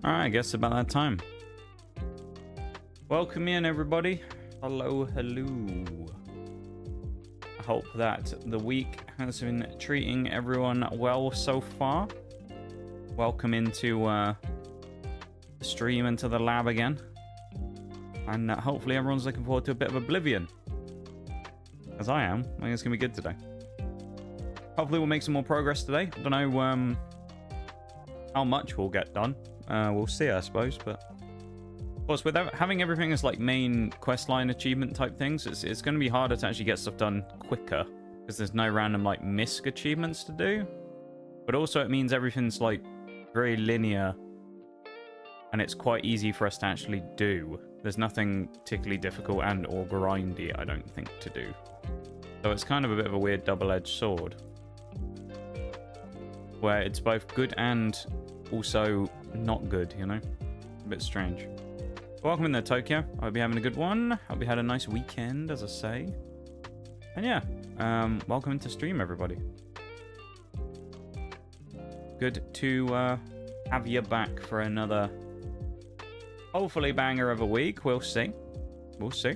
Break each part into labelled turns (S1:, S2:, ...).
S1: Alright, I guess about that time. Welcome in, everybody. Hello, hello. I hope that the week has been treating everyone well so far. Welcome into the stream and to the lab again. And hopefully everyone's looking forward to a bit of Oblivion. As I am. I think it's going to be good today. Hopefully we'll make some more progress today. I don't know how much we'll get done. We'll see, I suppose. But of course, with having everything as like main questline achievement type things, it's going to be harder to actually get stuff done quicker because there's no random like misc achievements to do. But also it means everything's like very linear and it's quite easy for us to actually do. There's nothing particularly difficult and or grindy, I don't think, to do. So it's kind of a bit of a weird double-edged sword, where it's both good and also not good, you know? A bit strange. Welcome in there, Tokyo. I hope you're having a good one. Hope you had a nice weekend, as I say. And yeah, welcome into stream, everybody. Good to have you back for another, hopefully, banger of a week. We'll see. We'll see.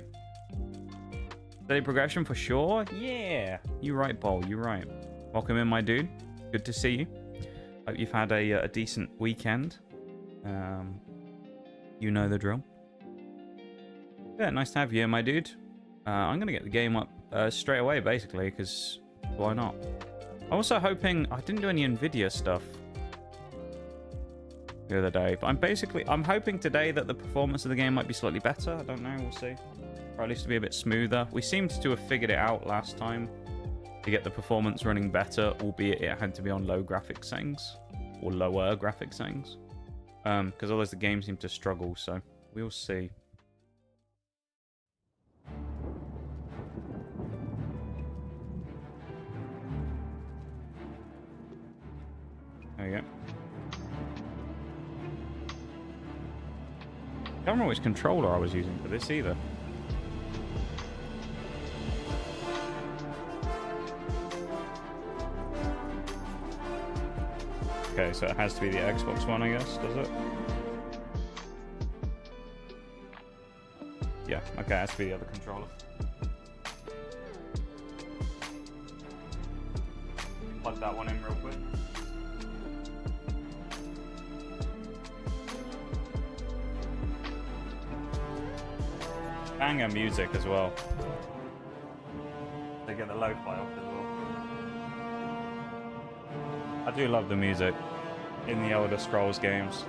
S1: Steady progression for sure. Yeah. You're right, Bol. You're right. Welcome in, my dude. Good to see you. Hope you've had a decent weekend. You know the drill. Yeah, nice to have you, my dude. I'm going to get the game up straight away, basically, because why not? I'm also hoping... I didn't do any NVIDIA stuff the other day, but I'm hoping today that the performance of the game might be slightly better. I don't know, we'll see. Or at least to be a bit smoother. We seemed to have figured it out last time to get the performance running better, albeit it had to be on low graphics settings or lower graphics settings, because otherwise the game seemed to struggle. So we'll see. There you go. I don't remember which controller I was using for this either. Okay, so it has to be the Xbox One, I guess, does it? Yeah, okay, it has to be the other controller. Plug that one in real quick. Banger music as well. They get the lo-fi off as well. I do love the music in the Elder Scrolls games.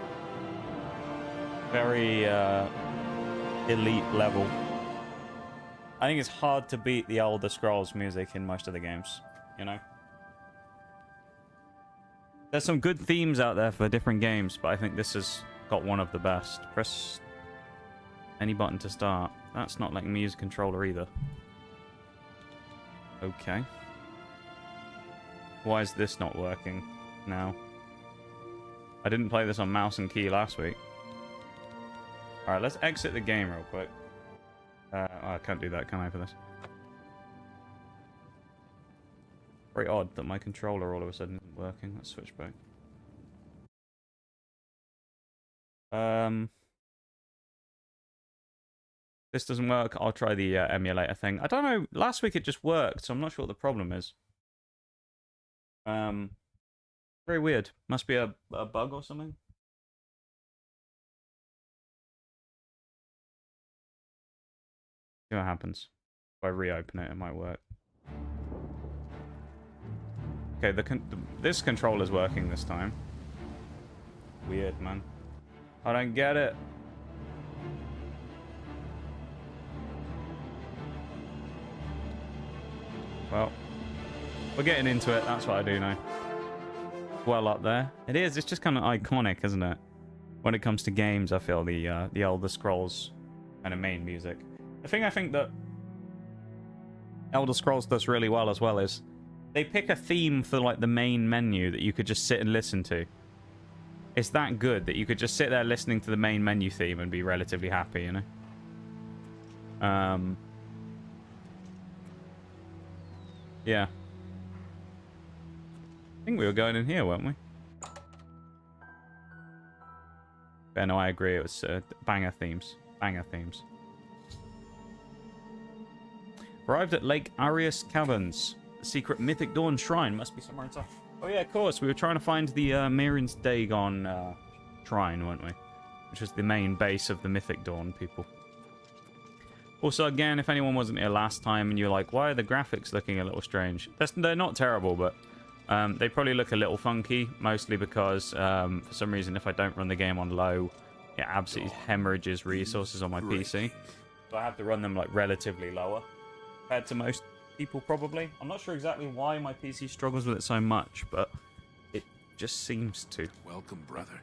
S1: Very elite level. I think it's hard to beat the Elder Scrolls music in most of the games, you know? There's some good themes out there for different games, but I think this has got one of the best. Press any button to start. That's not letting me use a controller either. Okay. Why is this not working now? I didn't play this on mouse and key last week. Alright, let's exit the game real quick. Oh, I can't do that, can I, for this? Very odd that my controller all of a sudden isn't working. Let's switch back. This doesn't work. I'll try the emulator thing. I don't know. Last week it just worked, so I'm not sure what the problem is. Very weird. Must be a bug or something. See what happens. If I reopen it, it might work. Okay, this controller's working this time. Weird, man. I don't get it. Well, we're getting into it. That's what I do know. Well up there. It is. It's just kind of iconic, isn't it? When it comes to games, I feel the Elder Scrolls kind of main music. The thing I think that Elder Scrolls does really well as well is they pick a theme for like the main menu that you could just sit and listen to. It's that good that you could just sit there listening to the main menu theme and be relatively happy, you know? Yeah. I think we were going in here, weren't we? Yeah, no, I agree. It was banger themes. Banger themes. Arrived at Lake Arius Caverns. The secret Mythic Dawn Shrine must be somewhere inside. Oh yeah, of course. We were trying to find the Mirian's Dagon Shrine, weren't we? Which was the main base of the Mythic Dawn people. Also, again, if anyone wasn't here last time and you're like, why are the graphics looking a little strange? They're not terrible, but they probably look a little funky, mostly because for some reason, if I don't run the game on low, it absolutely hemorrhages resources on my PC. So I have to run them like relatively lower compared to most people, probably. I'm not sure exactly why my PC struggles with it so much, but it just seems to.
S2: Welcome, brother.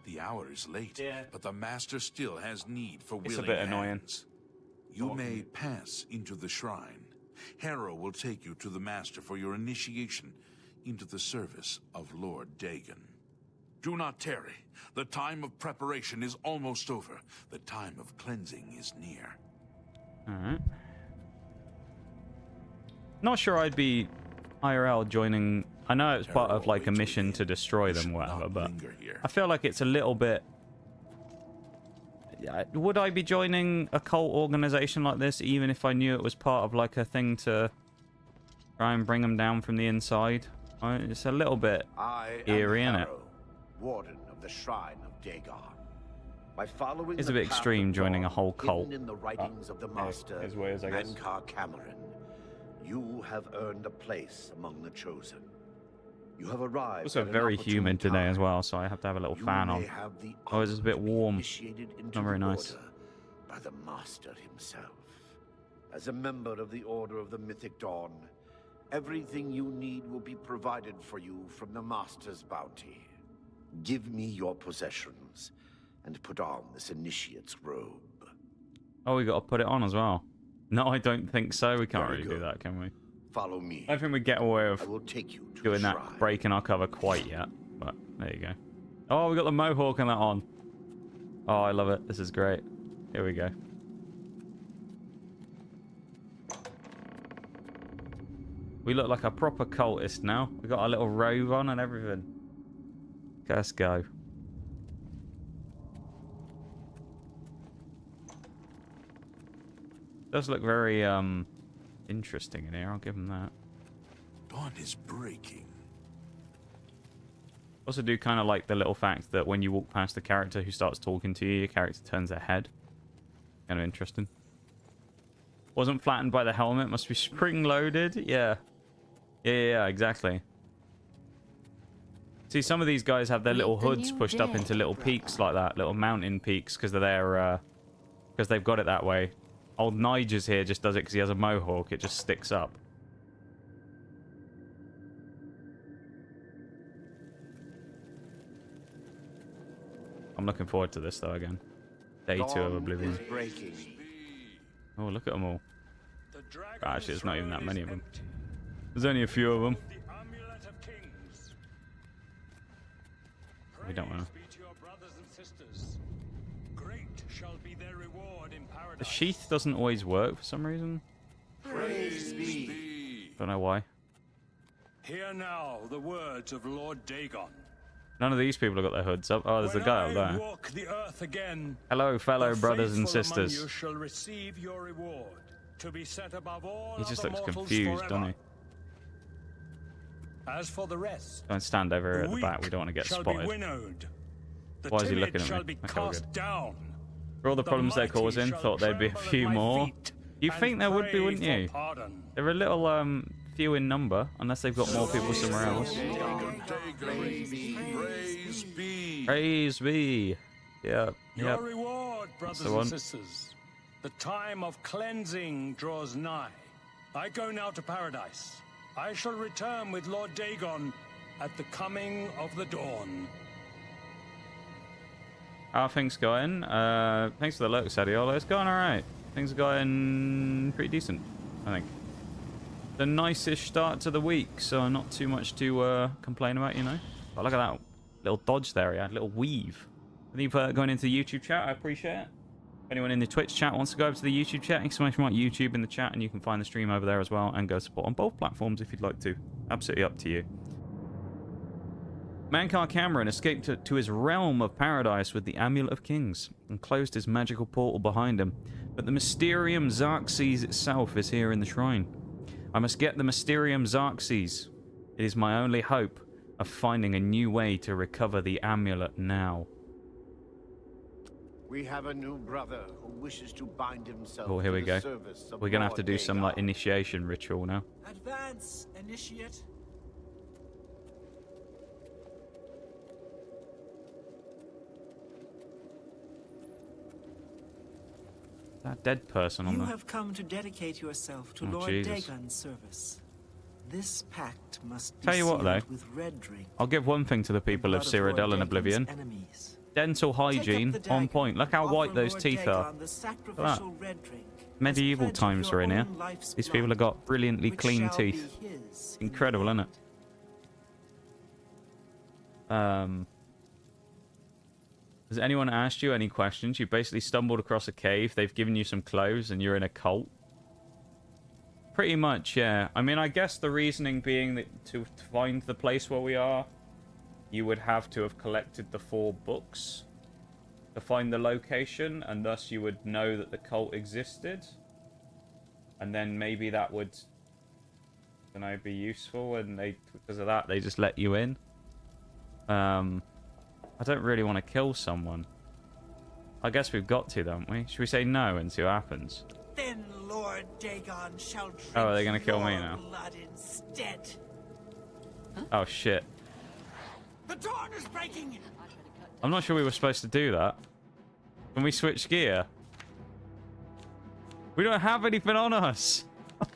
S2: The hour is late,
S1: Yeah.
S2: but the master still has need for willing
S1: It's a bit annoying.
S2: hands. You may pass into the shrine. Hera will take you to the master for your initiation into the service of Lord Dagon. Do not tarry. The time of preparation is almost over. The time of cleansing is near.
S1: Alright. Not sure I'd be IRL joining. I know it's part of like a mission to destroy them, whatever, but I feel like it's a little bit. Would I be joining a cult organization like this even if I knew it was part of like a thing to try and bring them down from the inside? It's a little bit eerie, isn't it?
S3: Warden of the Shrine of Dagon. By following
S1: It's a bit extreme joining a whole cult.
S3: in the writings of the master,
S1: his ways, I guess.
S3: Mankar Cameron, you have earned a place among the chosen. You have arrived.
S1: Also
S3: at an
S1: very
S3: opportune
S1: humid today
S3: time.
S1: as well, so I have to have a little
S3: You
S1: fan
S3: may
S1: on.
S3: have the
S1: Oh, it's a bit
S3: honor to be
S1: warm.
S3: initiated into
S1: Not very
S3: the
S1: nice.
S3: order by the master himself. As a member of the Order of the Mythic Dawn, everything you need will be provided for you from the master's bounty. Give me your possessions and put on this initiate's robe.
S1: Oh, we got to put it on as well. No, I don't think so. We can't
S3: Very
S1: really do
S3: good.
S1: that, can we?
S3: Follow me.
S1: I don't think we get away
S3: I
S1: with
S3: will take you to
S1: doing
S3: the
S1: that,
S3: shrine.
S1: breaking our cover quite yet. But there you go. Oh, we got the mohawk and that on. Oh, I love it. This is great. Here we go. We look like a proper cultist now. We got our little robe on and everything. Let's go. Does look very interesting in here. I'll give them that.
S2: Dawn is breaking.
S1: Also do kind of like the little fact that when you walk past the character who starts talking to you, your character turns their head. Kind of interesting. Wasn't flattened by the helmet. Must be spring-loaded. Yeah. Yeah, exactly. See, some of these guys have their little hoods pushed up into little peaks like that. Little mountain peaks because they're because they've got it that way. Old Nigel's here just does it because he has a mohawk. It just sticks up. I'm looking forward to this though again. Day 2 of
S3: Dawn
S1: Oblivion.
S3: is breaking.
S1: Oh, look at them all. Actually, it's not even that many of them. There's only a few of them. We don't want to. The sheath doesn't always work for some reason.
S3: Praise be.
S1: Don't know why.
S4: Hear now the words of Lord Dagon.
S1: None of these people have got their hoods up. Oh, there's a guy up there.
S4: Walk the earth again,
S1: Hello, fellow
S4: the
S1: brothers and
S4: faithful among
S1: sisters.
S4: you shall receive your reward, to be set above all
S1: He just
S4: other
S1: looks
S4: mortals
S1: confused, doesn't he?
S4: forever. As for the rest,
S1: Don't stand over here at the
S4: weak
S1: back. We don't want to get
S4: shall
S1: spotted.
S4: Be winnowed. The
S1: Why is he
S4: timid
S1: looking at me?
S4: shall be
S1: Okay, we're
S4: cast
S1: good.
S4: down.
S1: For all the problems they're
S4: mighty
S1: causing,
S4: shall
S1: thought there'd be a
S4: tremble at
S1: few
S4: my
S1: more.
S4: feet
S1: You'd
S4: and
S1: think there would be,
S4: pray
S1: wouldn't
S4: for
S1: you?
S4: pardon.
S1: They're a little few in number, unless they've got more people somewhere else.
S2: Praise be.
S1: Praise be. Yep.
S4: Your
S1: Yep.
S4: reward, brothers
S1: the
S4: and
S1: one.
S4: sisters. The time of cleansing draws nigh. I go now to paradise. I shall return with Lord Dagon at the coming of the dawn.
S1: How are things going? Thanks for the lurk, Sadiola. It's going alright. Things are going pretty decent, I think. The nicest start to the week, so not too much to complain about, you know. But look at that little dodge there, he had a little weave. Thank you for going into the YouTube chat, I appreciate it. If anyone in the Twitch chat wants to go over to the YouTube chat, exclamation mark YouTube in the chat, and you can find the stream over there as well, and go support on both platforms if you'd like to. Absolutely up to you. Mankar Cameron escaped to his realm of paradise with the Amulet of Kings and closed his magical portal behind him. But the Mysterium Xerxes itself is here in the shrine. I must get the Mysterium Xerxes. It is my only hope of finding a new way to recover the amulet now.
S3: We have a new brother who wishes to bind himself
S1: Oh, here we
S3: to
S1: go.
S3: the service of
S1: We're gonna have
S3: Lord
S1: to do some like
S3: Dagon.
S1: initiation ritual now.
S5: Advance, initiate.
S1: That dead person on
S5: You
S1: the...
S5: have come to dedicate yourself to
S1: Oh,
S5: Lord
S1: Jesus.
S5: Dagon's service. This pact must be
S1: Tell you what,
S5: sealed
S1: though.
S5: with red drink.
S1: I'll give one thing to the people of
S5: blood Lord
S1: Cyrodiil and
S5: Dagon's
S1: Oblivion.
S5: enemies.
S1: Dental
S5: Take up
S1: hygiene
S5: the
S1: on
S5: dagger,
S1: point. Look how
S5: offer
S1: white those
S5: Lord
S1: teeth are.
S5: Dagon the sacrificial red drink as
S1: Medieval
S5: pledge of
S1: times
S5: your
S1: are in here.
S5: own life's
S1: These people
S5: blood,
S1: have got brilliantly
S5: which
S1: clean
S5: shall be
S1: teeth.
S5: his in the
S1: Incredible, isn't it?
S5: end.
S1: Has anyone asked you any questions? You basically stumbled across a cave. They've given you some clothes and you're in a cult. Pretty much, yeah. I mean, I guess the reasoning being that to find the place where we are, you would have to have collected the 4 books to find the location, and thus you would know that the cult existed. And then maybe that would, you know, be useful, and they, because of that, they just let you in. I don't really want to kill someone. I guess we've got to, don't we? Should we say no and see what happens?
S5: Then Lord Dagon shall drink
S1: Oh, are they gonna kill me
S5: your
S1: now?
S5: blood instead.
S1: Oh, shit.
S5: The dawn is breaking.
S1: I'm not sure we were supposed to do that. Can we switch gear? We don't have anything on us.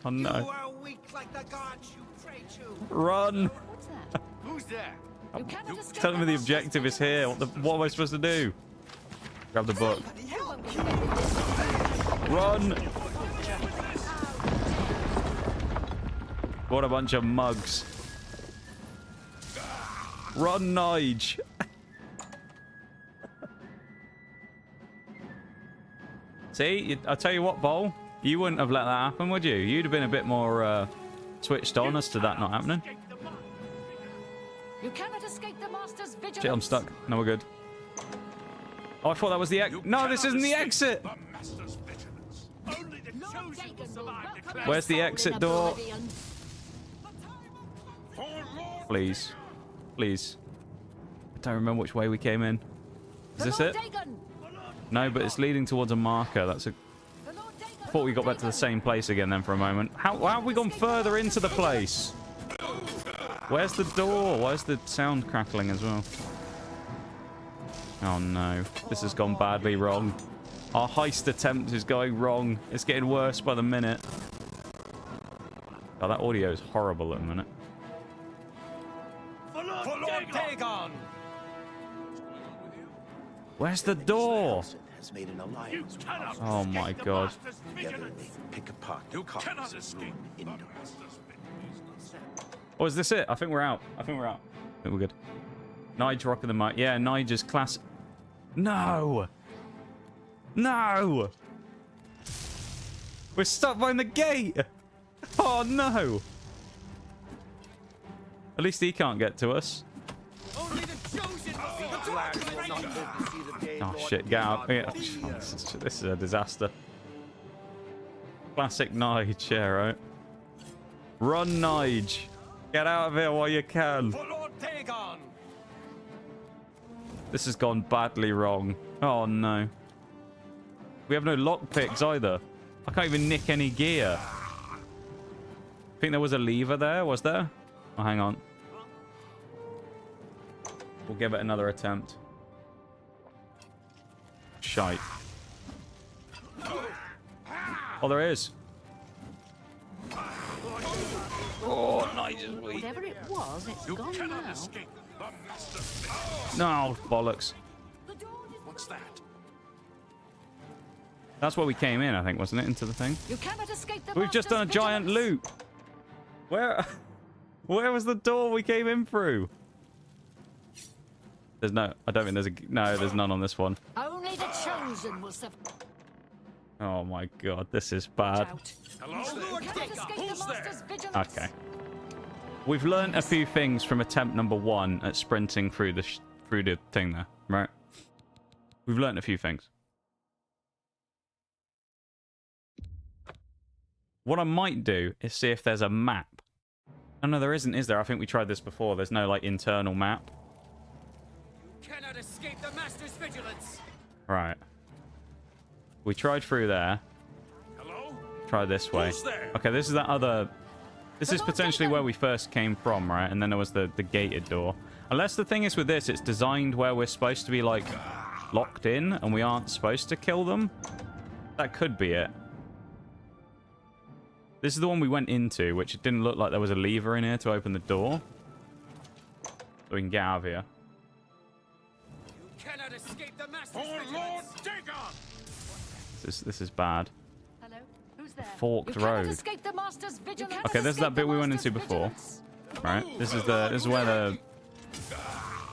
S1: Oh,
S5: You
S1: no.
S5: are weak like the gods you pray to.
S1: Run.
S6: What's that?
S3: Who's there?
S6: You cannot escape
S1: Tell me the
S6: master's
S1: objective is here. What am I supposed to do? Grab the book.
S6: You won't get away with this.
S1: Run. What a bunch of mugs. Run, Nige. See, I'll tell you what, Bowl. You wouldn't have let that happen, would you? You'd have been a bit more switched on as to that not happening.
S6: You cannot escape the master's vigilance.
S1: Shit, I'm stuck. No, we're good. Oh, I thought that was the exit. No, this isn't the exit.
S2: The Master's vigilance. Only the
S6: Lord
S2: chosen will
S6: Dagon will
S2: survive the
S6: welcome
S2: cleanse.
S1: Where's the
S6: your soul
S1: exit
S6: in
S1: door?
S6: oblivion.
S2: For Lord
S1: Please. Please. I don't remember which way we came in. Is this
S6: Lord
S1: it?
S6: Dagon.
S1: No, but it's leading towards a marker. That's a...
S6: The Lord Dagon.
S1: I thought we got back to the same place again then for a moment. How have we gone further into the place? Where's the door? Why is the sound crackling as well? Oh no. This has gone badly wrong. Our heist attempt is going wrong. It's getting worse by the minute. Oh, that audio is horrible at the minute.
S2: For Lord Dagon.
S1: Where's the door?
S3: Has made an
S2: You
S3: alliance with
S2: cannot
S3: us.
S1: Oh my
S2: escape the
S1: god.
S2: Master's
S3: Together
S2: vigilance.
S3: they will pick apart the
S2: You cannot
S3: cards of
S2: escape
S3: ruin
S2: the
S3: Indor.
S2: Master's vigilance.
S1: Oh, is this it? I think we're out. I think we're out. I think we're good. Nige rocking the mic. Yeah, Nige's class. No! No! We're stuck behind the gate! Oh no! At least he can't get to us.
S5: Only the chosen will see the
S3: Glad
S5: dawn
S3: you will not
S5: breaking.
S3: live to see the day
S1: Oh
S3: Lord
S1: shit, get out.
S3: Dagon
S1: Yeah.
S3: falls.
S1: This is a disaster. Classic Nige, yeah, right? Run, Nige! Get out of here while you can.
S2: For Lord Dagon.
S1: This has gone badly wrong. Oh no. We have no lockpicks either. I can't even nick any gear. I think there was a lever there, was there? Oh, hang on. We'll give it another attempt. Shite. Oh, there is. Oh, nice and weak.
S6: Whatever it was, it's
S2: You
S6: gone
S2: cannot
S6: now.
S2: escape the Master's vigilance.
S1: No, bollocks.
S6: The dawn is
S2: What's that?
S1: That's where we came in, I think, wasn't it? Into the thing.
S6: You cannot escape the
S1: We've just done a
S6: master's
S1: giant
S6: vigilance.
S1: loop. Where was the door we came in through? There's no, I don't think there's a, no, there's none on this one.
S6: Only the chosen will survive.
S1: Oh my god, this is bad.
S6: Out.
S2: Hello?
S6: You cannot escape the master's vigilance.
S1: Okay. We've learned a few things from attempt number 1 at sprinting through the thing there, right? We've learned a few things. What I might do is see if there's a map. Oh, no, there isn't, is there? I think we tried this before. There's no, like, internal map.
S7: You cannot escape the Master's vigilance.
S1: Right. We tried through there.
S2: Hello?
S1: Try this way.
S2: Who's there?
S1: Okay, this is that other... This is potentially where we first came from, right? And then there was the gated door. Unless the thing is with this, it's designed where we're supposed to be, like, locked in and we aren't supposed to kill them. That could be it. This is the one we went into, which it didn't look like there was a lever in here to open the door. So we can get out of here.
S7: You cannot escape the Master's
S2: For
S7: vigilance.
S2: Lord Dagon!
S1: This is bad.
S6: Hello? Who's there?
S1: Forked
S6: You cannot
S1: road.
S6: escape the Master's vigilance.
S1: Okay, this is that bit we went into before. Right? This is where the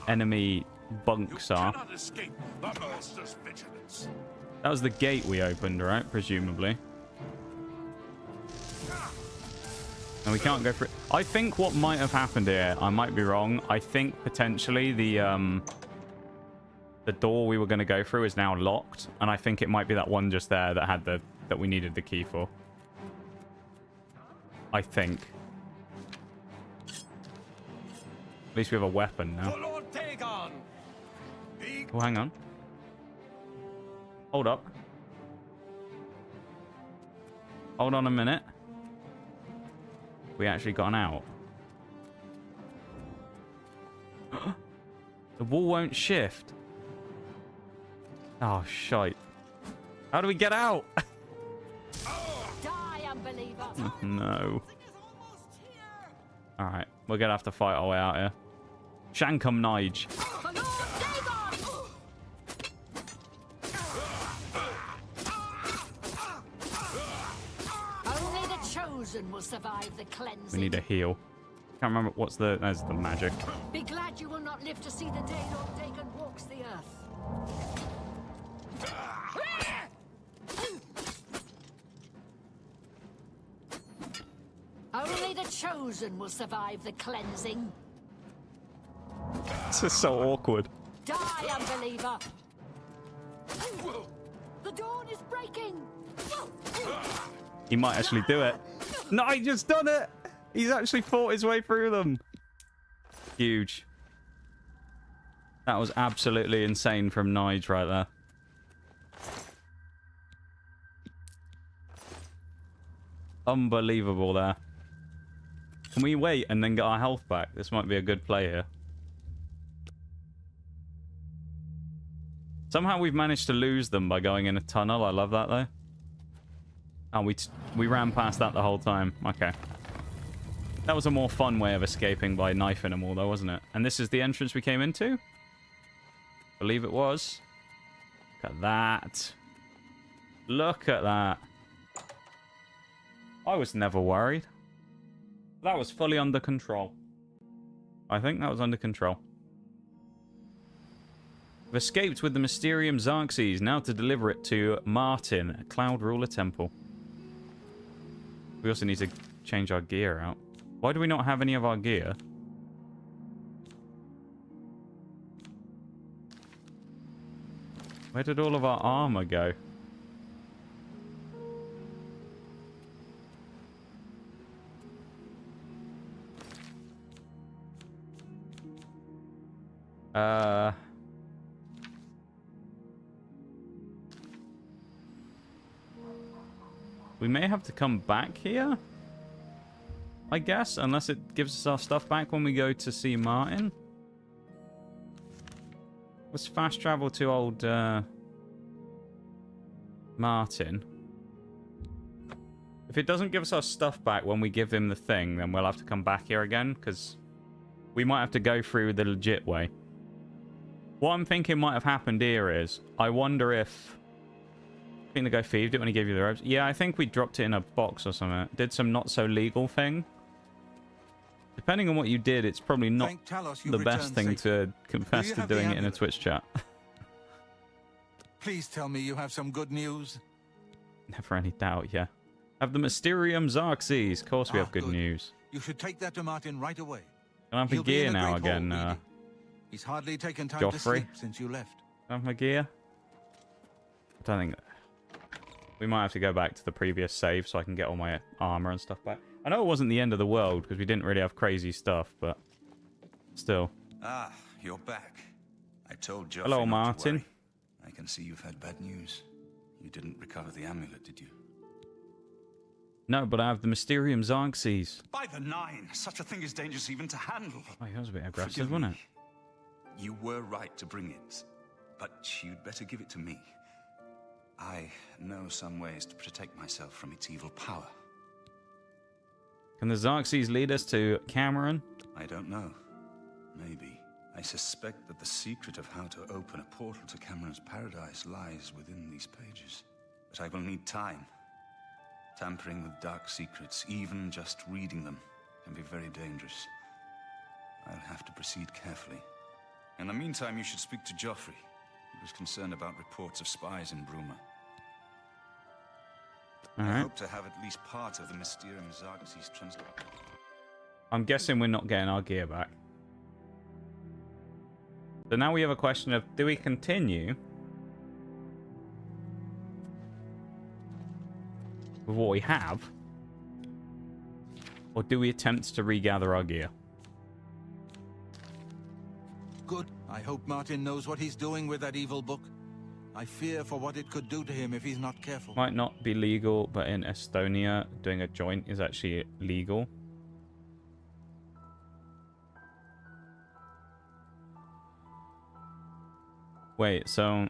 S1: enemy bunks are.
S2: Cannot escape the Master's vigilance.
S1: That was the gate we opened, right? Presumably. And we can't go through. I think what might have happened here, I might be wrong. I think potentially the door we were going to go through is now locked, and I think it might be that one just there that had that we needed the key for. I think. At least we have a weapon now.
S7: For Lord Dagon.
S1: Oh, hang on. Hold up. Hold on a minute. We actually got an out. The wall won't shift. Oh, shite. How do we get out?
S6: Die, unbeliever.
S1: No. Alright, we're gonna have to fight our way out here. Shankum Nige.
S6: For Lord Dagon! Only the chosen will survive the cleansing.
S1: We need a heal. Can't remember what's the... There's the magic.
S6: Be glad you will not live to see the day Lord Dagon walks the earth. Only the chosen will survive the cleansing.
S1: This is so awkward.
S6: Die, unbeliever! The dawn is breaking!
S1: He might actually do it. No, he just done it! He's actually fought his way through them. Huge. That was absolutely insane from Nige right there. Unbelievable there. Can we wait and then get our health back? This might be a good play here. Somehow we've managed to lose them by going in a tunnel. I love that though. Oh, we ran past that the whole time. Okay. That was a more fun way of escaping by knifing them all though, wasn't it? And this is the entrance we came into? Believe it was. Look at that. Look at that. I was never worried. That was fully under control. I think that was under control. We've escaped with the Mysterium Xerxes. Now to deliver it to Martin, Cloud Ruler Temple. We also need to change our gear out. Why do we not have any of our gear? Where did all of our armor go? We may have to come back here, I guess, unless it gives us our stuff back when we go to see Martin. Let's fast travel to old Martin. If it doesn't give us our stuff back when we give him the thing, then we'll have to come back here again, because we might have to go through the legit way. What I'm thinking might have happened here is, I wonder if... I think the guy thieved it when he gave you the robes. Yeah, I think we dropped it in a box or something. Did some not so legal thing. Depending on what you did, it's probably not the best thing to confess to doing it in a Twitch chat.
S8: Please tell me you have some good news.
S1: Never any doubt, yeah. Have the Mysterium Xerxes. Of course we have good news.
S8: You should take that to Martin right away.
S1: Can I have my
S8: He'll be
S1: gear
S8: in a
S1: now
S8: great hole
S1: again,
S8: reading. He's hardly taken time to
S1: Joffrey?
S8: sleep since you left.
S1: Can I have my gear? I don't think... We might have to go back to the previous save so I can get all my armor and stuff back. I know it wasn't the end of the world because we didn't really have crazy stuff, but still.
S9: Ah, you're back. I told Joffrey
S1: Hello,
S9: not to
S1: Martin.
S9: worry. I can see you've had bad news. You didn't recover the amulet, did you?
S1: No, but I have the Mysterium Xerxes.
S9: By the Nine, such a thing is dangerous even to handle.
S1: Oh, that was a bit aggressive,
S9: Forgive
S1: wasn't
S9: me.
S1: it?
S9: You were right to bring it, but you'd better give it to me. I know some ways to protect myself from its evil power.
S1: Can the Xerxes lead us to Cameron?
S9: I don't know. Maybe. I suspect that the secret of how to open a portal to Cameron's paradise lies within these pages. But I will need time. Tampering with dark secrets, even just reading them, can be very dangerous. I'll have to proceed carefully. In the meantime, you should speak to Joffrey. He was concerned about reports of spies in Bruma. I
S1: Alright.
S9: hope to have at least part of the Mysterium Xerxes translated.
S1: I'm guessing we're not getting our gear back. So now we have a question of, do we continue with what we have? Or do we attempt to regather our gear?
S8: Good. I hope Martin knows what he's doing with that evil book. I fear for what it could do to him if he's not careful.
S1: Might not be legal, but in Estonia, doing a joint is actually legal. Wait, so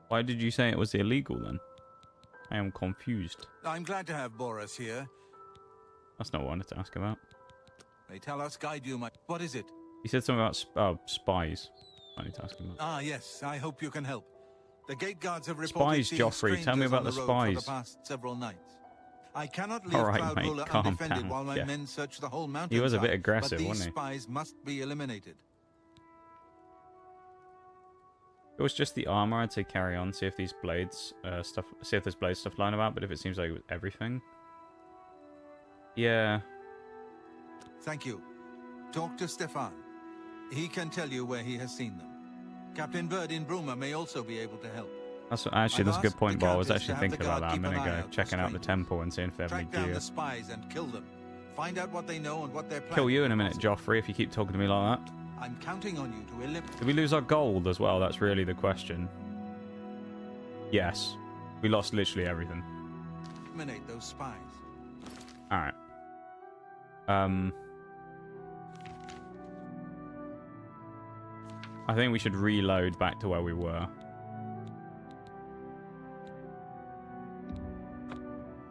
S1: why did you say it was illegal then? I am confused.
S8: I'm glad to have Boris here.
S1: That's not what I wanted to ask about.
S8: They tell us guide you, my... What is it?
S1: He said something about spies. I need to ask him about.
S8: Ah, yes. I hope you can help. The gate guards have reported
S1: Spies,
S8: seeing
S1: Joffrey. Tell me
S8: strangers
S1: about
S8: on
S1: the
S8: the road
S1: spies.
S8: for the past several nights. I cannot leave
S1: All right,
S8: Cloud
S1: mate,
S8: Ruler
S1: calm
S8: undefended
S1: down.
S8: while my
S1: Yeah.
S8: men search the whole mountain.
S1: He was a bit aggressive,
S8: but these
S1: wasn't he?
S8: spies must be eliminated.
S1: It was just the armor. I'd say carry on. See if these blades stuff. See if there's blade stuff lying about. But if it seems like it was everything, yeah.
S8: Thank you. Talk to Stefan. He can tell you where he has seen them. Captain Bird in Bruma may also be able to help.
S1: That's actually that's a good point,
S8: the
S1: Bo. I was
S8: Countess
S1: actually
S8: to have
S1: thinking
S8: the
S1: about that
S8: guard
S1: a
S8: keep
S1: minute
S8: an eye
S1: ago,
S8: out for
S1: checking out the
S8: strangers.
S1: temple and seeing if they have any
S8: Track down
S1: gear.
S8: the spies and kill them. Find out what they know and what they're planning.
S1: Kill you in a minute, Joffrey, if you keep talking to me like that.
S8: I'm counting on you to eliminate.
S1: Did we lose our gold as well? That's really the question. Yes. We lost literally everything.
S8: Eliminate those spies.
S1: Alright. I think we should reload back to where we were.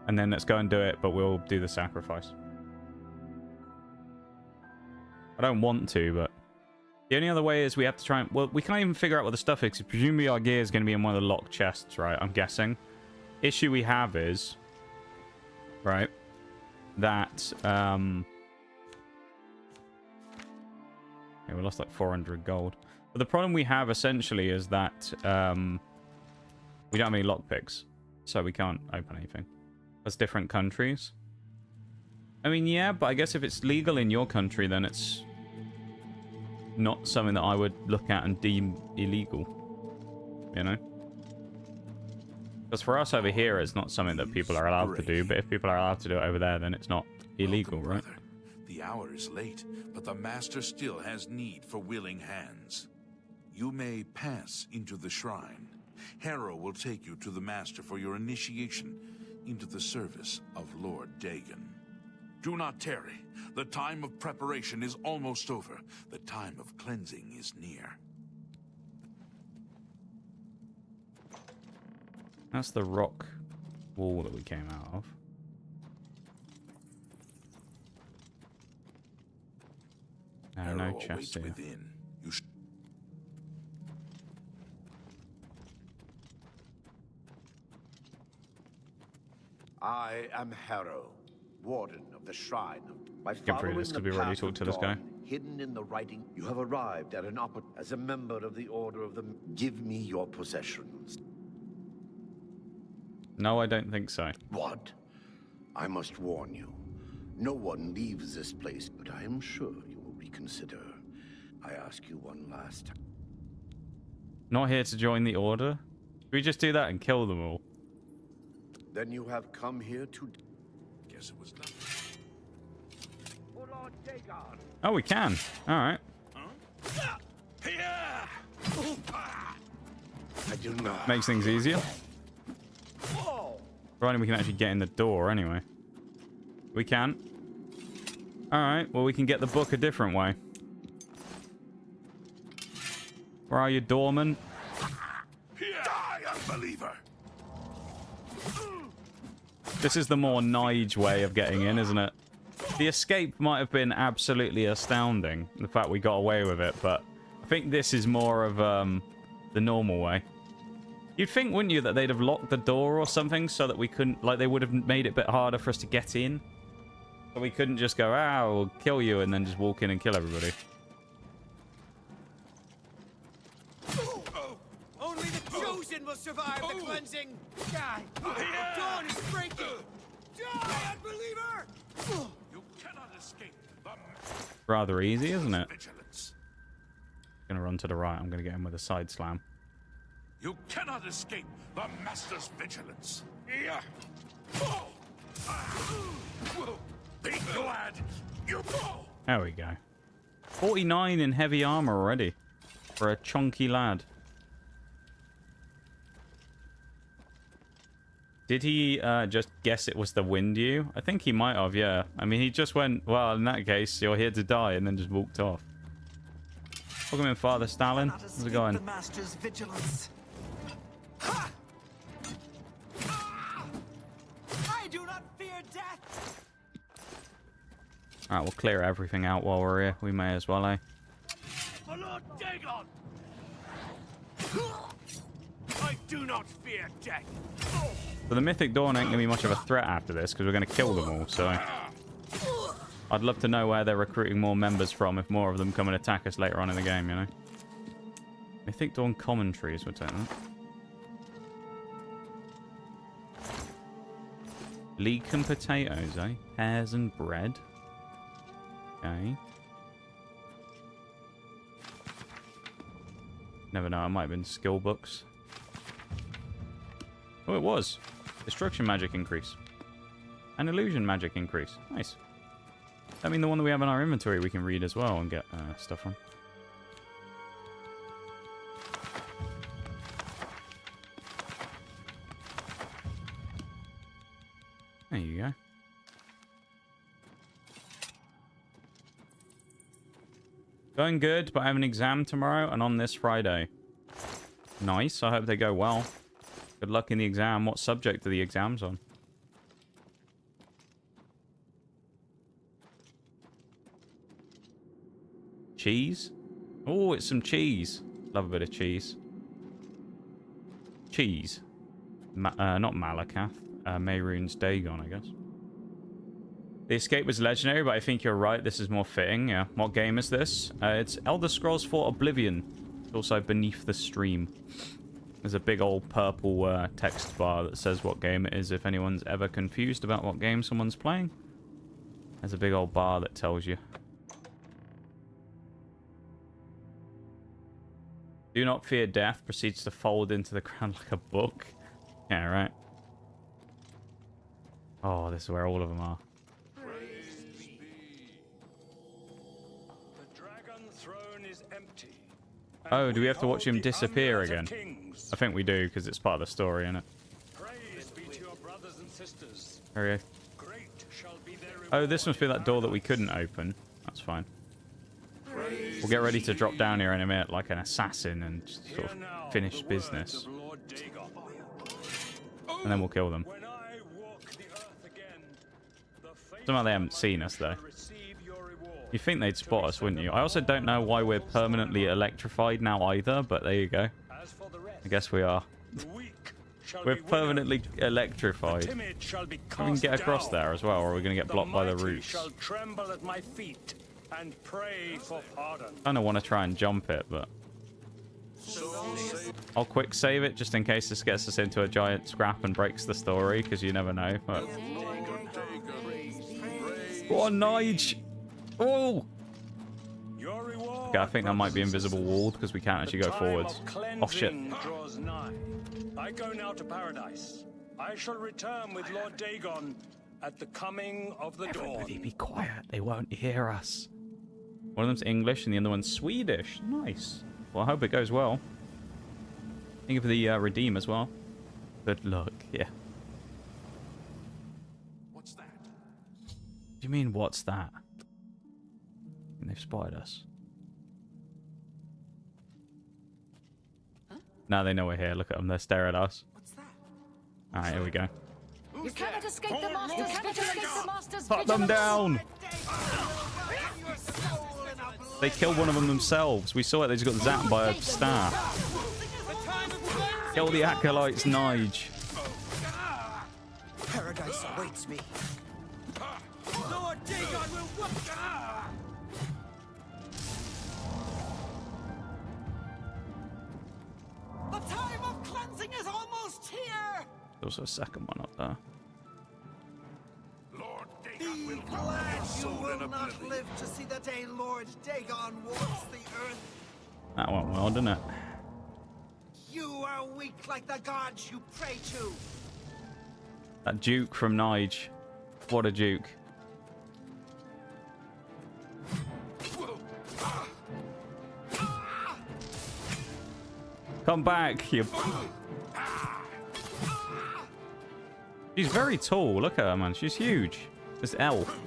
S1: And then let's go and do it, but we'll do the sacrifice. I don't want to, but... The only other way is we have to try and... Well, we can't even figure out what the stuff is. Presumably our gear is going to be in one of the locked chests, right? I'm guessing. Issue we have is... Right? That, Yeah, we lost like 400 gold. But the problem we have, essentially, is that... we don't have any lockpicks. So we can't open anything. That's different countries. I mean, yeah, but I guess if it's legal in your country, then it's... not something that I would look at and deem illegal, you know? Because for us over here, it's not something that people are allowed to do, but if people are allowed to do it over there, then it's not illegal,
S2: Welcome,
S1: right?
S2: brother. The hour is late, but the Master still has need for willing hands. You may pass into the shrine. Harrow will take you to the Master for your initiation into the service of Lord Dagon. Do not tarry. The time of preparation is almost over. The time of cleansing is near.
S1: That's the rock wall that we came out of. No
S2: Harrow
S1: chest
S2: awaits
S1: here.
S2: within. You
S3: I am Harrow, warden of the shrine. By
S1: Get through
S3: following
S1: this,
S3: the
S1: could we really
S3: path
S1: talk
S3: of
S1: to this guy?
S3: dawn, hidden in the writing, you have arrived at an as a member of the Order of the... Give me your possessions.
S1: No, I don't think so.
S3: What? I must warn you. No one leaves this place, but I am sure you will reconsider. I ask you one last time.
S1: Not here to join the Order? Should we just do that and kill them all?
S3: Then you have come here to...
S2: Guess it was nothing.
S1: Oh, we can. All right.
S3: I do not...
S1: Makes things easier. Providing we can actually get in the door anyway. We can. All right. Well, we can get the book a different way. Where are you, doorman?
S2: Die, unbeliever!
S1: This is the more Nigel way of getting in, isn't it? The escape might have been absolutely astounding, the fact we got away with it, but I think this is more of the normal way. You'd think, wouldn't you, that they'd have locked the door or something so that we couldn't, like, they would have made it a bit harder for us to get in? So we couldn't just go, ah, we'll kill you, and then just walk in and kill everybody.
S7: Only the chosen will survive the cleansing. Die! Dawn is breaking. Die, unbeliever!
S2: You cannot escape the
S1: Rather easy, isn't it?
S2: vigilance.
S1: Gonna run to the right. I'm gonna get him with a side slam.
S2: You cannot escape the Master's vigilance. Be glad you go.
S1: There we go. 49 in heavy armor already. For a chunky lad. Did he just guess it was the wind you? I think he might have, yeah. I mean, he just went, well, in that case, you're here to die, and then just walked off. Welcome in, Father Stalin. How's it going?
S5: The Master's vigilance. I do not fear death.
S1: Alright, we'll clear everything out while we're here. We may as well, eh?
S7: For Lord Dagon! I do not fear death.
S1: So the Mythic Dawn ain't going to be much of a threat after this, because we're going to kill them all, so... I'd love to know where they're recruiting more members from, if more of them come and attack us later on in the game, you know? Mythic Dawn commentaries, we'll take that. Leek and potatoes, eh? Pears and bread. Okay. Never know, it might have been skill books. Oh, it was. Destruction magic increase. And illusion magic increase. Nice. I mean, the one that we have in our inventory we can read as well and get stuff from. There you go. Going good, but I have an exam tomorrow and on this Friday. Nice, I hope they go well. Good luck in the exam. What subject are the exams on? Cheese? Oh, it's some cheese. Love a bit of cheese. Cheese. Not Malakath. Mehrunes Dagon, I guess. The escape was legendary, but I think you're right. This is more fitting, yeah. What game is this? It's Elder Scrolls 4 Oblivion. It's also beneath the stream. There's a big old purple text bar that says what game it is if anyone's ever confused about what game someone's playing. There's a big old bar that tells you. Do not fear death. Proceeds to fold into the ground like a book. Yeah, right. Oh, this is where all of them are.
S4: The dragon throne is empty.
S1: Oh, do we have to watch him disappear again? I think we do, because it's part of the story, isn't it?
S4: Praise be to your brothers and sisters.
S1: Okay.
S4: Great shall be their
S1: Oh, this must be that door that we couldn't open. That's fine. We'll get ready to drop down here in a minute like an assassin and just sort of finish business. And then we'll kill them. Somehow they haven't seen us, though. You'd think they'd spot us, wouldn't you? I also don't know why we're permanently electrified now either, but there you go. I guess we are. We're permanently electrified. We can get across there as well, or are we going to get blocked by the roots?
S4: Shall tremble at my feet and pray for pardon.
S1: I kind of want to try and jump it, but... I'll quick save it just in case this gets us into a giant scrap and breaks the story, because you never know. But... Go on, Nige. Oh!
S4: Your reward,
S1: Okay, I think that might be
S4: brothers and
S1: invisible
S4: sisters.
S1: walled because we can't actually go
S4: The time
S1: forwards.
S4: of
S1: Oh, shit.
S4: cleansing draws nigh. I go now to paradise. I shall return with Lord Dagon at the coming of the
S1: Everybody
S4: dawn.
S1: be quiet. They won't hear us. One of them's English and the other one's Swedish. Nice. Well, I hope it goes well. Think of the Redeem as well. Good luck. Yeah.
S2: What's that?
S1: Do you mean, what's that? And they've spotted us. Now they know we're here. Look at them. They're staring at us.
S5: What's that?
S1: Alright, here we go.
S6: You cannot escape the Master's vigilance!
S1: Cut them down! They killed one of them themselves. We saw it. They just got zapped by a staff. Kill the acolytes, Nige.
S5: Paradise awaits me.
S7: Lord Dagon will whoop.
S5: The time of cleansing is almost here.
S1: There's also a second one up there.
S2: Lord
S5: Be
S2: Dagon will
S5: glad you
S2: soul in
S5: will not
S2: oblivion.
S5: live to see the day Lord Dagon walks the earth.
S1: That went well, didn't it?
S5: You are weak like the gods you pray to.
S1: That Duke from Nige. What a Duke. Come back, you... She's very tall. Look at her, man. She's huge. This elf.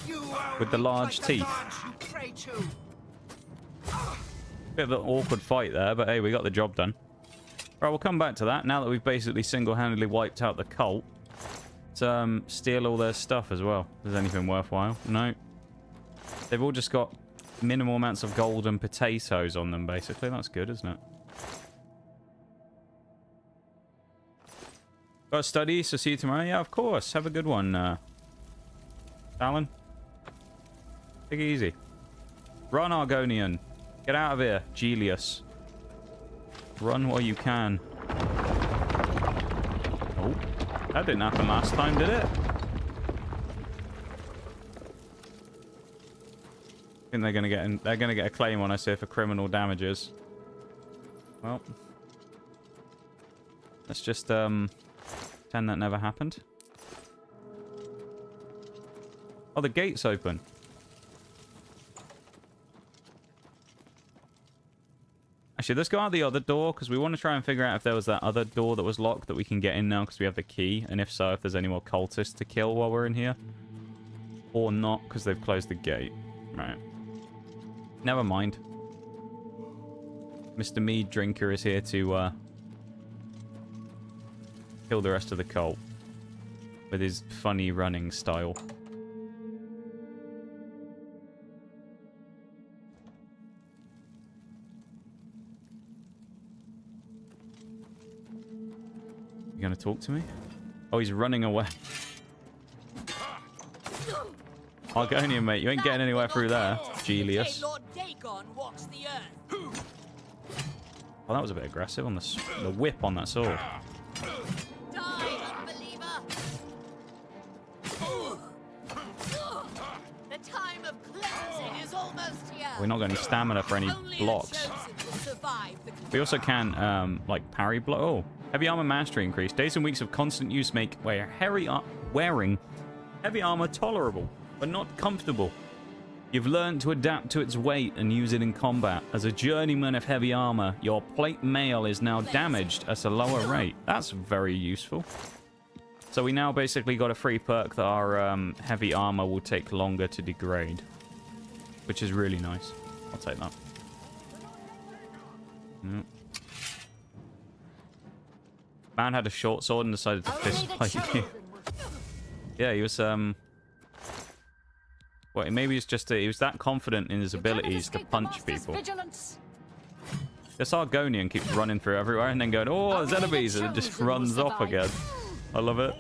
S5: You are
S1: With the
S5: weak
S1: large
S5: like
S1: teeth.
S5: The gods you pray to.
S1: Bit of an awkward fight there, but hey, we got the job done. Right, we'll come back to that. Now that we've basically single-handedly wiped out the cult, let's steal all their stuff as well. If there's anything worthwhile. No. They've all just got minimal amounts of gold and potatoes on them, basically. That's good, isn't it? Got to study, so see you tomorrow? Yeah, of course. Have a good one, Alan. Take it easy. Run, Argonian. Get out of here, Gelius. Run while you can. Oh, that didn't happen last time, did it? I think they're gonna get a claim on us here for criminal damages. Well, let's just pretend that never happened. Oh, the gate's open. Actually, let's go out the other door, because we want to try and figure out if there was that other door that was locked that we can get in now, because we have the key. And if so, if there's any more cultists to kill while we're in here. Or not, because they've closed the gate. Right. Never mind. Mr. Meaddrinker is here to kill the rest of the cult. With his funny running style. You gonna talk to me? Oh, he's running away. Argonian, mate, you ain't getting anywhere through there, Gelius.
S6: Lord Dagon walks the earth.
S1: Oh, that was a bit aggressive on the whip on that sword.
S6: Die, unbeliever! The time of cleansing is almost here.
S1: We're not got any stamina for any
S6: Only the
S1: blocks.
S6: chosen will survive the
S1: We also can, like, parry blow. Oh, heavy armor mastery increase. Days and weeks of constant use make wearing heavy armor tolerable, but not comfortable. You've learned to adapt to its weight and use it in combat. As a journeyman of heavy armor, your plate mail is now damaged at a lower rate. That's very useful. So we now basically got a free perk that our heavy armor will take longer to degrade, which is really nice. I'll take that. Yep. Man had a short sword and decided to fist fight you. Yeah, he was well, maybe it's just he was that confident in his abilities to punch people. This Argonian keeps running through everywhere and then going, oh, there's enemies, and it just runs off again. I love it.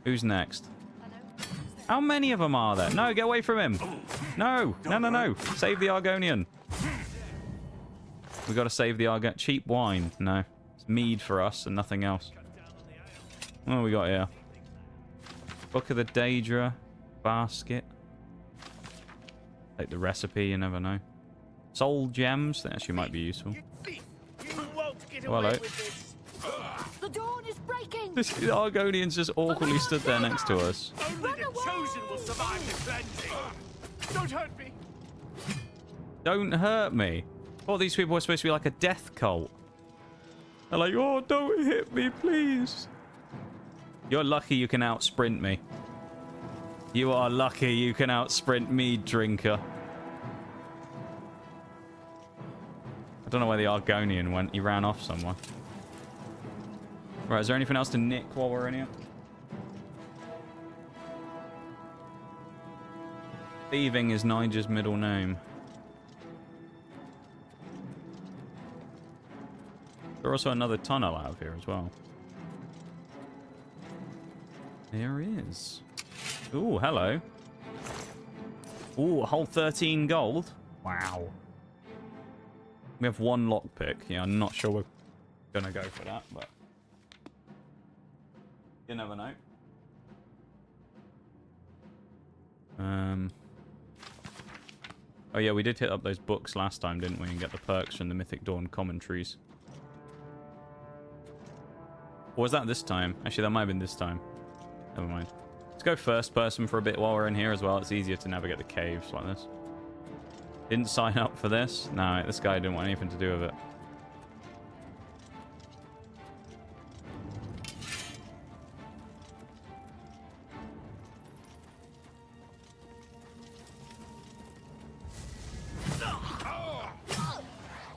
S1: Who's next? How many of them are there? No, get away from him. No, no, no, no. Save the Argonian. We got to save the Argonian. Cheap wine. No. It's mead for us and nothing else. What have we got here? Book of the Daedra basket. Take the recipe, you never know. Soul gems, that actually might be useful. Oh, hello.
S6: The dawn is breaking.
S1: The Argonian's just awkwardly stood there next to us.
S7: Only the chosen will survive the cleansing. Don't hurt me.
S1: Don't hurt me. Oh, these people are supposed to be like a death cult. They're like, oh, don't hit me, please. You're lucky you can out-sprint me. You are lucky you can out-sprint me, drinker. I don't know where the Argonian went. He ran off somewhere. Right, is there anything else to nick while we're in here? Thieving is Nigel's middle name. There's also another tunnel out of here as well. There is. Ooh, hello. Ooh, a whole 13 gold. Wow. We have one lockpick. Yeah, I'm not sure we're gonna go for that, but you never know. Oh yeah, we did hit up those books last time, didn't we? And get the perks from the Mythic Dawn commentaries. Or was that this time? Actually, that might have been this time. Never mind. Let's go first person for a bit while we're in here as well. It's easier to navigate the caves like this. Didn't sign up for this. No, this guy didn't want anything to do with it.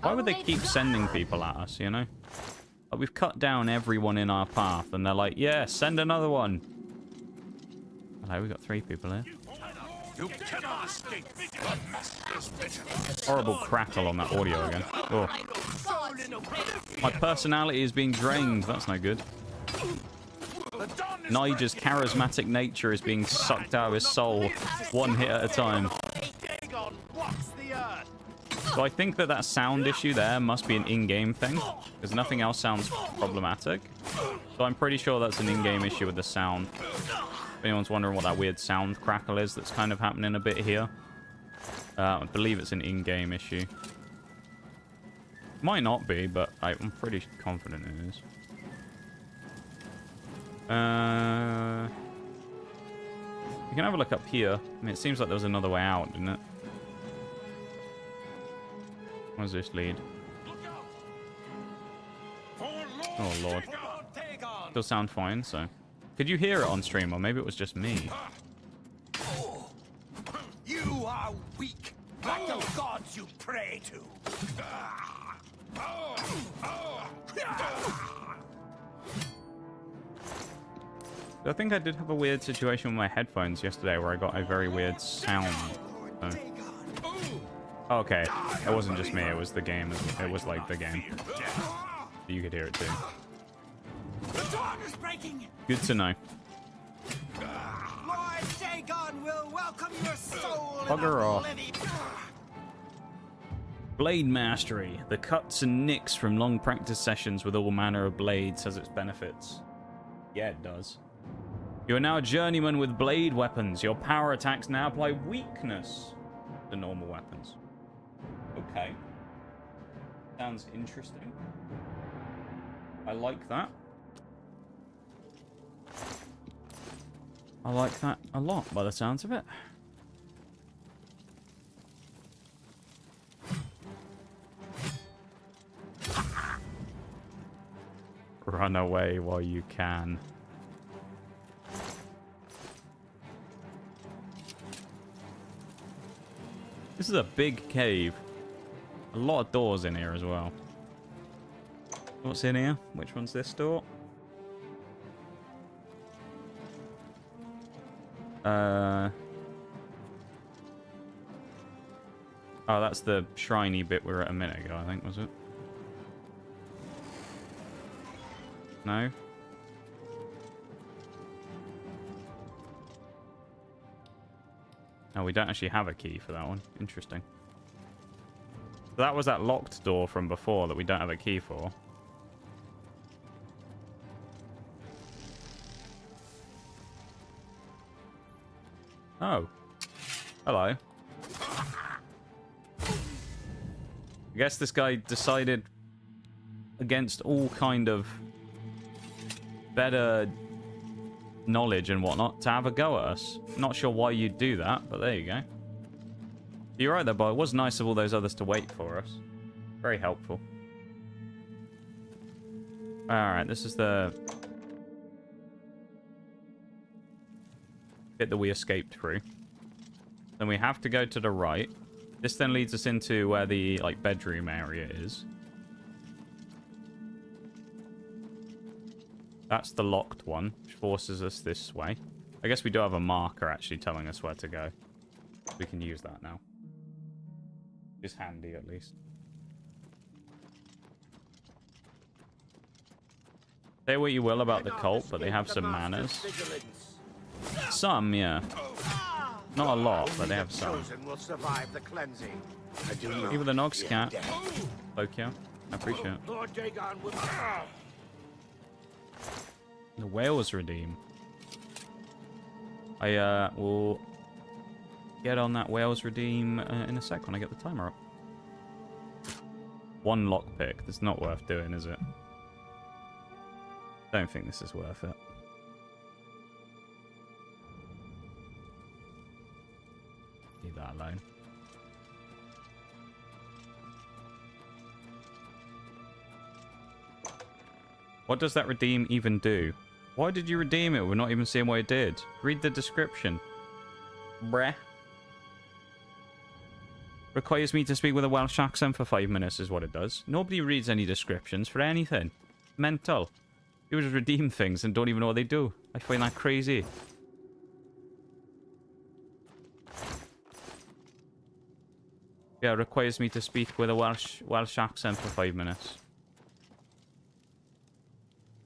S1: Why would they keep sending people at us, you know? Like, we've cut down everyone in our path, and they're like, yeah, send another one. Hello, we got 3 people here. Horrible crackle on that audio again. Oh. My personality is being drained. That's no good. Nigel's charismatic nature is being sucked out of his soul, one hit at a time. So I think that sound issue there must be an in-game thing, because nothing else sounds problematic. So I'm pretty sure that's an in-game issue with the sound. If anyone's wondering what that weird sound crackle is that's kind of happening a bit here, I believe it's an in-game issue. Might not be, but I'm pretty confident it is. You can have a look up here. I mean, it seems like there was another way out, didn't it? What does this lead? Oh, Lord. Still sound fine, so... Could you hear it on stream, or maybe it was just me?
S7: You are weak, like the gods you pray to.
S1: I think I did have a weird situation with my headphones yesterday where I got a very weird sound. Okay, it wasn't just me, it was the game. It was like the game. You could hear it too. Good to know.
S5: Lord Dagon will welcome your soul.
S1: Bugger off. Blade mastery. The cuts and nicks from long practice sessions with all manner of blades has its benefits. Yeah, it does. You are now a journeyman with blade weapons. Your power attacks now apply weakness to normal weapons. Okay. Sounds interesting. I like that. I like that a lot by the sounds of it. Run away while you can. This is a big cave. A lot of doors in here as well. What's in here? Which one's this door? Oh, that's the shriny bit we were at a minute ago, I think, was it? No? No, we don't actually have a key for that one. Interesting. That was that locked door from before that we don't have a key for. Oh. Hello. I guess this guy decided against all kind of better knowledge and whatnot to have a go at us. Not sure why you'd do that, but there you go. You're right there, but it was nice of all those others to wait for us. Very helpful. Alright, this is the bit that we escaped through. Then we have to go to the right. This then leads us into where the like bedroom area is. That's the locked one, which forces us this way. I guess we do have a marker actually telling us where to go. We can use that now. It's handy at least. Say what you will about the cult, but they have some manners. Some, yeah. Not a lot, but they have some. Even the Nogs can't. Tokyo. I appreciate it. The whales redeem. I will get on that whales redeem in a sec when I get the timer up. One lockpick. That's not worth doing, is it? Don't think this is worth it. Leave that alone. What does that redeem even do? Why did you redeem it? We're not even seeing what it did. Read the description. Breh. Requires me to speak with a Welsh accent for 5 minutes is what it does. Nobody reads any descriptions for anything. Mental. You just redeem things and don't even know what they do. I find that crazy. Yeah, it requires me to speak with a Welsh accent for 5 minutes.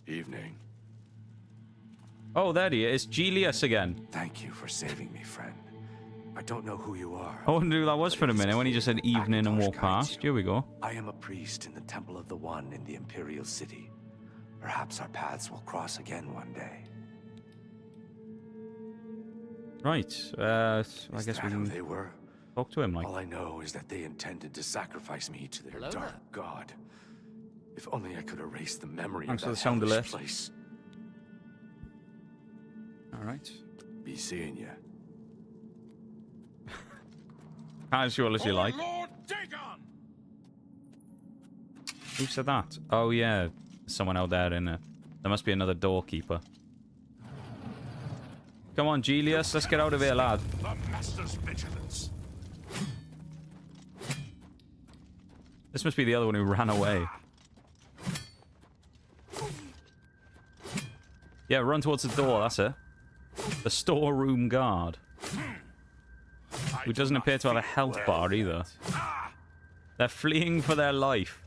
S10: Evening.
S1: Oh, there he is. Julius again.
S10: Thank you for saving me, friend. I don't know who you are.
S1: I wonder who that was for a minute when he just said evening and walked past. Here we go.
S10: I am a priest in the Temple of the One in the Imperial City. Perhaps our paths will cross again one day.
S1: Right. I guess we can
S10: they were?
S1: talk to him. Like,
S10: all I know is that they intended to sacrifice me to their dark god. If only I could erase the memory of that hellish place.
S1: All right.
S10: Be seeing you.
S1: Casual as you like.
S2: Lord Dagon!
S1: Who said that? Oh yeah, someone out there in there. There must be another doorkeeper. Come on, Julius, let's get out of here, lad.
S2: The Master's vigilance.
S1: This must be the other one who ran away. Yeah, run towards the door, that's it. The storeroom guard. Who doesn't appear to have a health bar either. They're fleeing for their life.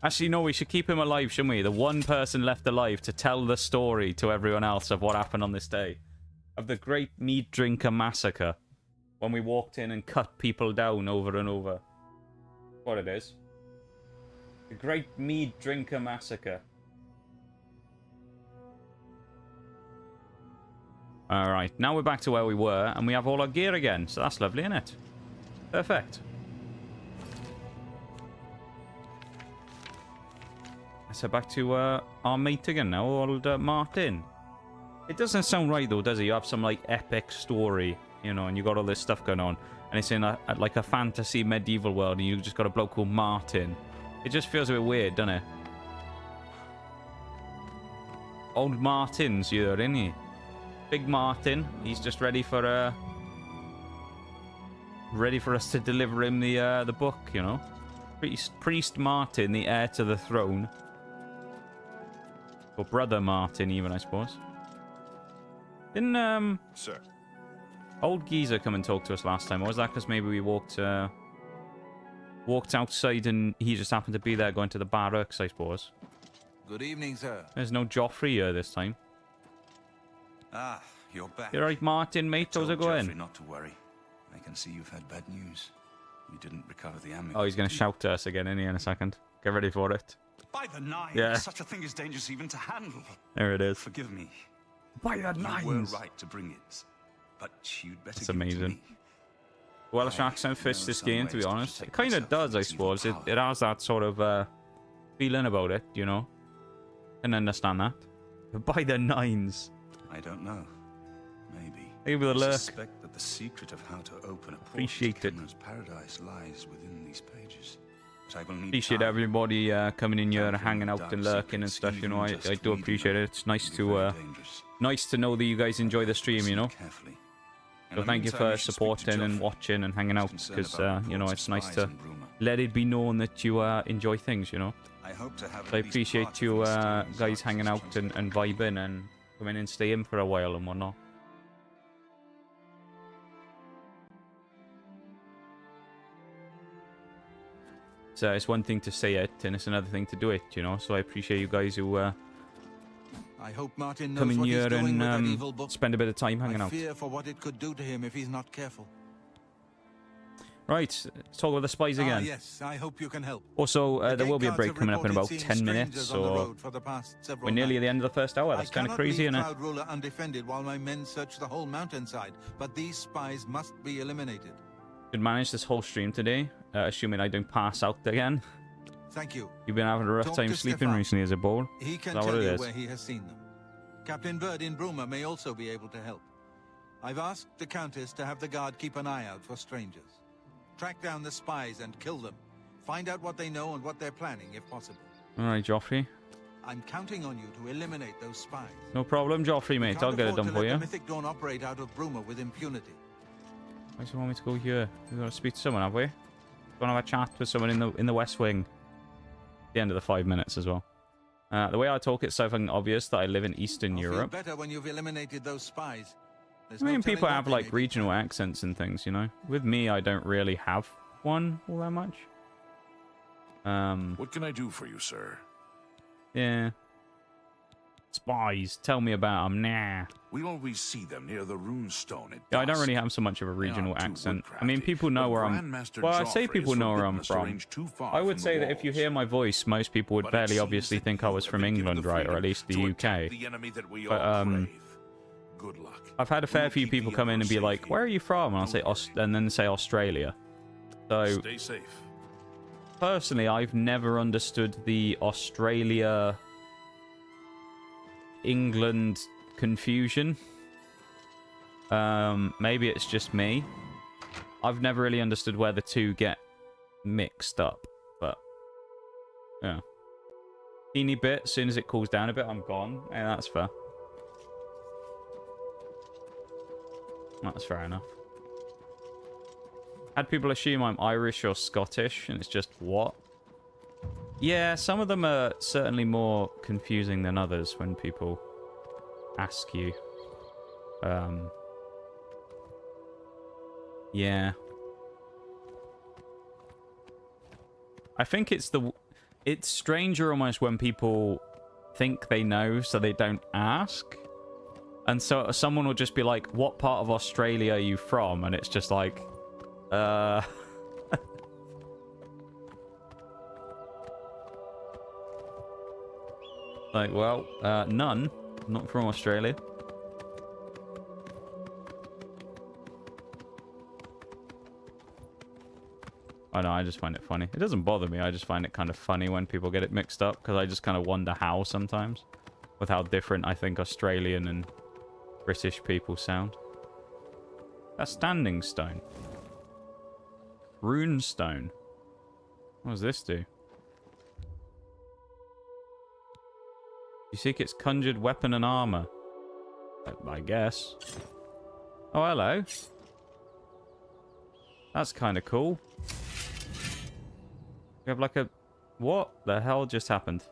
S1: Actually, no, we should keep him alive, shouldn't we? The one person left alive to tell the story to everyone else of what happened on this day. Of the Great Meaddrinker Massacre. When we walked in and cut people down over and over. What it is. The Great Meaddrinker Massacre. Alright, now we're back to where we were, and we have all our gear again, so that's lovely, isn't it? Perfect. Let's head back to our mate again now, old Martin. It doesn't sound right though, does it? You have some like epic story, you know, and you got all this stuff going on, and it's in like a fantasy medieval world, and you just got a bloke called Martin. It just feels a bit weird, doesn't it? Old Martin's here, isn't he? Big Martin, he's just ready for us to deliver him the book, you know. Priest Martin, the heir to the throne, or Brother Martin, even I suppose. Didn't
S2: Sir.
S1: Old Geezer come and talk to us last time? Or was that because maybe we walked outside and he just happened to be there going to the barracks? I suppose.
S8: Good evening, sir.
S1: There's no Joffrey here this time.
S9: Ah, you're back.
S1: You right, Martin, mate? How's it going?
S9: Geoffrey not to worry. I can see you've had bad news. You didn't recover the amulet.
S1: Oh, he's going to shout to us again, isn't he, in a second? Get ready for it.
S9: By the nine!
S1: Yeah.
S9: Such a thing is dangerous even to handle.
S1: There it is.
S9: Forgive me.
S1: By the
S9: You
S1: nines!
S9: were right to bring it. But you'd better
S1: It's
S9: give it to
S1: amazing.
S9: me.
S1: Welsh accent fits this game, to be honest. It kind of does, I suppose. It has that sort of feeling about it, you know. Can understand that. But by the nines.
S9: I don't know. Maybe.
S1: Maybe the lurk.
S9: I suspect that the secret of how to open a portal to Cameron's paradise lies within these pages. But I will need
S1: Appreciate
S9: time.
S1: everybody coming in here, hanging out and lurking and stuff. You know, I do appreciate it. It's nice to know that you guys enjoy the stream. You know. So thank you for supporting and watching and hanging out, because you know, it's nice to let it be known that you enjoy things. You know. So I appreciate you guys hanging out and vibing and coming and staying for a while and whatnot. So it's one thing to say it, and it's another thing to do it, you know. So I appreciate you guys who
S8: I hope Martin knows
S1: come in
S8: what
S1: here
S8: he's doing with that
S1: and
S8: evil book.
S1: spend a bit of time hanging
S8: I
S1: out.
S8: fear for what it could do to him if he's not careful.
S1: Right, let's talk about the spies again.
S8: Yes, I hope you can help.
S1: Also, there will be a break coming up in about 10 minutes, so we're nearly at the end of the first hour. That's kind of crazy, isn't it?
S8: I cannot leave Cloud Ruler undefended while my men search the whole mountainside, but these spies must be eliminated.
S1: Should manage this whole stream today, assuming I don't pass out again.
S8: Thank you.
S1: You've been having a rough time sleeping recently, is it, Ball?
S8: He can tell you where he has seen them. Captain Bird in Bruma may also be able to help. I've asked the Countess to have the guard keep an eye out for strangers. Track down the spies and kill them. Find out what they know and what they're planning, if possible.
S1: Alright, Joffrey.
S8: I'm counting on you to eliminate those spies.
S1: No problem, Joffrey, mate. I'll get it done for you.
S8: The Mythic Dawn operate out of Bruma with impunity.
S1: Why do you want me to go here? We've got to speak to someone, have we? Going to have a chat with someone in the West Wing. The end of the 5 minutes as well. The way I talk, it's so fucking obvious that I live in Eastern Europe.
S8: Better when you've eliminated those spies.
S1: I mean, people have like regional accents and things, you know. With me, I don't really have one all that much.
S2: What can I do for you, sir?
S1: Yeah. Spies, tell me about them. Nah.
S2: We always see them near the runestone.
S1: Yeah, I don't really have so much of a regional accent. I mean, people know where I'm. Well, I say people know where I'm from. I would say that if you hear my voice, most people would fairly obviously think I was from England, right, or at least the UK. But
S2: good luck.
S1: I've had a fair few people come in and be like, "Where are you from?" And I'll say and then say Australia. So
S2: stay safe.
S1: Personally, I've never understood the Australia England confusion. Maybe it's just me. I've never really understood where the two get mixed up, but yeah. Teeny bit, as soon as it cools down a bit, I'm gone. Yeah, that's fair. That's fair enough. Had people assume I'm Irish or Scottish, and it's just, what? Yeah, some of them are certainly more confusing than others when people ask you. Yeah. I think it's stranger almost when people think they know, so they don't ask. And so someone will just be like, what part of Australia are you from? And it's just like, like, well, none. Not from Australia. I know, I just find it funny. It doesn't bother me, I just find it kind of funny when people get it mixed up, because I just kind of wonder how sometimes, with how different I think Australian and British people sound. That's standing stone. Rune stone. What does this do? You seek its conjured weapon and armor. I guess. Oh, hello. That's kind of cool. We have like a... What the hell just happened?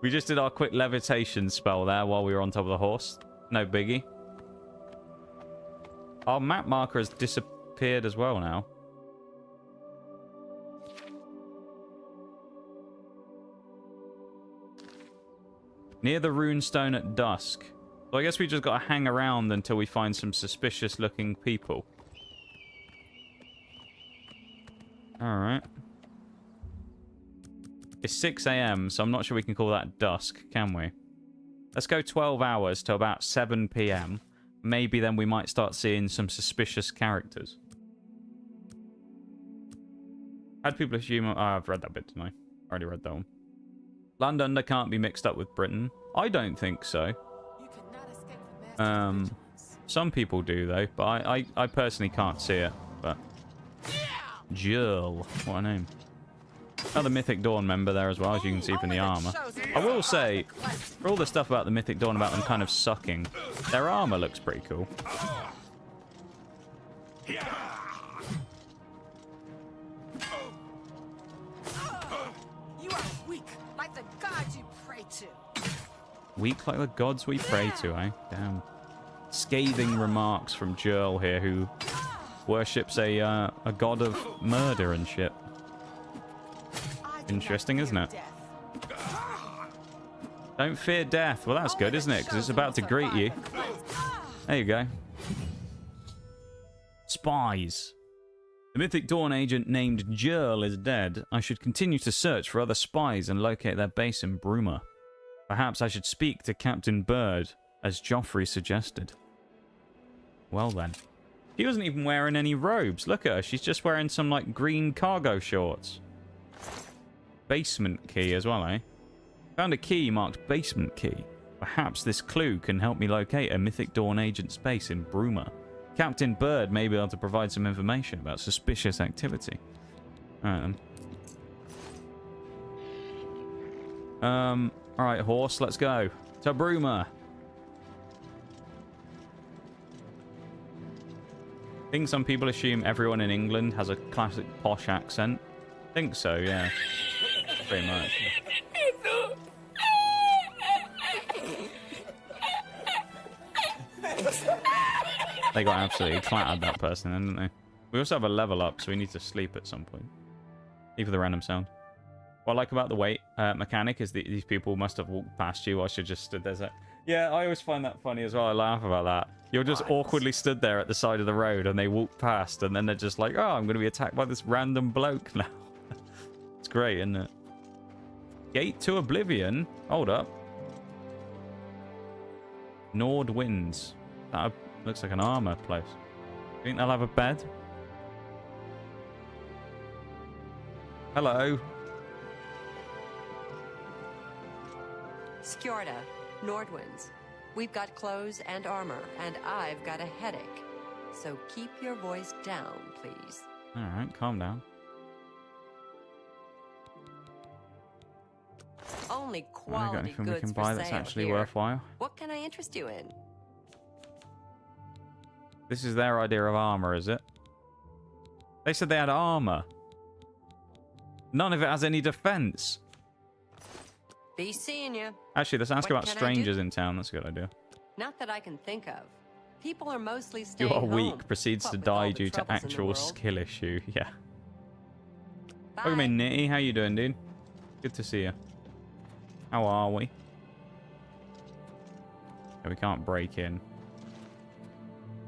S1: We just did our quick levitation spell there while we were on top of the horse. No biggie. Our map marker has disappeared as well now. Near the runestone at dusk. So I guess we just got to hang around until we find some suspicious looking people. Alright. It's 6 AM, so I'm not sure we can call that dusk, can we? Let's go 12 hours to about 7 PM. maybe then we might start seeing some suspicious characters. Had people assume... Oh, I've read that bit, didn't I? Already read that one. Land Under can't be mixed up with Britain. I don't think so. Some people do, though, but I personally can't see it. But Jill, what a name. Another Mythic Dawn member there as well, as you can see from the armor. I will say, for all the stuff about the Mythic Dawn, about them kind of sucking, their armor looks pretty cool.
S5: You are weak, like the gods you pray to.
S1: Weak like the gods we pray to, eh? Damn. Scathing remarks from Jirl here, who worships a god of murder and shit. Interesting, isn't it? Don't fear death. Well, that's good, isn't it? Because it's about to greet you. There you go. Spies. The Mythic Dawn agent named Jirl is dead. I should continue to search for other spies and locate their base in Bruma. Perhaps I should speak to Captain Bird, as Joffrey suggested. Well then. She wasn't even wearing any robes. Look at her. She's just wearing some, like, green cargo shorts. Basement key as well, eh? Found a key marked basement key. Perhaps this clue can help me locate a Mythic Dawn agent's base in Bruma. Captain Bird may be able to provide some information about suspicious activity. Alright then. Alright, horse, let's go. To Bruma. I think some people assume everyone in England has a classic posh accent. I think so, yeah. Pretty much. They got absolutely clattered, that person, didn't they? We also have a level up, so we need to sleep at some point. Even the random sound. What I like about the wait mechanic is that these people must have walked past you whilst you just stood there. Yeah, I always find that funny as well. I laugh about that. You're just awkwardly stood there at the side of the road and they walk past and then they're just like, oh, I'm going to be attacked by this random bloke now. It's great, isn't it? Gate to Oblivion. Hold up. Nord Winds. That looks like an armor place. You think they'll have a bed? Hello.
S11: Skjorda, Nordwinds. We've got clothes and armor, and I've got a headache. So keep your voice down, please.
S1: Alright, calm down.
S11: Only quality
S1: anything
S11: goods
S1: we can
S11: for
S1: buy that's
S11: sale
S1: actually
S11: here.
S1: worthwhile?
S11: What can I interest you in?
S1: This is their idea of armor, is it? They said they had armor. None of it has any defense.
S11: Be seeing you.
S1: Actually, let's ask
S11: What
S1: about
S11: can I
S1: strangers
S11: do?
S1: in town. That's a good idea.
S11: Not that I can think of. People are mostly staying
S1: You are
S11: home.
S1: weak. Proceeds
S11: What
S1: to
S11: with all
S1: die
S11: the
S1: due to
S11: troubles in the
S1: actual
S11: world.
S1: skill issue. Yeah.
S11: Bye.
S1: Welcome in, Nitty. How you doing, dude? Good to see you. How are we? Okay, we can't break in.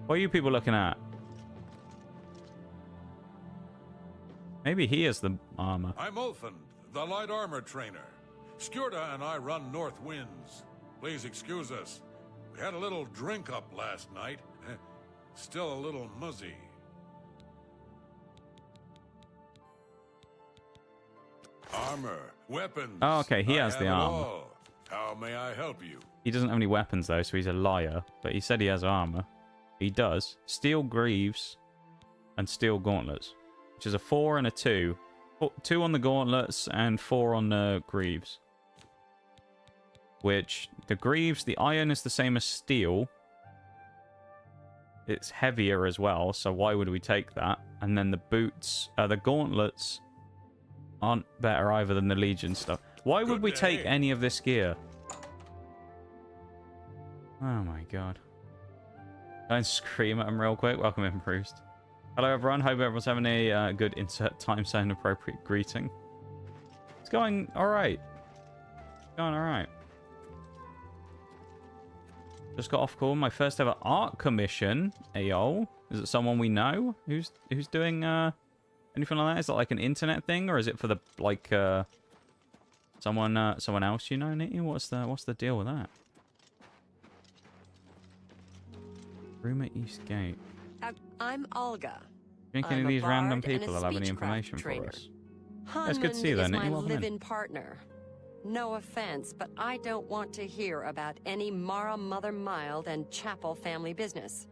S1: What are you people looking at? Maybe he has the armor.
S12: I'm Ulfin, the light armor trainer. Skjorda and I run North Winds. Please excuse us. We had a little drink up last night. Still a little muzzy. Armor, weapons.
S1: Oh, okay, he has
S12: I
S1: the
S12: have it
S1: armor.
S12: all. How may I help you?
S1: He doesn't have any weapons, though, so he's a liar. But he said he has armor. He does. Steel greaves and steel gauntlets, which is a 4 and a 2. 2 on the gauntlets and 4 on the greaves. Which, the greaves, the iron is the same as steel. It's heavier as well, so why would we take that? And then the boots, the gauntlets aren't better either than the Legion stuff. Why would we take any of this gear? Oh my god. Go and scream at him real quick. Welcome in, Proust. Hello everyone, hope everyone's having a good insert time zone appropriate greeting. It's going alright. Going alright. Just got off call. My first ever art commission. Ayo. Is it someone we know who's doing anything like that? Is that like an internet thing, or is it for the like someone else you know, Nitty? What's the deal with that? Room at East Gate.
S11: I'm Olga.
S1: Do you think any of these random people will have any information for us? It's good to see you then.
S11: Is my live-in partner. No offense, but I don't want to hear about any Mara Mother Mild and Chapel family business.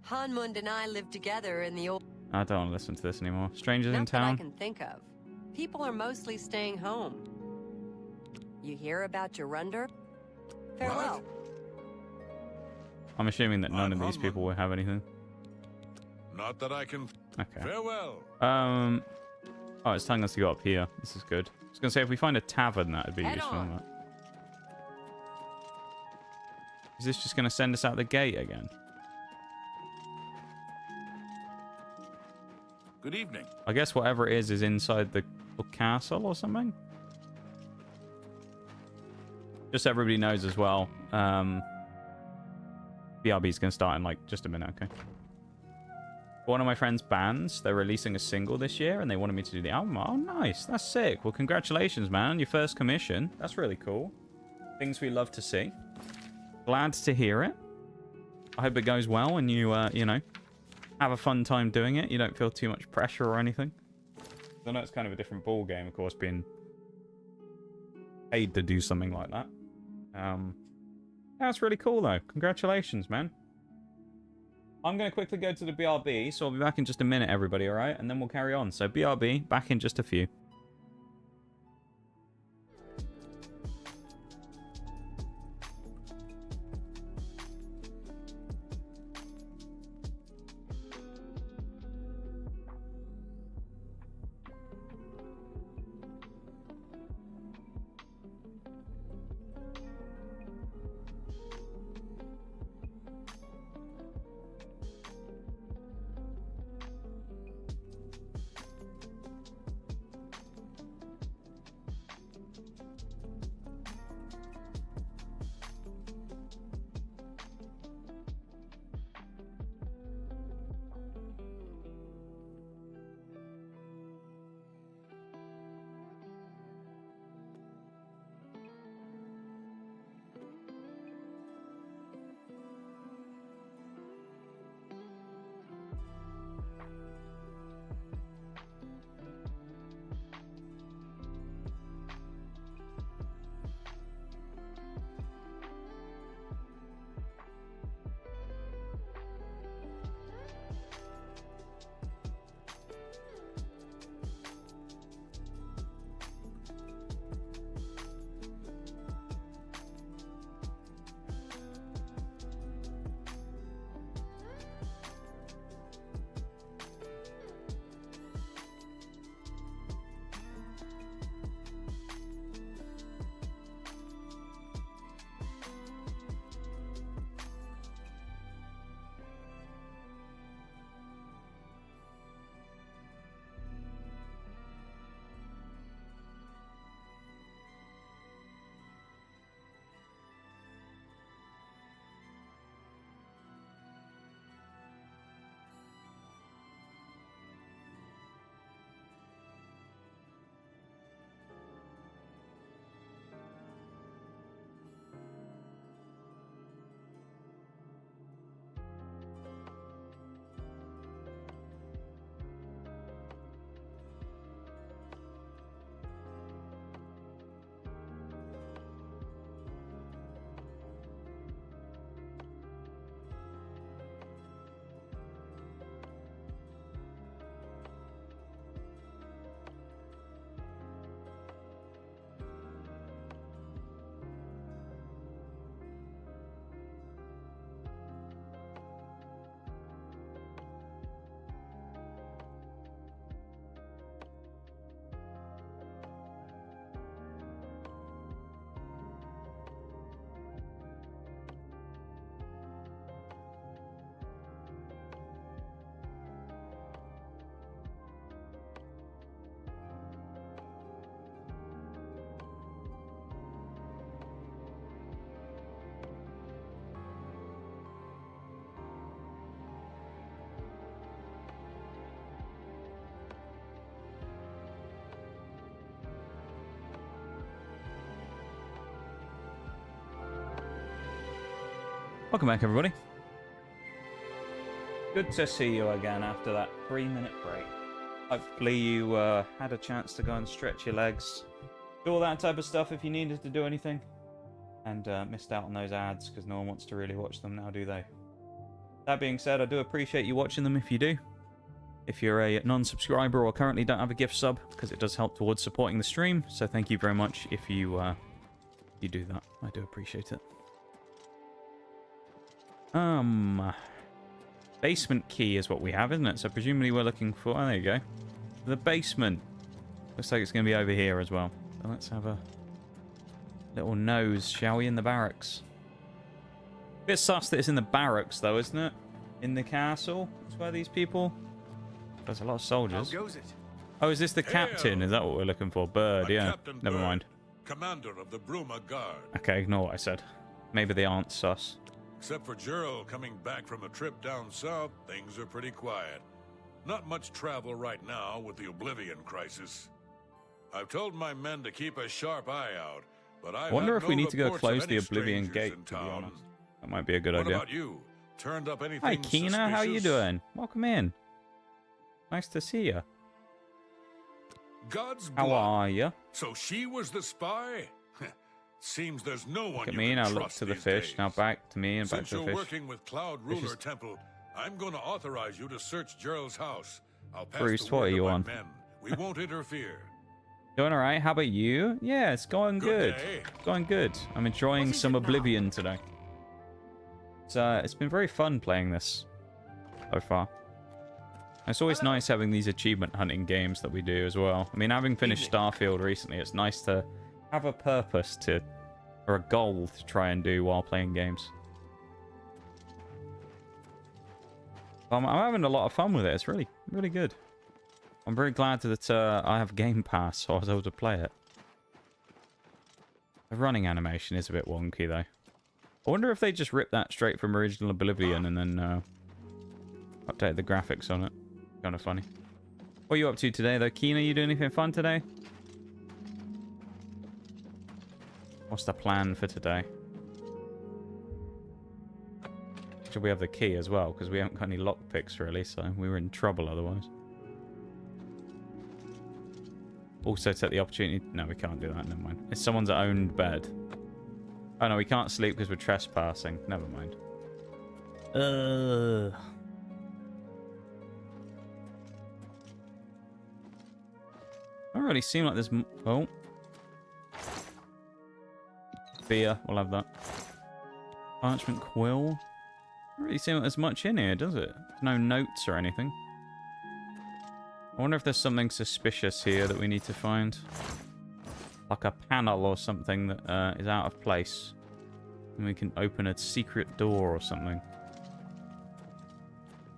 S11: Hanmund and I lived together in the old...
S1: I don't want to listen to this anymore. Strangers in
S11: Not that I
S1: town?
S11: can think of. People are mostly staying home. You hear about Jorundr? Farewell.
S1: I'm assuming that none of these people will have anything.
S12: Not that I can...
S1: Okay.
S12: Farewell.
S1: Oh, it's telling us to go up here. This is good. I was going to say, if we find a tavern, that would be
S11: Head
S1: useful.
S11: on.
S1: Is this just going to send us out the gate again?
S2: Good evening.
S1: I guess whatever it is inside the castle or something? Just so everybody knows as well. BRB is going to start in like just a minute, okay? One of my friend's bands, they're releasing a single this year and they wanted me to do the album. Oh, nice. That's sick. Well, congratulations, man. Your first commission. That's really cool. Things we love to see. Glad to hear it. I hope it goes well and you, you know, have a fun time doing it. You don't feel too much pressure or anything. I know it's kind of a different ball game, of course, being paid to do something like that. That's really cool, though. Congratulations, man. I'm going to quickly go to the BRB, so I'll be back in just a minute, everybody, all right? And then we'll carry on. So BRB, back in just a few. Welcome back, everybody. Good to see you again after that 3-minute break. Hopefully you had a chance to go and stretch your legs, do all that type of stuff if you needed to do anything, and missed out on those ads because no one wants to really watch them now, do they? That being said, I do appreciate you watching them if you do. If you're a non-subscriber or currently don't have a gift sub, because it does help towards supporting the stream, so thank you very much if you do that. I do appreciate it. Basement key is what we have, isn't it? So presumably we're looking for... Oh, there you go. The basement. Looks like it's going to be over here as well. So let's have a little nose, shall we, in the barracks. Bit sus that it's in the barracks, though, isn't it? In the castle. That's where these people... There's a lot of soldiers.
S5: How goes it?
S1: Oh, is this the captain? Is that what we're looking for? Bird, yeah.
S12: Captain
S1: Never
S12: Bird,
S1: mind.
S12: Commander of the Bruma Guard.
S1: Okay, ignore what I said. Maybe they aren't sus.
S12: Except for Gerald coming back from a trip down south, things are pretty quiet. Not much travel right now with the Oblivion crisis. I've told my men to keep a sharp eye out, but I
S1: wonder if we need to go close the Oblivion gate, to be honest. That might be a good idea.
S12: What about you? Turned up anything
S1: Hi, Keena. How you doing? Welcome in. Nice to see you.
S12: God's
S1: How
S12: blood.
S1: are you?
S12: So she was the spy? Seems there's no one
S1: Look at
S12: you
S1: me,
S12: can
S1: now look
S12: trust
S1: to the
S12: these
S1: fish,
S12: days.
S1: now back to me, and back
S12: Since
S1: to the
S12: you're
S1: fish.
S12: working with Cloud
S1: Fish
S12: Ruler
S1: is-
S12: Temple, I'm going to authorize you to search Gerald's house. I'll pass
S1: Bruce,
S12: the
S1: what
S12: word
S1: are
S12: to
S1: you
S12: my
S1: on?
S12: men. We won't interfere.
S1: Doing alright? How about you? Yeah, it's going good.
S12: day.
S1: Going good. I'm enjoying some Oblivion today. It's been very fun playing this so far. It's always nice having these achievement hunting games that we do as well. I mean, having finished Starfield recently, it's nice to have a purpose to, or a goal to try and do while playing games. I'm having a lot of fun with it. It's really, really good. I'm very glad that I have Game Pass, so I was able to play it. The running animation is a bit wonky, though. I wonder if they just ripped that straight from original Oblivion and then updated the graphics on it. Kind of funny. What are you up to today, though? Keena, you doing anything fun today? What's the plan for today? Should we have the key as well? Because we haven't got any lockpicks, really, so we were in trouble otherwise. Also, take the opportunity... No, we can't do that. Never mind. It's someone's own bed. Oh, no, we can't sleep because we're trespassing. Never mind. Don't really seem like there's... Oh. Beer. We'll have that. Parchment quill. Don't really seem like there's much in here, does it? No notes or anything. I wonder if there's something suspicious here that we need to find. Like a panel or something that is out of place. And we can open a secret door or something.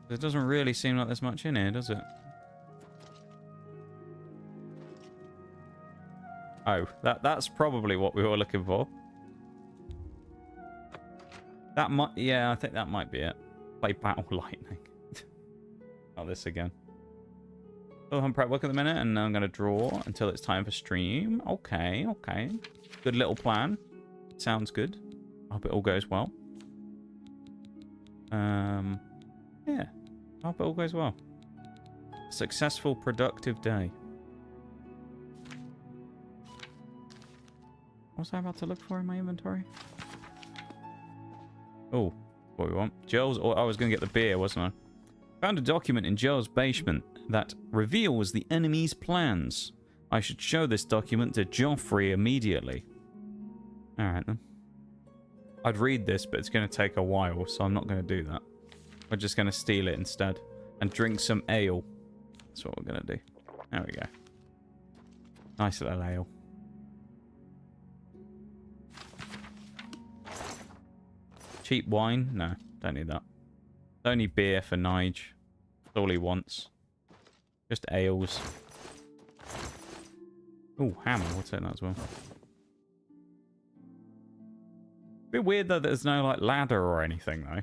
S1: It doesn't really seem like there's much in here, does it? Oh, that's probably what we were looking for. That might... Yeah, I think that might be it. Play Battle Lightning. Not this again. Oh, I'm prep work at the minute, and I'm going to draw until it's time for stream. Okay, okay. Good little plan. Sounds good. I hope it all goes well. Yeah. I hope it all goes well. Successful, productive day. What's I about to look for in my inventory? Oh, what we want? Joel's... Oh, I was going to get the beer, wasn't I? Found a document in Joel's basement that reveals the enemy's plans. I should show this document to Joffrey immediately. Alright then. I'd read this, but it's going to take a while, so I'm not going to do that. We're just going to steal it instead. And drink some ale. That's what we're going to do. There we go. Nice little ale. Cheap wine? No, don't need that. Don't need beer for Nige. That's all he wants. Just ales. Oh, hammer. We'll take that as well. Bit weird that there's no, like, ladder or anything, though.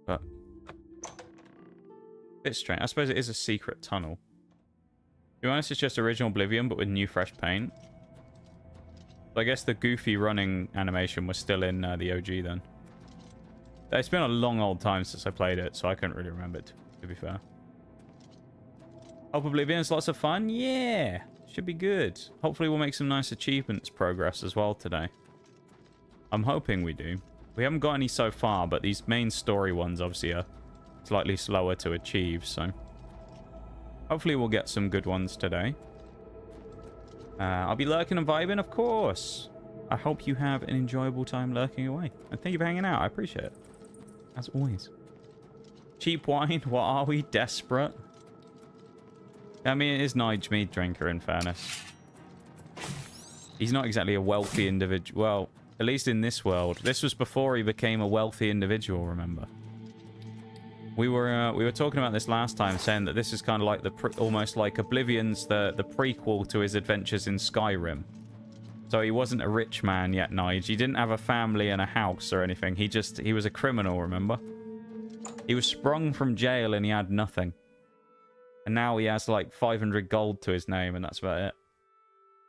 S1: But... bit strange. I suppose it is a secret tunnel. To be honest, it's just original Oblivion, but with new, fresh paint. I guess the goofy running animation was still in the OG then. It's been a long old time since I played it, so I couldn't really remember it, to be fair. Hope Oblivion's lots of fun. Yeah, should be good. Hopefully we'll make some nice achievements progress as well today. I'm hoping we do. We haven't got any so far, but these main story ones obviously are slightly slower to achieve, so hopefully we'll get some good ones today. I'll be lurking and vibing, of course. I hope you have an enjoyable time lurking away. And thank you for hanging out. I appreciate it. As always. Cheap wine? What are we? Desperate? I mean, it is Nigel Meaddrinker, in fairness. He's not exactly a wealthy individual. Well, at least in this world. This was before he became a wealthy individual, remember? We were talking about this last time, saying that this is kind of like almost like Oblivion's the prequel to his adventures in Skyrim. So he wasn't a rich man yet, Nigel. He didn't have a family and a house or anything. He was a criminal, remember? He was sprung from jail and he had nothing. And now he has like 500 gold to his name and that's about it.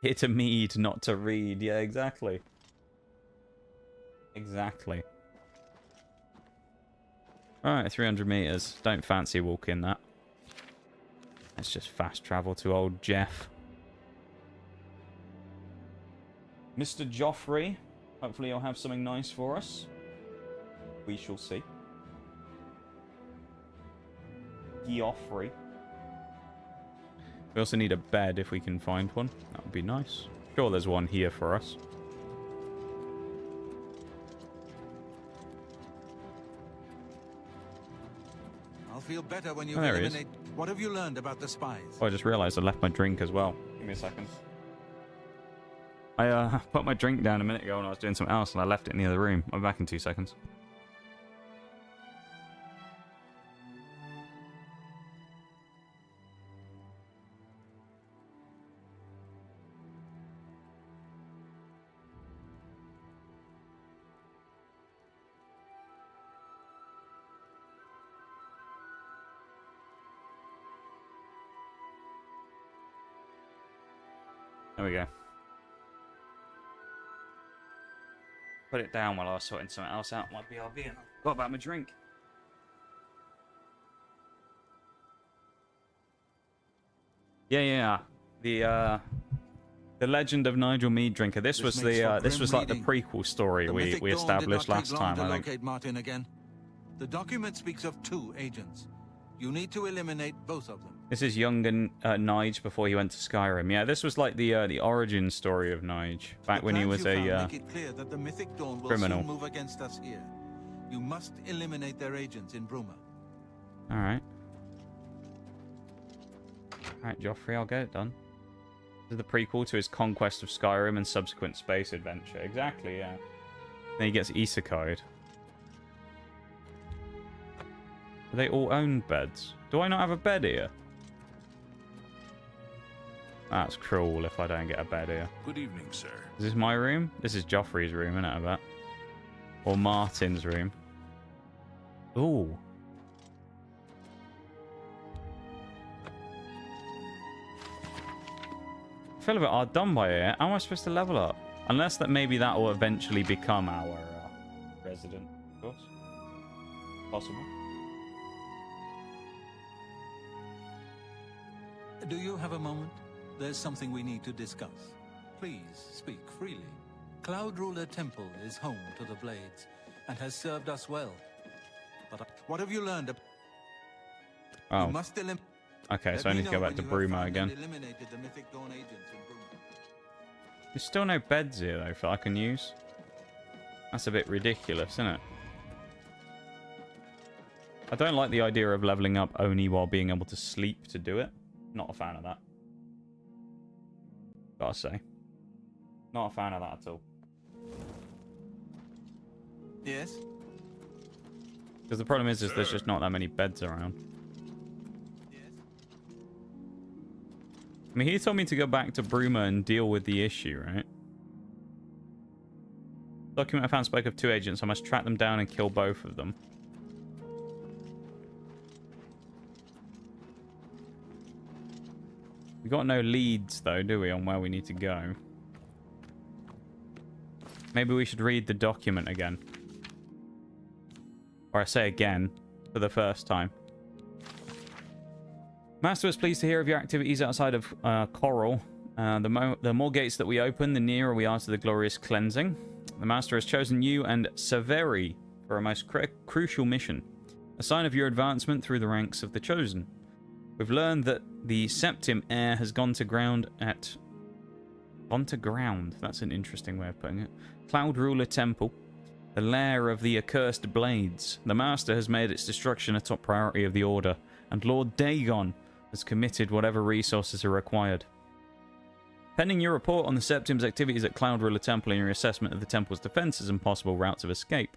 S1: Here to mead, not to read. Yeah, exactly. Exactly. Alright, 300 meters. Don't fancy walking that. Let's just fast travel to old Jeff. Mr. Joffrey. Hopefully he'll have something nice for us. We shall see. Joffrey. We also need a bed if we can find one. That would be nice. Sure, there's one here for us.
S8: I'll feel better when you eliminate. What have you learned about the spies?
S1: Oh, I just realized I left my drink as well. Give me a second. I put my drink down a minute ago when I was doing something else and I left it in the other room. I'm back in 2 seconds. There we go. Put it down while I was sorting something else out. My BRB and I forgot about my drink. Yeah. The Legend of Nigel Meaddrinker. This was like the prequel story we established last time, I think.
S8: Martin again. The document speaks of 2 agents. You need to eliminate both of them.
S1: This is younger Nige before he went to Skyrim. Yeah, this was like the origin story of Nige back when he was a
S8: make it clear that the Mythic Dawn will
S1: criminal.
S8: Soon move against us here. You must eliminate their agents in Bruma.
S1: All right. All right, Joffrey, I'll get it done. This is the prequel to his conquest of Skyrim and subsequent space adventure. Exactly, yeah. Then he gets isekai'd. Do they all own beds? Do I not have a bed here? That's cruel if I don't get a bed here.
S2: Good evening, sir.
S1: Is this my room? This is Joffrey's room, isn't it, I bet? Or Martin's room. Ooh. I feel a bit hard done by it. How am I supposed to level up? Unless that maybe that will eventually become our resident, of course. Possible.
S8: Do you have a moment? There's something we need to discuss. Please speak freely. Cloud Ruler Temple is home to the Blades and has served us well. But what have you learned?
S1: Oh.
S8: You must
S1: okay, so I need to go back to Bruma again.
S8: The Mythic Dawn agents in Bruma.
S1: There's still no beds here though that I can use. That's a bit ridiculous, isn't it? I don't like the idea of leveling up only while being able to sleep to do it. Not a fan of that. Gotta say. Not a fan of that at all.
S8: Yes?
S1: Because the problem is there's just not that many beds around.
S8: Yes.
S1: I mean, he told me to go back to Bruma and deal with the issue, right? Document I found spoke of 2 agents. I must track them down and kill both of them. We got no leads, though, do we, on where we need to go? Maybe we should read the document again. Or I say again, for the first time. Master was pleased to hear of your activities outside of Coral. The more gates that we open, the nearer we are to the glorious cleansing. The Master has chosen you and Severi for a most crucial mission. A sign of your advancement through the ranks of the Chosen. We've learned that the Septim heir has gone to ground at... Gone to ground? That's an interesting way of putting it. Cloud Ruler Temple. The lair of the accursed blades. The Master has made its destruction a top priority of the Order, and Lord Dagon has committed whatever resources are required. Pending your report on the Septim's activities at Cloud Ruler Temple and your assessment of the Temple's defenses and possible routes of escape,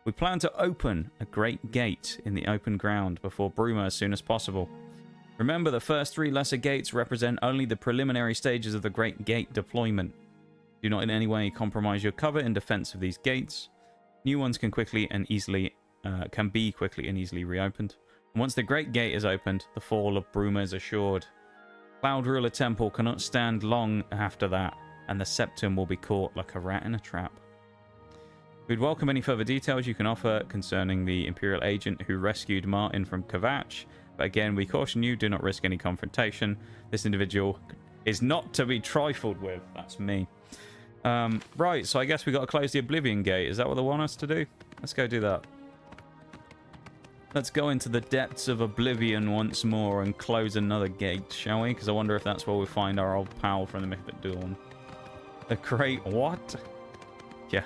S1: we plan to open a great gate in the open ground before Bruma as soon as possible. Remember, the first 3 lesser gates represent only the preliminary stages of the Great Gate deployment. Do not in any way compromise your cover in defense of these gates. New ones can be quickly and easily reopened. And once the Great Gate is opened, the fall of Bruma is assured. Cloud Ruler Temple cannot stand long after that, and the Septim will be caught like a rat in a trap. We'd welcome any further details you can offer concerning the Imperial agent who rescued Martin from Kvatch, but again, we caution you, do not risk any confrontation. This individual is not to be trifled with. That's me. Right, so I guess we got to close the Oblivion Gate. Is that what they want us to do? Let's go do that. Let's go into the depths of Oblivion once more and close another gate, shall we? Because I wonder if that's where we find our old pal from the Mythic Dawn. The Great what? Yeah.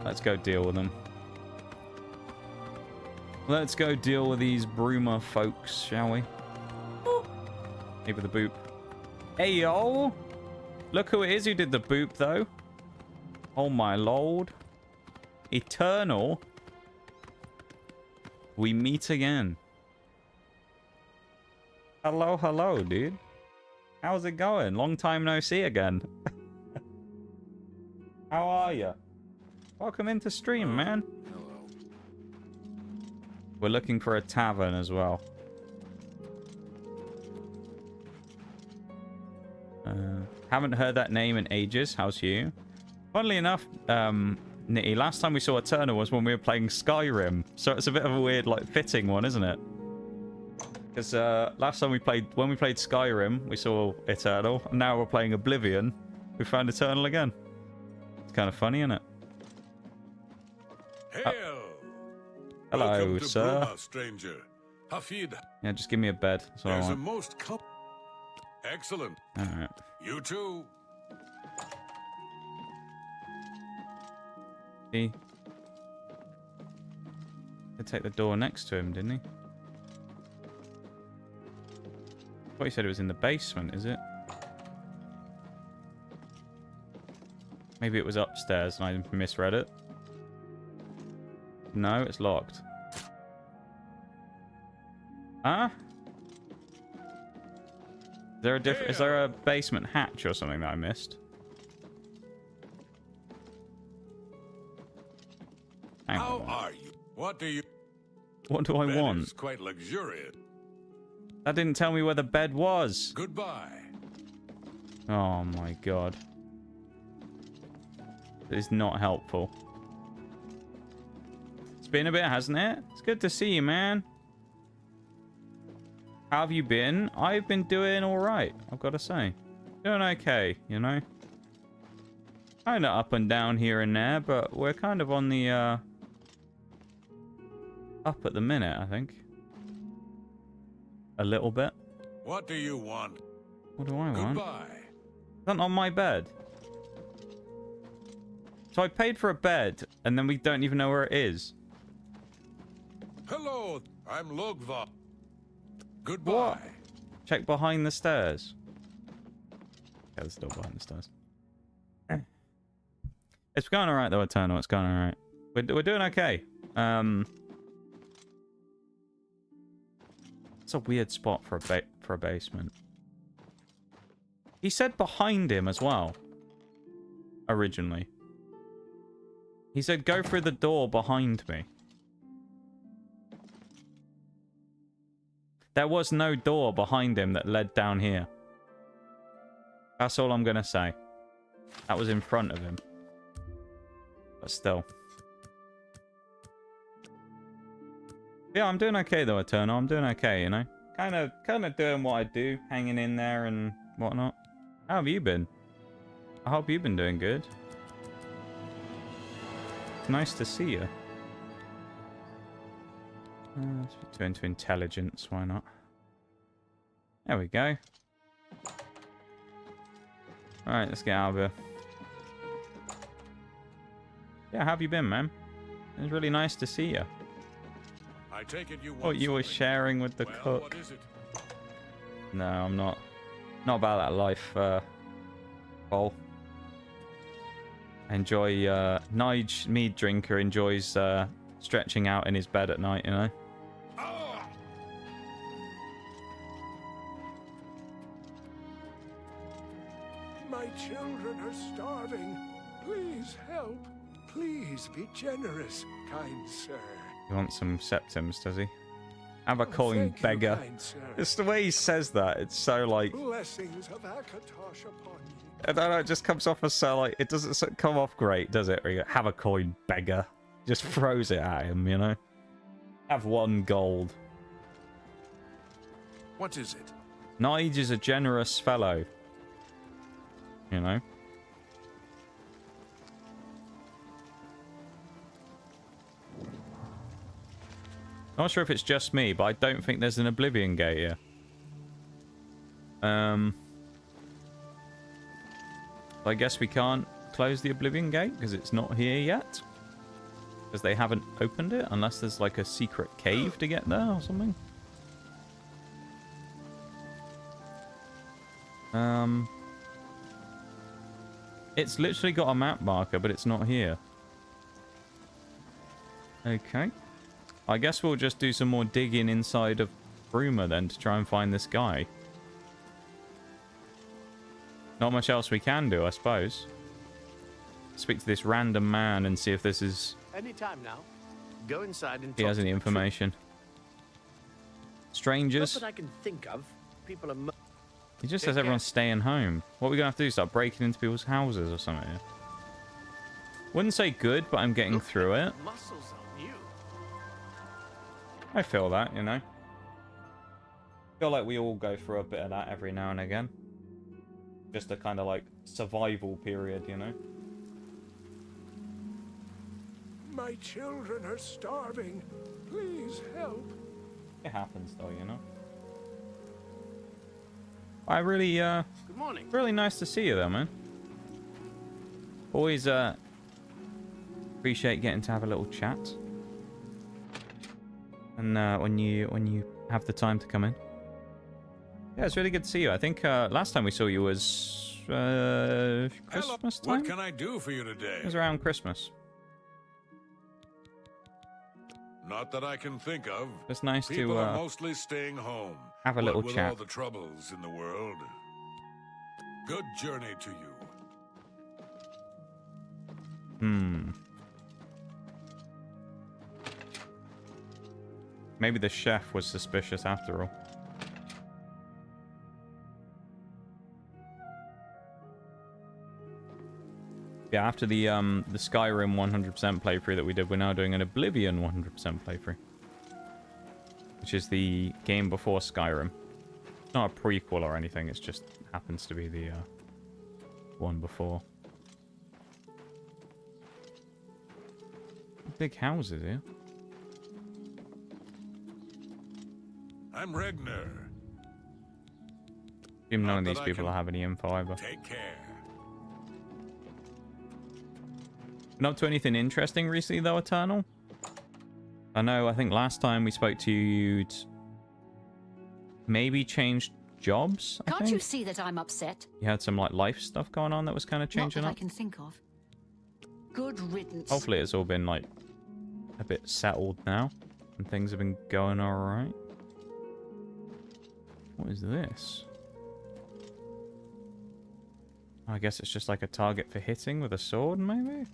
S1: Let's go deal with them. Let's go deal with these Bruma folks, shall we? Maybe the boop. Hey, yo! Look who it is who did the boop, though. Oh, my lord. Eternal. We meet again. Hello, hello, dude. How's it going? Long time no see again. How are you? Welcome into stream, man.
S12: Hello.
S1: We're looking for a tavern as well. Haven't heard that name in ages. How's you? Funnily enough, Nitty, last time we saw Eternal was when we were playing Skyrim. So it's a bit of a weird, like, fitting one, isn't it? Because last time when we played Skyrim, we saw Eternal. And now we're playing Oblivion. We found Eternal again. It's kind of funny, isn't it?
S12: Hail!
S1: Hello,
S12: Welcome to
S1: sir.
S12: Bruma, stranger. Hafid.
S1: Yeah, just give me a bed. That's what I
S12: There's a
S1: want.
S12: most excellent.
S1: All right.
S12: You too.
S1: He could take the door next to him, didn't he? I thought he said it was in the basement, is it? Maybe it was upstairs and I misread it. No, it's locked. Huh? Is there a basement hatch or something that I missed?
S12: How are you? What do you...
S1: What do I
S12: Bed
S1: want?
S12: is quite luxurious.
S1: That didn't tell me where the bed was.
S12: Goodbye.
S1: Oh my god. This is not helpful. It's been a bit, hasn't it? It's good to see you, man. How have you been? I've been doing alright, I've got to say. Doing okay, you know? Kind of up and down here and there, but we're kind of on the, up at the minute, I think. A little bit.
S12: What do you want?
S1: What do I want?
S12: Goodbye.
S1: Is that not my bed? So I paid for a bed, and then we don't even know where it is.
S12: Hello, I'm Logva. Goodbye.
S1: What? Check behind the stairs. Yeah, there's still behind the stairs. It's going alright though, Eternal. It's going alright. We're doing okay. It's a weird spot for a basement. He said behind him as well. Originally. He said go through the door behind me. There was no door behind him that led down here. That's all I'm gonna say. That was in front of him. But still. Yeah, I'm doing okay though, Eternal. I'm doing okay, you know? Kind of doing what I do, hanging in there and whatnot. How have you been? I hope you've been doing good. Nice to see you. Let's go into intelligence, why not? There we go. Alright, let's get out of here. Yeah, how have you been, man? It was really nice to see you.
S12: I take it you want
S1: What you were
S12: something.
S1: sharing with the
S12: Well,
S1: cook.
S12: what is it?
S1: No, I'm not. Not about that life, Paul. Enjoy, Nigel Meaddrinker enjoys, stretching out in his bed at night, you know?
S13: My children are starving. Please help. Please be generous, kind sir.
S1: He wants some septims, does he? Have a coin,
S13: Thank you,
S1: beggar.
S13: kind sir.
S1: It's the way he says that. It's so like...
S13: Blessings of Akatosh upon you.
S1: I don't know, it just comes off as so like... It doesn't come off great, does it? Where you go, have a coin, beggar. Just throws it at him, you know? Have 1 gold.
S2: What is it?
S1: Nige is a generous fellow. You know? Not sure if it's just me, but I don't think there's an Oblivion Gate here. I guess we can't close the Oblivion Gate because it's not here yet. Because they haven't opened it, unless there's like a secret cave to get there or something. It's literally got a map marker, but it's not here. Okay. I guess we'll just do some more digging inside of Bruma then to try and find this guy. Not much else we can do, I suppose. Speak to this random man and see if this is...
S14: Anytime now. Go inside and
S1: he has any information. Strangers.
S14: Not that I can think of. People are...
S1: He just says everyone's staying home. What are we going to have to do? Start breaking into people's houses or something? Wouldn't say good, but I'm getting through it.
S14: Muscles on you.
S1: I feel that, you know. Feel like we all go through a bit of that every now and again. Just a kind of like survival period, you know.
S13: My children are starving. Please help.
S1: It happens though, you know. I really,
S14: Good morning.
S1: really nice to see you though, man. Always, appreciate getting to have a little chat. And, when you have the time to come in. Yeah, it's really good to see you. I think, last time we saw you was, Christmas time?
S12: What can I do for you today?
S1: It was around Christmas.
S12: Not that I can think of.
S1: It's nice
S12: People
S1: to,
S12: are mostly staying home.
S1: have a little
S12: with
S1: chat.
S12: all the troubles in the world. Good journey to you.
S1: Maybe the chef was suspicious after all. Yeah, after the Skyrim 100% playthrough that we did, we're now doing an Oblivion 100% playthrough. Which is the game before Skyrim. It's not a prequel or anything, it just happens to be the one before. Big houses here.
S12: I'm Regner.
S1: Even none of these people have any info either.
S12: Take care.
S1: Been up to anything interesting recently though, Eternal? I think last time we spoke to you, you'd maybe changed jobs, I
S6: Can't
S1: think?
S6: you see that I'm upset?
S1: You had some like life stuff going on that was kind of changing
S6: Not that
S1: up.
S6: I can think of. Good riddance.
S1: Hopefully it's all been like a bit settled now and things have been going alright. What is this? I guess it's just like a target for hitting with a sword, maybe?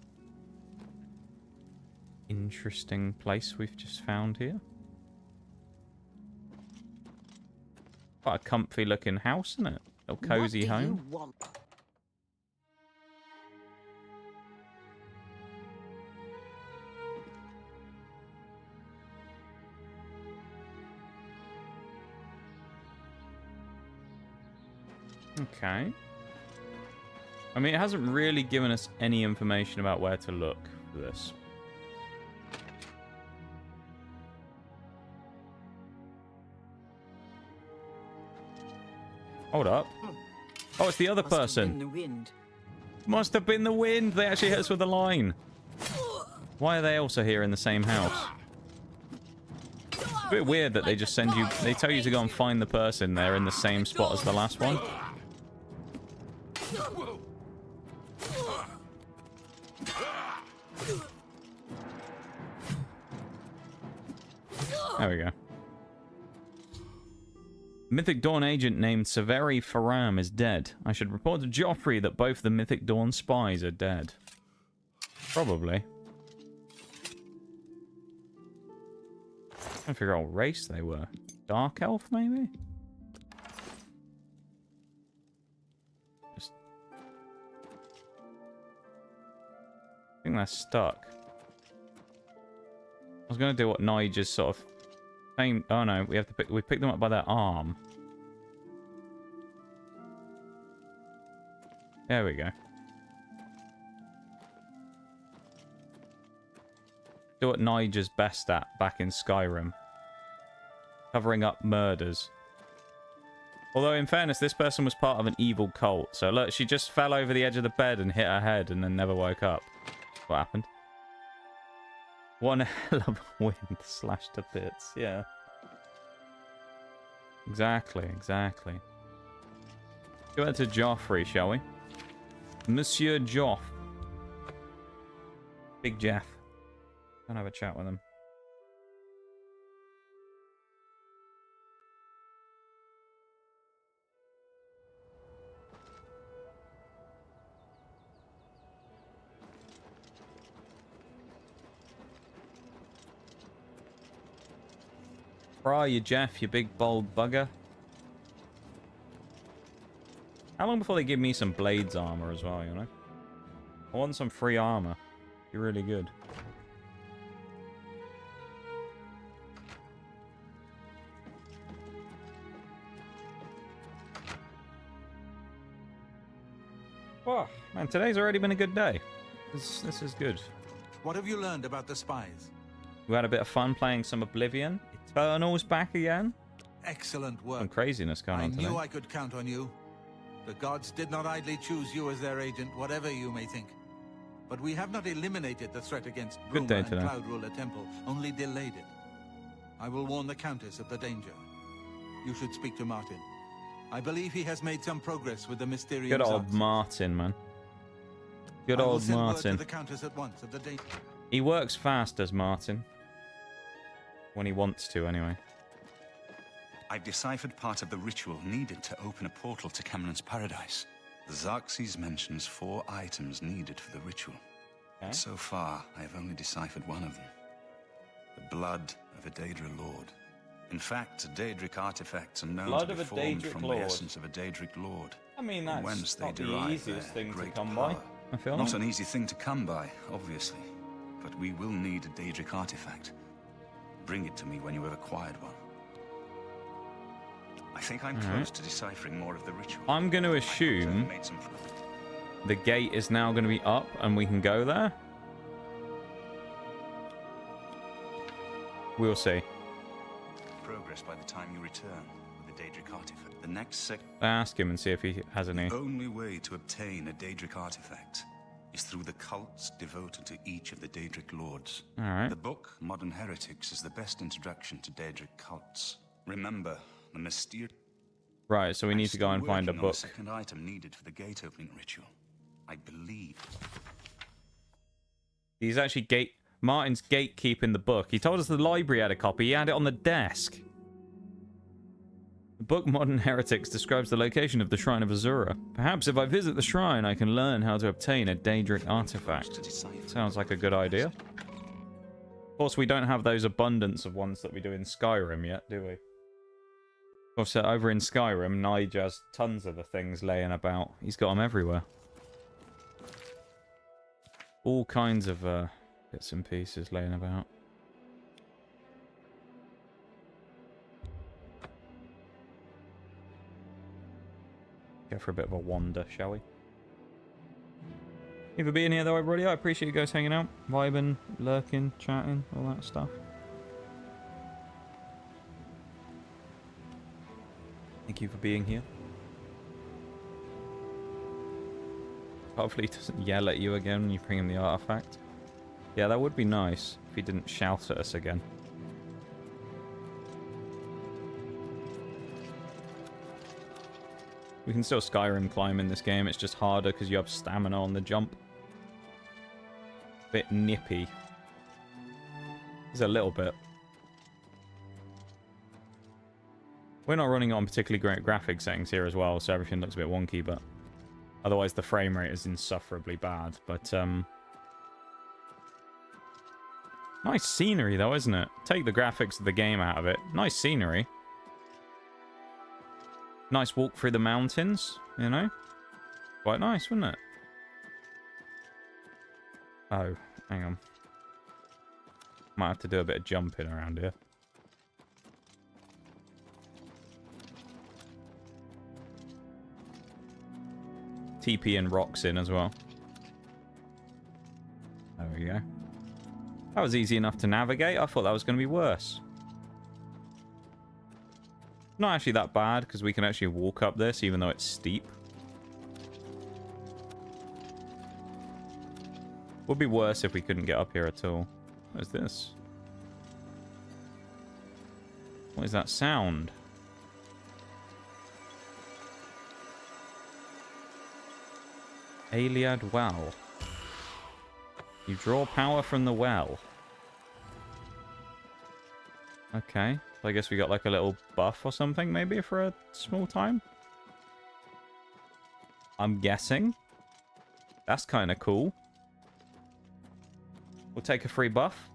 S1: Interesting place we've just found here. Quite a comfy looking house, isn't it? A little cozy
S6: What do
S1: home.
S6: you want?
S1: Okay. I mean, it hasn't really given us any information about where to look for this. Hold up. Oh, it's the other person. Must have been the wind. They actually hit us with a line. Why are they also here in the same house? It's a bit weird that they just send you... They tell you to go and find the person. They're in the same spot as the last one. There we go. Mythic Dawn agent named Severi Faram is dead. I should report to Joffrey that both the Mythic Dawn spies are dead. Probably. I figure out what race they were. Dark Elf, maybe? Just... I think they're stuck. I was going to do what Nigel's sort of... Same... Oh no, we have to pick... We pick them up by their arm. There we go. Do what Nigel's best at back in Skyrim. Covering up murders. Although, in fairness, this person was part of an evil cult. So, look, she just fell over the edge of the bed and hit her head and then never woke up. What happened? One hell of a wind slashed to bits, yeah. Exactly, exactly. Go back to Joffrey, shall we? Monsieur Joff. Big Jeff. Gonna have a chat with him. Where are you, Jeff, you big bold bugger? How long before they give me some blades armor as well, you know? I want some free armor. Be really good. Oh, man, today's already been a good day. This is good.
S8: What have you learned about the spies?
S1: We had a bit of fun playing some Oblivion. Eternal's back again.
S8: Excellent work.
S1: Some craziness going on today.
S8: I knew I could count on you. The gods did not idly choose you as their agent, whatever you may think. But we have not eliminated the threat against Bruma and Cloud Ruler Temple, only delayed it. I will warn the Countess of the danger. You should speak to Martin. I believe he has made some progress with the Mysterium.
S1: Good old Martin, man. Good old Martin.
S8: To the Countess at once of the danger.
S1: He works fast, does Martin. When he wants to, anyway.
S9: I've deciphered part of the ritual needed to open a portal to Cameron's Paradise. The Xerxes mentions 4 items needed for the ritual. Okay. So far, I have only deciphered one of them. The blood of a Daedra Lord. In fact, Daedric artifacts are known to be formed from the essence of a Daedric Lord.
S1: I mean, that's not the easiest thing to come by. I feel
S9: not an easy thing to come by, obviously. But we will need a Daedric artifact. Bring it to me when you have acquired one. I think I'm close to deciphering more of the ritual.
S1: I'm going to assume the gate is now going to be up and we can go there. We'll see.
S9: Progress by the time you return with the Daedric artifact. The next
S1: ask him and see if he has any.
S9: The only way to obtain a Daedric artifact is through the cults devoted to each of the Daedric lords.
S1: All right.
S9: The book, Modern Heretics, is the best introduction to Daedric cults. Remember, the mysterious...
S1: Right, so we need to go and find a book.
S9: The second item needed for the gate opening ritual. I believe.
S1: He's actually Martin's gatekeeping the book. He told us the library had a copy. He had it on the desk. The book Modern Heretics describes the location of the Shrine of Azura. Perhaps if I visit the shrine, I can learn how to obtain a Daedric artifact. Sounds like a good idea. Of course, we don't have those abundance of ones that we do in Skyrim yet, do we? Of course, over in Skyrim, Nigel has tons of the things laying about. He's got them everywhere. All kinds of bits and pieces laying about. Go for a bit of a wander, shall we? Thank you for being here, though, everybody. I appreciate you guys hanging out, vibing, lurking, chatting, all that stuff. Thank you for being here. Hopefully he doesn't yell at you again when you bring him the artifact. Yeah, that would be nice if he didn't shout at us again. We can still Skyrim climb in this game, it's just harder because you have stamina on the jump. Bit nippy. Just a little bit. We're not running on particularly great graphic settings here as well, so everything looks a bit wonky, but otherwise the frame rate is insufferably bad. But nice scenery though, isn't it? Take the graphics of the game out of it. Nice scenery. Nice walk through the mountains, you know? Quite nice, wouldn't it? Oh, hang on. Might have to do a bit of jumping around here. TP and rocks in as well. There we go. That was easy enough to navigate. I thought that was going to be worse. Not actually that bad, because we can actually walk up this, even though it's steep. Would be worse if we couldn't get up here at all. What is this? What is that sound? Aliad Well. You draw power from the well. Okay. So I guess we got like a little buff or something maybe for a small time. I'm guessing. That's kind of cool. We'll take a free buff.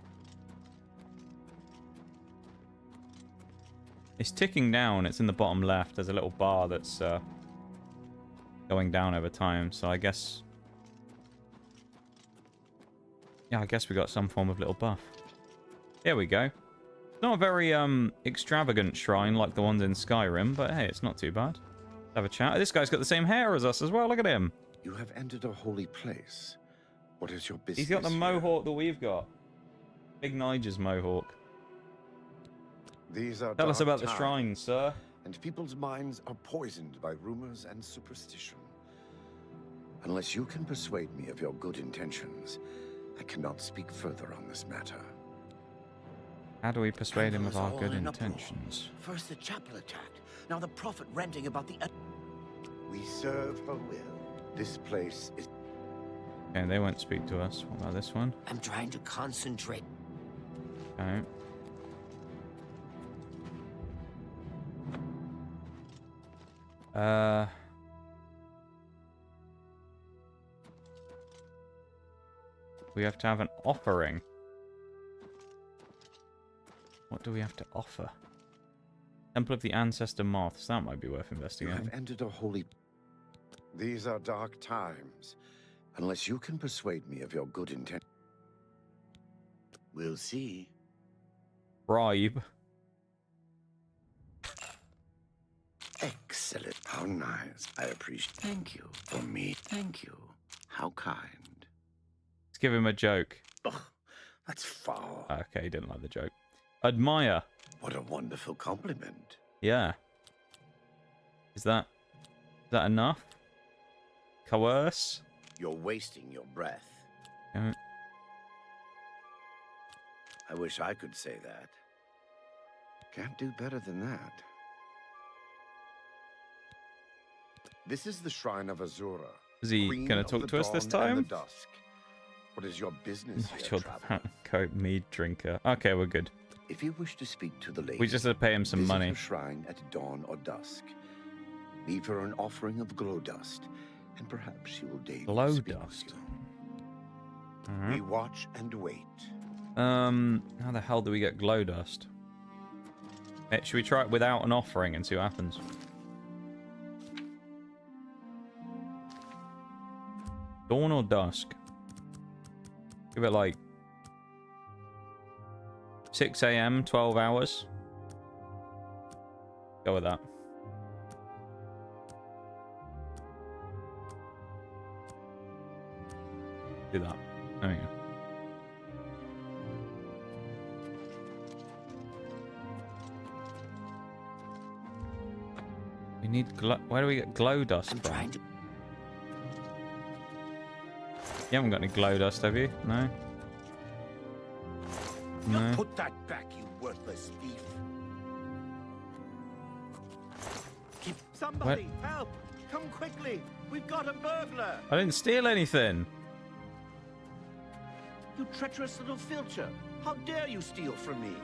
S1: It's ticking down. It's in the bottom left. There's a little bar that's going down over time. So I guess... yeah, I guess we got some form of little buff. Here we go. Not a very extravagant shrine like the ones in Skyrim, but hey, it's not too bad. Let's have a chat. This guy's got the same hair as us as well. Look at him.
S3: You have entered a holy place. What is your business?
S1: He's got the mohawk that we've got. Big Nigel's mohawk.
S3: These are
S1: Tell us about the
S3: times,
S1: shrine, sir.
S3: And people's minds are poisoned by rumors and superstition. Unless you can persuade me of your good intentions, I cannot speak further on this matter.
S1: How do we persuade him of our good intentions?
S5: First the chapel attacked, now the prophet ranting about the...
S3: We serve her will. This place is...
S1: Okay, they won't speak to us. What about this one?
S5: I'm trying to concentrate.
S1: Okay. We have to have an offering. What do we have to offer? Temple of the Ancestor Moths. That might be worth investigating.
S3: You have entered a holy... These are dark times. Unless you can persuade me of your good intent... We'll see.
S1: Bribe.
S3: Excellent. How nice. I appreciate... Thank you. For me. Thank you. How kind.
S1: Let's give him a joke.
S3: Ugh, that's foul.
S1: Okay, he didn't like the joke. Admire.
S3: What a wonderful compliment.
S1: Yeah. Is that enough? Coerce?
S3: You're wasting your breath.
S1: Okay.
S3: I wish I could say that. Can't do better than that. This is the Shrine of Azura.
S1: Is he going to talk to us this time?
S3: What is your business
S1: Nigel Meaddrinker. Okay, we're good.
S3: If you wish to speak to the lady,
S1: we just have to pay him some money.
S3: Visit her shrine at dawn or dusk. Leave her an offering of glow dust, and perhaps she will deign
S1: glow
S3: to speak
S1: dust.
S3: with you. We watch and wait.
S1: How the hell do we get glow dust? Should we try it without an offering and see what happens? Dawn or dusk? Give it like 6 AM, 12 hours. Go with that. Do that. There we go. We need glow. Where do we get glow dust from? You haven't got any glow dust, have you? No. No.
S3: Put that back, you worthless thief. Keep somebody help! Come quickly! We've got a burglar!
S1: I didn't steal anything.
S3: You treacherous little filcher! How dare you steal from me?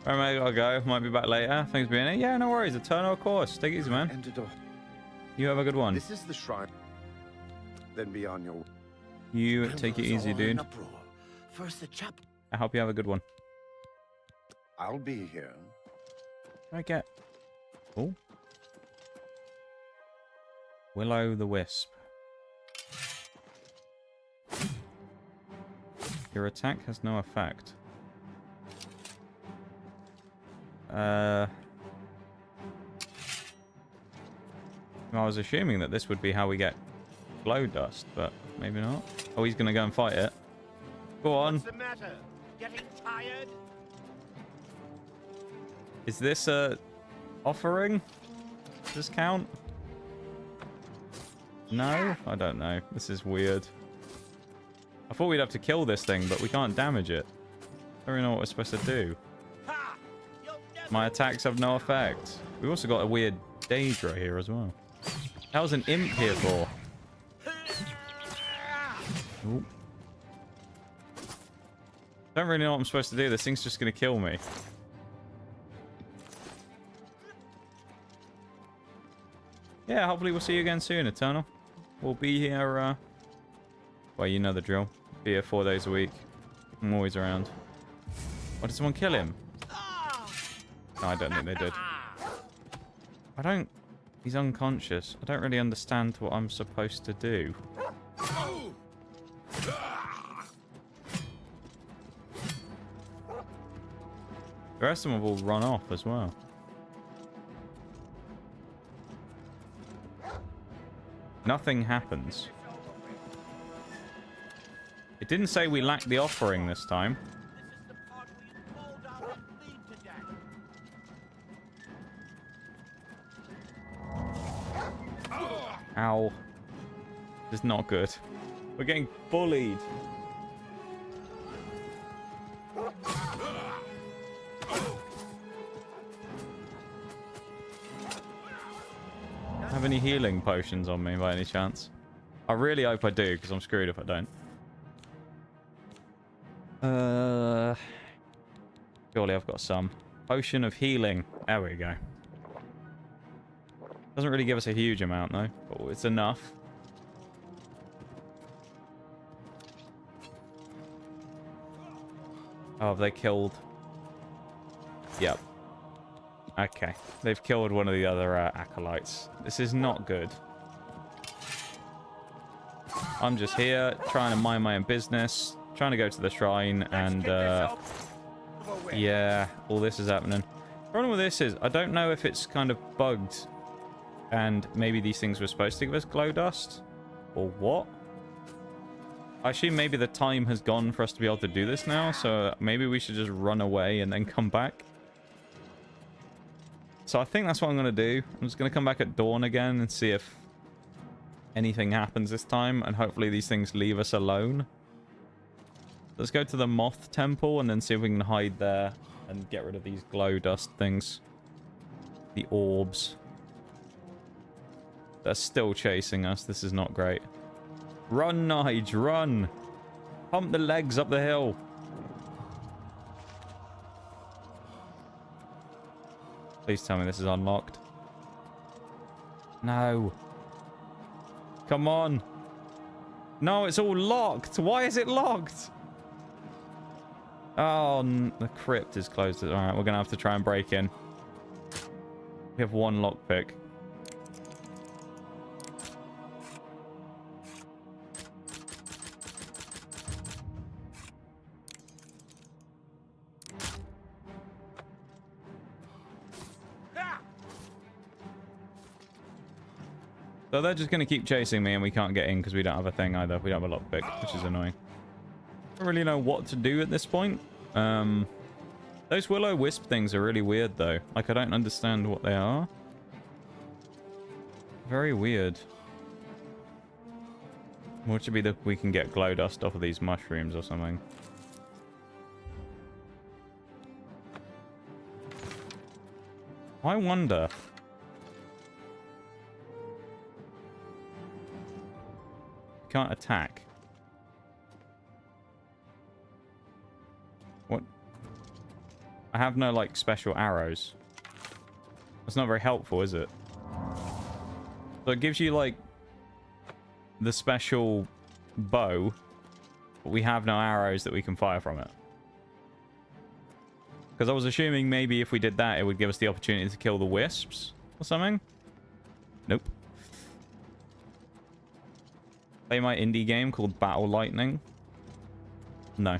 S1: Alright, mate, I'll go. Might be back later. Thanks for being here. Yeah, no worries. Eternal, of course. Take it easy, man. You have a good one.
S3: This is the shrine. Then be on your...
S1: You take it easy, dude.
S3: First the chap.
S1: I hope you have a good one.
S3: I'll be here.
S1: I get. Oh. Will-o'-the-wisp. Your attack has no effect. I was assuming that this would be how we get glow dust, but maybe not. Oh, he's gonna go and fight it. Go on.
S3: What's the matter? Getting tired?
S1: Is this a offering? Does this count? No? I don't know. This is weird. I thought we'd have to kill this thing, but we can't damage it. I don't really know what we're supposed to do. My attacks have no effect. We've also got a weird Daedra here as well. That was an imp here for. Ooh. Don't really know what I'm supposed to do. This thing's just going to kill me. Yeah, hopefully we'll see you again soon, Eternal. We'll be here, well, you know the drill. Be here 4 days a week. I'm always around. Oh, did someone kill him? No, I don't think they did. I don't... He's unconscious. I don't really understand what I'm supposed to do. The rest of them have all run off as well. Nothing happens. It didn't say we lacked the offering this time. Ow. This is not good. We're getting bullied. Have any healing potions on me by any chance? I really hope I do, because I'm screwed if I don't. Surely I've got some. Potion of healing. There we go. Doesn't really give us a huge amount though, but it's enough. Oh, have they killed? Yep. Okay. They've killed one of the other acolytes. This is not good. I'm just here trying to mind my own business, trying to go to the shrine, and yeah, all this is happening. The problem with this is I don't know if it's kind of bugged and maybe these things were supposed to give us glow dust or what. I assume maybe the time has gone for us to be able to do this now, so maybe we should just run away and then come back. So I think that's what I'm going to do. I'm just going to come back at dawn again and see if anything happens this time, and hopefully these things leave us alone. Let's go to the Moth Temple and then see if we can hide there and get rid of these glow dust things. The orbs. They're still chasing us. This is not great. Run, Nige, run! Pump the legs up the hill. Please tell me this is unlocked. No. Come on. No, it's all locked. Why is it locked? Oh, the crypt is closed. Alright, we're going to have to try and break in. We have one lockpick. So they're just going to keep chasing me and we can't get in because we don't have a thing either. We don't have a lockpick, which is annoying. I don't really know what to do at this point. Those will-o-wisp things are really weird though. Like, I don't understand what they are. Very weird. What should be that we can get glow dust off of these mushrooms or something? I wonder. Can't attack. What? I have no, like, special arrows. That's not very helpful, is it? So it gives you, like, the special bow, but we have no arrows that we can fire from it. Because I was assuming maybe if we did that, it would give us the opportunity to kill the wisps or something. Nope. Play my indie game called Battle Lightning. No.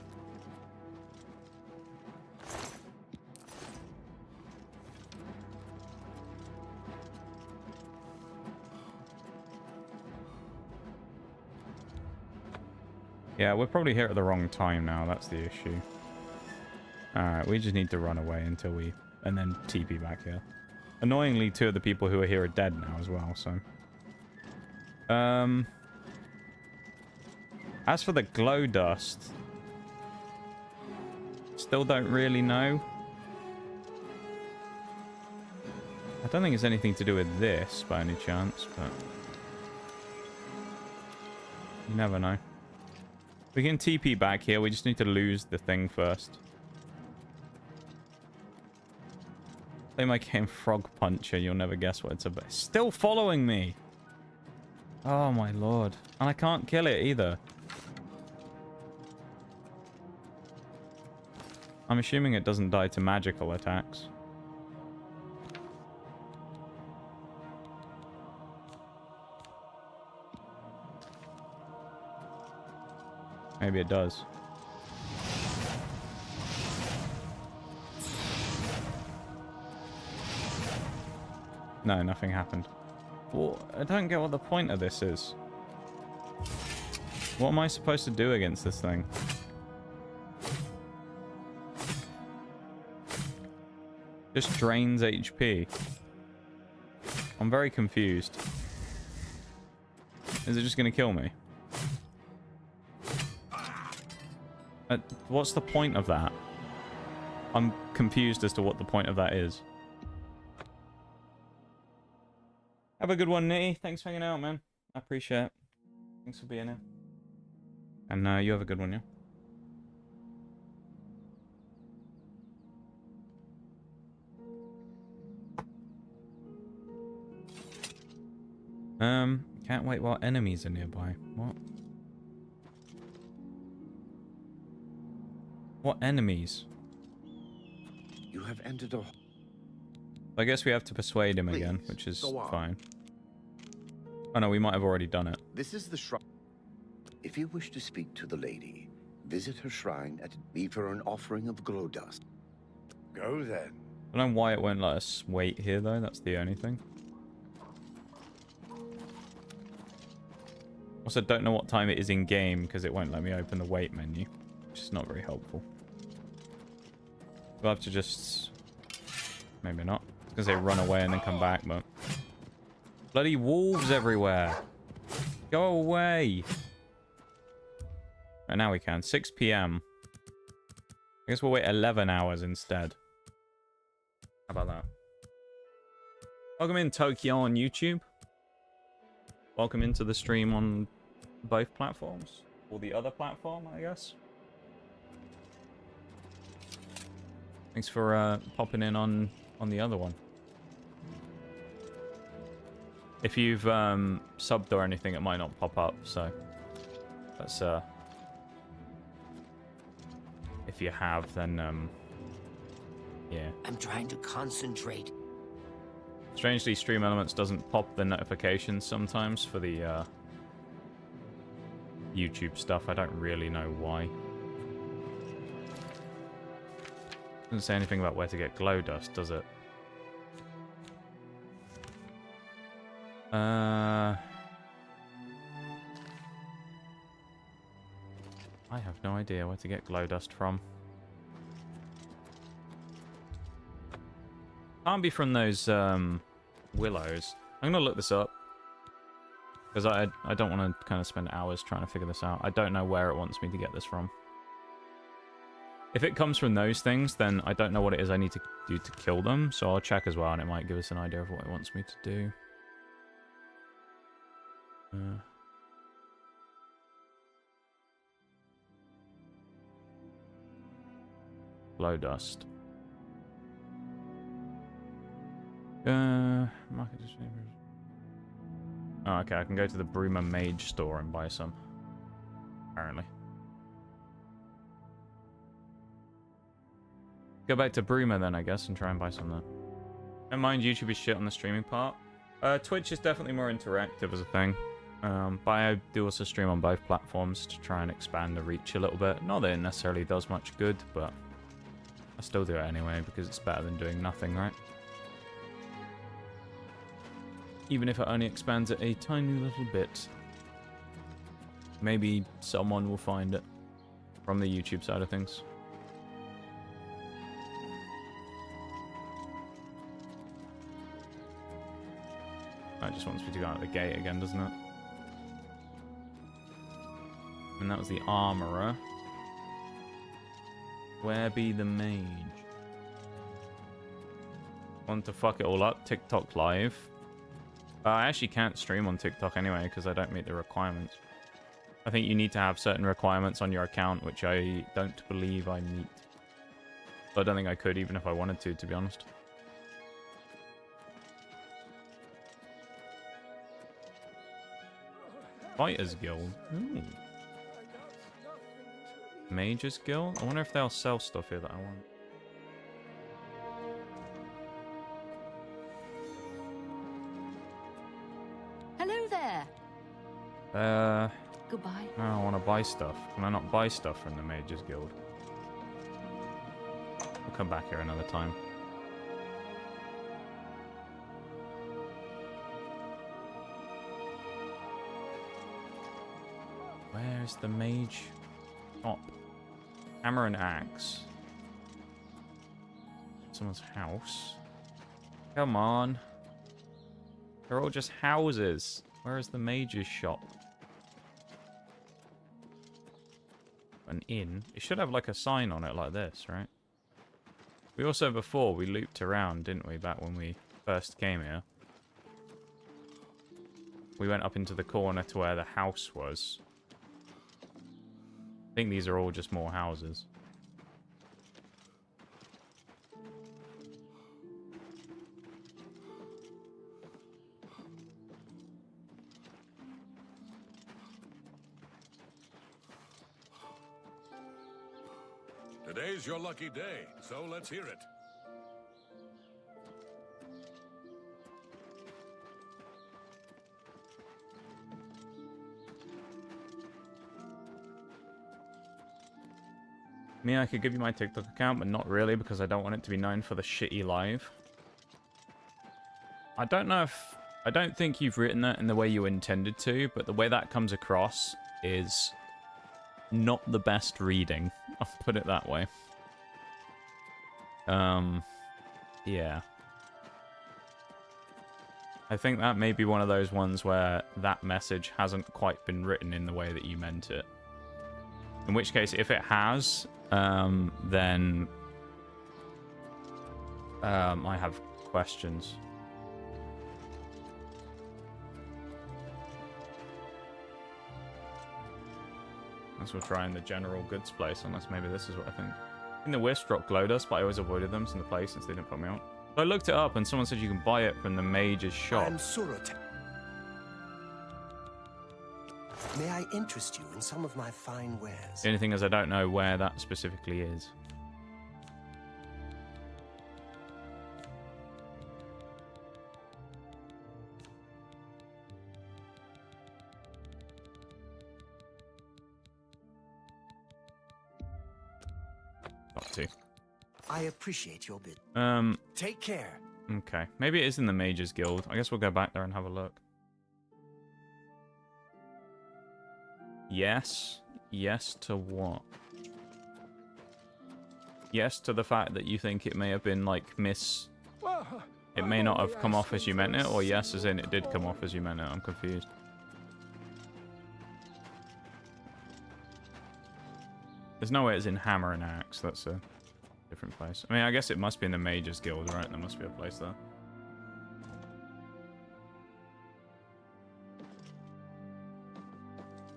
S1: Yeah, we're probably here at the wrong time now. That's the issue. Alright, we just need to run away until we... and then TP back here. Annoyingly, 2 of the people who are here are dead now as well, so... As for the glow dust... Still don't really know. I don't think it's anything to do with this, by any chance, but... You never know. We can TP back here, we just need to lose the thing first. Play my game Frog Puncher, you'll never guess what it's about. It's still following me! Oh my lord. And I can't kill it either. I'm assuming it doesn't die to magical attacks. Maybe it does. No, nothing happened. Well, I don't get what the point of this is. What am I supposed to do against this thing? Just drains HP. I'm very confused. Is it just going to kill me? What's the point of that? I'm confused as to what the point of that is. Have a good one, Nitty. Thanks for hanging out, man. I appreciate it. Thanks for being here. And you have a good one, yeah? Can't wait while enemies are nearby. What? What enemies?
S3: You have entered a...
S1: I guess we have to persuade him again, which is fine. Oh no, we might have already done it.
S3: This is the shrine. If you wish to speak to the lady, visit her shrine and leave her an offering of glow dust. Go then.
S1: I don't know why it won't let us wait here though, that's the only thing. Also, don't know what time it is in game because it won't let me open the wait menu, which is not very helpful. We'll have to just... maybe not. I was gonna say run away and then come back, but... Bloody wolves everywhere! Go away! Right, now we can. 6 PM. I guess we'll wait 11 hours instead. How about that? Welcome in, Tokyo on YouTube. Welcome into the stream on both platforms. Or the other platform, I guess. Thanks for popping in on the other one. If you've subbed or anything, it might not pop up, so that's if you have, then yeah.
S5: I'm trying to concentrate.
S1: Strangely, Stream Elements doesn't pop the notifications sometimes for the YouTube stuff. I don't really know why. Doesn't say anything about where to get glow dust, does it? I have no idea where to get glow dust from. Can't be from those willows. I'm gonna look this up because I don't want to kind of spend hours trying to figure this out. I don't know where it wants me to get this from. If it comes from those things, then I don't know what it is I need to do to kill them. So I'll check as well, and it might give us an idea of what it wants me to do. Glow dust. Market distributors. Oh, okay, I can go to the Bruma Mage store and buy some. Apparently. Go back to Bruma then, I guess, and try and buy some there. Don't mind YouTube is shit on the streaming part. Twitch is definitely more interactive as a thing. But I do also stream on both platforms to try and expand the reach a little bit. Not that it necessarily does much good, but I still do it anyway because it's better than doing nothing, right? Even if it only expands it a tiny little bit. Maybe someone will find it from the YouTube side of things. That just wants me to go out the gate again, doesn't it? And that was the armorer. Where be the mage? Want to fuck it all up? TikTok live. I actually can't stream on TikTok anyway because I don't meet the requirements. I think you need to have certain requirements on your account, which I don't believe I meet. So I don't think I could even if I wanted to be honest. Fighters Guild. Ooh. Mages Guild? I wonder if they'll sell stuff here that I want.
S6: Hello there. Goodbye.
S1: I want to buy stuff. Can I not buy stuff from the Mages Guild? I'll come back here another time. Where's the mage shop? Hammer and axe. Someone's house. Come on. They're all just houses. Where is the mage's shop? An inn. It should have like a sign on it like this, right? We also before we looped around, didn't we, back when we first came here? We went up into the corner to where the house was. I think these are all just more houses.
S12: Today's your lucky day, so let's hear it.
S1: I mean, I could give you my TikTok account, but not really because I don't want it to be known for the shitty live. I don't know if... I don't think you've written that in the way you intended to, but the way that comes across is not the best reading. I'll put it that way. Yeah. I think that may be one of those ones where that message hasn't quite been written in the way that you meant it. In which case, if it has, then I have questions. Unless we're trying the general goods place, unless maybe this is what I think. In the Wisp drop glow dust, but I always avoided them in the place since they didn't put me out. So I looked it up and someone said you can buy it from the mage's shop.
S5: May I interest you in some of my fine wares?
S1: The only thing is I don't know where that specifically is. Got to.
S5: I appreciate your bid. Take care.
S1: Okay. Maybe it is in the Mages Guild. I guess we'll go back there and have a look. Yes. Yes to what? Yes to the fact that you think it may have been, like, It may not have come off as you meant it, or yes as in it did come off as you meant it? I'm confused. There's no way it's in hammer and axe. That's a different place. I mean, I guess it must be in the Mages Guild, right? There must be a place there.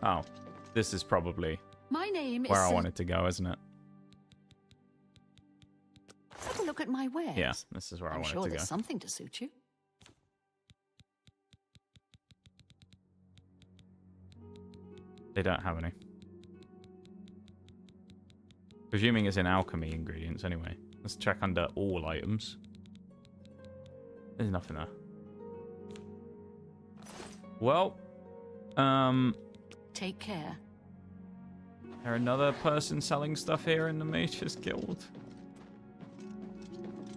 S1: Oh, this is probably
S6: My name
S1: where
S6: is
S1: I wanted to go, isn't it?
S6: Have a look at my wares.
S1: Yeah, this is where I
S6: I'm
S1: wanted
S6: sure
S1: to go.
S6: there's something to suit you.
S1: They don't have any. Presuming it's in alchemy ingredients anyway. Let's check under all items. There's nothing there. Well,
S6: Take care.
S1: there another person selling stuff here in the Mages Guild?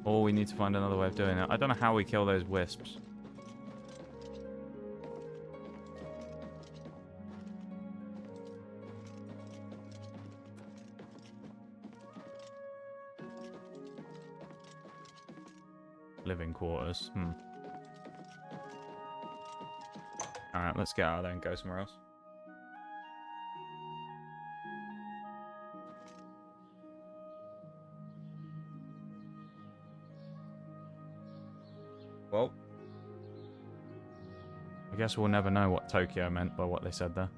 S1: Or we need to find another way of doing it. I don't know how we kill those wisps. Living quarters. Alright, let's get out of there and go somewhere else. Well, I guess we'll never know what Tokyo meant by what they said there.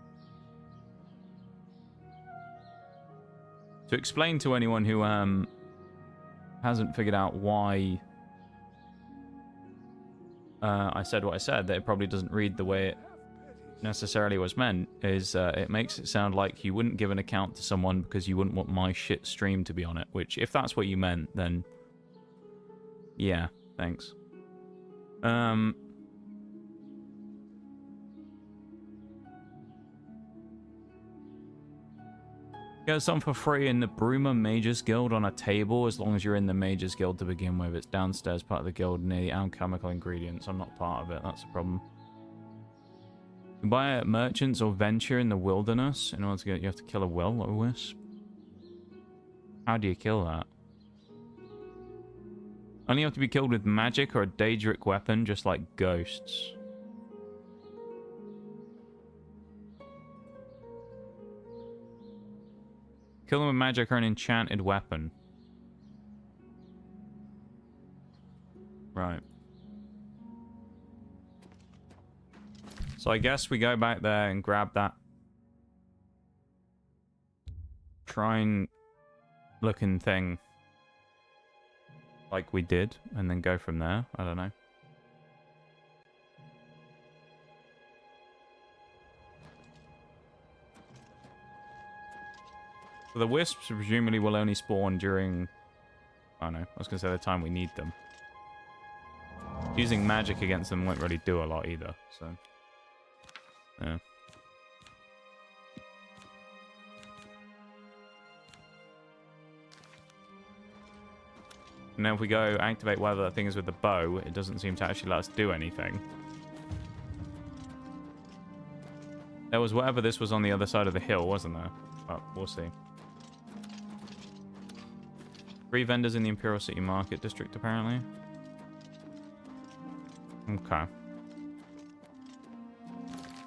S1: To explain to anyone who hasn't figured out why I said what I said, that it probably doesn't read the way it necessarily was meant, is it makes it sound like you wouldn't give an account to someone because you wouldn't want my shit stream to be on it, which, if that's what you meant, then yeah, thanks. Get some for free in the Bruma Mages Guild on a table, as long as you're in the Mages Guild to begin with. It's downstairs, part of the guild, near the alchemical ingredients. I'm not part of it, that's the problem. You can buy at merchants or venture in the wilderness. In order to get, you have to kill a will-o-wisp. How do you kill that? Only have to be killed with magic or a Daedric weapon, just like ghosts. Kill them with magic or an enchanted weapon. Right. So I guess we go back there and grab that shrine looking thing like we did, and then go from there. I don't know. So the wisps presumably will only spawn during... I don't know. I was going to say the time we need them. Using magic against them won't really do a lot either, so... yeah. And then if we go activate whatever that thing is with the bow, it doesn't seem to actually let us do anything. There was whatever this was on the other side of the hill, wasn't there? But we'll see. 3 vendors in the Imperial City Market District, apparently. Okay.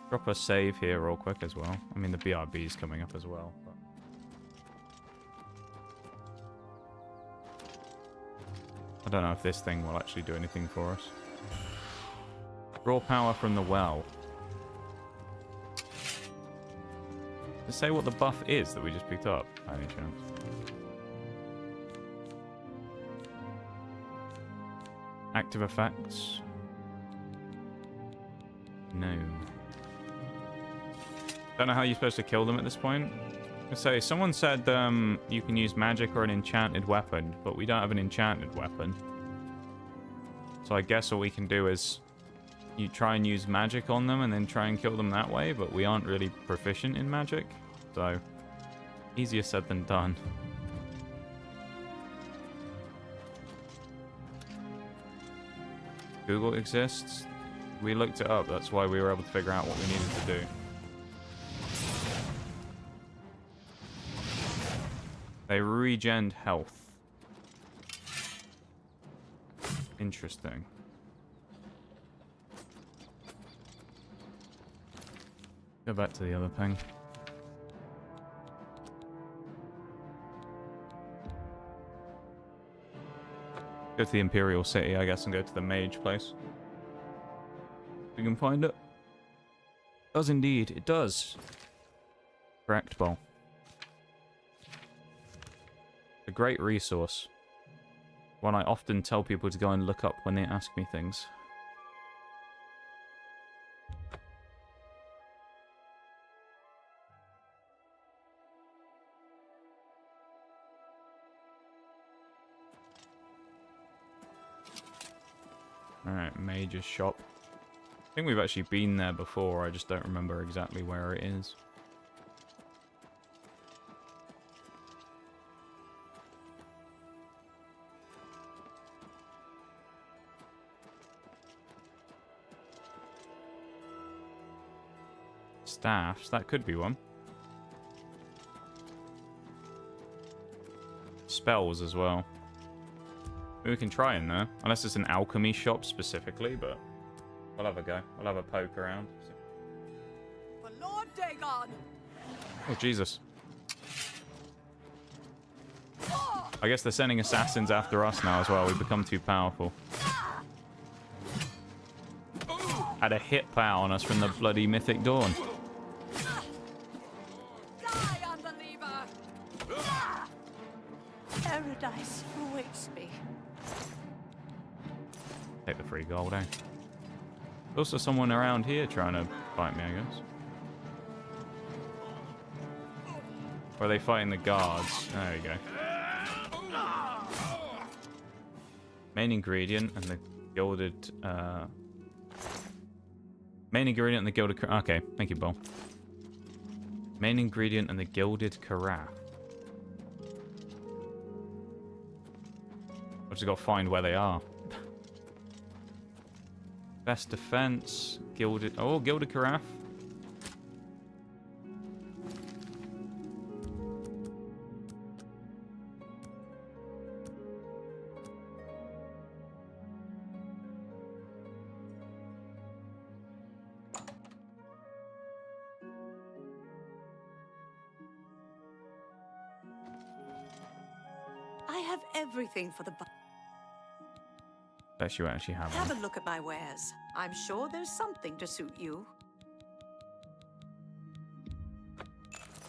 S1: Drop a save here real quick as well. I mean, the BRB is coming up as well. But... I don't know if this thing will actually do anything for us. Raw power from the well. Does it say what the buff is that we just picked up, by any chance? Active effects? No. Don't know how you're supposed to kill them at this point. So someone said you can use magic or an enchanted weapon, but we don't have an enchanted weapon. So I guess all we can do is you try and use magic on them and then try and kill them that way, but we aren't really proficient in magic. So easier said than done. Google exists. We looked it up. That's why we were able to figure out what we needed to do. They regen health. Interesting. Go back to the other thing. Go to the Imperial City, I guess, and go to the mage place. We can find it. It does indeed. It does. Correct, Bol. A great resource. One I often tell people to go and look up when they ask me things. Alright, Mage's shop. I think we've actually been there before, I just don't remember exactly where it is. Staffs, that could be one. Spells as well. Maybe we can try in there. Unless it's an alchemy shop specifically, but we'll have a go. We'll have a poke around.
S15: For Lord Dagon!
S1: Oh, Jesus. I guess they're sending assassins after us now as well. We've become too powerful. Had a hit power on us from the bloody Mythic Dawn.
S15: Die, unbeliever! Paradise awaits me.
S1: Take the free gold, eh? There's also someone around here trying to fight me, I guess. Or are they fighting the guards? There we go. Main ingredient and the gilded... Main ingredient and the gilded... Okay, thank you, Bol. Main ingredient and the gilded carafe. I've just got to find where they are. Best defense, gilded... Oh, gilded carafe.
S15: I have everything for the...
S1: Bet you actually have
S15: Have
S1: one.
S15: a look at my wares. I'm sure there's something to suit you.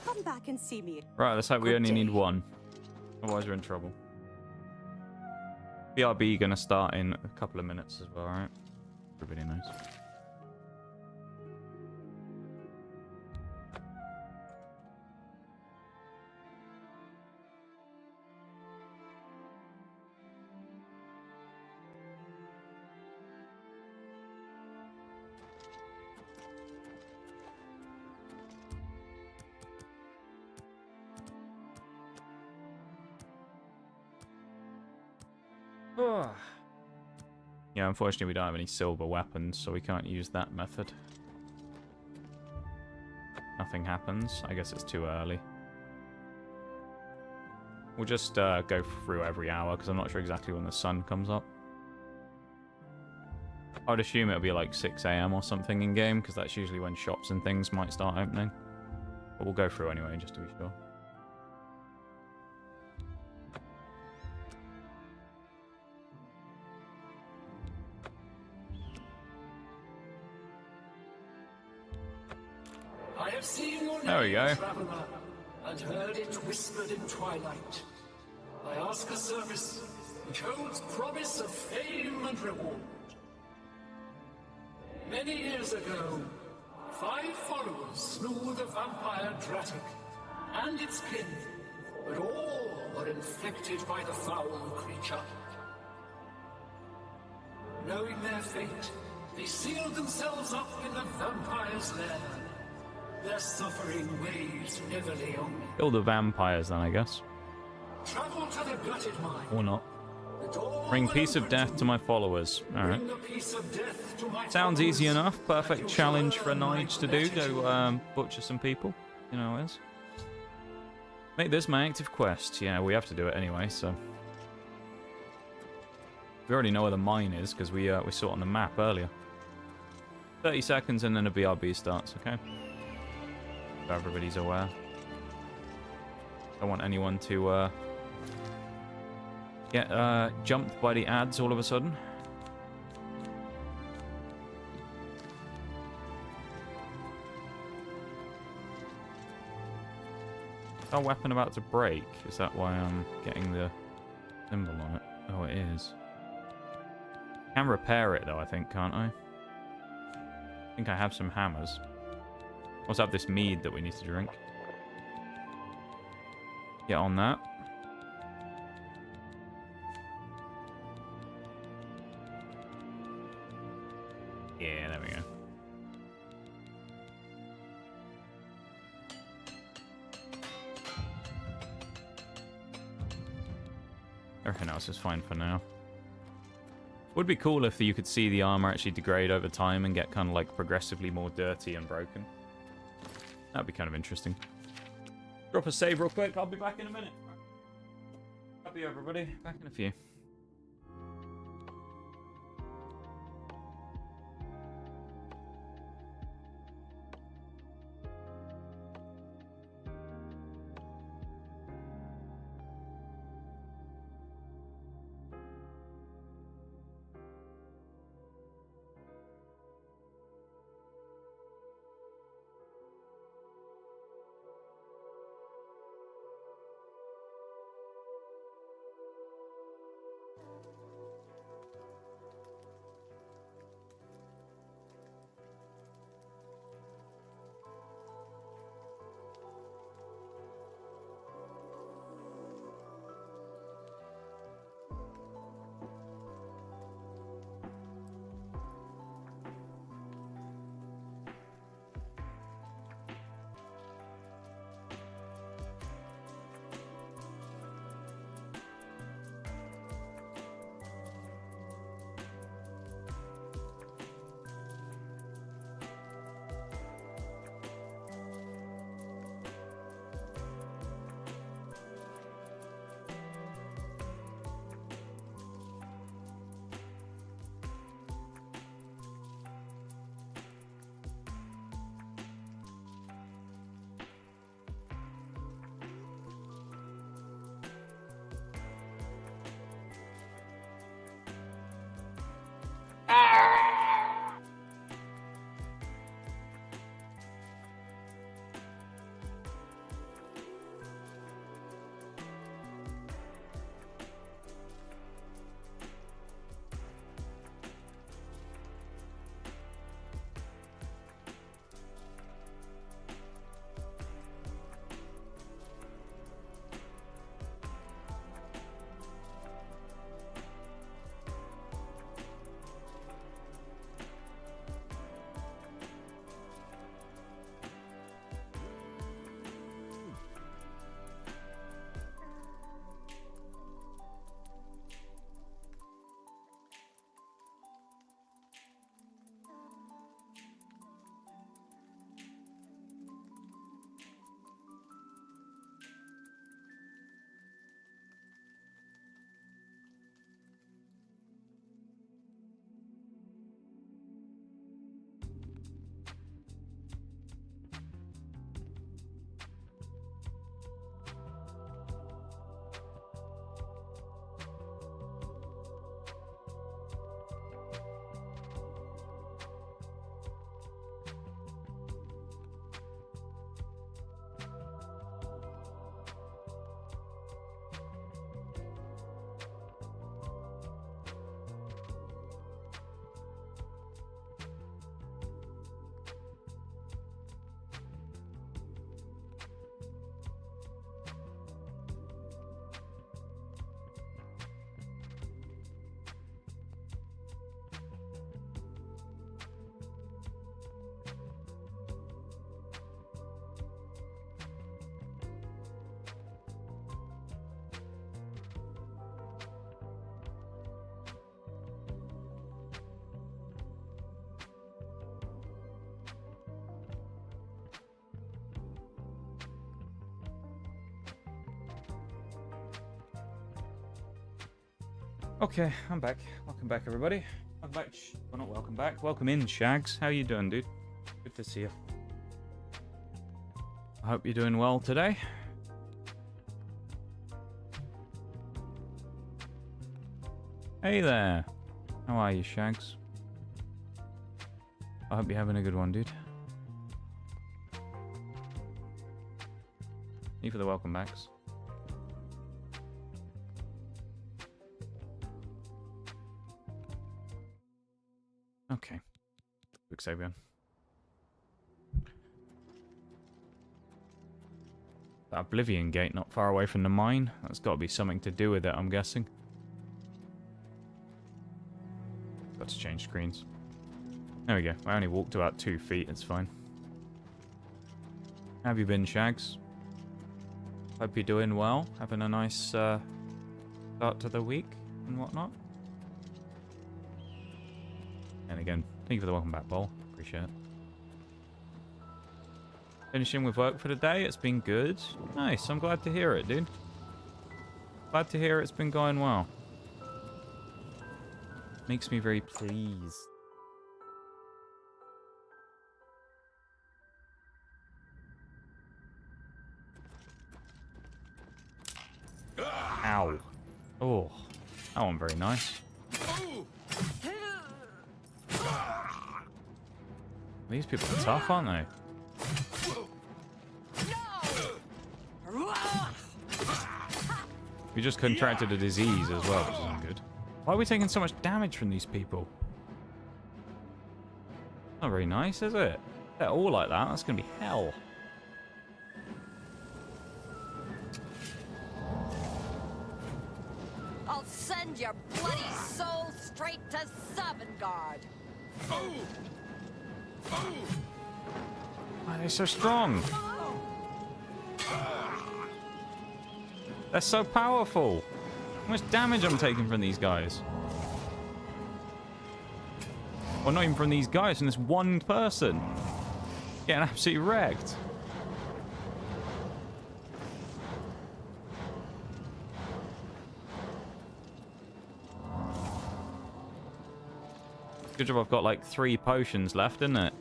S15: Come back and see me.
S1: Right, let's hope we
S15: Good
S1: only
S15: day.
S1: need one. Otherwise we're in trouble. BRB gonna start in a couple of minutes as well, right? Everybody knows. Yeah, unfortunately we don't have any silver weapons, so we can't use that method. Nothing happens. I guess it's too early. We'll just go through every hour, because I'm not sure exactly when the sun comes up. I would assume it'll be like 6 AM or something in-game, because that's usually when shops and things might start opening. But we'll go through anyway, just to be sure.
S16: I have seen your
S1: There we go.
S16: name, traveler, and heard it whispered in twilight. I ask a service which holds promise of fame and reward. Many years ago, 5 followers slew the vampire Dratic and its kin, but all were infected by the foul creature. Knowing their fate, they sealed themselves up in the vampire's lair. Their suffering weighs heavily on me.
S1: Kill the vampires then, I guess.
S16: Travel to the gutted mine.
S1: Or not. Bring peace of death to my followers. Alright.
S16: Bring the piece of death to my
S1: Sounds easy
S16: followers.
S1: enough. Perfect challenge for a Nige to do. Go butcher some people. You know how it is. Make this my active quest. Yeah, we have to do it anyway, so... We already know where the mine is, because we saw it on the map earlier. 30 seconds and then a BRB starts, okay? So everybody's aware. Don't want anyone to get jumped by the ads all of a sudden. Is our weapon about to break? Is that why I'm getting the symbol on it? Oh, it is. Can repair it though, I think, can't I? I think I have some hammers. Also have this mead that we need to drink. Get on that. Yeah, there we go. Everything else is fine for now. Would be cool if you could see the armor actually degrade over time and get kind of like progressively more dirty and broken. That'd be kind of interesting. Drop a save real quick. I'll be back in a minute. Love you, everybody. Back in a few. Okay, I'm back. Welcome back, everybody. Welcome back. Well, not welcome back. Welcome in, Shags. How you doing, dude? Good to see you. I hope you're doing well today. Hey there. How are you, Shags? I hope you're having a good one, dude. Thank you for the welcome backs. Okay. Quick save again. That Oblivion Gate not far away from the mine. That's got to be something to do with it, I'm guessing. Got to change screens. There we go. I only walked about 2 feet. It's fine. How have you been, Shags? Hope you're doing well. Having a nice start to the week and whatnot. And again, thank you for the welcome back, Bol. Appreciate it. Finishing with work for the day. It's been good. Nice. I'm glad to hear it, dude. Glad to hear it's been going well. Makes me very pleased. Ow. Oh. That one very nice. These people are tough, aren't they? We just contracted a disease as well, which isn't good. Why are we taking so much damage from these people? Not very nice, is it? They're all like that. That's going to be hell.
S11: I'll send your bloody soul straight to Sovngarde.
S1: Why are they so strong? They're so powerful. How much damage I'm taking from these guys? Well, not even from these guys, from this one person. Getting absolutely wrecked. Good job I've got like 3 potions left, isn't it?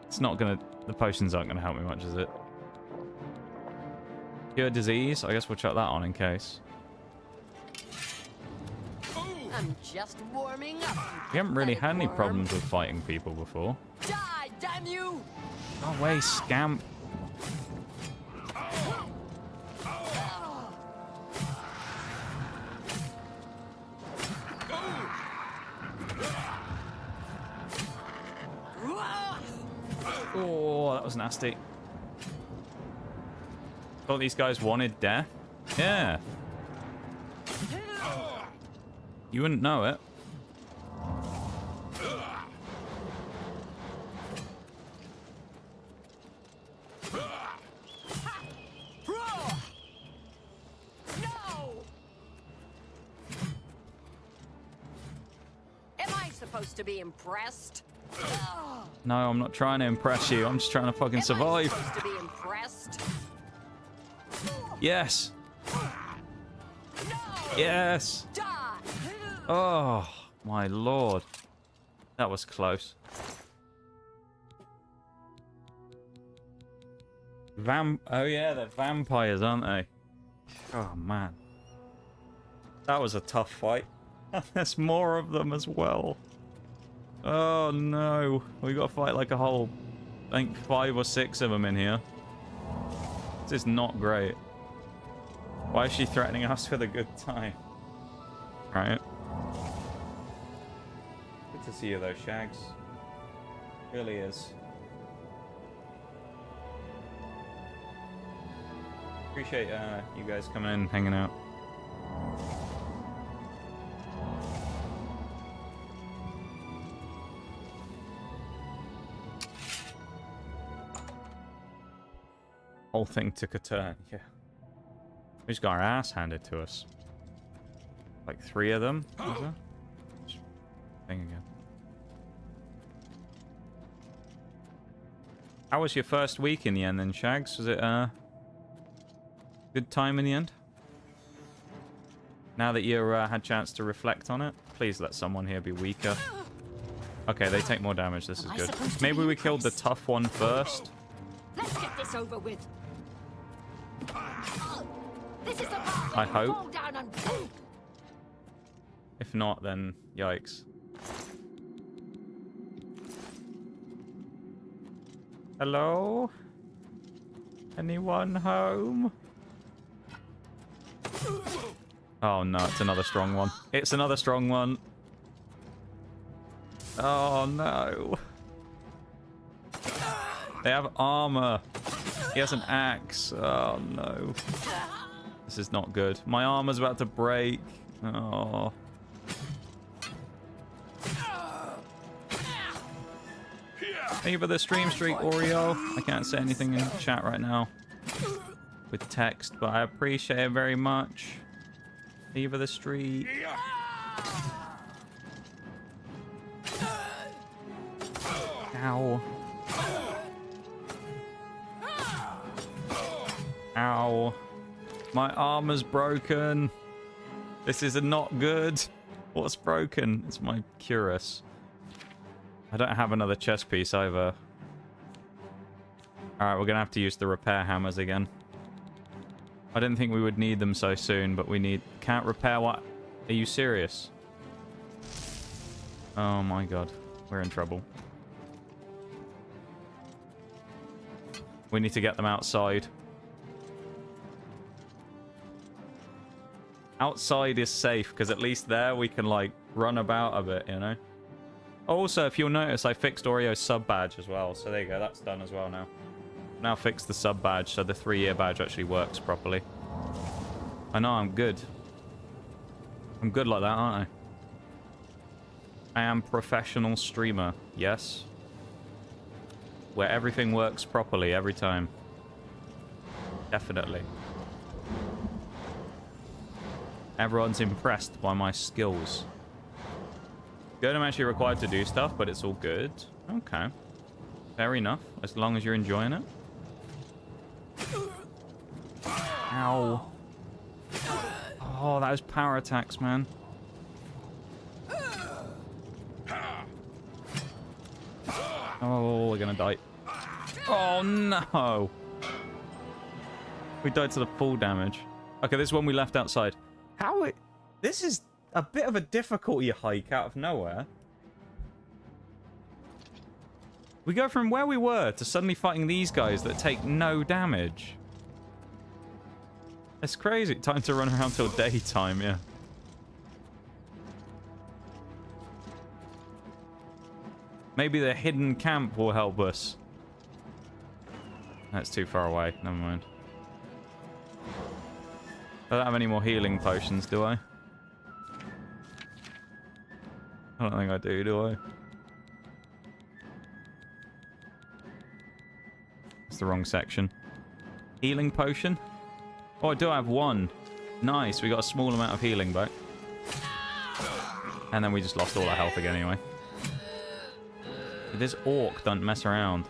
S1: It's not gonna... The potions aren't gonna help me much, is it? Cure disease? I guess we'll chuck that on in case.
S11: I'm just warming up.
S1: We haven't really had any problems with fighting people before.
S11: Die, damn you!
S1: Go away, scamp. Oh, that was nasty. Thought these guys wanted death. Yeah. You wouldn't know it.
S11: No! Am I supposed to be impressed?
S1: No, I'm not trying to impress you. I'm just trying to fucking survive.
S11: Am I supposed to be impressed?
S1: Yes.
S11: No!
S1: Yes.
S11: Die!
S1: Oh, my lord. That was close. Oh yeah, they're vampires, aren't they? Oh man. That was a tough fight. There's more of them as well. Oh no. We got to fight like a whole, I think 5 or 6 of them in here. This is not great. Why is she threatening us with a good time? Right. Good to see you though, Shags. Really is. Appreciate you guys coming in and hanging out. Whole thing took a turn, yeah. We just got our ass handed to us. Like 3 of them, was there? Thing again. How was your first week in the end then, Shags? Was it Good time in the end. Now that you had chance to reflect on it, please let someone here be weaker. Okay, they take more damage. This is good. Maybe we killed the tough one first.
S6: Let's get this over with. This is the part
S1: I hope.
S6: fall down and...
S1: If not, then yikes. Hello? Anyone home? Oh no, it's another strong one. It's another strong one. Oh no. They have armor. He has an axe. Oh no. This is not good. My armor's about to break. Oh. Thank you for the stream streak, Oreo. I can't say anything in chat right now with text, but I appreciate it very much. Thank you for the streak. Ow. Ow. My armor's broken. This is not good. What's broken? It's my cuirass. I don't have another chest piece either. Alright, we're gonna have to use the repair hammers again. I didn't think we would need them so soon, but we need... Can't repair what? Are you serious? Oh my god. We're in trouble. We need to get them outside. Outside is safe, because at least there we can, like, run about a bit, you know? Also, if you'll notice, I fixed Oreo's sub badge as well. So there you go, that's done as well now. Now fixed the sub badge, so the 3-year badge actually works properly. I know, I'm good. I'm good like that, aren't I? I am professional streamer, yes. Where everything works properly every time. Definitely. Everyone's impressed by my skills. Good, I'm actually required to do stuff, but it's all good. Okay. Fair enough, as long as you're enjoying it. Ow. Oh, that was power attacks, man. Oh, we're gonna die. Oh, no. We died to the full damage. Okay, this is one we left outside. How it... This is a bit of a difficulty hike out of nowhere. We go from where we were to suddenly fighting these guys that take no damage. It's crazy. Time to run around till daytime, yeah. Maybe the hidden camp will help us. That's too far away. Never mind. I don't have any more healing potions, do I? I don't think I do I? It's the wrong section. Healing potion? Oh, I do have one. Nice, we got a small amount of healing back. And then we just lost all our health again anyway. This orc don't mess around.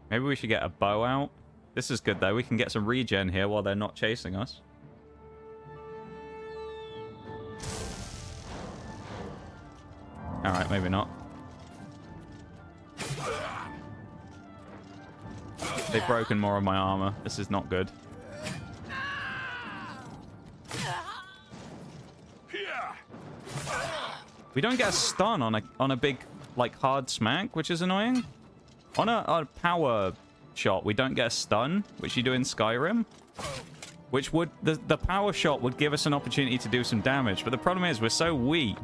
S1: Maybe we should get a bow out. This is good though. We can get some regen here while they're not chasing us. Alright, maybe not. They've broken more of my armor. This is not good. We don't get a stun on a big, like, hard smack, which is annoying. On a power shot, we don't get a stun, which you do in Skyrim. Which would... The power shot would give us an opportunity to do some damage. But the problem is, we're so weak,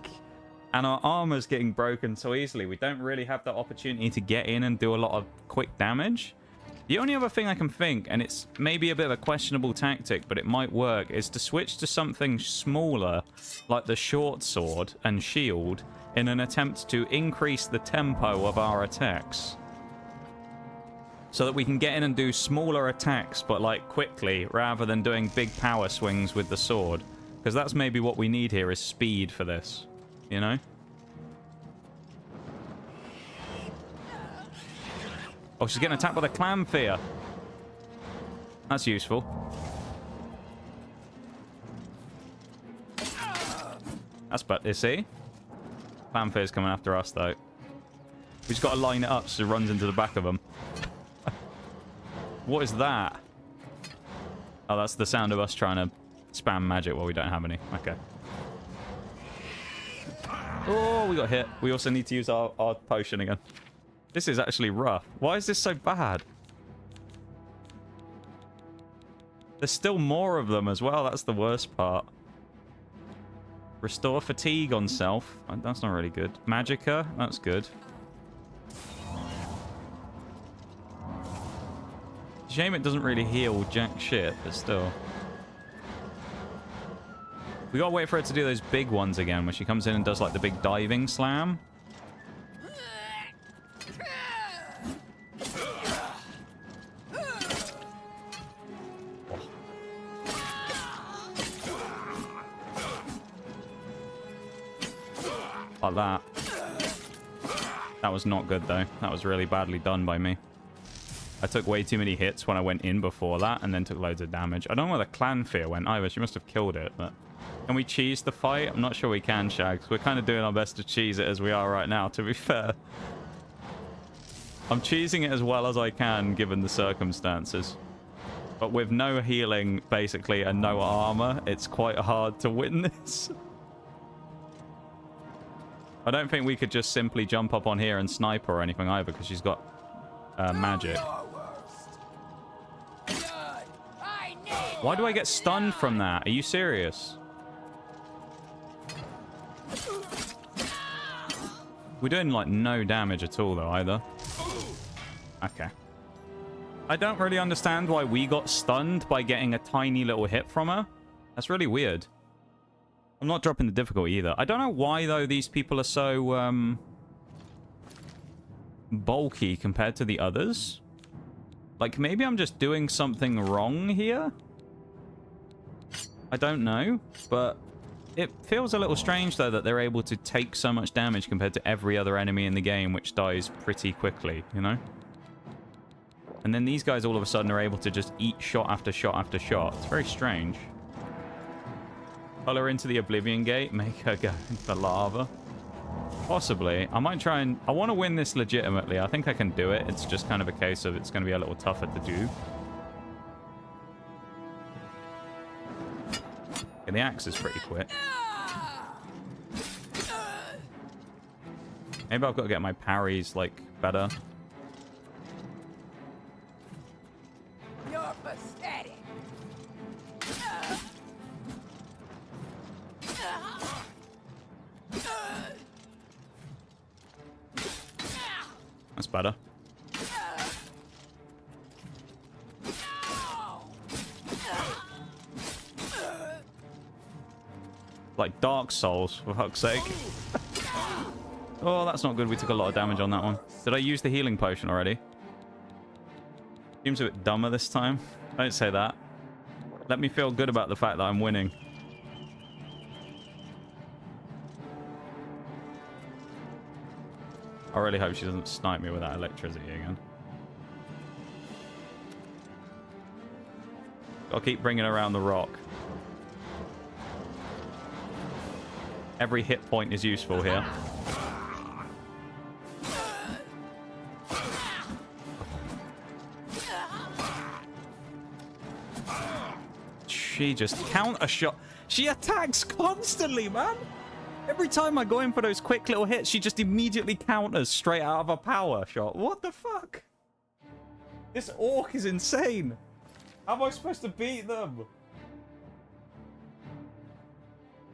S1: and our armor's getting broken so easily, we don't really have the opportunity to get in and do a lot of quick damage. The only other thing I can think, and it's maybe a bit of a questionable tactic, but it might work, is to switch to something smaller, like the short sword and shield, in an attempt to increase the tempo of our attacks. So that we can get in and do smaller attacks, but like quickly, rather than doing big power swings with the sword. Because that's maybe what we need here, is speed for this. You know? Oh, she's getting attacked by the clam fear. That's useful. That's but you see? Clam fear's coming after us though. We just got to line it up so it runs into the back of them. What is that? Oh, that's the sound of us trying to spam magic while we don't have any. Okay. Oh, we got hit. We also need to use our potion again. This is actually rough. Why is this so bad? There's still more of them as well. That's the worst part. Restore fatigue on self. That's not really good. Magicka. That's good. Shame it doesn't really heal jack shit, but still. We gotta wait for her to do those big ones again, when she comes in and does like the big diving slam. Like that. That was not good though. That was really badly done by me. I took way too many hits when I went in before that and then took loads of damage. I don't know where the clan fear went either. She must have killed it, but... Can we cheese the fight? I'm not sure we can, Shags. We're kind of doing our best to cheese it as we are right now, to be fair. I'm cheesing it as well as I can, given the circumstances. But with no healing, basically, and no armor, it's quite hard to win this. I don't think we could just simply jump up on here and snipe her or anything either, because she's got magic. Why do I get stunned from that? Are you serious? We're doing, like, no damage at all, though, either. Okay. I don't really understand why we got stunned by getting a tiny little hit from her. That's really weird. I'm not dropping the difficulty either. I don't know why, though, these people are so, bulky compared to the others. Like, maybe I'm just doing something wrong here? I don't know, but it feels a little strange, though, that they're able to take so much damage compared to every other enemy in the game, which dies pretty quickly, you know? And then these guys all of a sudden are able to just eat shot after shot after shot. It's very strange. Pull her into the Oblivion Gate, make her go into the lava. Possibly. I might try and... I want to win this legitimately. I think I can do it. It's just kind of a case of it's going to be a little tougher to do. Yeah, the axe is pretty quick. Maybe I've got to get my parries, like, better.
S17: You're pathetic.
S1: That's better. Like Dark Souls, for fuck's sake. Oh, that's not good. We took a lot of damage on that one. Did I use the healing potion already? Seems a bit dumber this time. Don't say that. Let me feel good about the fact that I'm winning. I really hope she doesn't snipe me with that electricity again. I'll keep bringing her around the rock. Every hit point is useful here. She just counter shot. She attacks constantly, man. Every time I go in for those quick little hits, she just immediately counters straight out of a power shot. What the fuck? This orc is insane. How am I supposed to beat them?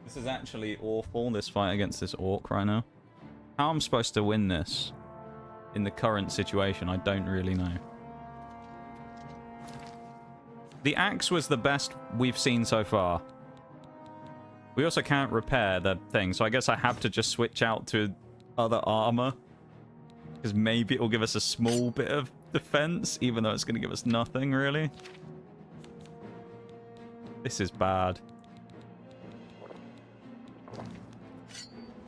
S1: This is actually awful, this fight against this orc right now. How I'm supposed to win this in the current situation, I don't really know. The axe was the best we've seen so far. We also can't repair the thing, so I guess I have to just switch out to other armor. Because maybe it'll give us a small bit of defense, even though it's going to give us nothing, really. This is bad.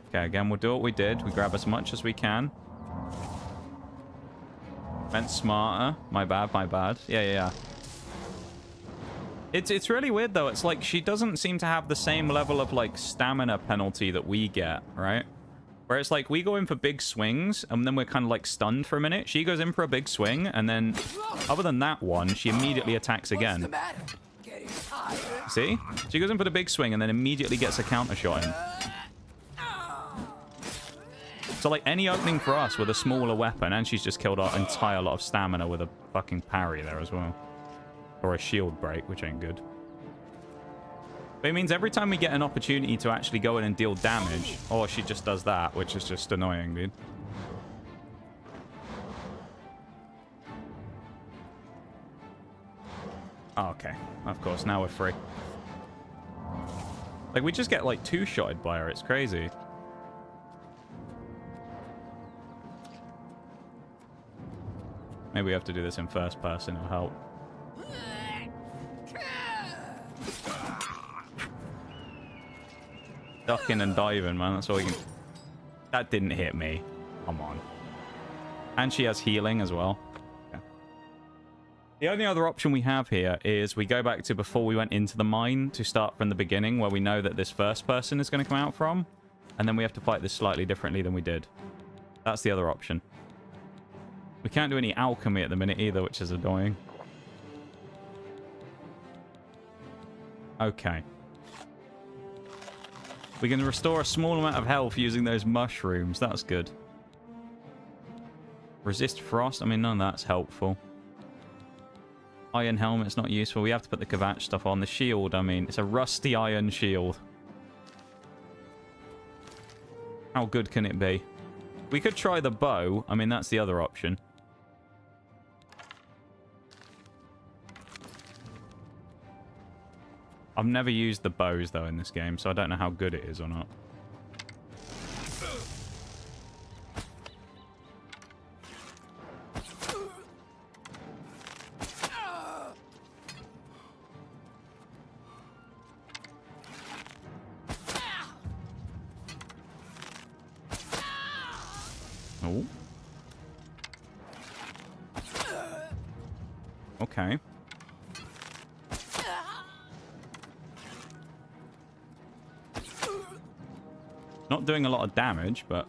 S1: Okay, again, we'll do what we did. We grab as much as we can. Meant smarter. My bad, my bad. Yeah. It's really weird, though. It's like she doesn't seem to have the same level of, like, stamina penalty that we get, right? Where it's like we go in for big swings, and then we're kind of, like, stunned for a minute. She goes in for a big swing, and then, other than that one, she immediately attacks again. See? She goes in for the big swing, and then immediately gets a counter shot in. So, like, any opening for us with a smaller weapon, and she's just killed our entire lot of stamina with a fucking parry there as well. Or a shield break, which ain't good. But it means every time we get an opportunity to actually go in and deal damage, or she just does that, which is just annoying, dude. Oh, okay. Of course, now we're free. Like, we just get, like, two-shotted by her. It's crazy. Maybe we have to do this in first person. It'll help. Ducking and diving, man. That's all we can... That didn't hit me. Come on. And she has healing as well. Okay. The only other option we have here is we go back to before we went into the mine to start from the beginning, where we know that this first person is going to come out from. And then we have to fight this slightly differently than we did. That's the other option. We can't do any alchemy at the minute either, which is annoying. Okay. We can restore a small amount of health using those mushrooms. That's good. Resist frost. I mean, none of that's helpful. Iron helmet's not useful. We have to put the Kvatch stuff on. The shield, I mean, it's a rusty iron shield. How good can it be? We could try the bow. I mean, that's the other option. I've never used the bows, though, in this game, so I don't know how good it is or not. Oh. Okay. Not doing a lot of damage, but...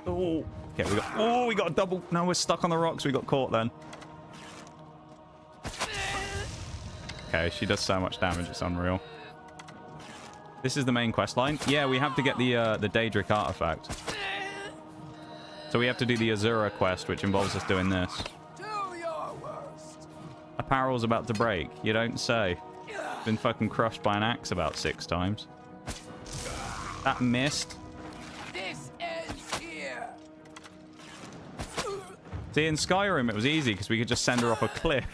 S1: Oh, okay, we got a double... No, we're stuck on the rocks. We got caught then. Okay, she does so much damage, it's unreal. This is the main quest line. Yeah, we have to get the Daedric artifact. So we have to do the Azura quest, which involves us doing this. Apparel's about to break. You don't say. Been fucking crushed by an axe about 6 times. That missed.
S17: This ends here.
S1: See, in Skyrim it was easy because we could just send her off a cliff.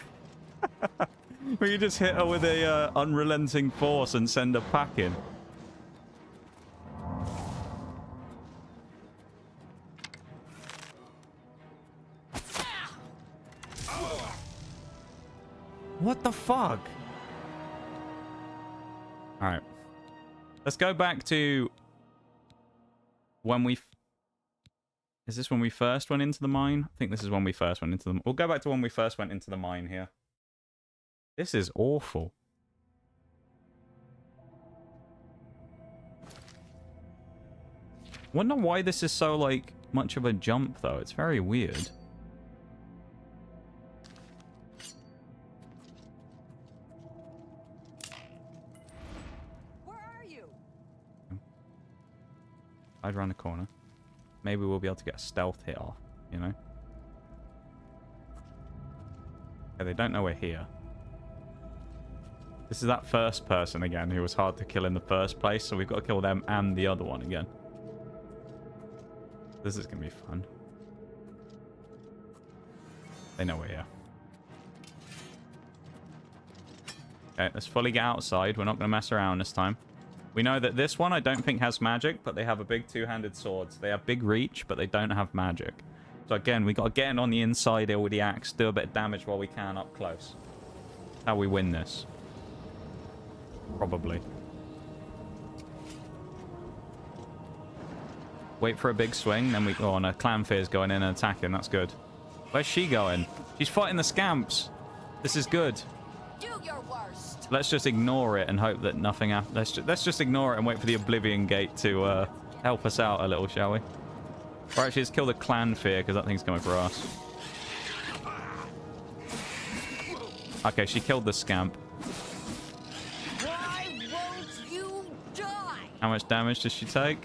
S1: We could just hit her with a unrelenting force and send her packing. What the fuck? Alright. Let's go back to when we... Is this when we first went into the mine? I think this is when we first went into the... We'll go back to when we first went into the mine here. This is awful. Wonder why this is so, like, much of a jump, though. It's very weird. I'd run a corner. Maybe we'll be able to get a stealth hit off, you know? Okay, they don't know we're here. This is that first person again who was hard to kill in the first place, so we've got to kill them and the other one again. This is going to be fun. They know we're here. Okay, let's fully get outside. We're not going to mess around this time. We know that this one I don't think has magic, but they have a big two-handed sword. So they have big reach, but they don't have magic. So again, we got to get in on the inside here with the axe, do a bit of damage while we can up close. How we win this. Probably. Wait for a big swing, then we... Oh, no, Clanfear's going in and attacking. That's good. Where's she going? She's fighting the scamps. This is good.
S6: Do your worst.
S1: Let's just ignore it and hope that nothing happens. Let's just ignore it and wait for the Oblivion Gate to help us out a little, shall we? Or actually, let's kill the Clanfear, because that thing's coming for us. Okay, she killed the scamp.
S6: Why won't you die?
S1: How much damage does she take?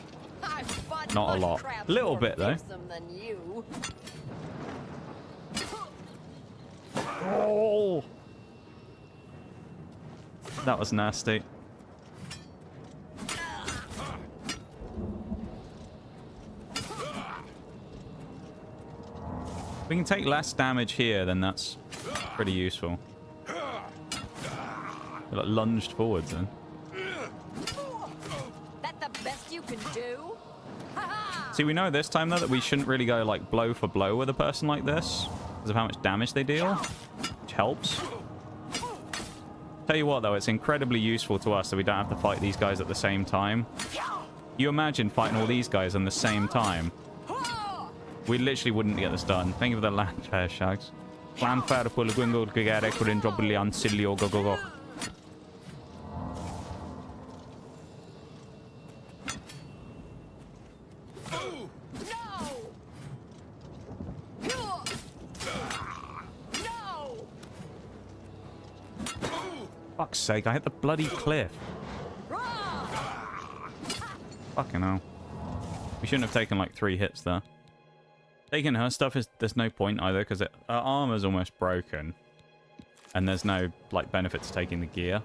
S1: Not a lot. A little bit, though.
S6: Than you.
S1: Oh! That was nasty. If we can take less damage here, then that's pretty useful. Like lunged forwards then.
S6: That the best you can do?
S1: See, we know this time though that we shouldn't really go like blow for blow with a person like this because of how much damage they deal, which helps. Tell you what though, it's incredibly useful to us that we don't have to fight these guys at the same time. You imagine fighting all these guys on the same time. We literally wouldn't get this done. Think of the landfare shags. Landfare på Lugwingo Gigare couldn't drop on Silio go go go. Fuck's sake, I hit the bloody cliff. Fucking hell. We shouldn't have taken like 3 hits there. Taking her stuff is... There's no point either, because her armor's almost broken. And there's no, like, benefit to taking the gear.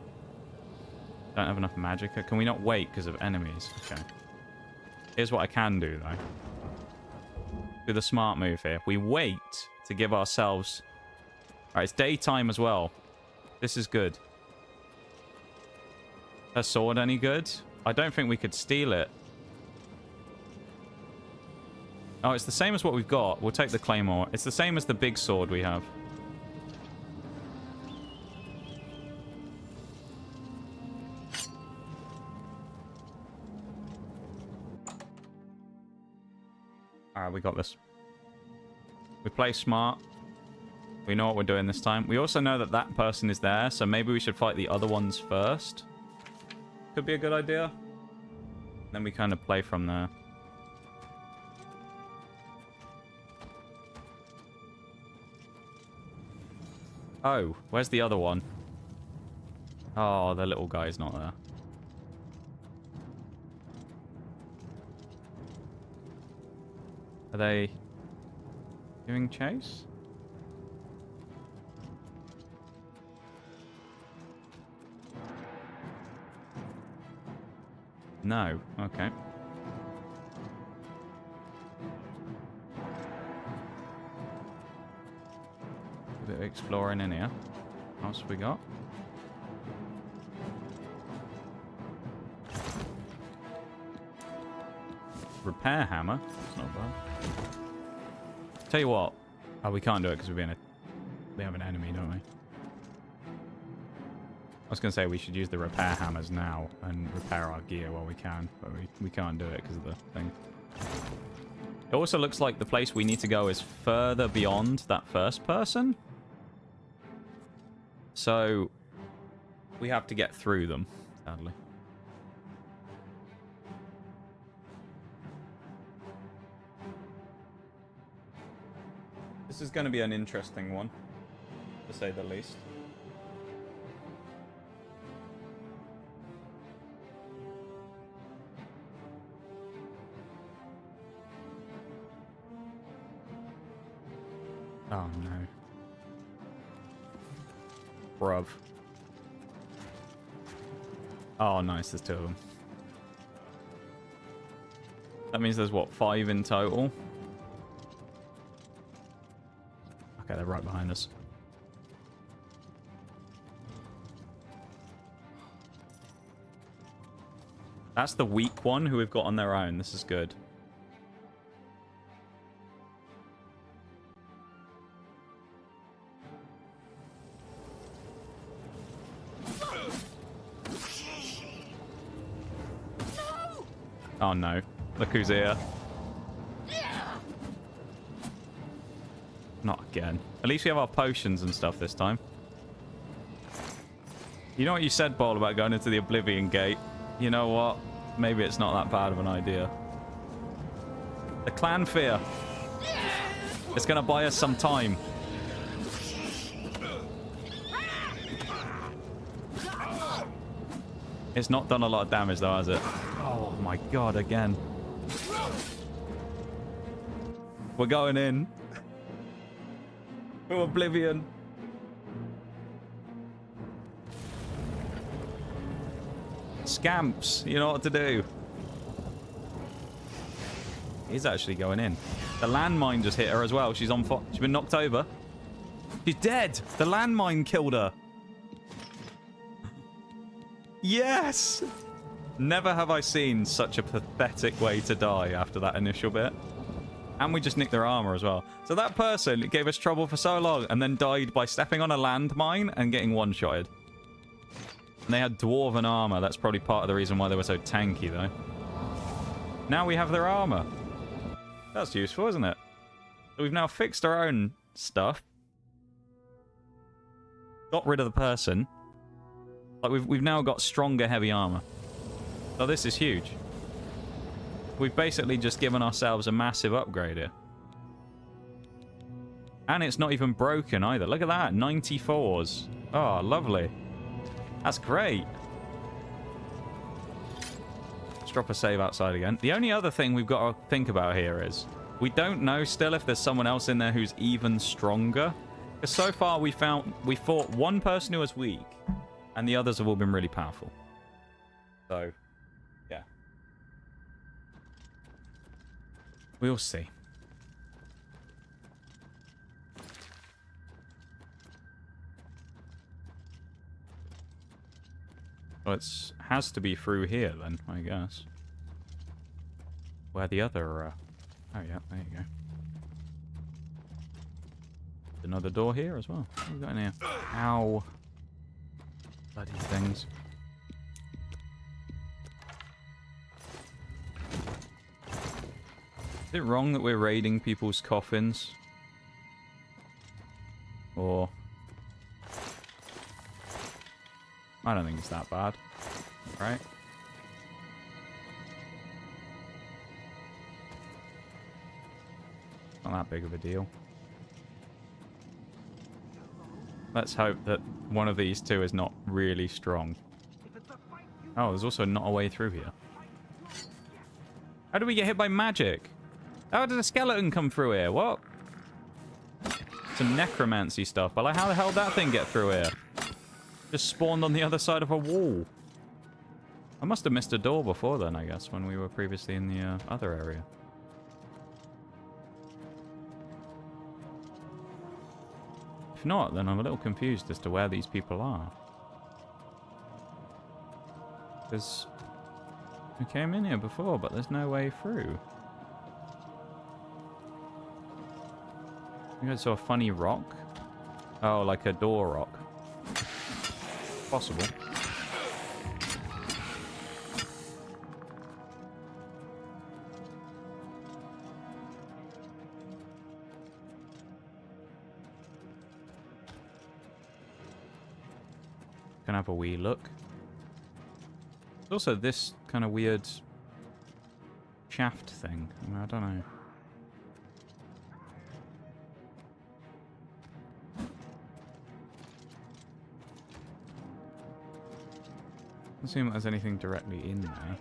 S1: Don't have enough magicka. Can we not wait because of enemies? Okay. Here's what I can do, though. Do the smart move here. We wait to give ourselves... Alright, it's daytime as well. This is good. Her sword any good? I don't think we could steal it. Oh, it's the same as what we've got. We'll take the claymore. It's the same as the big sword we have. Alright, we got this. We play smart. We know what we're doing this time. We also know that that person is there, so maybe we should fight the other ones first. Could be a good idea. Then we kind of play from there. Oh, where's the other one? Oh, the little guy's not there. Are they giving chase? No. Okay. A bit of exploring in here. What else we got? Repair hammer. That's not bad. Tell you what. Oh, we can't do it because we have an enemy, don't we? I was going to say we should use the repair hammers now and repair our gear while we can, but we can't do it because of the thing. It also looks like the place we need to go is further beyond that first person. So we have to get through them, sadly. This is going to be an interesting one, to say the least. Oh no. Bruv. Oh nice, there's 2 of them. That means there's what, 5 in total? Okay, they're right behind us. That's the weak one who we've got on their own. This is good. Oh no. Look who's here. Not again. At least we have our potions and stuff this time. You know what you said, Paul, about going into the Oblivion Gate? You know what? Maybe it's not that bad of an idea. The clan fear. It's going to buy us some time. It's not done a lot of damage, though, has it? Oh, my God, again. We're going in. To Oblivion. Scamps, you know what to do. He's actually going in. The landmine just hit her as well. She's on fire. She's been knocked over. She's dead. The landmine killed her. Yes! Never have I seen such a pathetic way to die after that initial bit. And we just nicked their armor as well. So that person gave us trouble for so long and then died by stepping on a landmine and getting one-shotted. And they had dwarven armor. That's probably part of the reason why they were so tanky, though. Now we have their armor. That's useful, isn't it? So we've now fixed our own stuff. Got rid of the person. Like we've now got stronger heavy armor. So this is huge. We've basically just given ourselves a massive upgrade here. And it's not even broken either. Look at that. 94s. Oh, lovely. That's great. Let's drop a save outside again. The only other thing we've got to think about here is we don't know still if there's someone else in there who's even stronger. Because so far we fought one person who was weak and the others have all been really powerful. So, yeah. We'll see. Well, it has to be through here then, I guess. Where the other... Oh, yeah, there you go. Another door here as well. What have we got in here? Ow. Bloody things. Is it wrong that we're raiding people's coffins? Or... I don't think it's that bad. Right? Not that big of a deal. Let's hope that one of these two is not really strong. Oh, there's also not a way through here. How did we get hit by magic? How did a skeleton come through here? What? Some necromancy stuff. But like, how the hell did that thing get through here? Just spawned on the other side of a wall. I must have missed a door before then, I guess, when we were previously in the other area. If not, then I'm a little confused as to where these people are. Because we came in here before, but there's no way through. I saw a funny rock. Oh, like a door rock. Possible. Can have a wee look. There's also this kind of weird shaft thing. I mean, I don't know. Doesn't seem like there's anything directly in there.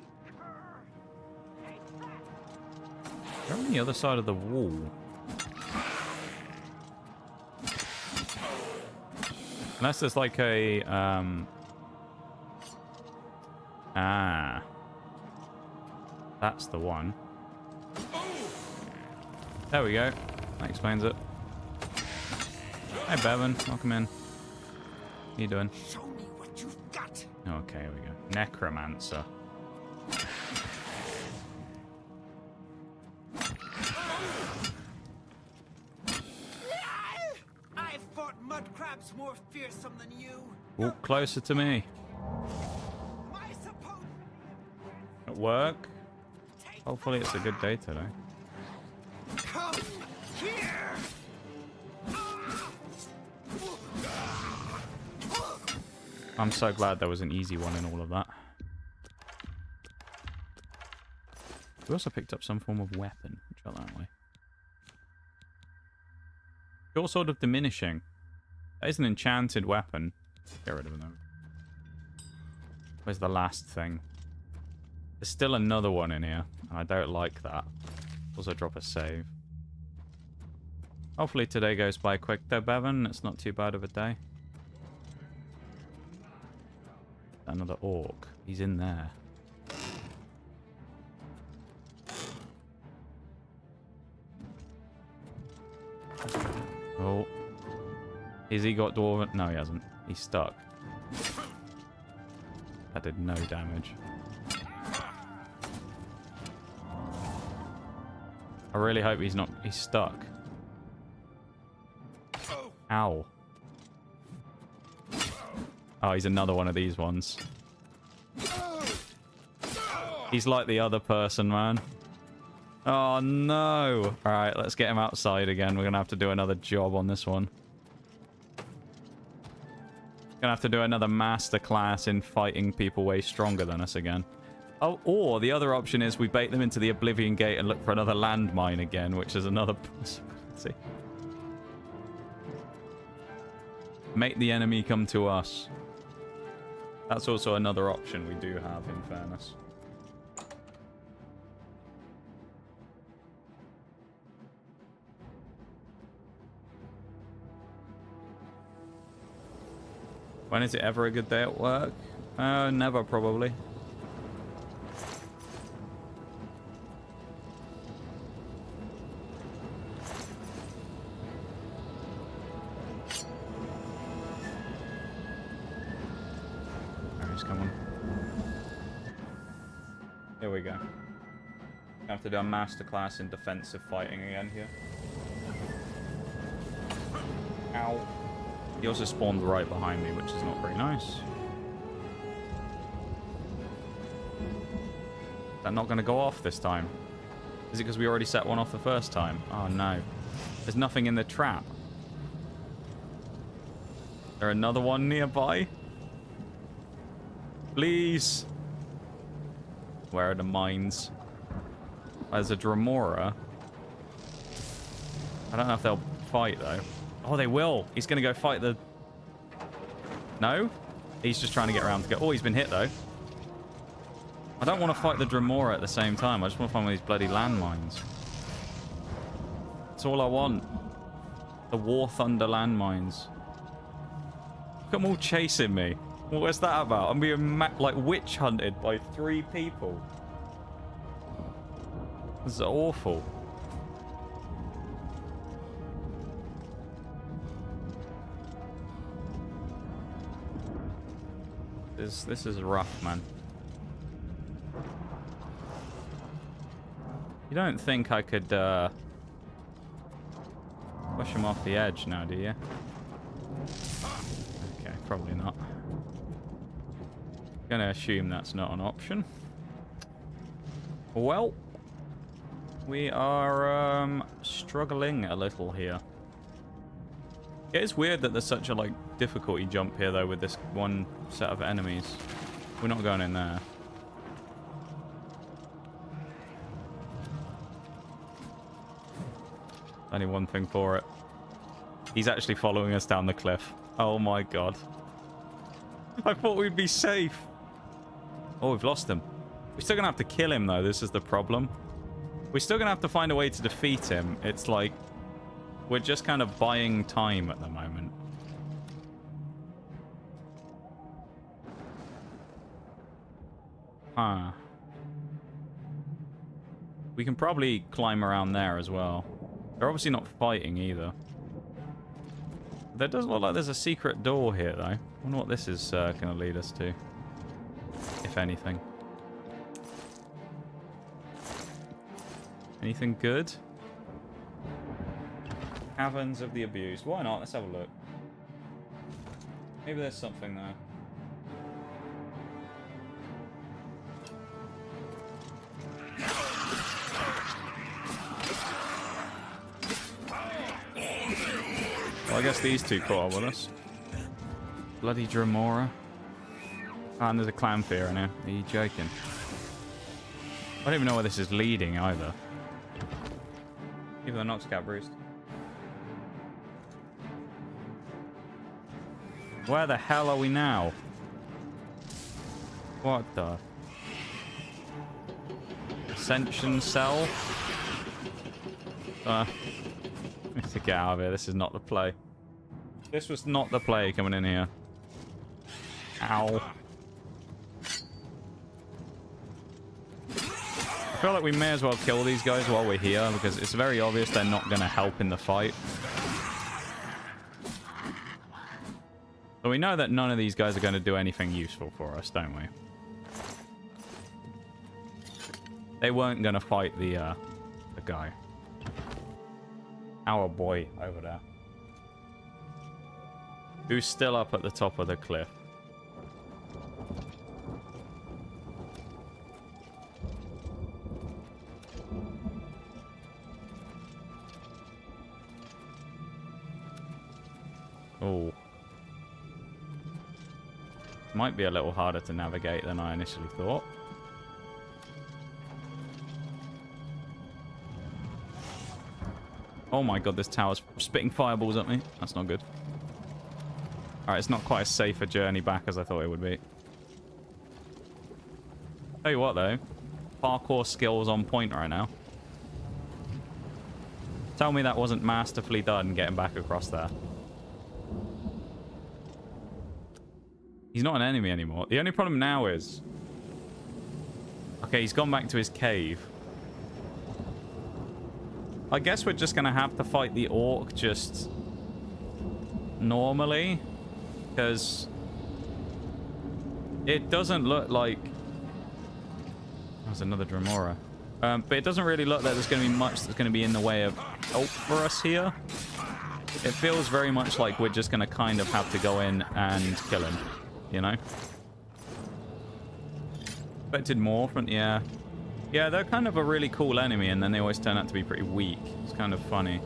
S1: They're on the other side of the wall. Unless there's like a, that's the one. There we go. That explains it. Hey, Bevan. Welcome in. How you doing?
S5: Show me what you've got.
S1: Okay, here we go. Necromancer.
S5: I've fought mud crabs more fearsome than you.
S1: Walk closer to me. At work. Hopefully it's a good day today.
S5: Come here.
S1: I'm so glad there was an easy one in all of that. We also picked up some form of weapon. Which I that way. You're sort of diminishing. That is an enchanted weapon. Get rid of it though. Where's the last thing? There's still another one in here. And I don't like that. Also drop a save. Hopefully today goes by quick though, Bevan. It's not too bad of a day. Another orc. He's in there. Oh. Has he got dwarven? No, he hasn't. He's stuck. That did no damage. I really hope he's not... He's stuck. Ow. Oh, he's another one of these ones. He's like the other person, man. Oh, no. Alright, let's get him outside again. We're going to have to do another job on this one. Gonna have to do another masterclass in fighting people way stronger than us again. Oh, or the other option is we bait them into the Oblivion Gate and look for another landmine again, which is another possibility. Make the enemy come to us. That's also another option we do have, in fairness. When is it ever a good day at work? Never, probably. Alright, come on. Here we go. I have to do a masterclass in defensive fighting again here. Ow. He also spawned right behind me, which is not very nice. Is that not going to go off this time? Is it because we already set one off the first time? Oh, no. There's nothing in the trap. Is there another one nearby? Please. Where are the mines? There's a Dremora. I don't know if they'll fight, though. Oh, they will. He's going to go fight the... No? He's just trying to get around to go... Oh, he's been hit, though. I don't want to fight the Dremora at the same time. I just want to find one of these bloody landmines. That's all I want. The War Thunder landmines. Look at them all chasing me. What's that about? I'm being, like, witch hunted by 3 people. This is awful. This is rough, man. You don't think I could push him off the edge now, do you? Okay, probably not. Gonna assume that's not an option. Well, we are struggling a little here. It is weird that there's such a like difficulty jump here though with this one set of enemies. We're not going in there. Only one thing for it. He's actually following us down the cliff. Oh my god. I thought we'd be safe. Oh, we've lost him. We're still gonna have to kill him though, this is the problem. We're still gonna have to find a way to defeat him. It's like we're just kind of buying time at the moment. Huh. We can probably climb around there as well. They're obviously not fighting either. There does look like there's a secret door here, though. I wonder what this is going to lead us to. If anything. Anything good? Caverns of the Abused. Why not? Let's have a look. Maybe there's something there. Well, I guess these two caught up with us. Bloody Dremora. Oh, and there's a clan fear in here. Are you joking? I don't even know where this is leading either. Even the Noxcat Roost. Where the hell are we now? What the? Ascension cell? Need to get out of here. This is not the play. This was not the play coming in here. Ow. I feel like we may as well kill these guys while we're here, because it's very obvious they're not going to help in the fight. So we know that none of these guys are going to do anything useful for us, don't we? They weren't going to fight the guy. Our boy over there. Who's still up at the top of the cliff. Oh. Might be a little harder to navigate than I initially thought. Oh my god, this tower's spitting fireballs at me. That's not good. Alright, it's not quite as safe a journey back as I thought it would be. Tell you what though, parkour skills on point right now. Tell me that wasn't masterfully done getting back across there. He's not an enemy anymore. The only problem now is... Okay, he's gone back to his cave. I guess we're just going to have to fight the orc just... normally. Because... it doesn't look like... There's another Dremora. But it doesn't really look like there's going to be much that's going to be in the way of help for us here. It feels very much like we're just going to kind of have to go in and kill him. You know? Expected more from... yeah. Yeah, they're kind of a really cool enemy, and then they always turn out to be pretty weak. It's kind of funny.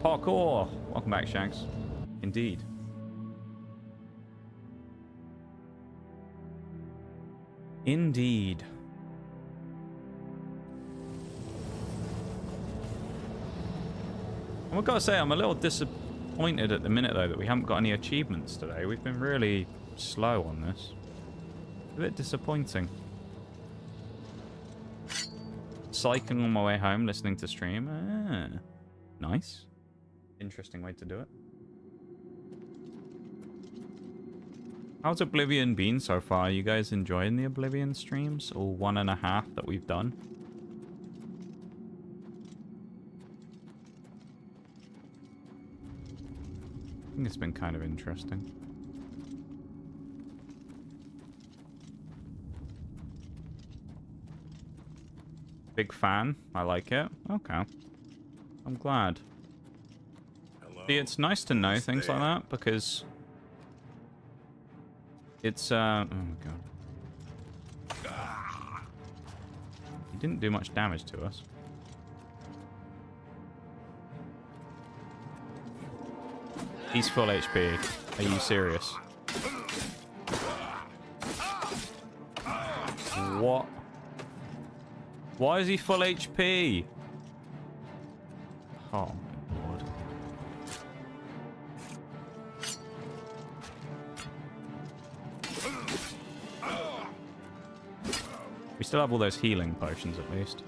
S1: Parkour! Welcome back, Shanks. Indeed. Indeed. I've got to say, I'm a little disappointed at the minute, though, that we haven't got any achievements today. We've been really slow on this. A bit disappointing. Cycling on my way home, listening to stream. Ah, nice. Interesting way to do it. How's Oblivion been so far? Are you guys enjoying the Oblivion streams? Or 1.5 that we've done? I think it's been kind of interesting. Big fan. I like it. Okay. I'm glad.
S12: Hello?
S1: See, it's nice to know things like that, because... it's, oh my god. He didn't do much damage to us. He's full HP. Are you serious? What? Why is he full HP? Oh my lord. We still have all those healing potions at least.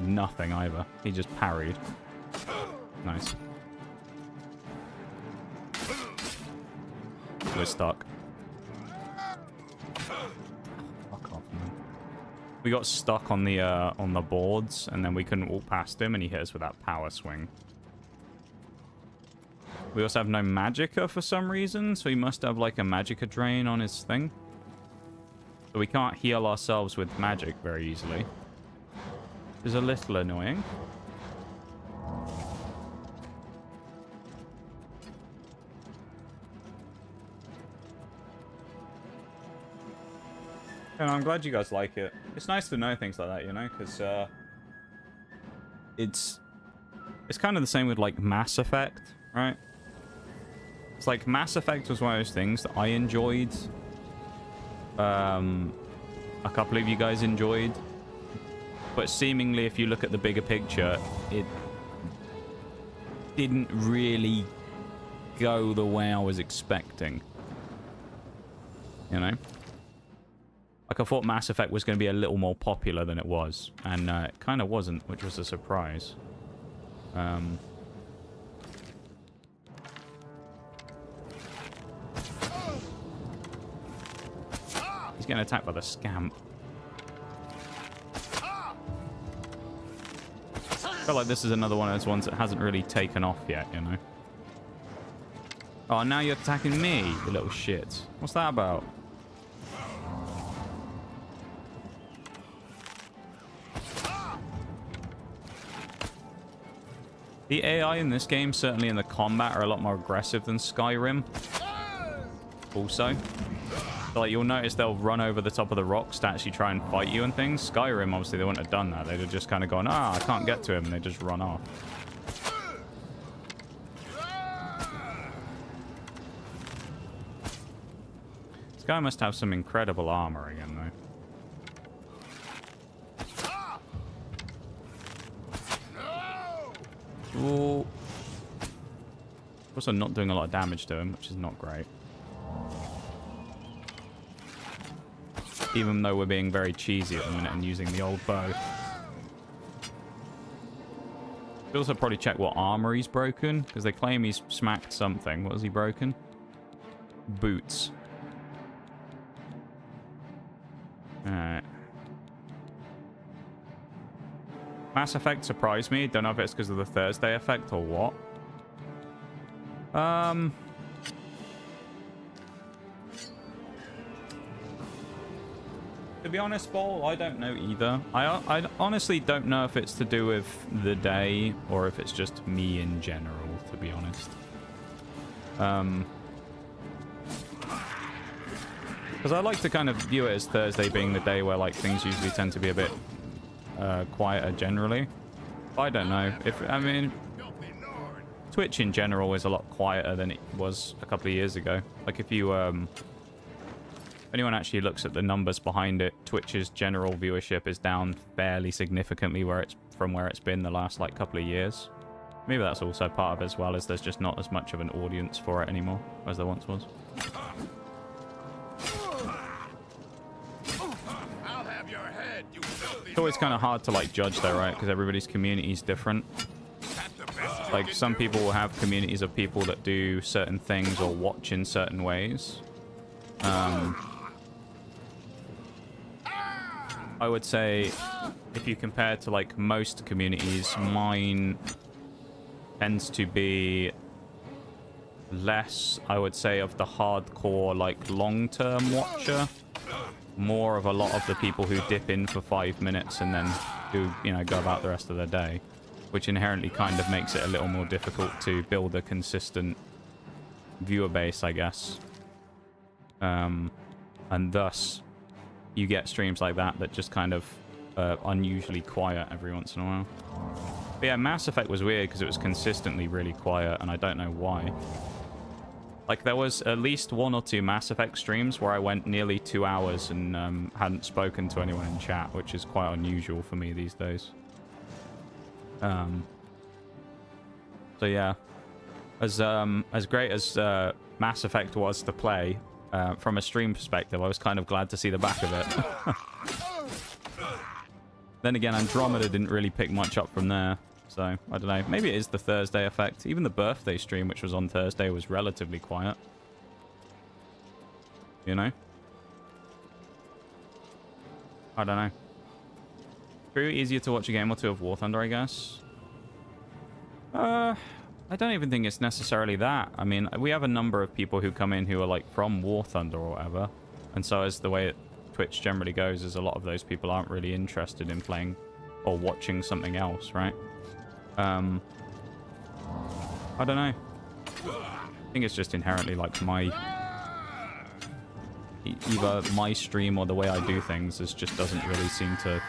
S1: Nothing either. He just parried. Nice. We're stuck. Fuck off, man. We got stuck on the boards, and then we couldn't walk past him, and he hit us with that power swing. We also have no magicka for some reason, so he must have like a magicka drain on his thing. So we can't heal ourselves with magic very easily. Is a little annoying. And I'm glad you guys like it. It's nice to know things like that, you know, because it's It's kind of the same with like Mass Effect, right? It's like Mass Effect was one of those things that I enjoyed. A couple of you guys enjoyed. But seemingly, if you look at the bigger picture, it didn't really go the way I was expecting. You know? Like, I thought Mass Effect was going to be a little more popular than it was. And it kind of wasn't, which was a surprise. He's getting attacked by the scamp. I feel like this is another one of those ones that hasn't really taken off yet, you know? Oh, now you're attacking me, you little shit. What's that about? The AI in this game, certainly in the combat, are a lot more aggressive than Skyrim. Also. So, like, you'll notice they'll run over the top of the rocks to actually try and fight you and things. Skyrim, obviously, they wouldn't have done that. They'd have just kind of gone, I can't get to him, and they just run off. This guy must have some incredible armor again, though. Ooh. Also not doing a lot of damage to him, which is not great. Even though we're being very cheesy at the minute and using the old bow. Should also probably check what armor he's broken, because they claim he's smacked something. What has he broken? Boots. Alright. Mass Effect surprised me. Don't know if it's because of the Thursday effect or what. To be honest, Bol, I don't know either. I honestly don't know if it's to do with the day or if it's just me in general, to be honest. Because I like to kind of view it as Thursday being the day where like things usually tend to be a bit quieter generally. But I don't know. I mean, Twitch in general is a lot quieter than it was a couple of years ago. Like if you anyone actually looks at the numbers behind it, Twitch's general viewership is down fairly significantly from where it's been the last like couple of years. Maybe that's also part of it as well, as there's just not as much of an audience for it anymore as there once was. It's always kind of hard to like judge though, right? Because everybody's community is different. Like some people will have communities of people that do certain things or watch in certain ways. I would say if you compare to like most communities, mine tends to be less, I would say, of the hardcore like long-term watcher. More of a lot of the people who dip in for 5 minutes and then do, you know, go about the rest of their day, which inherently kind of makes it a little more difficult to build a consistent viewer base, I guess. And thus you get streams like that just kind of unusually quiet every once in a while. But yeah, Mass Effect was weird because it was consistently really quiet, and I don't know why. Like, there was at least 1 or 2 Mass Effect streams where I went nearly 2 hours and hadn't spoken to anyone in chat, which is quite unusual for me these days. So yeah, as great as Mass Effect was to play, from a stream perspective, I was kind of glad to see the back of it. Then again, Andromeda didn't really pick much up from there. So, I don't know. Maybe it is the Thursday effect. Even the birthday stream, which was on Thursday, was relatively quiet. You know? I don't know. Pretty easier to watch a game or two of War Thunder, I guess. I don't even think it's necessarily that. I mean, we have a number of people who come in who are, like, from War Thunder or whatever. And so as the way Twitch generally goes is a lot of those people aren't really interested in playing or watching something else, right? I don't know. I think it's just inherently like either my stream or the way I do things just doesn't really seem to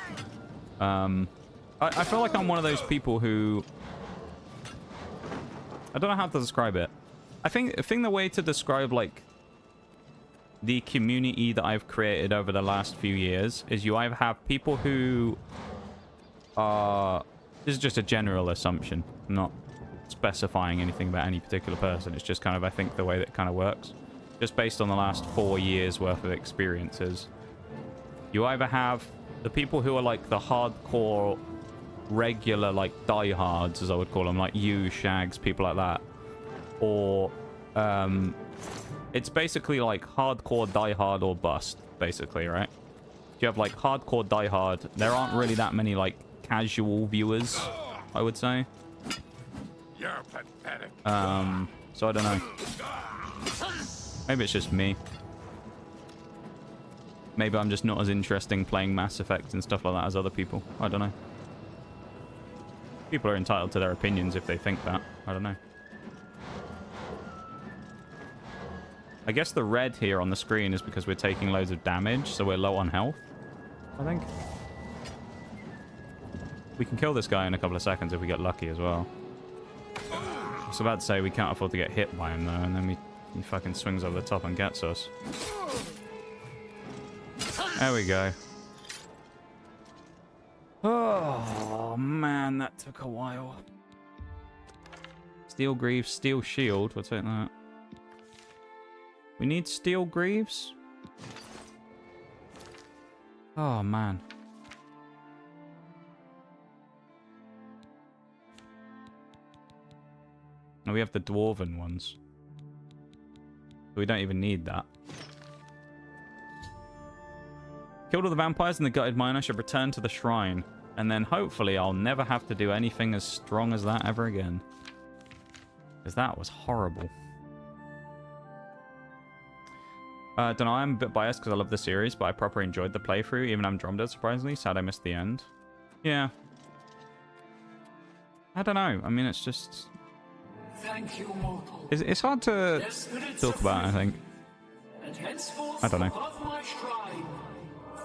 S1: I feel like I'm one of those people who I don't know how to describe it. I think the way to describe, like, the community that I've created over the last few years is you either have people who are... This is just a general assumption. I'm not specifying anything about any particular person. It's just kind of, I think, the way that it kind of works. Just based on the last 4 years worth of experiences. You either have the people who are, like, the hardcore, regular, like, diehards, as I would call them, like you, Shags, people like that. Or, it's basically, like, hardcore, diehard, or bust, basically, right? You have, like, hardcore, diehard. There aren't really that many, like, casual viewers, I would say.
S12: You're pathetic.
S1: So I don't know. Maybe it's just me. Maybe I'm just not as interesting playing Mass Effect and stuff like that as other people. I don't know. People are entitled to their opinions if they think that. I don't know. I guess the red here on the screen is because we're taking loads of damage, so we're low on health, I think. We can kill this guy in a couple of seconds if we get lucky as well. I was about to say we can't afford to get hit by him, though, and then he fucking swings over the top and gets us. There we go. Oh, man, that took a while. Steel Greaves, Steel Shield. We'll take that. We need Steel Greaves? Oh, man. No, we have the Dwarven ones. We don't even need that. Killed all the vampires in the gutted mine. I should return to the shrine. And then hopefully I'll never have to do anything as strong as that ever again. Because that was horrible. Don't know, I'm a bit biased because I love the series, but I properly enjoyed the playthrough. Even Andromeda, surprisingly. Sad I missed the end. Yeah. I don't know. I mean, it's just...
S16: Thank you, mortal.
S1: It's hard to talk about, I think.
S16: And henceforth,
S1: I don't know.
S16: above my shrine,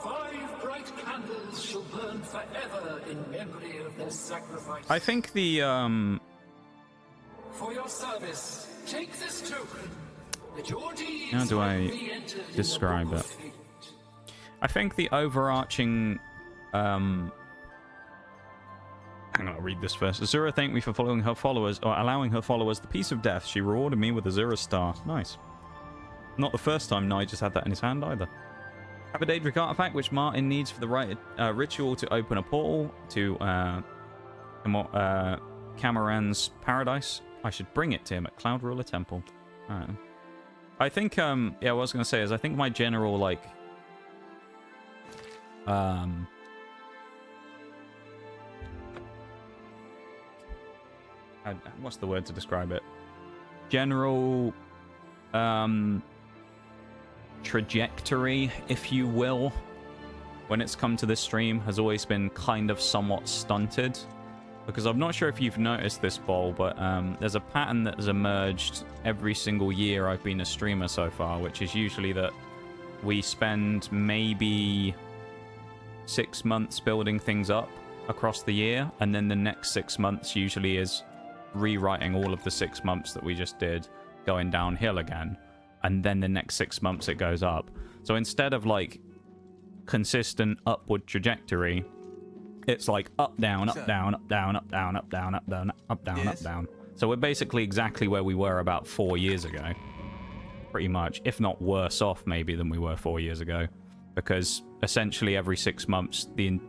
S16: 5 bright candles shall burn forever in memory of their sacrifice.
S1: I think the,
S16: For your service, take this token that your deeds
S1: how do I
S16: be entered
S1: describe it? I think the overarching, hang on, I'll read this first. Azura thanked me for following her followers, or allowing her followers the peace of death. She rewarded me with Azura's star. Nice. Not the first time Nigel had that in his hand either. Have a Daedric artifact which Martin needs for the right ritual to open a portal to Cameron's paradise. I should bring it to him at Cloud Ruler Temple. Alright. I think, yeah, what I was going to say is I think my general, like, what's the word to describe it? General, trajectory, if you will, when it's come to this stream has always been kind of somewhat stunted. Because I'm not sure if you've noticed this, Bol, but there's a pattern that has emerged every single year I've been a streamer so far, which is usually that we spend maybe 6 months building things up across the year, and then the next 6 months usually is rewriting all of the 6 months that we just did, going downhill again, and then the next 6 months it goes up. So instead of like consistent upward trajectory, it's like up, down, up, down, up, down, up, down, up, down, up, down, up, down, up, down. So we're basically exactly where we were about 4 years ago. Pretty much, if not worse off maybe than we were 4 years ago. Because essentially every 6 months, the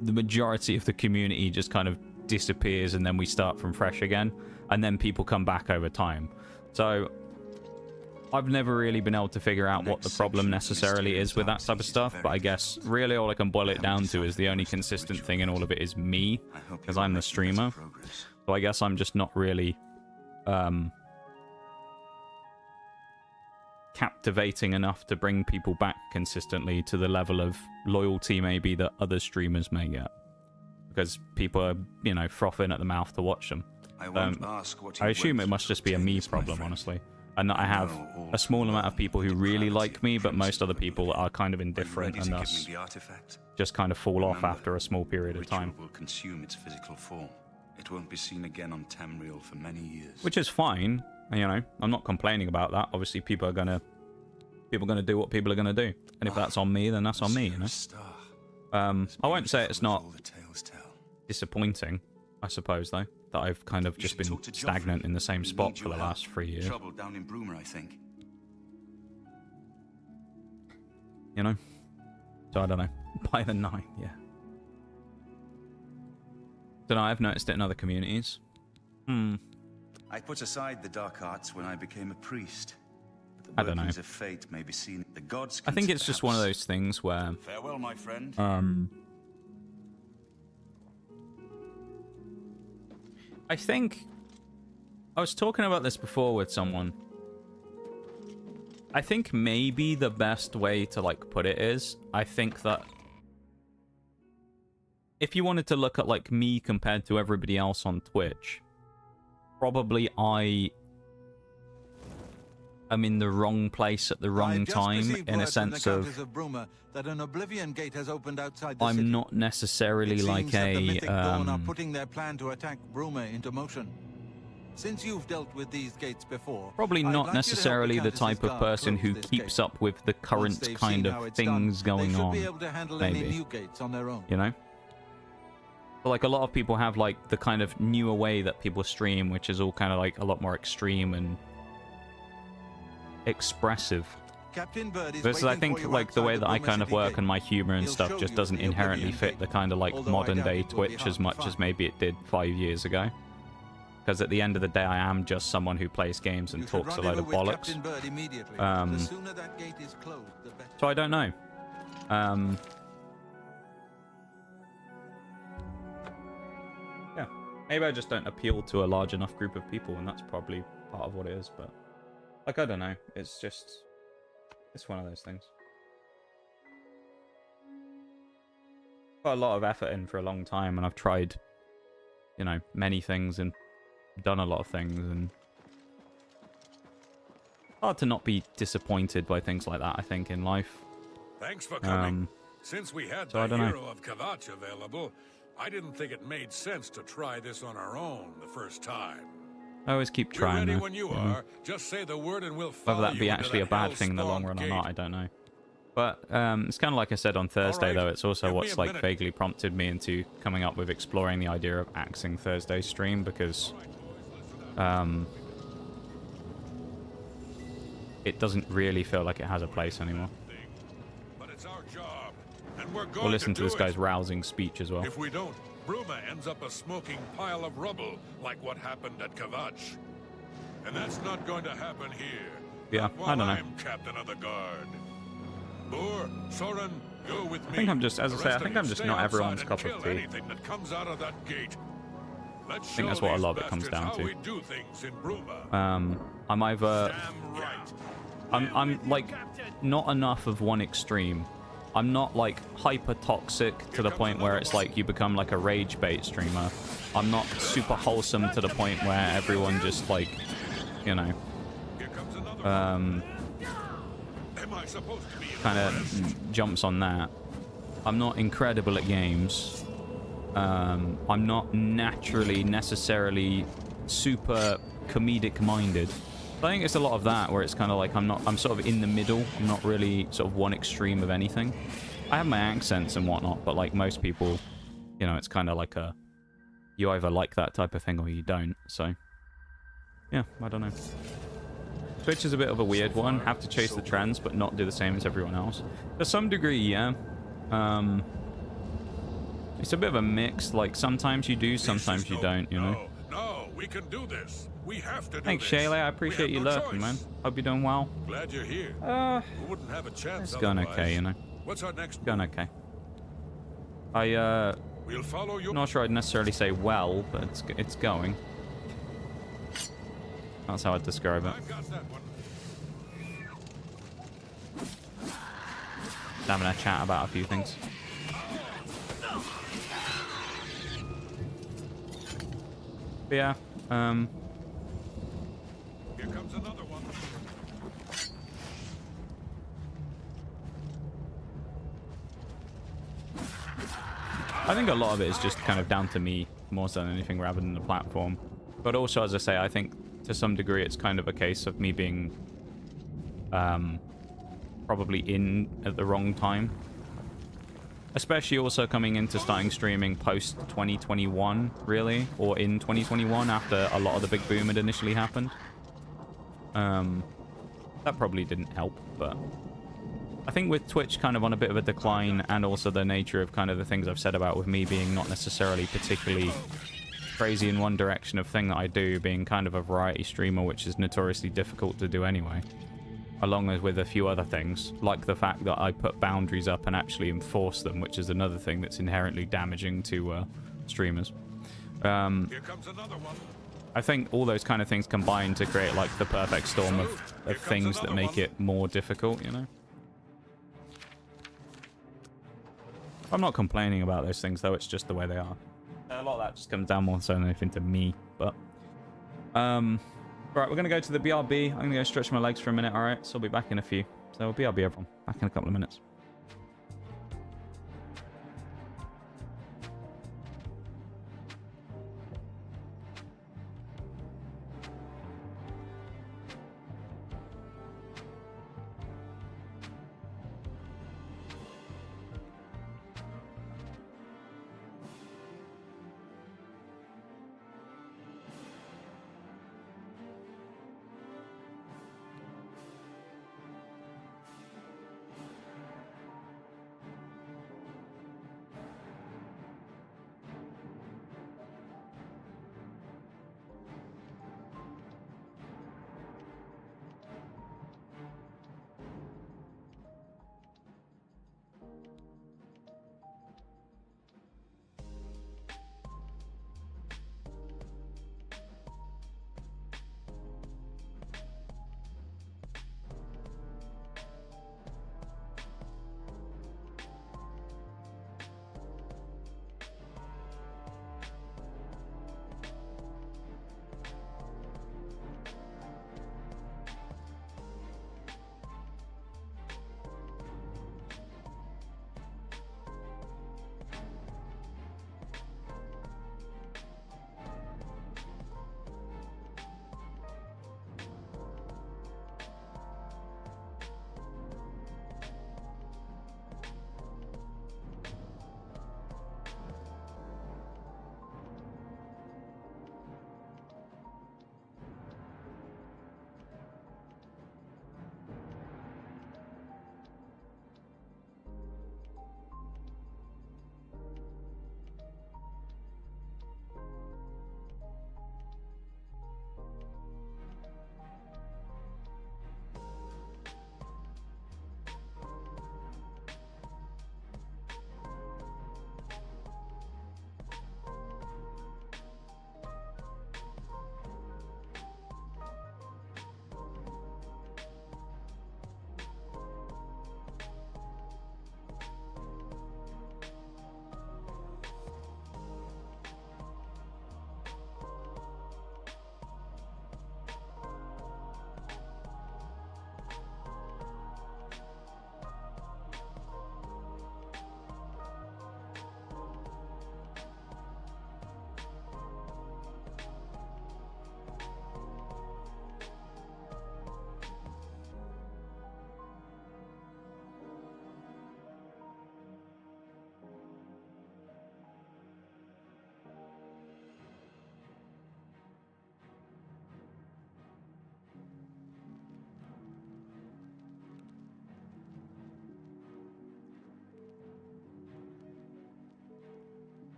S1: majority of the community just kind of disappears and then we start from fresh again. And then people come back over time. So I've never really been able to figure out what the problem necessarily is with that type of stuff, but I guess really all I can boil it down to is the only consistent thing in all of it is me, because I'm the streamer. So I guess I'm just not really captivating enough to bring people back consistently to the level of loyalty maybe that other streamers may get, because people are, you know, frothing at the mouth to watch them. I assume it must just be a me problem, honestly. And that I have a small amount of people who really like me, but most other people are kind of indifferent and thus just kind of fall off after a small period of time.
S9: Will consume its physical form. It won't be seen again on Tamriel for many years.
S1: Which is fine, you know. I'm not complaining about that. Obviously, people are gonna do what people are gonna do, and if that's on me, then that's on me, you know. I won't say it's not disappointing, I suppose, though, that I've kind of just been stagnant in the same spot for the last 3 years.
S9: Trouble down in Bruma, I think.
S1: You know? So I don't know. By the 9, yeah. Don't know, I've noticed it in other communities.
S9: I put aside the dark arts when I became a priest.
S1: I don't know.
S9: Of fate may be seen. The gods
S1: I think it's just one of those things where...
S9: Farewell, my friend.
S1: I think... I was talking about this before with someone. I think maybe the best way to, like, put it is, I think that if you wanted to look at, like, me compared to everybody else on Twitch, probably I am in the wrong place at the wrong time, in a sense of
S8: that an Oblivion Gate has opened outside the
S1: I'm
S8: city.
S1: not necessarily like
S8: that the Mythic Dawn are
S1: a...
S8: putting their plan to attack Bruma into motion. Since you've dealt with these gates before,
S1: Probably
S8: I'd
S1: not
S8: like
S1: necessarily
S8: you to
S1: the
S8: help
S1: type
S8: Countess's
S1: of
S8: guard
S1: person who
S8: close this
S1: keeps
S8: gate.
S1: up with the
S8: Once
S1: current
S8: they've
S1: kind
S8: seen how
S1: of
S8: it's
S1: things
S8: done,
S1: going
S8: they should
S1: on.
S8: be able to handle
S1: Maybe.
S8: any new gates on their own.
S1: You know? But, like, a lot of people have, like, the kind of newer way that people stream, which is all kind of, like, a lot more extreme and expressive.
S8: Captain Bird is
S1: Versus, I
S8: waiting for
S1: think,
S8: you
S1: like, the way
S8: outside
S1: that I
S8: Bruma
S1: kind of
S8: City
S1: work
S8: gate.
S1: and my humor and
S8: He'll
S1: stuff
S8: show
S1: just
S8: you
S1: doesn't
S8: the
S1: inherently
S8: Oblivion
S1: fit
S8: Gate.
S1: the kind of, like,
S8: Although I
S1: modern
S8: doubt
S1: day
S8: it will be
S1: Twitch
S8: hard
S1: as
S8: to
S1: much as
S8: find.
S1: maybe it did 5 years ago. Because at the end of the day, I am just someone who plays games and
S8: You should
S1: talks a
S8: rendezvous
S1: load of
S8: with
S1: bollocks.
S8: Captain Bird immediately. The sooner that gate is closed, the better.
S1: So I don't know. Yeah. Maybe I just don't appeal to a large enough group of people, and that's probably part of what it is, but... Like, I don't know. It's just... It's one of those things. Put a lot of effort in for a long time, and I've tried, you know, many things and done a lot of things, and... Hard to not be disappointed by things like that, I think, in life.
S12: Thanks for coming. Since we had
S1: so I
S12: the
S1: don't know.
S12: hero of Kavach available, I didn't think it made sense to try this on our own the first time.
S1: I always keep
S12: We're
S1: trying,
S12: ready
S1: though.
S12: when you
S1: know.
S12: are. Just say the word and we'll follow
S1: Whether that be
S12: you into
S1: actually a
S12: that
S1: bad thing in the long
S12: hell-spawned
S1: run or
S12: gate.
S1: not, I don't know. But it's kind of like I said on Thursday,
S12: right.
S1: though. It's also
S12: Give me
S1: what's
S12: a
S1: like
S12: minute.
S1: vaguely prompted me into coming up with exploring the idea of axing Thursday's stream, because it doesn't really feel like it has a place anymore.
S12: But it's our job, and we're going
S1: We'll listen to
S12: do
S1: this
S12: it.
S1: guy's rousing speech as well.
S12: If we don't, Bruma ends up a smoking pile of rubble, like what happened at Kavach. And that's not going to happen here.
S1: Yeah,
S12: Not
S1: I
S12: while
S1: don't know.
S12: I'm captain of the guard. Boor, Soren, go with me.
S1: I think I'm just, as I
S12: The
S1: say, I
S12: rest
S1: think
S12: of
S1: I'm
S12: you
S1: just
S12: stay
S1: not
S12: outside
S1: everyone's
S12: and
S1: cup
S12: kill
S1: of tea.
S12: anything that comes out of that gate. Let's
S1: I think that's
S12: show
S1: what a
S12: these
S1: lot of it comes
S12: bastards
S1: down
S12: how
S1: to.
S12: we do things in Bruma.
S1: I'm either...
S12: Damn right.
S1: I'm like, not enough of one extreme. I'm not, like, hyper-toxic to the point where it's like you become, like, a rage bait streamer. I'm not super wholesome to the point where everyone just, like, you know, kind of jumps on that. I'm not incredible at games. I'm not naturally necessarily super comedic-minded. I think it's a lot of that where it's kind of like I'm sort of in the middle. I'm not really sort of one extreme of anything. I have my accents and whatnot, but like most people, you know, it's kind of like you either like that type of thing or you don't. So, yeah, I don't know. Twitch is a bit of a weird one. Have to chase the trends, but not do the same as everyone else. To some degree, yeah. It's a bit of a mix. Like, sometimes you do, sometimes you don't, you know?
S12: No, we can do this. We have to do
S1: Thanks,
S12: this.
S1: Shayla. I appreciate you lurking, man. Hope you're doing well.
S12: Glad you're here. We wouldn't have a chance
S1: It's going
S12: otherwise.
S1: okay, you know?
S12: What's our next
S1: Going
S12: move?
S1: okay.
S12: We'll follow you.
S1: Not sure I'd necessarily say well, but it's going. That's how I'd describe it.
S12: I've got that one.
S1: Having a chat about a few things. But yeah,
S12: Here comes another one.
S1: I think a lot of it is just kind of down to me more so than anything rather than the platform. But also, as I say, I think to some degree it's kind of a case of me being probably in at the wrong time. Especially also coming into starting streaming post 2021, really, or in 2021 after a lot of the big boom had initially happened. That probably didn't help, but I think with Twitch kind of on a bit of a decline, and also the nature of kind of the things I've said about with me being not necessarily particularly crazy in one direction of thing that I do, being kind of a variety streamer, which is notoriously difficult to do anyway, along with a few other things, like the fact that I put boundaries up and actually enforce them, which is another thing that's inherently damaging to streamers.
S12: Here comes another one.
S1: I think all those kind of things combine to create like the perfect storm of things that make it more difficult, you know? I'm not complaining about those things, though. It's just the way they are. A lot of that just comes down more so than anything to me, but... Right, we're going to go to the BRB. I'm going to go stretch my legs for a minute, alright? So I'll be back in a few. So BRB, everyone. Back in a couple of minutes.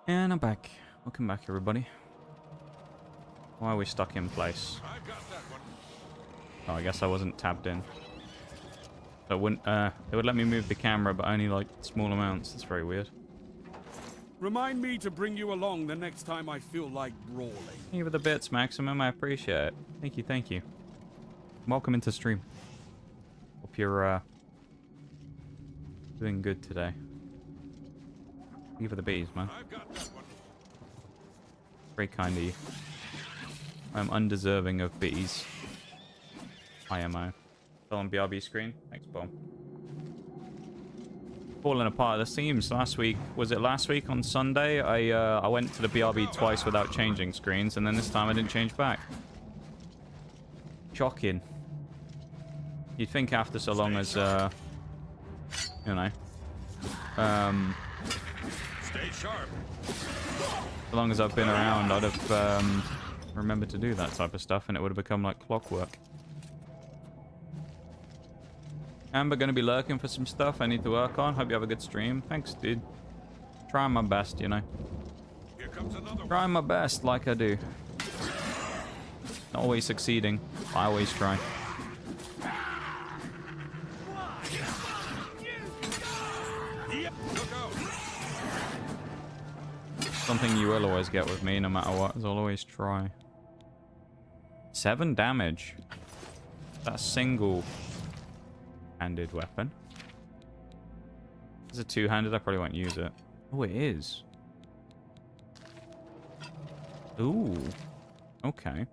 S1: And I'm back. Welcome back, everybody. Why are we stuck in place? Oh, I guess I wasn't tabbed in. So it wouldn't, it would let me move the camera, but only like small amounts. That's very weird.
S18: Remind me to bring you along the next time I feel like brawling.
S1: Thank you for the bits, Maximum. I appreciate it. Thank you, thank you. Welcome into stream. Hope you're doing good today. Thank you for the bees, man. Very kind of you. I'm undeserving of bees. IMO. Still on BRB screen. Thanks, Bob. Falling apart at the seams. Last week, was it last week on Sunday? I went to the BRB twice without changing screens, and then this time I didn't change back. Shocking. You'd think after so long as, you know,
S12: Stay sharp.
S1: as long as I've been around, I'd have remembered to do that type of stuff, and it would have become like clockwork. Amber gonna be lurking for some stuff I need to work on. Hope you have a good stream. Thanks, dude. Trying my best, you know.
S12: Here comes another
S1: Trying my best, like I do. Not always succeeding. I always try. Something you will always get with me, no matter what, is I'll always try. 7 damage. That's single-handed weapon. Is it two-handed? I probably won't use it. Oh, it is. Ooh. Okay.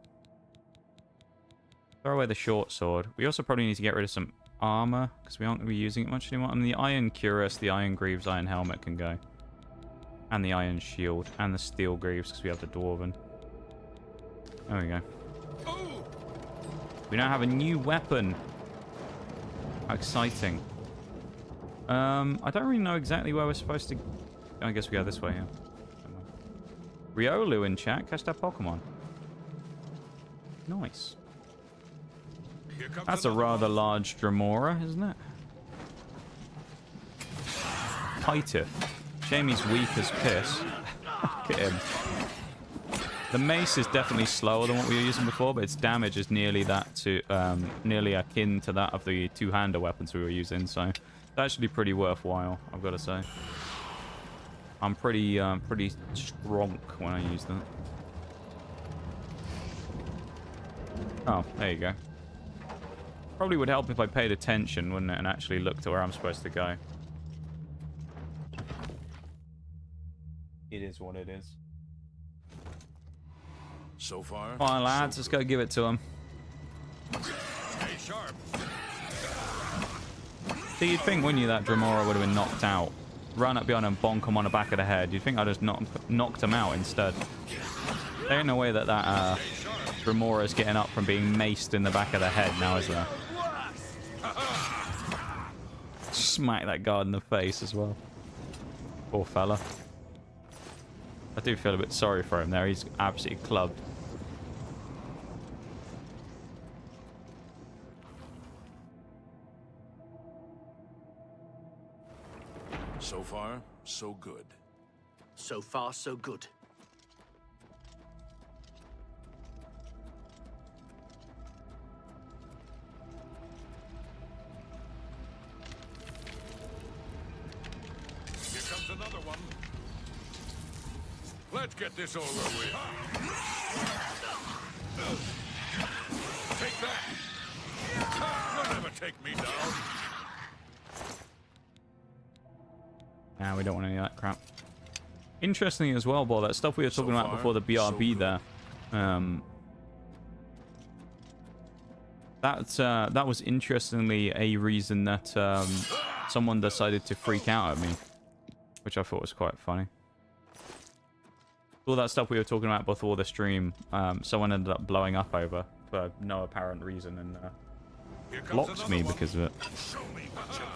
S1: Throw away the short sword. We also probably need to get rid of some armor, because we aren't going to be using it much anymore. I mean, the iron cuirass, the iron greaves, iron helmet can go. And the iron shield. And the steel greaves, because we have the dwarven. There we go. We now have a new weapon. How exciting. I don't really know exactly where we're supposed to... I guess we go this way, yeah. Riolu in chat. Catch that Pokemon. Nice. That's a rather large Dremora, isn't it? Titif. Shame he's weak as piss. Look at him. The mace is definitely slower than what we were using before, but its damage is nearly that to nearly akin to that of the two-hander weapons we were using, so it's actually pretty worthwhile, I've got to say. I'm pretty strong when I use that. Oh, there you go. Probably would help if I paid attention, wouldn't it, and actually looked at where I'm supposed to go. It is what it is.
S2: So far,
S1: come on, lads, let's go give it to him.
S12: Stay sharp.
S1: See, you'd think, wouldn't you, that Dremora would have been knocked out. Run up behind him and bonk him on the back of the head. You'd think I just knocked him out instead. There ain't no way that Dremora is getting up from being maced in the back of the head now, is there? Smack that guard in the face as well. Poor fella. I do feel a bit sorry for him there. He's absolutely clubbed.
S2: So far, so good.
S14: So far, so good.
S12: Here comes another one. Let's get this over with. Take that. You'll never take me down.
S1: Nah, we don't want any of that crap. Interesting as well, Bo, that stuff we were talking about before the BRB there. That was interestingly a reason that someone decided to freak out at me, which I thought was quite funny. All that stuff we were talking about before the stream, someone ended up blowing up over for no apparent reason and blocked me because of it.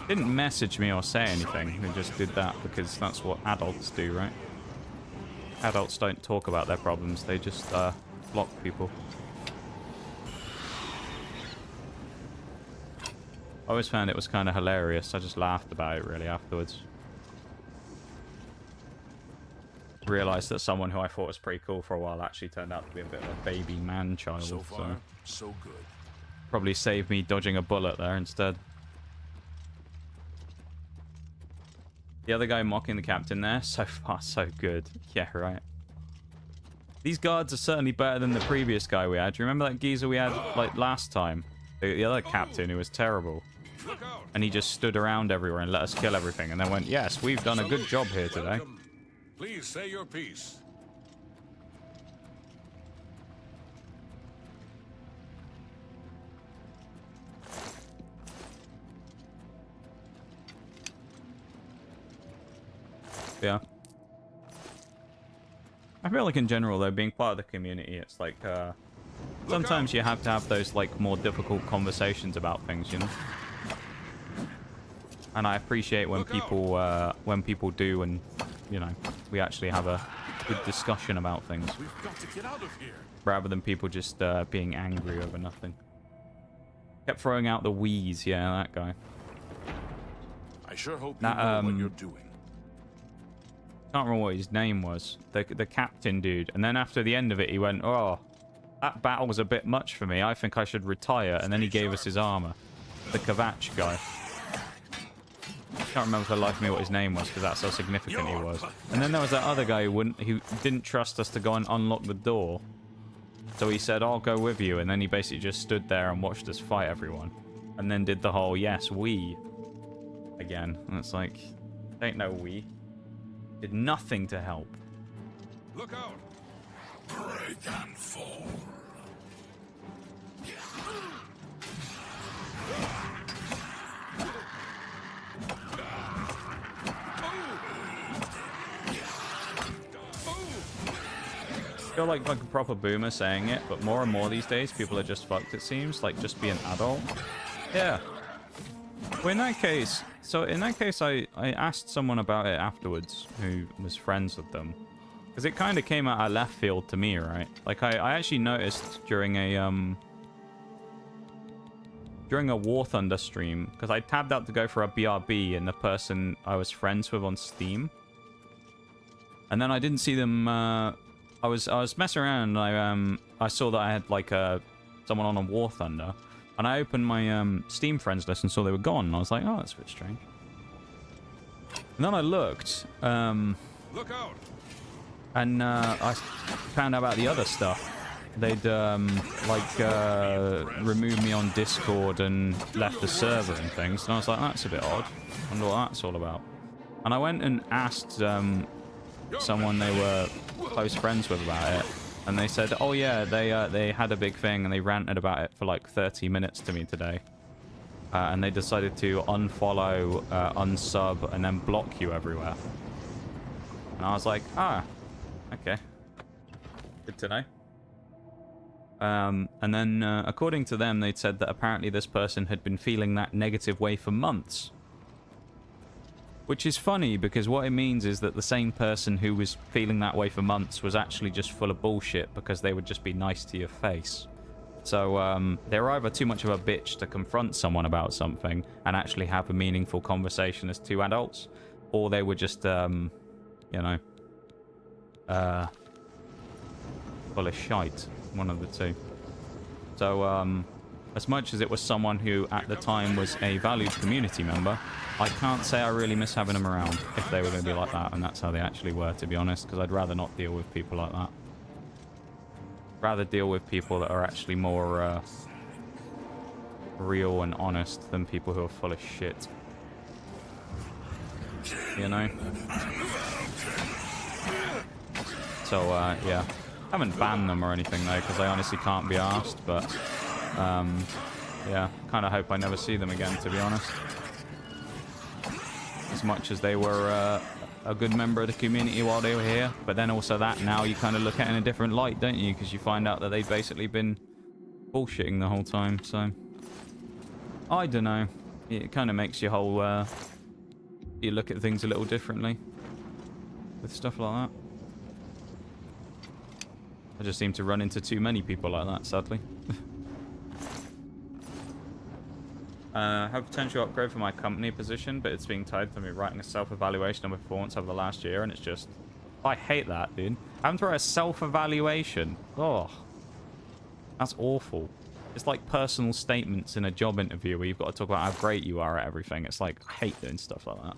S1: Didn't message me or say anything. They just did that because that's what adults do, right? Adults don't talk about their problems. They just block people. I always found it was kind of hilarious. I just laughed about it really afterwards. Realized that someone who I thought was pretty cool for a while actually turned out to be a bit of a baby man-child.
S2: So far, so good.
S1: Probably saved me dodging a bullet there instead. The other guy mocking the captain there, so far so good. Yeah, right. These guards are certainly better than the previous guy we had. Do you remember that geezer we had like last time? The other captain who was terrible. And he just stood around everywhere and let us kill everything and then went, yes, we've done a good job here today.
S12: Please say your piece.
S1: Yeah. I feel like in general, though, being part of the community, it's like, sometimes you have to have those, like, more difficult conversations about things, you know? And I appreciate when people do, and, you know, we actually have a good discussion about things.
S12: We've got to get out of here.
S1: Rather than people just being angry over nothing. Kept throwing out the wheeze, yeah, that guy.
S2: I sure hope you know what you're doing.
S1: Can't remember what his name was. The captain dude. And then after the end of it, he went, "Oh, that battle was a bit much for me. I think I should retire." And then he gave us his armor. The Kavach guy. Can't remember for the life of me what his name was, because that's how significant he was. And then there was that other guy who didn't trust us to go and unlock the door. So he said, "I'll go with you." And then he basically just stood there and watched us fight everyone. And then did the whole, "Yes, we." Again. And it's like, ain't no we. Did nothing to help.
S12: Look out!
S2: Break and fall.
S1: I feel like a proper boomer saying it, but more and more these days, people are just fucked, it seems. Like, just be an adult. Yeah. Well, in that case, I asked someone about it afterwards who was friends with them. Because it kind of came out of left field to me, right? Like, I actually noticed during a War Thunder stream, because I tabbed out to go for a BRB and the person I was friends with on Steam. And then I didn't see them, I was messing around and I saw that I had, like, someone on a War Thunder. And I opened my Steam friends list and saw they were gone. And I was like, oh, that's a bit strange. And then I looked.
S12: Look out!
S1: And I found out about the other stuff. They'd, removed me on Discord and left the server and things. And I was like, that's a bit odd. I wonder what that's all about. And I went and asked someone they were close friends with about it. And they said, oh yeah, they had a big thing and they ranted about it for like 30 minutes to me today. And they decided to unfollow, unsub, and then block you everywhere. And I was like, ah, okay. Good to know. And then, according to them, they'd said that apparently this person had been feeling that negative way for months. Which is funny, because what it means is that the same person who was feeling that way for months was actually just full of bullshit because they would just be nice to your face. So, they're either too much of a bitch to confront someone about something and actually have a meaningful conversation as two adults, or they were just, you know, full of shite. One of the two. So, as much as it was someone who at the time was a valued community member, I can't say I really miss having them around if they were going to be like that, and that's how they actually were, to be honest, because I'd rather not deal with people like that. Rather deal with people that are actually more real and honest than people who are full of shit. You know? So, yeah. I haven't banned them or anything, though, because I honestly can't be asked, but, yeah, kind of hope I never see them again, to be honest. As much as they were a good member of the community while they were here, but then also that now you kind of look at it in a different light, don't you? Because you find out that they've basically been bullshitting the whole time, so... I don't know. It kind of makes your whole, you look at things a little differently with stuff like that. I just seem to run into too many people like that, sadly. Have potential upgrade for my company position, but it's being tied to me writing a self-evaluation of my performance over the last year, and it's just... I hate that, dude. Having to write a self-evaluation. Oh. That's awful. It's like personal statements in a job interview where you've got to talk about how great you are at everything. It's like, I hate doing stuff like that.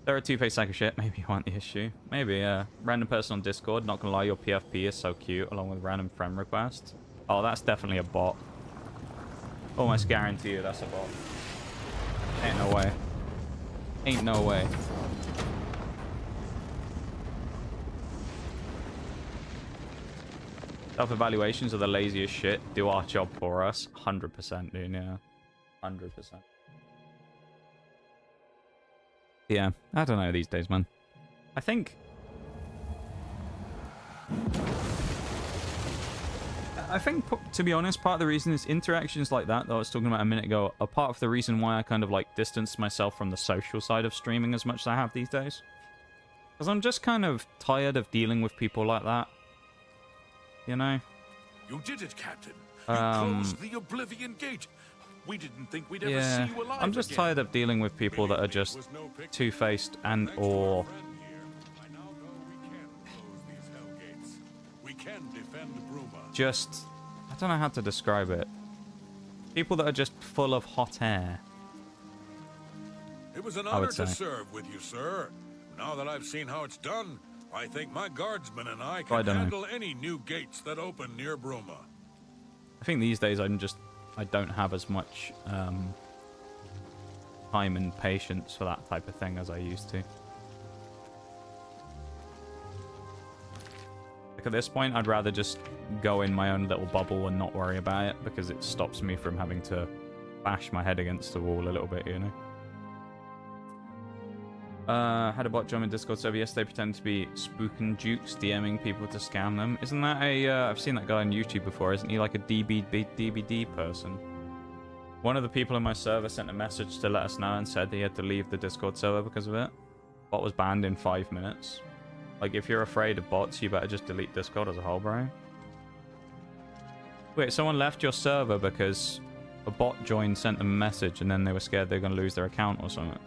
S1: They're a two-faced sack of shit. Maybe you want the issue. Maybe, random person on Discord. Not gonna lie, your PFP is so cute, along with random friend requests. Oh, that's definitely a bot. Almost guarantee you that's a bot. Ain't no way. Ain't no way. Self-evaluations are the laziest shit. Do our job for us. 100%, dude, yeah. 100%. Yeah, I don't know these days, man. I think to be honest, part of the reason is interactions like that I was talking about a minute ago are part of the reason why I kind of like distanced myself from the social side of streaming as much as I have these days. Because I'm just kind of tired of dealing with people like that. You know?
S2: You did it, Captain. You closed the Oblivion Gate. We didn't think we'd ever see you alive
S1: I'm just
S2: again.
S1: tired of dealing with people that are just two-faced and or... just... I don't know how to describe it. People that are just full of hot air.
S12: It was an honor to serve with you, sir. Now that I've seen how it's done, I think my guardsmen and I can handle any new gates that open near Bruma.
S1: I think these days I don't have as much time and patience for that type of thing as I used to. Like at this point, I'd rather just go in my own little bubble and not worry about it, because it stops me from having to bash my head against the wall a little bit, you know? Had a bot join in Discord server yesterday, pretending to be spooking dukes, DMing people to scam them. Isn't that a, I've seen that guy on YouTube before, isn't he like a DBD person? One of the people in my server sent a message to let us know and said he had to leave the Discord server because of it. Bot was banned in 5 minutes. Like, if you're afraid of bots, you better just delete Discord as a whole, bro. Wait, someone left your server because a bot joined, sent them a message, and then they were scared they were going to lose their account or something.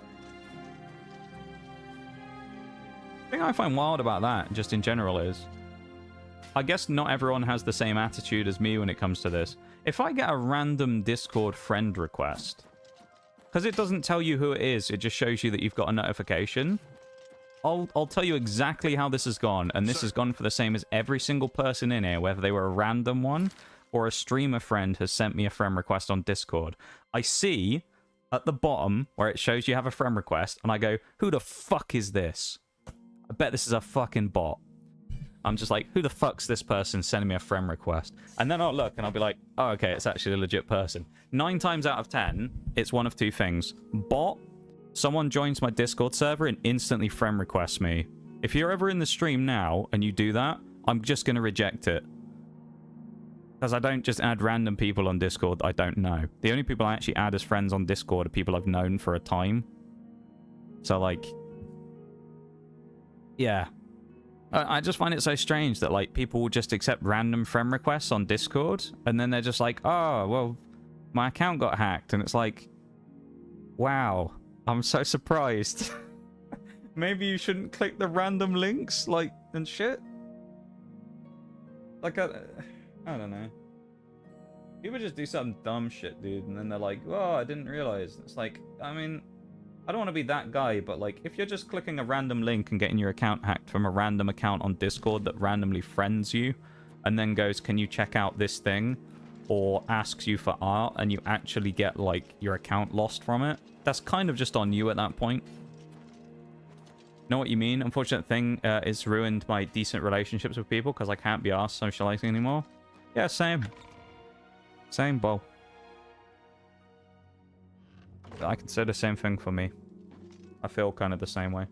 S1: The thing I find wild about that, just in general, is I guess not everyone has the same attitude as me when it comes to this. If I get a random Discord friend request, because it doesn't tell you who it is, it just shows you that you've got a notification, I'll tell you exactly how this has gone, and this has gone for the same as every single person in here, whether they were a random one or a streamer friend has sent me a friend request on Discord. I see at the bottom where it shows you have a friend request, and I go, who the fuck is this? I bet this is a fucking bot. I'm just like, who the fuck's this person sending me a friend request? And then I'll look and I'll be like, oh, okay, it's actually a legit person. 9 times out of 10, it's one of two things. Bot, someone joins my Discord server and instantly friend requests me. If you're ever in the stream now and you do that, I'm just going to reject it. Because I don't just add random people on Discord that I don't know. The only people I actually add as friends on Discord are people I've known for a time. So, like... yeah. I just find it so strange that, like, people will just accept random friend requests on Discord, and then they're just like, oh, well, my account got hacked, and it's like, wow, I'm so surprised. Maybe you shouldn't click the random links, like, and shit. Like, I don't know. People just do some dumb shit, dude, and then they're like, oh, I didn't realize. It's like, I mean... I don't want to be that guy, but like, if you're just clicking a random link and getting your account hacked from a random account on Discord that randomly friends you, and then goes, can you check out this thing? Or asks you for art, and you actually get, like, your account lost from it, that's kind of just on you at that point. Know what you mean? Unfortunate thing is ruined my decent relationships with people, because I can't be arsed socializing anymore. Yeah, same. Same, Bo. I can say the same thing for me. I feel kind of the same way.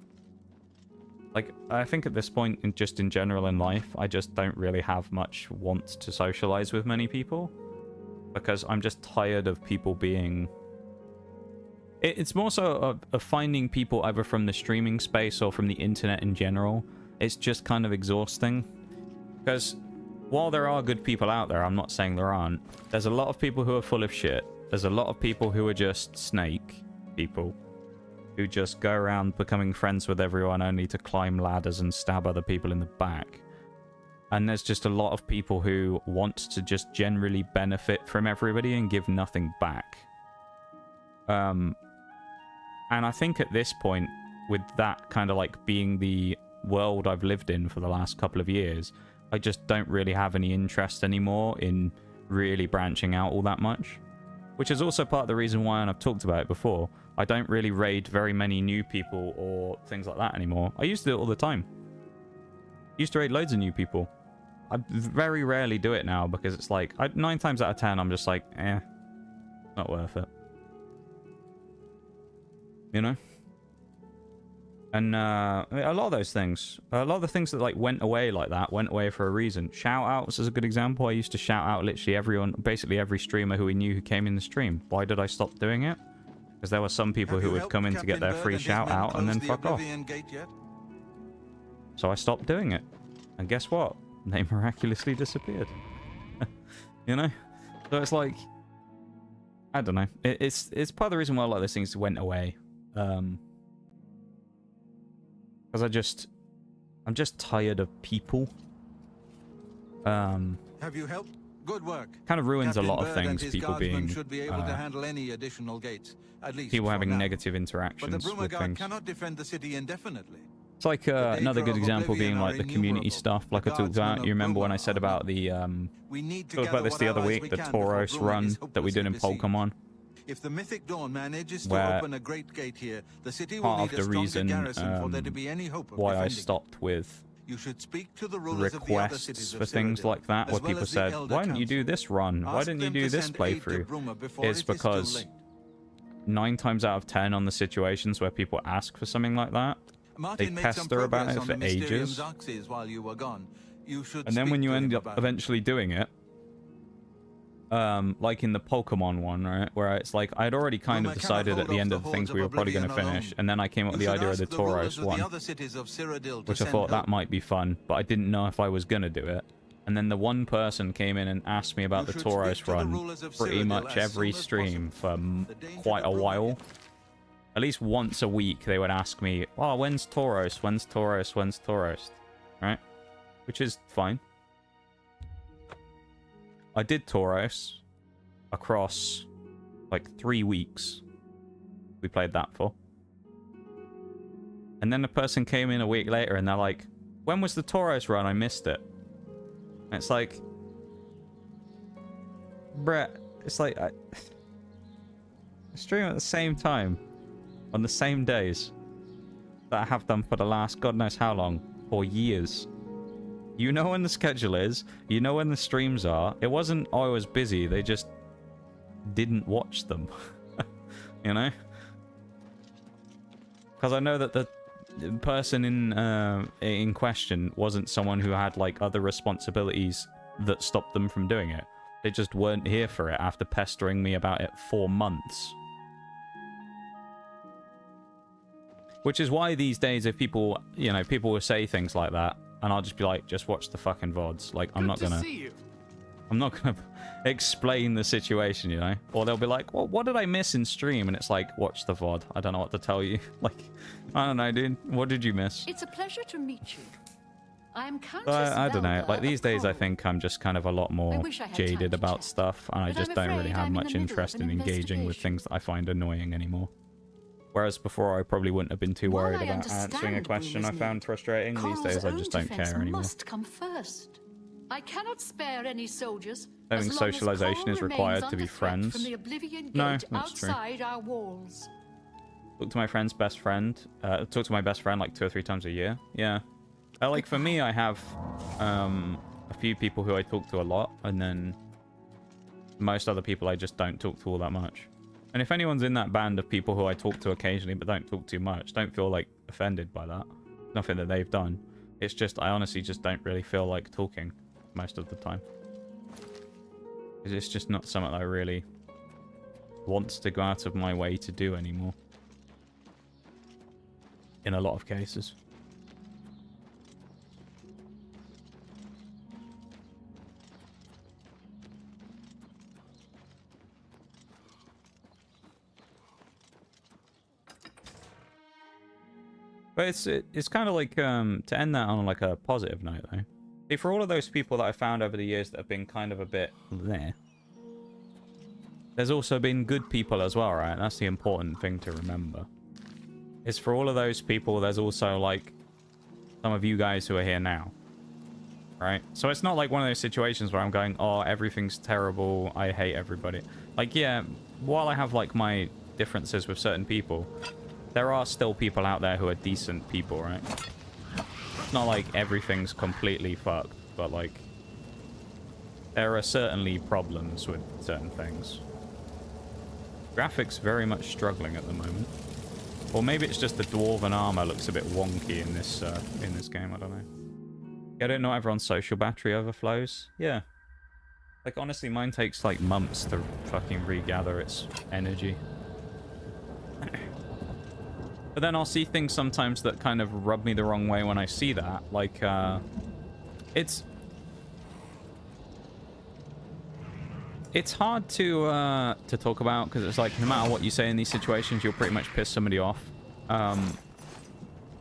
S1: Like, I think at this point, just in general in life, I just don't really have much want to socialize with many people. Because I'm just tired of people being... It's more so of finding people either from the streaming space or from the internet in general. It's just kind of exhausting. Because while there are good people out there, I'm not saying there aren't, there's a lot of people who are full of shit. There's a lot of people who are just snake people who just go around becoming friends with everyone only to climb ladders and stab other people in the back. And there's just a lot of people who want to just generally benefit from everybody and give nothing back. And I think at this point, with that kind of like being the world I've lived in for the last couple of years, I just don't really have any interest anymore in really branching out all that much. Which is also part of the reason why, and I've talked about it before, I don't really raid very many new people or things like that anymore. I used to do it all the time. Used to raid loads of new people. I very rarely do it now because it's like 9 times out of 10 I'm just like, not worth it. You know? And a lot of those things, a lot of the things that like went away like that went away for a reason. Shout outs is a good example. I used to shout out literally everyone, basically every streamer who we knew who came in the stream. Why did I stop doing it? Because there were some people who would come in to get their free shout out and then fuck off. So I stopped doing it. And guess what? They miraculously disappeared. You know? So it's like, I don't know. It's part of the reason why a lot of those things went away. Because I'm just tired of people.
S8: Have you helped? Good work.
S1: Kind of ruins
S8: Captain
S1: a lot of
S8: Bird
S1: things.
S8: and his
S1: People
S8: guardsmen
S1: being
S8: should be able to handle any additional gates, at least
S1: people
S8: for
S1: having
S8: now.
S1: negative
S8: But
S1: interactions
S8: the Bruma
S1: with
S8: Guard
S1: things.
S8: cannot defend the city indefinitely.
S1: It's like another good example being like the community stuff, like I talked about. You remember when I said about the talked about this the other week, the Tauros run that we did in Pokemon.
S8: If the Mythic Dawn manages
S1: Where
S8: to open a great gate here, the city will
S1: part
S8: need
S1: of
S8: a
S1: the
S8: stronger
S1: reason
S8: garrison for there to be any hope of
S1: why I
S8: defending.
S1: stopped with
S8: You should speak to the rulers of the other cities
S1: requests
S8: of
S1: for things
S8: Cyrodiil,
S1: like that,
S8: as
S1: where
S8: well
S1: people
S8: as the
S1: said,
S8: Elder
S1: why didn't you do
S8: Council.
S1: this run? Why
S8: Ask
S1: didn't you
S8: them
S1: do
S8: to
S1: this
S8: send aid to
S1: playthrough?
S8: Bruma before
S1: It's
S8: it is too
S1: because
S8: late.
S1: 9 times out of 10 on the situations where people ask for something like that,
S8: Martin
S1: they
S8: made some
S1: pester about
S8: progress
S1: it
S8: on
S1: for
S8: the Mysterium
S1: ages.
S8: Zoxes while you were gone. You should
S1: And then
S8: speak
S1: when you
S8: to
S1: end
S8: him
S1: up
S8: about it.
S1: eventually doing it, like in the Pokemon one, right, where it's like I'd already kind of
S8: Bruma
S1: decided
S8: cannot
S1: at the
S8: hold
S1: end
S8: off
S1: of
S8: the
S1: the things
S8: hordes
S1: we
S8: of
S1: were probably going to
S8: Oblivion
S1: finish,
S8: alone.
S1: and then I came up with
S8: You
S1: the
S8: should
S1: idea of the
S8: ask the rulers
S1: Tauros
S8: of the
S1: one,
S8: other cities of Cyrodiil to
S1: which I
S8: send
S1: thought
S8: help.
S1: that might be fun, but I didn't know if I was going to do it. And then the one person came in and asked me about the
S8: should speak to
S1: Tauros
S8: the
S1: run
S8: rulers of
S1: pretty
S8: Cyrodiil
S1: much
S8: as
S1: every
S8: soon as
S1: stream for quite a while. At least once a week they would ask me, oh, when's Tauros? When's Tauros? When's Tauros? Right? Which is fine. I did Tauros across like 3 weeks. We played that for. And then the person came in a week later and they're like, when was the Tauros run? I missed it. And it's like, Brett, it's like I stream at the same time on the same days that I have done for the last God knows how long, for years. You know when the schedule is, you know when the streams are. It wasn't I was busy, they just didn't watch them. You know? Because I know that the person in question wasn't someone who had like other responsibilities that stopped them from doing it. They just weren't here for it after pestering me about it for months. Which is why these days, if people, you know, people will say things like that, and I'll just be like, just watch the fucking VODs. Like, I'm not gonna explain the situation, you know? Or they'll be like, well, what did I miss in stream? And it's like, watch the VOD. I don't know what to tell you. Like, I don't know, dude. What did you miss?
S6: It's a pleasure to meet you. I am Countess
S1: I don't know.
S6: Velda
S1: Like, these
S6: of
S1: days, I
S6: Coral.
S1: think I'm just kind of a lot more
S6: wish I had time
S1: jaded
S6: to
S1: about stuff, and I
S6: but
S1: just
S6: I'm
S1: don't really
S6: afraid
S1: have
S6: I'm in
S1: much
S6: the middle of
S1: interest
S6: an
S1: in engaging with things that I find annoying anymore. Whereas before, I probably wouldn't have been too
S6: While
S1: worried
S6: I
S1: about answering a
S6: understand
S1: question I
S6: Bruma's
S1: found
S6: need,
S1: frustrating. These
S6: Coral's
S1: days, I
S6: own
S1: just don't
S6: defense
S1: care anymore.
S6: must come first. I cannot spare any soldiers.
S1: I think
S6: as long as
S1: socialization
S6: Coral
S1: is required
S6: remains
S1: to be
S6: under threat
S1: friends.
S6: From the Oblivion
S1: No,
S6: Gate
S1: that's true.
S6: outside our walls.
S1: Talk to my friend's best friend. Talk to my best friend like 2 or 3 times a year. Yeah. Like for me, I have a few people who I talk to a lot, and then most other people I just don't talk to all that much. And if anyone's in that band of people who I talk to occasionally but don't talk too much, don't feel like offended by that. Nothing that they've done. It's just I honestly just don't really feel like talking most of the time. It's just not something that I really want to go out of my way to do anymore. In a lot of cases. But it's kind of like to end that on like a positive note though. See, for all of those people that I found over the years that have been kind of a bit there, there's also been good people as well, right? That's the important thing to remember. Is for all of those people, there's also like some of you guys who are here now, right? So it's not like one of those situations where I'm going, oh, everything's terrible, I hate everybody. Like, yeah, while I have like my differences with certain people, there are still people out there who are decent people, right? It's not like everything's completely fucked, but like, there are certainly problems with certain things. Graphics very much struggling at the moment. Or maybe it's just the dwarven armor looks a bit wonky in this game, I don't know. Get it? Not everyone's social battery overflows. Yeah. Like, honestly, mine takes, like, months to fucking regather its energy. But then I'll see things sometimes that kind of rub me the wrong way when I see that. Like, it's hard to talk about, because it's like, no matter what you say in these situations, you'll pretty much piss somebody off.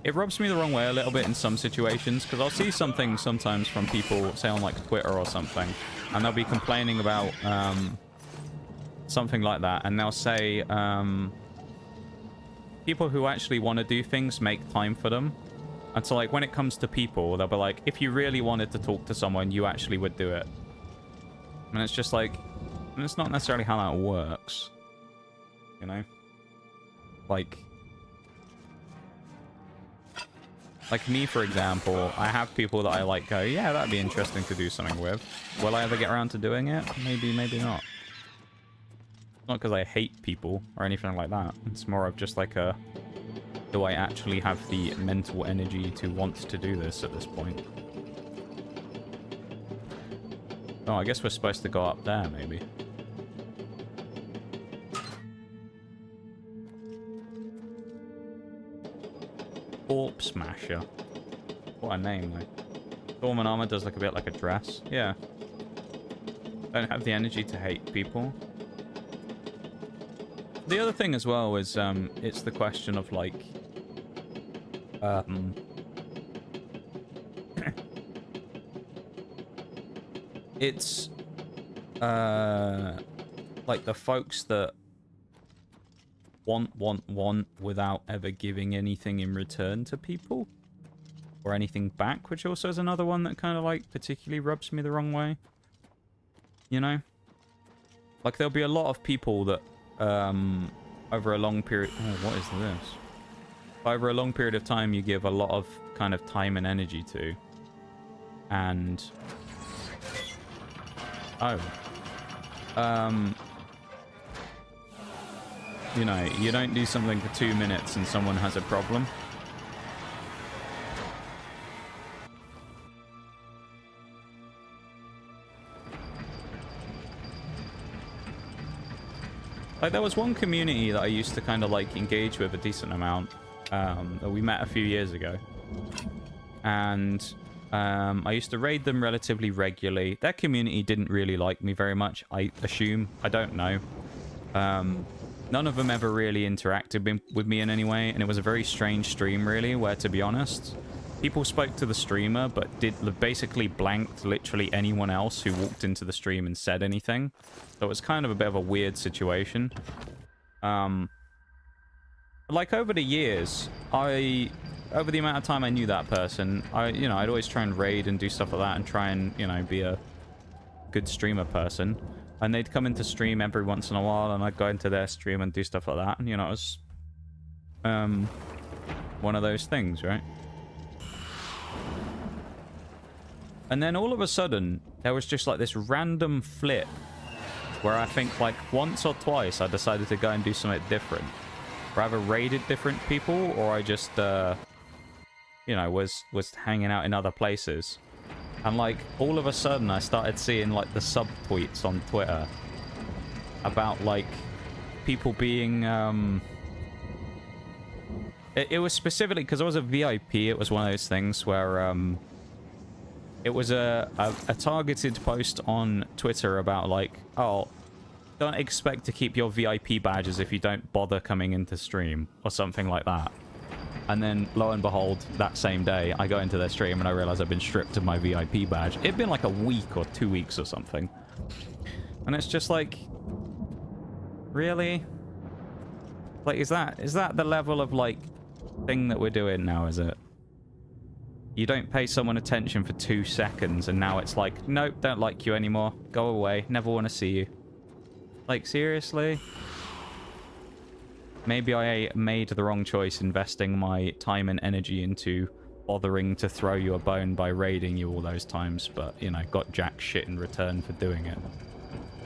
S1: It rubs me the wrong way a little bit in some situations, because I'll see something sometimes from people, say on like Twitter or something, and they'll be complaining about something like that, and they'll say people who actually want to do things make time for them. And so, like, when it comes to people, they'll be like, if you really wanted to talk to someone, you actually would do it. And it's just like, it's not necessarily how that works, you know? Like me, for example, I have people that I like go, yeah, that'd be interesting to do something with. Will I ever get around to doing it? Maybe, maybe not. Not because I hate people or anything like that. It's more of just like a, do I actually have the mental energy to want to do this at this point? Oh, I guess we're supposed to go up there, maybe. Orp Smasher. What a name, though. Dorman armor does look a bit like a dress. Yeah. Don't have the energy to hate people. The other thing as well is, it's the question of, like, it's, like, the folks that want without ever giving anything in return to people or anything back, which also is another one that kind of, like, particularly rubs me the wrong way, you know? Like, there'll be a lot of people that over a long period, oh, what is this? Over a long period of time, you give a lot of kind of time and energy to, and you know, you don't do something for 2 minutes and someone has a problem. Like, there was one community that I used to kind of, like, engage with a decent amount, that we met a few years ago. And I used to raid them relatively regularly. Their community didn't really like me very much, I assume. I don't know. None of them ever really interacted with me in any way, and it was a very strange stream, really, where, to be honest, people spoke to the streamer, but basically blanked literally anyone else who walked into the stream and said anything. So it was kind of a bit of a weird situation. Like, over the years, over the amount of time I knew that person, you know, I'd always try and raid and do stuff like that and try and, you know, be a good streamer person. And they'd come into stream every once in a while, and I'd go into their stream and do stuff like that. And, you know, it was one of those things, right? And then all of a sudden, there was just like this random flip where I think like once or twice I decided to go and do something different. Or I either raided different people, or I just, you know, was hanging out in other places. And, like, all of a sudden, I started seeing, like, the sub-tweets on Twitter about, like, people being, It was specifically, because I was a VIP, it was one of those things where, it was a targeted post on Twitter about, like, oh, don't expect to keep your VIP badges if you don't bother coming into stream, or something like that. And then, lo and behold, that same day, I go into their stream and I realize I've been stripped of my VIP badge. It'd been like a week or 2 weeks or something. And it's just like, really? Like, is that the level of, like, thing that we're doing now, is it? You don't pay someone attention for 2 seconds and now it's like, nope, don't like you anymore. Go away. Never want to see you. Like, seriously? Maybe I made the wrong choice investing my time and energy into bothering to throw you a bone by raiding you all those times, but, you know, got jack shit in return for doing it.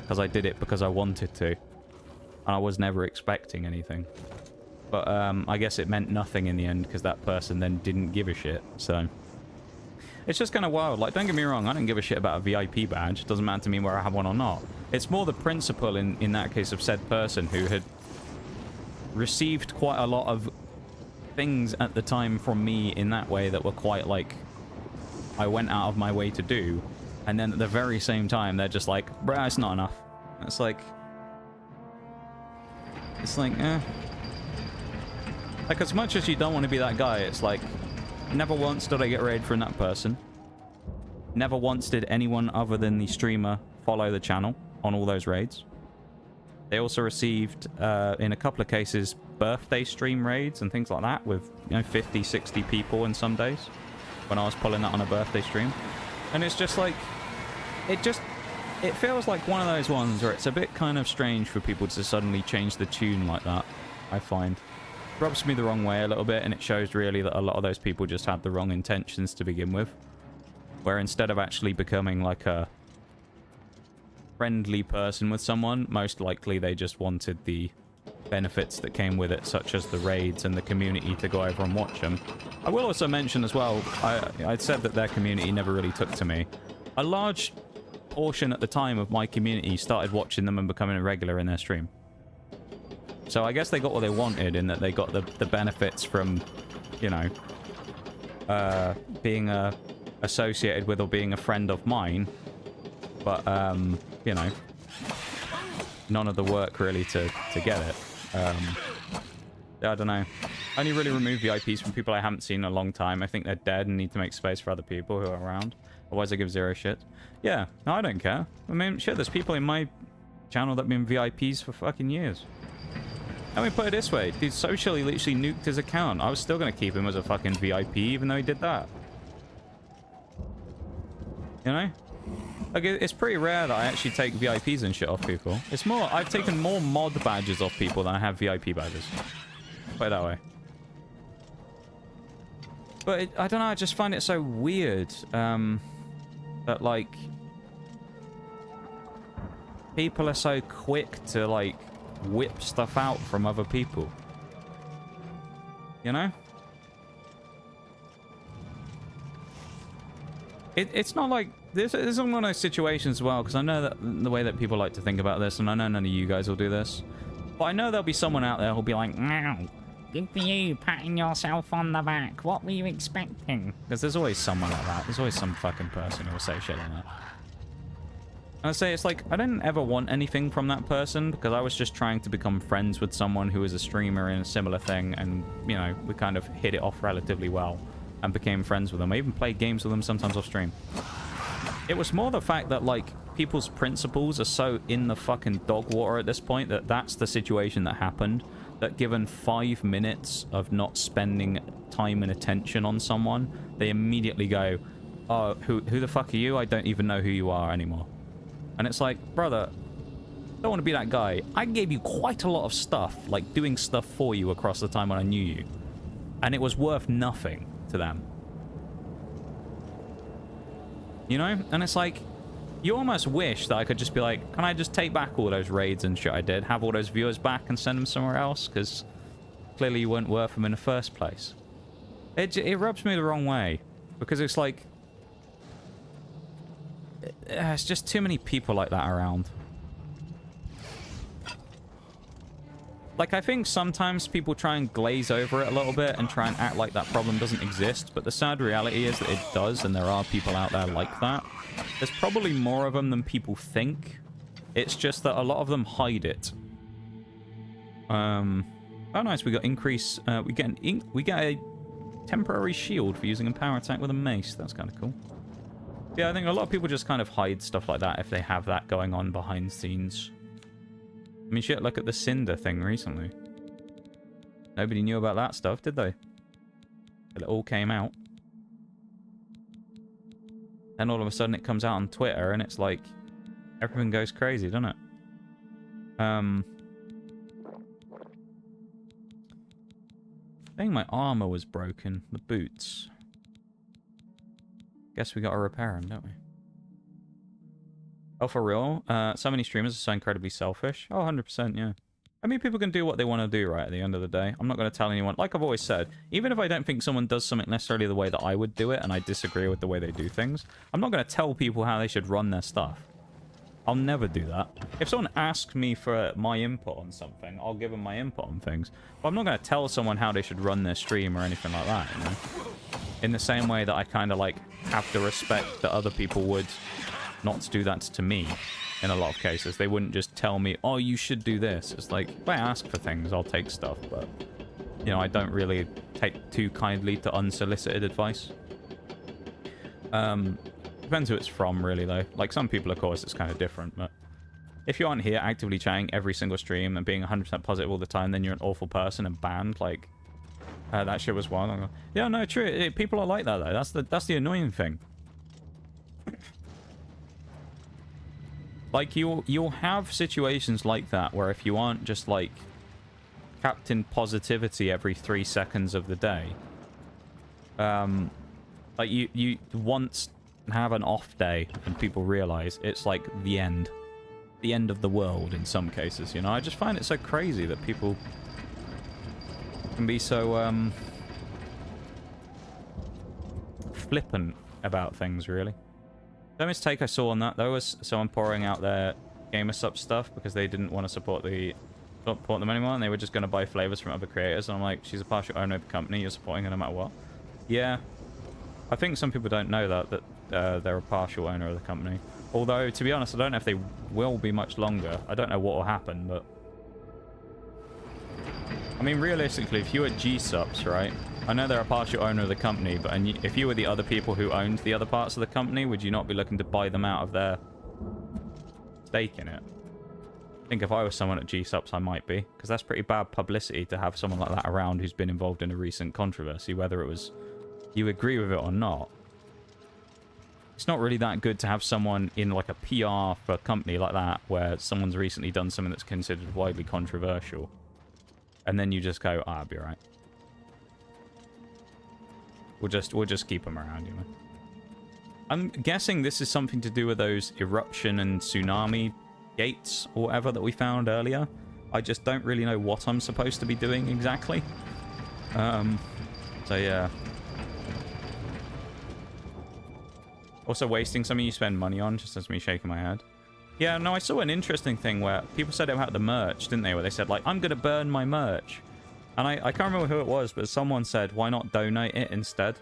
S1: Because I did it because I wanted to. And I was never expecting anything. But I guess it meant nothing in the end because that person then didn't give a shit, so... It's just kind of wild. Like, don't get me wrong, I don't give a shit about a VIP badge. It doesn't matter to me whether I have one or not. It's more the principle in that case of said person who had received quite a lot of things at the time from me in that way that were quite, like, I went out of my way to do. And then at the very same time, they're just like, bruh, it's not enough. It's like... It's like, eh. Like, as much as you don't want to be that guy, it's like... Never once did I get raided from that person. Never once did anyone other than the streamer follow the channel on all those raids. They also received, in a couple of cases, birthday stream raids and things like that with, you know, 50, 60 people in some days when I was pulling that on a birthday stream. And it's just like, it feels like one of those ones where it's a bit kind of strange for people to suddenly change the tune like that, I find. Rubs me the wrong way a little bit, and it shows really that a lot of those people just had the wrong intentions to begin with. Where instead of actually becoming like a friendly person with someone, most likely they just wanted the benefits that came with it, such as the raids and the community to go over and watch them. I will also mention as well, I'd said that their community never really took to me. A large portion at the time of my community started watching them and becoming a regular in their stream. So I guess they got what they wanted in that they got the benefits from, you know, being associated with or being a friend of mine. But, you know, none of the work really to get it. I don't know. I only really remove VIPs from people I haven't seen in a long time. I think they're dead and need to make space for other people who are around. Otherwise I give zero shit. Yeah, no, I don't care. I mean, shit, there's people in my channel that have been VIPs for fucking years. Let me put it this way. Dude socially literally nuked his account. I was still going to keep him as a fucking VIP even though he did that. You know? Like, it's pretty rare that I actually take VIPs and shit off people. It's more, I've taken more mod badges off people than I have VIP badges. Put it that way. But I don't know, I just find it so weird that, like, people are so quick to, like, whip stuff out from other people. You know? It's not like... This is one of those situations as well, because I know that the way that people like to think about this, and I know none of you guys will do this, but I know there'll be someone out there who'll be like, "Meow, good for you, patting yourself on the back. What were you expecting?" Because there's always someone like that. There's always some fucking person who will say shit like that. And I say, it's like, I didn't ever want anything from that person, because I was just trying to become friends with someone who was a streamer in a similar thing, and, you know, we kind of hit it off relatively well, and became friends with them. I even played games with them sometimes off stream. It was more the fact that, like, people's principles are so in the fucking dog water at this point that that's the situation that happened. That given 5 minutes of not spending time and attention on someone, they immediately go, "Oh, who the fuck are you? I don't even know who you are anymore." And it's like, brother, I don't want to be that guy. I gave you quite a lot of stuff, like doing stuff for you across the time when I knew you. And it was worth nothing to them. You know? And it's like, you almost wish that I could just be like, can I just take back all those raids and shit I did, have all those viewers back and send them somewhere else? Because clearly you weren't worth them in the first place. It rubs me the wrong way. Because it's like, it's just too many people like that around. Like, I think sometimes people try and glaze over it a little bit and try and act like that problem doesn't exist, but the sad reality is that it does, and there are people out there like that. There's probably more of them than people think. It's just that a lot of them hide it. Oh, nice, we got increase. We get a temporary shield for using a power attack with a mace. That's kind of cool. Yeah, I think a lot of people just kind of hide stuff like that if they have that going on behind the scenes. I mean, shit, look at the Cinder thing recently. Nobody knew about that stuff, did they? But it all came out. Then all of a sudden it comes out on Twitter and it's like, everything goes crazy, doesn't it? I think my armor was broken. The boots. Guess we gotta repair them, don't we? Oh, for real? So many streamers are so incredibly selfish. Oh, 100%, yeah. I mean, people can do what they want to do, right, at the end of the day. I'm not going to tell anyone. Like I've always said, even if I don't think someone does something necessarily the way that I would do it, and I disagree with the way they do things, I'm not going to tell people how they should run their stuff. I'll never do that. If someone asks me for my input on something, I'll give them my input on things. But I'm not going to tell someone how they should run their stream or anything like that, you know? In the same way that I kind of, like, have the respect that other people would not to do that to me. In a lot of cases, they wouldn't just tell me, oh, you should do this. It's like, if I ask for things, I'll take stuff, but, you know, I don't really take too kindly to unsolicited advice. Depends who it's from, really, though. Like, some people, of course, it's kind of different, but if you aren't here actively chatting every single stream and being 100% positive all the time, then you're an awful person and banned, like, that shit was wild. Yeah, no, true. People are like that, though. That's the annoying thing. Like, you'll have situations like that where if you aren't just, like, Captain Positivity every 3 seconds of the day, like, you once have an off day and people realize it's, like, the end of the world in some cases, you know? I just find it so crazy that people can be so, flippant about things, really. The mistake I saw on that, though, was someone pouring out their GamerSup stuff because they didn't want to support them anymore, and they were just going to buy flavors from other creators. And I'm like, she's a partial owner of the company, you're supporting her no matter what. Yeah, I think some people don't know that they're a partial owner of the company. Although, to be honest, I don't know if they will be much longer. I don't know what will happen, but... I mean, realistically, if you were G-Subs, right? I know they're a partial owner of the company, but if you were the other people who owned the other parts of the company, would you not be looking to buy them out of their stake in it? I think if I was someone at G-Subs, I might be, because that's pretty bad publicity to have someone like that around who's been involved in a recent controversy, whether it was you agree with it or not. It's not really that good to have someone in, like, a PR for a company like that, where someone's recently done something that's considered widely controversial, and then you just go, I'll be alright. We'll just keep them around, you know. I'm guessing this is something to do with those eruption and tsunami gates or whatever that we found earlier. I just don't really know what I'm supposed to be doing exactly. So yeah. Also wasting something you spend money on, just as me shaking my head. Yeah, no, I saw an interesting thing where people said about the merch, didn't they? Where they said, like, I'm gonna burn my merch. And I can't remember who it was, but someone said, why not donate it instead?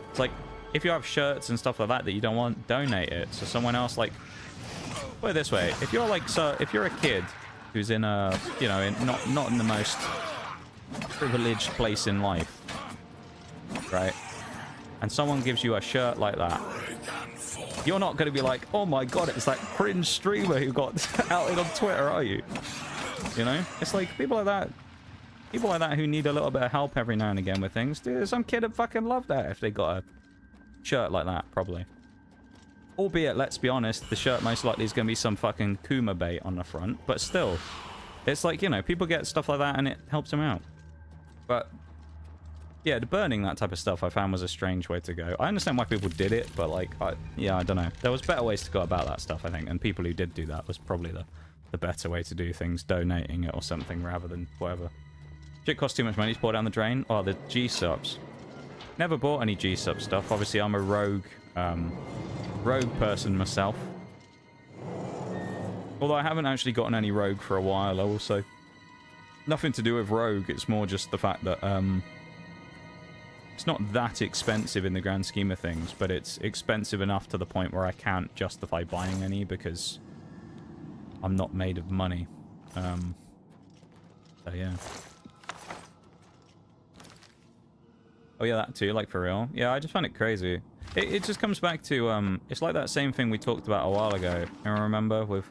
S1: It's like, if you have shirts and stuff like that you don't want, donate it. So someone else, like, put it this way, if you're like, so if you're a kid who's in a, you know, not in the most privileged place in life, right? And someone gives you a shirt like that, you're not going to be like, oh my god, it's that cringe streamer who got outed on Twitter, are you? You know? It's like, people like that who need a little bit of help every now and again with things. Dude, some kid would fucking love that if they got a shirt like that, probably. Albeit, let's be honest, the shirt most likely is going to be some fucking Kuma bait on the front. But still, it's like, you know, people get stuff like that and it helps them out. But, yeah, the burning that type of stuff I found was a strange way to go. I understand why people did it, but, like, yeah, I don't know. There was better ways to go about that stuff, I think. And people who did do that was probably the better way to do things, donating it or something rather than whatever. Shit costs too much money to pour down the drain. Oh, the G-Subs. Never bought any G-Sub stuff. Obviously, I'm a rogue person myself. Although I haven't actually gotten any rogue for a while, also. Nothing to do with rogue, it's more just the fact that, it's not that expensive in the grand scheme of things, but it's expensive enough to the point where I can't justify buying any because I'm not made of money. So, yeah. Oh yeah, that too, like for real. Yeah, I just find it crazy. It just comes back to, it's like that same thing we talked about a while ago. I remember with,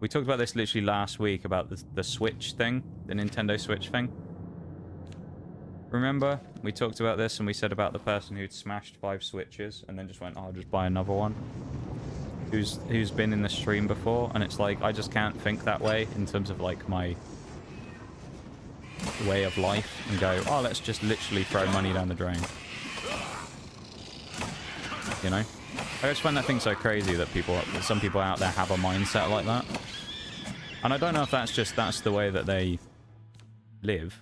S1: we talked about this literally last week about the Switch thing, the Nintendo Switch thing. Remember? We talked about this and we said about the person who'd smashed 5 Switches and then just went, oh, I'll just buy another one. Who's been in the stream before, and it's like, I just can't think that way in terms of like my way of life and go, oh, let's just literally throw money down the drain. you know? I just find that thing so crazy that some people out there have a mindset like that. And I don't know if that's the way that they live.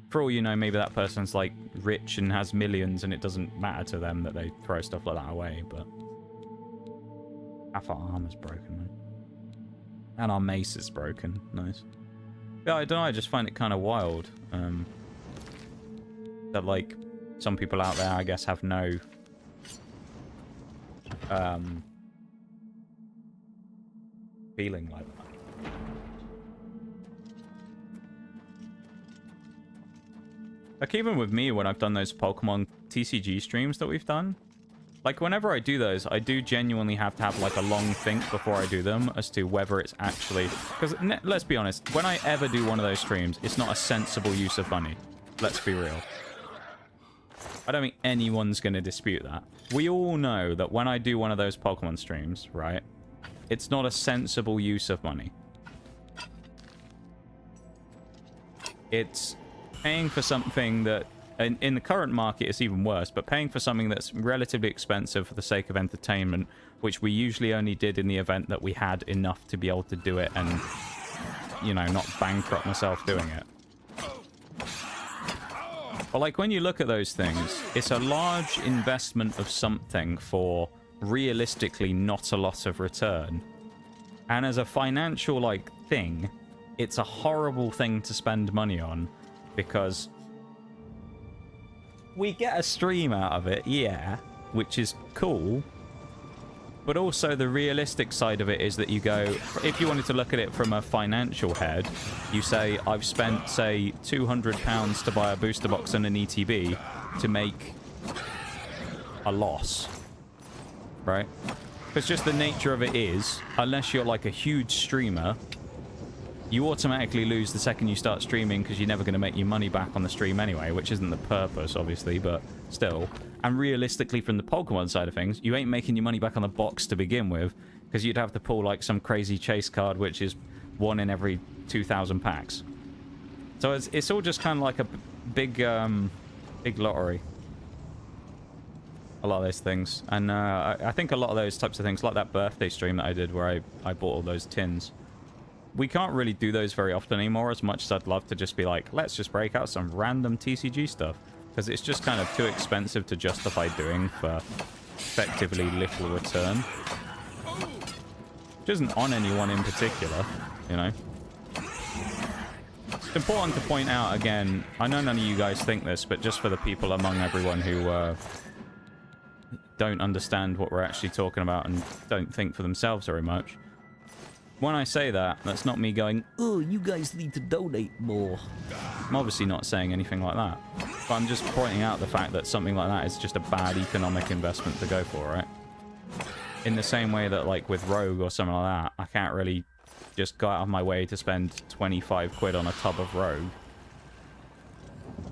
S1: For all you know, maybe that person's like rich and has millions and it doesn't matter to them that they throw stuff like that away, but half our armor's broken, man. And our mace is broken. Nice. Yeah, I don't know, I just find it kind of wild. That like some people out there, I guess, have no feeling like that. Like, even with me, when I've done those Pokemon TCG streams that we've done, like, whenever I do those, I do genuinely have to have, like, a long think before I do them as to whether it's actually... Because, let's be honest, when I ever do one of those streams, it's not a sensible use of money. Let's be real. I don't think anyone's going to dispute that. We all know that when I do one of those Pokemon streams, right, it's not a sensible use of money. It's paying for something that, in the current market, it's even worse, but paying for something that's relatively expensive for the sake of entertainment, which we usually only did in the event that we had enough to be able to do it and, you know, not bankrupt myself doing it. But, like, when you look at those things, it's a large investment of something for realistically not a lot of return. And as a financial, like, thing, it's a horrible thing to spend money on. Because we get a stream out of it, yeah, which is cool. But also the realistic side of it is that you go, if you wanted to look at it from a financial head, you say, I've spent, say, £200 to buy a booster box and an ETB to make a loss, right? Because just the nature of it is, unless you're like a huge streamer, you automatically lose the second you start streaming because you're never going to make your money back on the stream anyway, which isn't the purpose, obviously, but still. And realistically, from the Pokemon side of things, you ain't making your money back on the box to begin with because you'd have to pull, like, some crazy chase card, which is 1 in every 2,000 packs. So it's all just kind of like a big lottery. A lot of those things. And I think a lot of those types of things, like that birthday stream that I did where I bought all those tins, we can't really do those very often anymore, as much as I'd love to just be like, let's just break out some random TCG stuff. Because it's just kind of too expensive to justify doing for effectively little return. Which isn't on anyone in particular, you know. It's important to point out, again, I know none of you guys think this, but just for the people among everyone who don't understand what we're actually talking about and don't think for themselves very much. When I say that, that's not me going, oh, you guys need to donate more. I'm obviously not saying anything like that. But I'm just pointing out the fact that something like that is just a bad economic investment to go for, right? In the same way that, like, with Rogue or something like that, I can't really just go out of my way to spend 25 quid on a tub of Rogue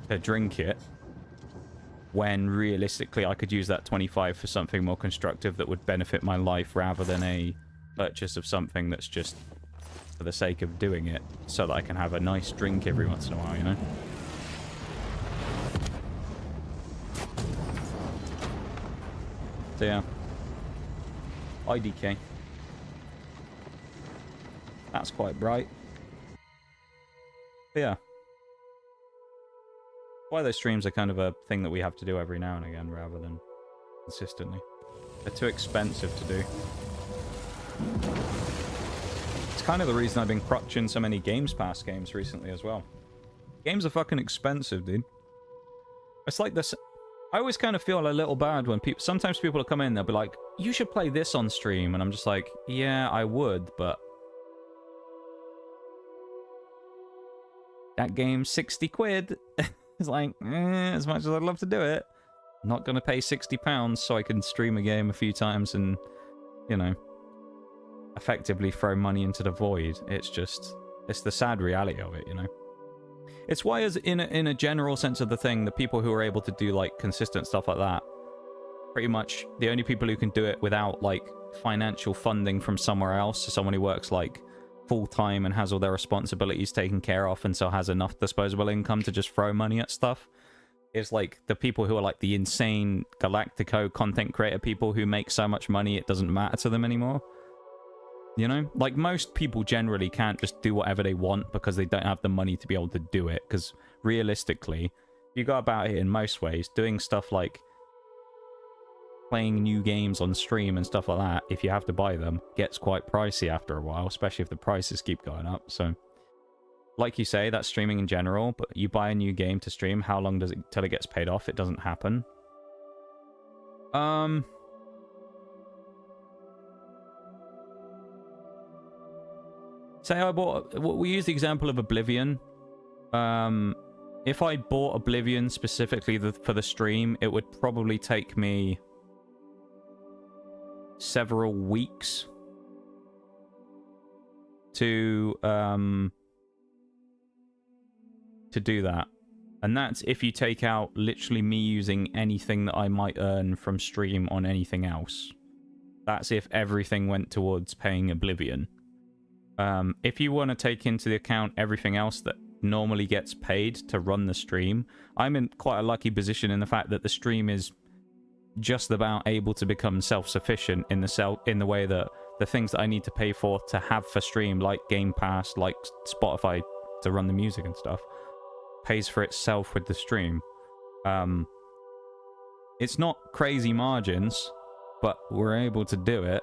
S1: to drink it, when realistically I could use that 25 for something more constructive that would benefit my life rather than a purchase of something that's just for the sake of doing it so that I can have a nice drink every once in a while, you know? So yeah. IDK. That's quite bright. But yeah. Why those streams are kind of a thing that we have to do every now and again rather than consistently. They're too expensive to do. It's kind of the reason I've been crutching so many Games Pass games recently as well. Games are fucking expensive, dude. It's like this. I always kind of feel a little bad when people... Sometimes people will come in, they'll be like, you should play this on stream. And I'm just like, yeah, I would, but... that game's 60 quid. It's like, as much as I'd love to do it, I'm not going to pay £60 so I can stream a game a few times and, you know, effectively throw money into the void. It's just, it's the sad reality of it, you know. It's why, as in a general sense of the thing, the people who are able to do, like, consistent stuff like that, pretty much the only people who can do it without, like, financial funding from somewhere else, so someone who works, like, full-time and has all their responsibilities taken care of and so has enough disposable income to just throw money at stuff, It's like the people who are like the insane Galactico content creator people who make so much money it doesn't matter to them anymore. You know? Like, most people generally can't just do whatever they want because they don't have the money to be able to do it. Because realistically, if you go about it in most ways, doing stuff like playing new games on stream and stuff like that, if you have to buy them, gets quite pricey after a while, especially if the prices keep going up. So, like you say, that's streaming in general, but you buy a new game to stream, how long does it till it gets paid off? It doesn't happen. Say I bought... We use the example of Oblivion. If I bought Oblivion specifically for the stream, it would probably take me several weeks to do that. And that's if you take out literally me using anything that I might earn from stream on anything else. That's if everything went towards paying Oblivion. If you want to take into account everything else that normally gets paid to run the stream, I'm in quite a lucky position in the fact that the stream is just about able to become self-sufficient in the way that the things that I need to pay for to have for stream, like Game Pass, like Spotify to run the music and stuff, pays for itself with the stream. It's not crazy margins, but we're able to do it.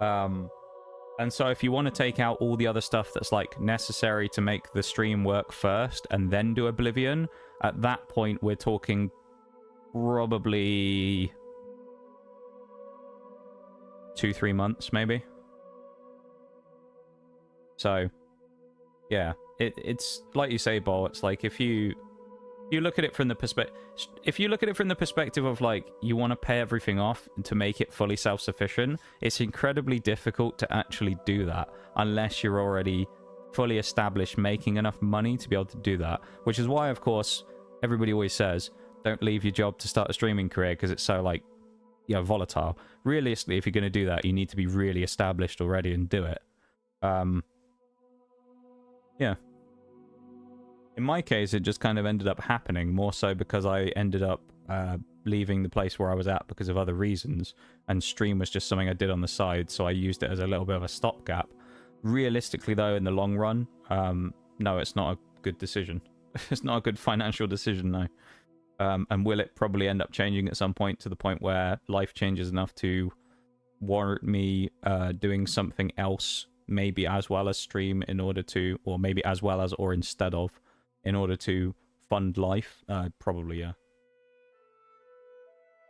S1: And so if you want to take out all the other stuff that's like necessary to make the stream work first and then do Oblivion, at that point we're talking probably 2-3 months maybe. So yeah, it's like you say, Bo, it's like if you look at it from the perspective of like you want to pay everything off to make it fully self-sufficient, it's incredibly difficult to actually do that unless you're already fully established making enough money to be able to do that, which is why of course everybody always says don't leave your job to start a streaming career because it's so like, you know, volatile. Realistically, if you're going to do that, you need to be really established already and do it. Yeah. In my case, it just kind of ended up happening, more so because I ended up leaving the place where I was at because of other reasons, and stream was just something I did on the side, so I used it as a little bit of a stopgap. Realistically, though, in the long run, no, it's not a good decision. It's not a good financial decision, no. And will it probably end up changing at some point to the point where life changes enough to warrant me doing something else, maybe as well as stream in order to, or maybe as well as or instead of, in order to fund life? Probably, yeah.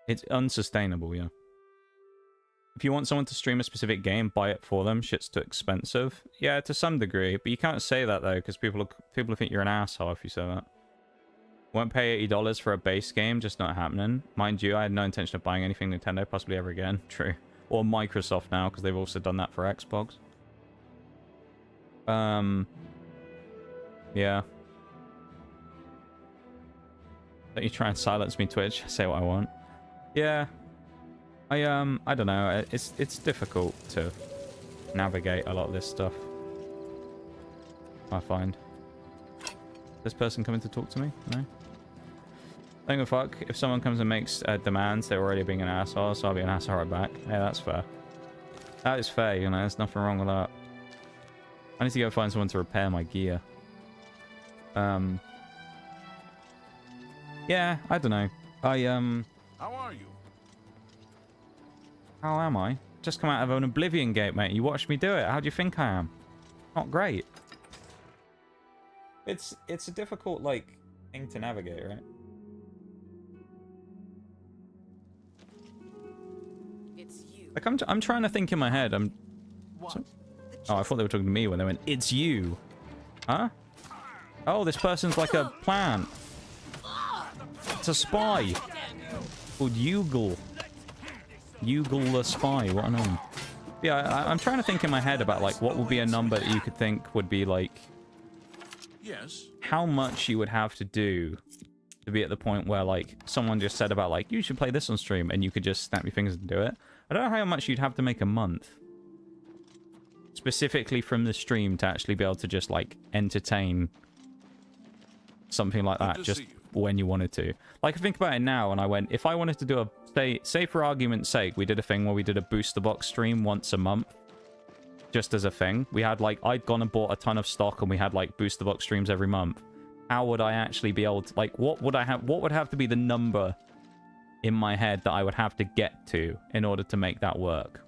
S1: It's unsustainable, yeah. If you want someone to stream a specific game, buy it for them. Shit's too expensive. Yeah, to some degree, but you can't say that though, because people think you're an asshole if you say that. Won't pay $80 for a base game, just not happening. Mind you, I had no intention of buying anything Nintendo, possibly ever again. True. Or Microsoft now, because they've also done that for Xbox. Yeah. Don't you try and silence me, Twitch. Say what I want. Yeah. I don't know. It's difficult to navigate a lot of this stuff, I find. This person coming to talk to me? No? I don't give a fuck. If someone comes and makes demands, they're already being an asshole, so I'll be an asshole right back. Yeah, that's fair. That is fair, you know, there's nothing wrong with that. I need to go find someone to repair my gear. Yeah, I don't know.
S2: How are you?
S1: How am I? Just come out of an Oblivion gate, mate. You watched me do it. How do you think I am? Not great. It's a difficult, like, thing to navigate, right?
S15: It's you.
S1: Like, I'm trying to think in my head. Oh, I thought they were talking to me when they went, "It's you." Huh? Oh, this person's like a plant. It's a spy. Called Yugal. Yugal the spy. What a name. Yeah, I'm trying to think in my head about, like, what would be a number that you could think would be, like...
S2: Yes.
S1: How much you would have to do to be at the point where, like, someone just said about, like, you should play this on stream, and you could just snap your fingers and do it. I don't know how much you'd have to make a month. Specifically from the stream to actually be able to just, like, entertain something like that. Just when you wanted to. Like, I think about it now, and I went, if I wanted to do say for argument's sake, we did a thing where we did a booster box stream once a month, just as a thing. We had, like, I'd gone and bought a ton of stock, and we had, like, booster box streams every month. How would I actually be able to, like, what would have to be the number in my head that I would have to get to in order to make that work?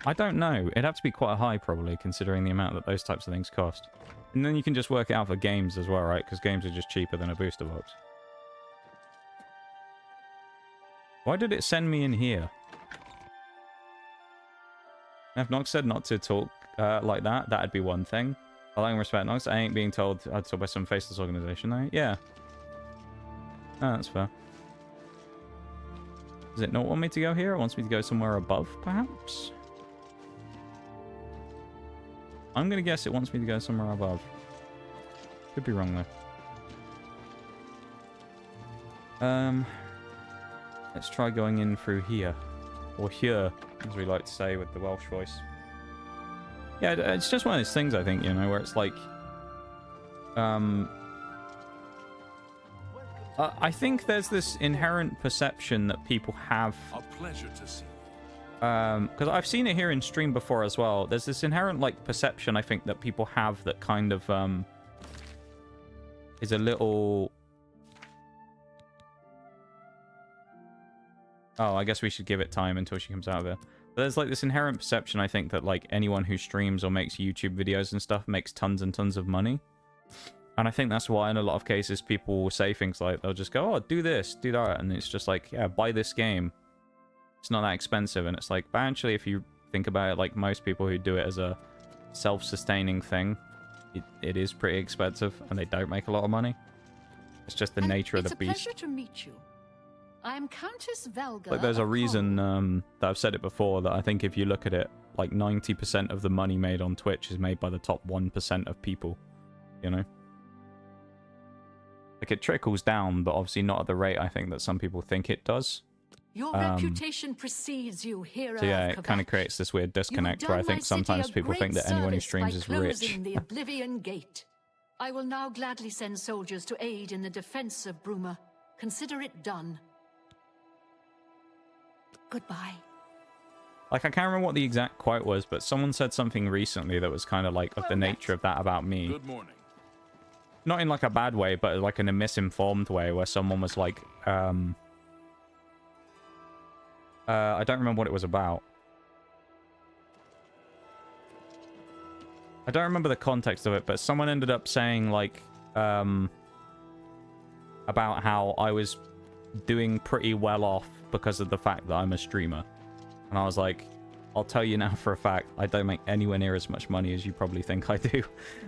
S1: I don't know. It'd have to be quite high, probably, considering the amount that those types of things cost. And then you can just work it out for games as well, right? Because games are just cheaper than a booster box. Why did it send me in here? If Nox said not to talk like that, that'd be one thing. I like and respect Nox. I ain't being told I'd talk by some faceless organization, though. Yeah. Oh, that's fair. Does it not want me to go here? It wants me to go somewhere above, perhaps? I'm going to guess it wants me to go somewhere above. Could be wrong, though. Let's try going in through here. Or here, as we like to say with the Welsh voice. Yeah, it's just one of those things, I think, you know, where it's like... I think there's this inherent perception that people have...
S2: A pleasure to see.
S1: Because I've seen it here in stream before as well. There's this inherent, like, perception, I think, that people have that kind of, is a little... Oh, I guess we should give it time until she comes out of it. But there's, like, this inherent perception, I think, that, like, anyone who streams or makes YouTube videos and stuff makes tons and tons of money. And I think that's why, in a lot of cases, people will say things like, they'll just go, oh, do this, do that. And it's just like, yeah, buy this game. It's not that expensive. And it's like, but actually, if you think about it, like most people who do it as a self-sustaining thing, it is pretty expensive, and they don't make a lot of money. It's just the nature of the beast.
S6: It's a pleasure to meet you. I am Countess Velga.
S1: Like, there's a reason that I've said it before, that I think if you look at it, like 90% of the money made on Twitch is made by the top 1% of people, you know? Like, it trickles down, but obviously not at the rate I think that some people think it does.
S6: Your reputation precedes you here.
S1: So yeah, it kind of creates this weird disconnect where I think sometimes people think that anyone who streams is rich.
S6: The Oblivion Gate. I will now gladly send soldiers to aid in the defense of Bruma. Consider it done. Goodbye.
S1: Like, I can't remember what the exact quote was, but someone said something recently that was kind of like of the nature of that about me.
S2: Good morning.
S1: Not in like a bad way, but like in a misinformed way, where someone was like, I don't remember what it was about. I don't remember the context of it, but someone ended up saying, like, about how I was doing pretty well off because of the fact that I'm a streamer. And I was like, I'll tell you now for a fact, I don't make anywhere near as much money as you probably think I do.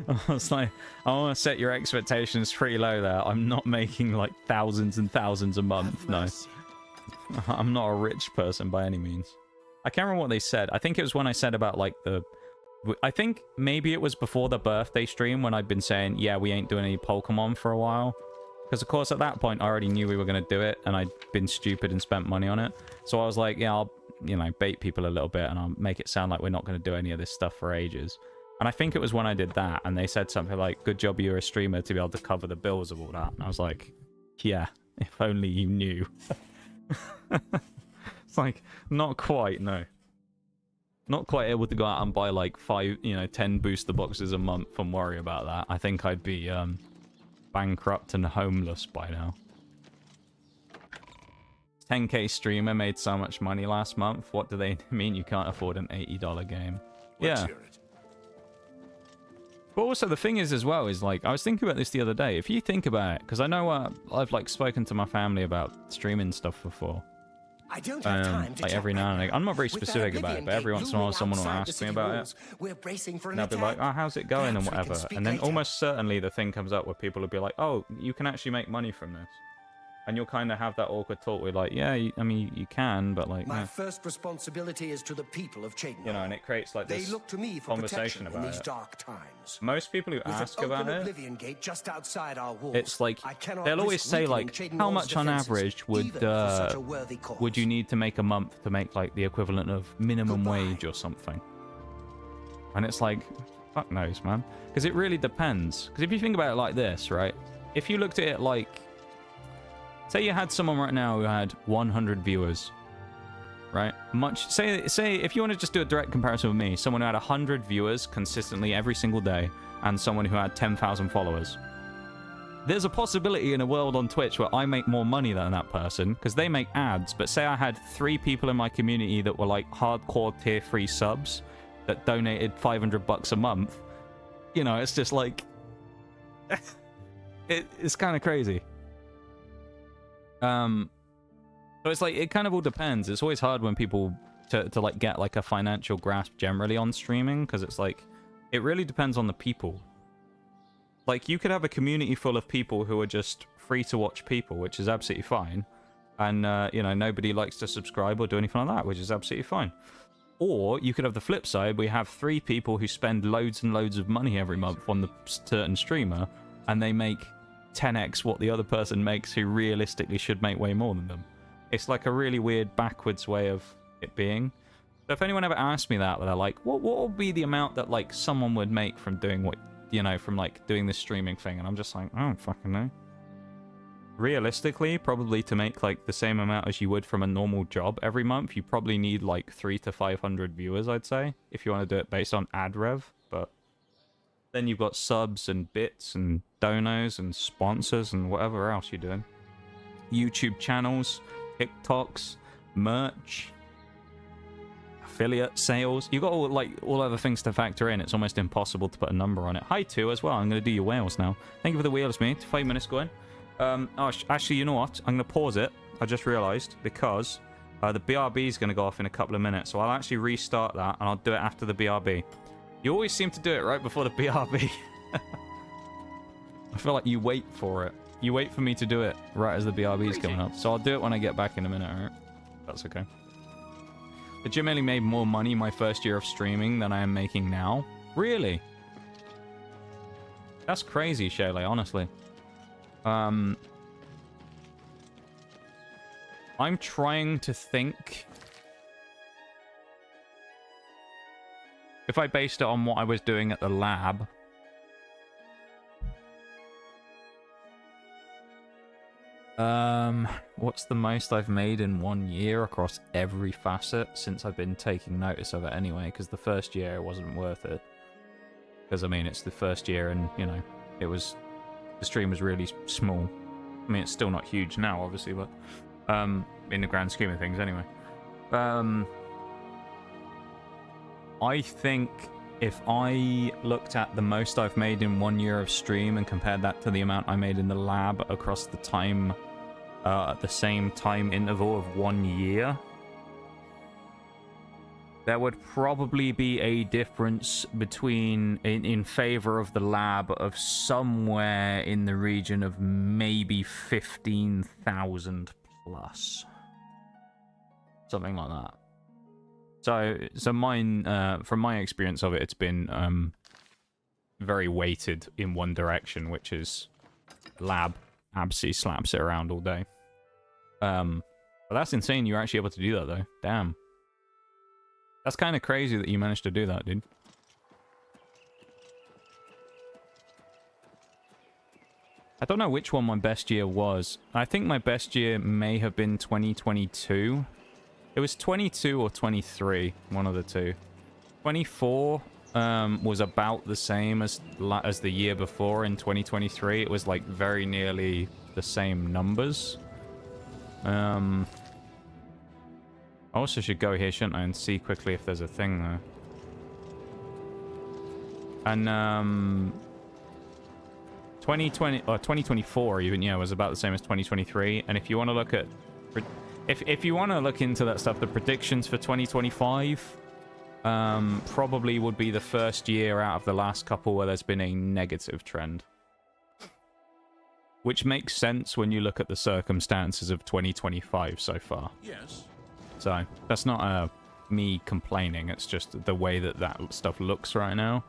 S1: I was like, I want to set your expectations pretty low there. I'm not making, like, thousands and thousands a month, no. I'm not a rich person by any means. I can't remember what they said. I think it was when I said about, like, I think maybe it was before the birthday stream when I'd been saying, yeah, we ain't doing any Pokemon for a while. Because, of course, at that point, I already knew we were going to do it, and I'd been stupid and spent money on it. So I was like, yeah, I'll, you know, bait people a little bit, and I'll make it sound like we're not going to do any of this stuff for ages. And I think it was when I did that, and they said something like, good job you're a streamer to be able to cover the bills of all that. And I was like, yeah, if only you knew. It's like, not quite, no. Not quite able to go out and buy like 10 booster boxes a month and worry about that. I think I'd be bankrupt and homeless by now. 10k streamer made so much money last month. What do they mean you can't afford an $80 game?
S2: Let's
S1: yeah.
S2: hear it.
S1: But also the thing is as well is like, I was thinking about this the other day. If you think about it, because I know I've like spoken to my family about streaming stuff before.
S5: I don't have time to
S1: like every now and again. I'm not very specific about it, but every once in a while someone will ask me about it.
S5: We're bracing for an
S1: and I'll be like, oh, how's it going and whatever. And then almost certainly the thing comes up where people will be like, oh, you can actually make money from this. And you'll kind of have that awkward talk where like, yeah, I mean, you can, but like...
S5: My first responsibility is to the people of Cheydinhal.
S1: You know, and it creates like this
S5: look to me for
S1: conversation about
S5: in these
S1: it.
S5: Dark times.
S1: Most people who ask about it,
S5: Oblivion Gate just outside our walls,
S1: it's like, they'll always say like, how much on average would you need to make a month to make like the equivalent of minimum wage or something? And it's like, fuck knows, man. Because it really depends. Because if you think about it like this, right? if you looked at it like, say you had someone right now who had 100 viewers, right? Say if you want to just do a direct comparison with me, someone who had 100 viewers consistently every single day, and someone who had 10,000 followers. There's a possibility in a world on Twitch where I make more money than that person, because they make ads, but say I had 3 people in my community that were like hardcore tier 3 subs that donated $500 a month. You know, it's just like... it's kind of crazy. So it's like, it kind of all depends. It's always hard when people to like get like a financial grasp generally on streaming, because it's like, it really depends on the people. Like, you could have a community full of people who are just free to watch people, which is absolutely fine. And, you know, nobody likes to subscribe or do anything like that, which is absolutely fine. Or you could have the flip side, where you have 3 people who spend loads and loads of money every month on the certain streamer, and they make 10x what the other person makes who realistically should make way more than them. It's like a really weird backwards way of it being. So if anyone ever asked me that, they're like, what would be the amount that, like, someone would make from doing what... you know, from like doing this streaming thing, and I'm just like, I don't fucking know. Realistically, probably to make like the same amount as you would from a normal job every month, you probably need like 300 to 500 viewers, I'd say, if you want to do it based on ad rev. But then you've got subs and bits and donos and sponsors and whatever else you're doing. YouTube channels, TikToks, merch, affiliate sales. You've got all other things to factor in. It's almost impossible to put a number on it. Hi, too, as well. I'm going to do your whales now. Thank you for the wheels, mate. 5 minutes going. Actually, you know what? I'm going to pause it. I just realised, because the BRB is going to go off in a couple of minutes. So I'll actually restart that, and I'll do it after the BRB. You always seem to do it right before the BRB. I feel like you wait for it. You wait for me to do it right as the BRB is coming up. So I'll do it when I get back in a minute, alright? That's okay. Legitimately made more money my first year of streaming than I am making now. Really? That's crazy, Shayla, honestly. I'm trying to think if I based it on what I was doing at the lab. What's the most I've made in 1 year across every facet since I've been taking notice of it anyway, because the first year it wasn't worth it. Because, I mean, it's the first year and, you know, the stream was really small. I mean, it's still not huge now, obviously, but, in the grand scheme of things anyway. I think if I looked at the most I've made in 1 year of stream and compared that to the amount I made in the lab across the time, at the same time interval of 1 year, there would probably be a difference between, in favor of the lab, of somewhere in the region of maybe 15,000 plus. Something like that. So mine, from my experience of it, it's been very weighted in one direction, which is lab absolutely slaps it around all day. But that's insane you're actually able to do that, though. Damn. That's kind of crazy that you managed to do that, dude. I don't know which one my best year was. I think my best year may have been 2022. It was 22 or 23, one of the two. 24 was about the same as the year before in 2023. It was like very nearly the same numbers. I also should go here, shouldn't I, and see quickly if there's a thing there. And 2020 or 2024 even, yeah, was about the same as 2023. And if you want to look at if you want to look into that stuff, the predictions for 2025 probably would be the first year out of the last couple where there's been a negative trend. Which makes sense when you look at the circumstances of 2025 so far.
S2: Yes.
S1: So, that's not me complaining, it's just the way that stuff looks right now.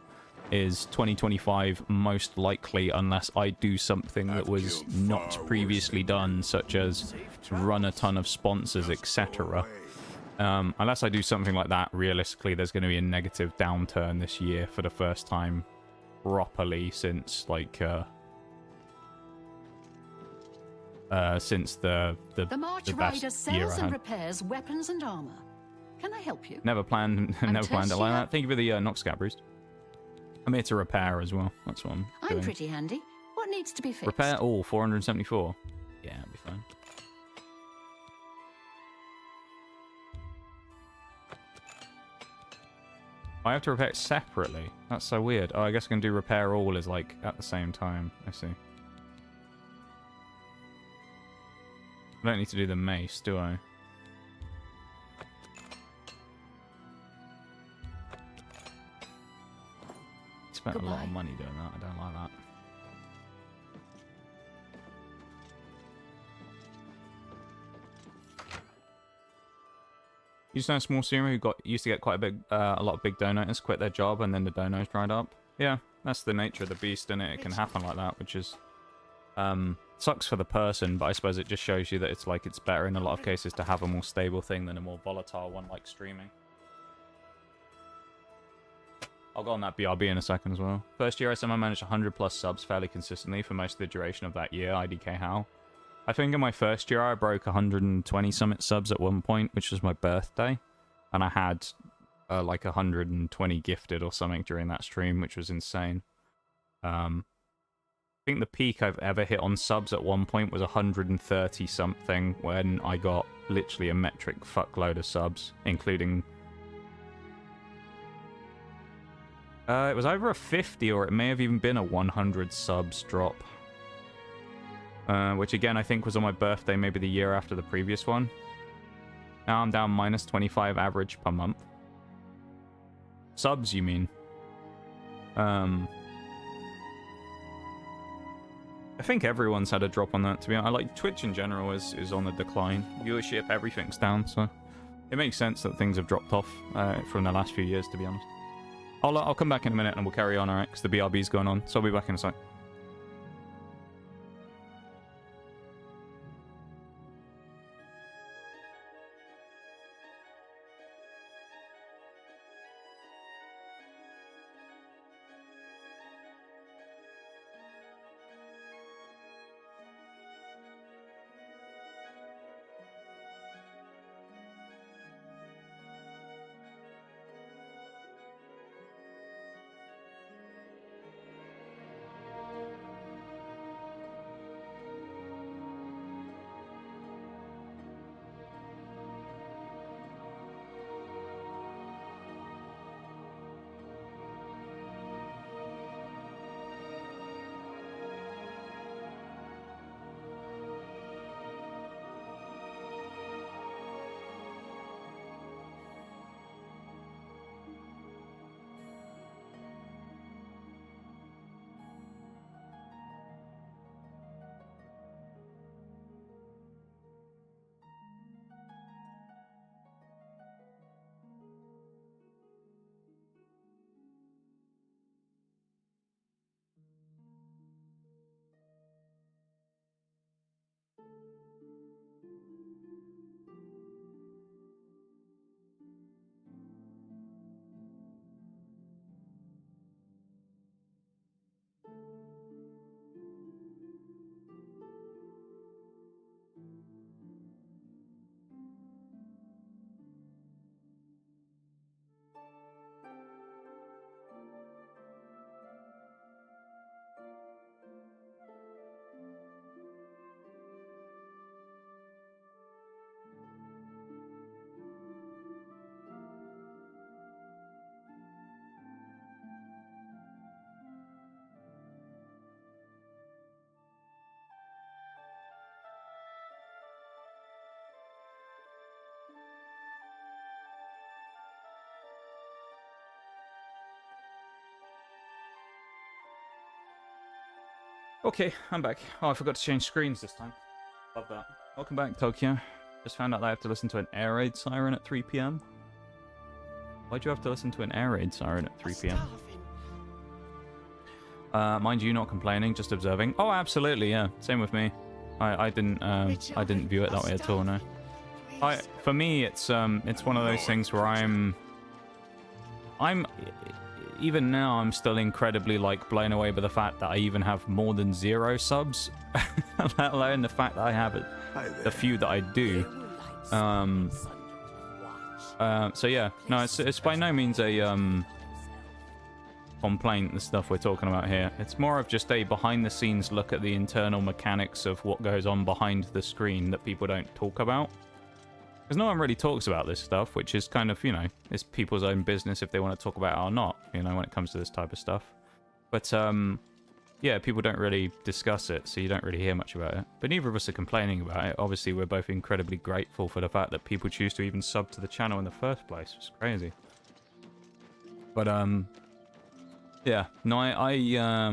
S1: Is 2025 most likely, unless I do something that was not previously done, such as run a ton of sponsors, etc. Unless I do something like that, realistically, there's going to be a negative downturn this year for the first time properly since, like, since the
S6: March
S1: best
S6: Rider
S1: year
S6: sells
S1: I
S6: and
S1: had.
S6: repairs weapons and armor. Can I help you?
S1: Never planned it like
S6: Tertia.
S1: that. Thank you for the Nox Scout Boost. I'm here to repair as well. That's what I'm doing.
S6: pretty handy. What needs to be fixed?
S1: Repair all 474. Yeah, it'll be fine. I have to repair it separately. That's so weird. Oh, I guess I can do repair all is like at the same time. I see. I don't need to do the mace, do I? Spent a lot of money doing that. I don't like that. You just know a small streamer who used to get quite a lot of big donors quit their job and then the donos dried up. Yeah, that's the nature of the beast, and it can happen like that, which is sucks for the person, but I suppose it just shows you that it's better in a lot of cases to have a more stable thing than a more volatile one like streaming. I'll go on that BRB in a second as well. First year I somehow managed 100 plus subs fairly consistently for most of the duration of that year, IDK how. I think in my first year I broke 120 summit subs at one point, which was my birthday. And I had like 120 gifted or something during that stream, which was insane. I think the peak I've ever hit on subs at one point was 130 something when I got literally a metric fuckload of subs, including... it was either a 50 or it may have even been a 100 subs drop. Which again I think was on my birthday, maybe the year after the previous one. Now I'm down minus 25 average per month. Subs, you mean? I think everyone's had a drop on that, to be honest. I like Twitch in general is on the decline. Viewership, everything's down, so it makes sense that things have dropped off from the last few years, to be honest. I'll come back in a minute and we'll carry on, alright? Because the BRB's going on, so I'll be back in a sec. Okay, I'm back. Oh, I forgot to change screens this time. Love that. Welcome back, Tokyo. Just found out that I have to listen to an air raid siren at 3 PM. Why'd you have to listen to an air raid siren at 3 PM? Mind you, not complaining, just observing. Oh, absolutely, yeah. Same with me. I didn't view it that way at all, no. For me, it's one of those things where I'm even now, I'm still incredibly, like, blown away by the fact that I even have more than 0 subs, let alone the fact that I have the few that I do. So yeah, no, it's by no means a complaint, the stuff we're talking about here. It's more of just a behind-the-scenes look at the internal mechanics of what goes on behind the screen that people don't talk about. Because no one really talks about this stuff, which is kind of, you know, it's people's own business if they want to talk about it or not, you know, when it comes to this type of stuff. But, yeah, people don't really discuss it, so you don't really hear much about it. But neither of us are complaining about it. Obviously, we're both incredibly grateful for the fact that people choose to even sub to the channel in the first place. It's crazy. But, yeah, no, yeah,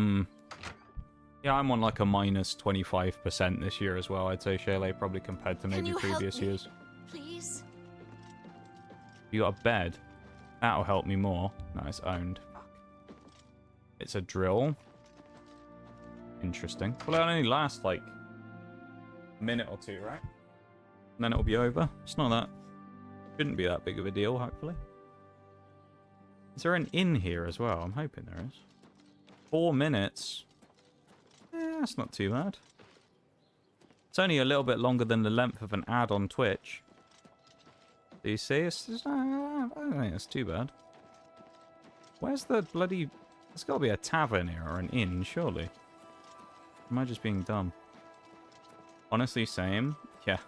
S1: I'm on like a minus 25% this year as well, I'd say, Shayla, probably compared to maybe previous years.
S6: Please?
S1: You got a bed? That'll help me more. No, it's owned. It's a drill. Interesting. Well, it'll only last like a minute or two, right? And then it'll be over. It's not that... Shouldn't be that big of a deal, hopefully. Is there an inn here as well? I'm hoping there is. 4 minutes. Yeah, that's not too bad. It's only a little bit longer than the length of an ad on Twitch. Do you see? I don't think it's too bad. Where's the bloody... There's got to be a tavern here or an inn, surely. Am I just being dumb? Honestly, same. Yeah.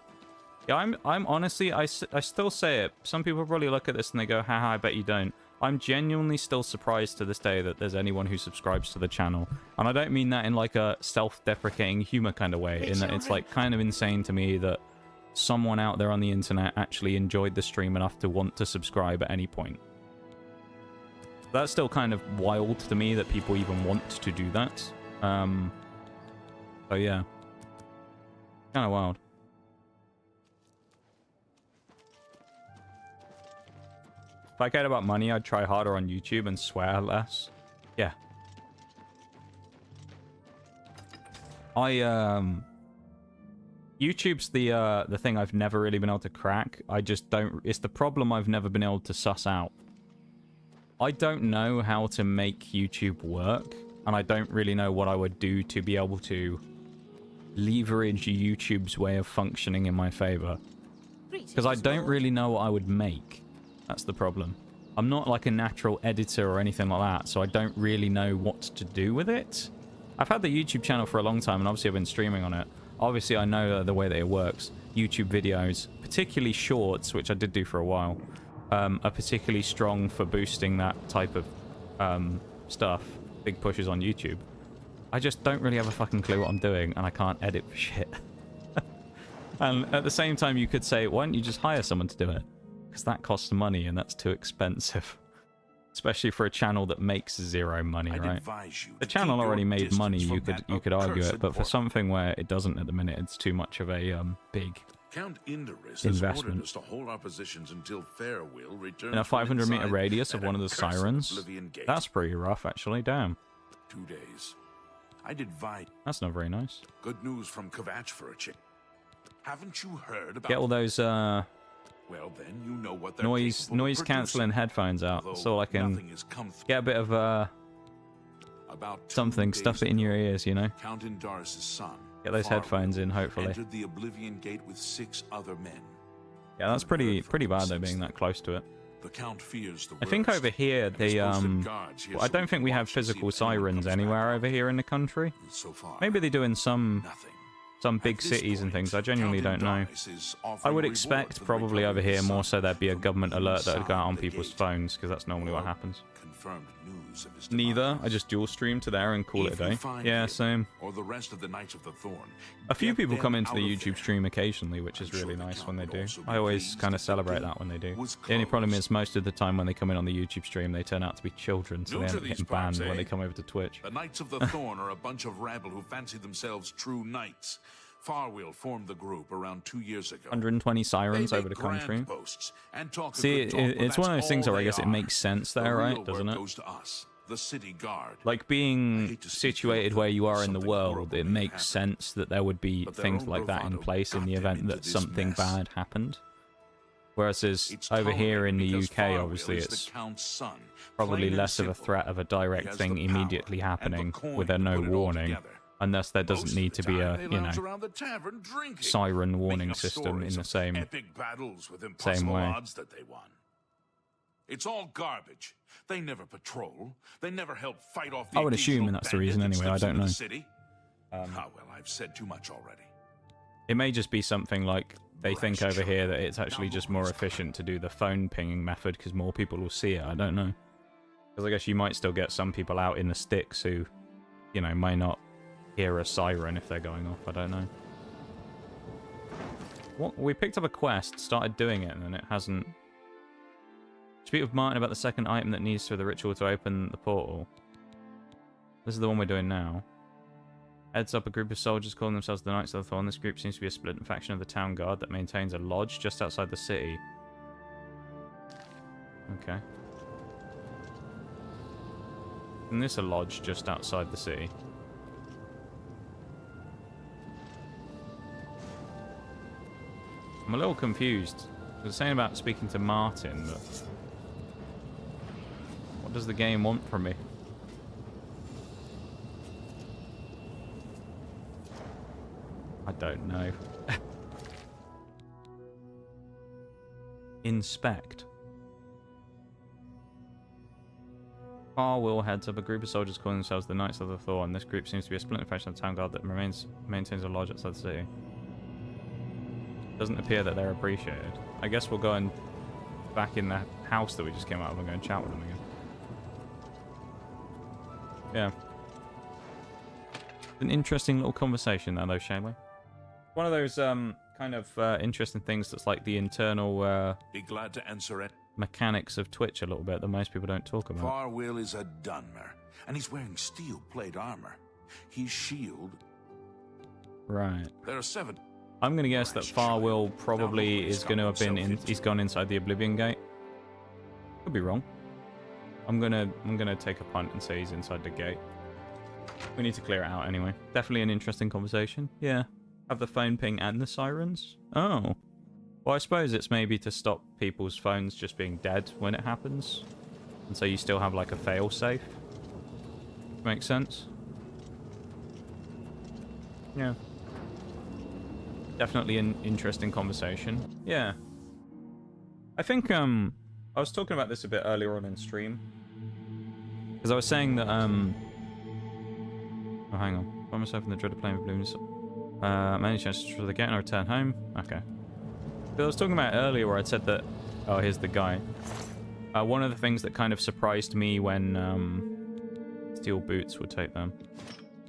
S1: Yeah, I'm honestly... I still say it. Some people probably look at this and they go, haha, I bet you don't. I'm genuinely still surprised to this day that there's anyone who subscribes to the channel. And I don't mean that in like a self-deprecating humor kind of way. In that it's like kind of insane to me that someone out there on the internet actually enjoyed the stream enough to want to subscribe at any point. That's still kind of wild to me that people even want to do that. So yeah. Kind of wild. If I cared about money, I'd try harder on YouTube and swear less. Yeah. YouTube's the thing I've never really been able to crack. I just don't... It's the problem I've never been able to suss out. I don't know how to make YouTube work, and I don't really know what I would do to be able to leverage YouTube's way of functioning in my favor. Because I don't really know what I would make. That's the problem. I'm not like a natural editor or anything like that, so I don't really know what to do with it. I've had the YouTube channel for a long time, and obviously I've been streaming on it. Obviously, I know the way that it works. YouTube videos, particularly shorts, which I did do for a while, are particularly strong for boosting that type of stuff. Big pushes on YouTube. I just don't really have a fucking clue what I'm doing, and I can't edit for shit. And at the same time, you could say, why don't you just hire someone to do it? Because that costs money, and that's too expensive. Especially for a channel that makes 0 money, right? The channel already made money, you could argue it, but for something where it doesn't at the minute, it's too much of a big
S2: Count Indorus has ordered us to hold our positions until Farewell returns
S1: in a 500-meter radius of one of the sirens. That's pretty rough, actually. Damn.
S2: 2 days. I'd advise.
S1: That's not very nice.
S2: Good news from Kvatch for a chick. Haven't you heard about?
S1: Get all those
S2: well, then you know what
S1: noise cancelling headphones out, so I can get a bit of something, stuff it in your ears, you know.
S2: Count Indorus' son.
S1: Get those headphones in, hopefully.
S2: Entered the Oblivion Gate with 6 other men.
S1: Yeah, that's pretty bad though, being that close to it.
S2: The Count fears the
S1: I think over here they I don't think we have physical sirens anywhere over here in the country. Maybe they do in some big cities and things. I genuinely don't know. I would expect probably over here more so there'd be a government alert that would go out on people's phones, because that's normally what happens. Neither. I just dual stream to there and call it a day. Yeah, same.
S2: Or the rest of the Knights of the Thorn.
S1: A few people come into the YouTube stream occasionally, which is really nice when they do. I always kind of celebrate that when they do. The only problem is most of the time when they come in on the YouTube stream, they turn out to be children, so they end up getting banned when they come over to Twitch.
S2: The Knights of the Thorn are a bunch of rabble who fancy themselves true knights. Farwell formed the group around 2 years ago.
S1: 120 sirens over the country. See, it's one of those things where I guess it makes sense there, right? Doesn't it?
S2: The city guard.
S1: Like being situated where you are in the world, it makes sense that there would be things like that in place in the event that something bad happened. Whereas over here in the UK, obviously, it's probably less of a threat of a direct thing immediately happening with a no warning, unless there doesn't need to be a, you know, siren warning system in the same way.
S2: It's all garbage. They never patrol. They never help fight off the
S1: I would assume that's the reason anyway. I don't know.
S2: Well, I've said too much already.
S1: It may just be something like they think over here that it's actually just more efficient to do the phone pinging method because more people will see it. I don't know. Because I guess you might still get some people out in the sticks who, you know, may not hear a siren if they're going off. I don't know. What? We picked up a quest, started doing it, and then it hasn't... Speak with Martin about the second item that needs for the ritual to open the portal. This is the one we're doing now. Heads up, a group of soldiers calling themselves the Knights of the Thorn. This group seems to be a split faction of the town guard that maintains a lodge just outside the city. Okay. Isn't this a lodge just outside the city? I'm a little confused. I was saying about speaking to Martin, but... what does the game want from me? I don't know. Inspect. Farwell heads up, a group of soldiers calling themselves the Knights of the Thorn. This group seems to be a splinter faction of the town guard that maintains a lodge outside the city. Doesn't appear that they're appreciated. I guess we'll go and back in the house that we just came out of and go and chat with them again. Yeah. An interesting little conversation there, though, Shayley. One of those kind of interesting things that's like the internal
S2: be glad to answer it.
S1: Mechanics of Twitch a little bit that most people don't talk about.
S2: Farwell is a Dunmer, and he's wearing steel plate armor. His shield.
S1: Right.
S2: There are 7.
S1: I'm going to guess that Farwell probably is going to have been in. He's gone inside the Oblivion Gate. Could be wrong. I'm gonna take a punt and say he's inside the gate. We need to clear it out anyway. Definitely an interesting conversation. Yeah. Have the phone ping and the sirens? Oh. Well, I suppose it's maybe to stop people's phones just being dead when it happens. And so you still have like a fail-safe. Makes sense? Yeah. Definitely an interesting conversation. Yeah. I think, I was talking about this a bit earlier on in stream. Because I was saying that, oh, hang on. Find myself in the dreaded plane of balloons. Many chances for the gate and I return home. Okay. But I was talking about it earlier where I said that... Oh, here's the guy. One of the things that kind of surprised me when... Steel boots would take them.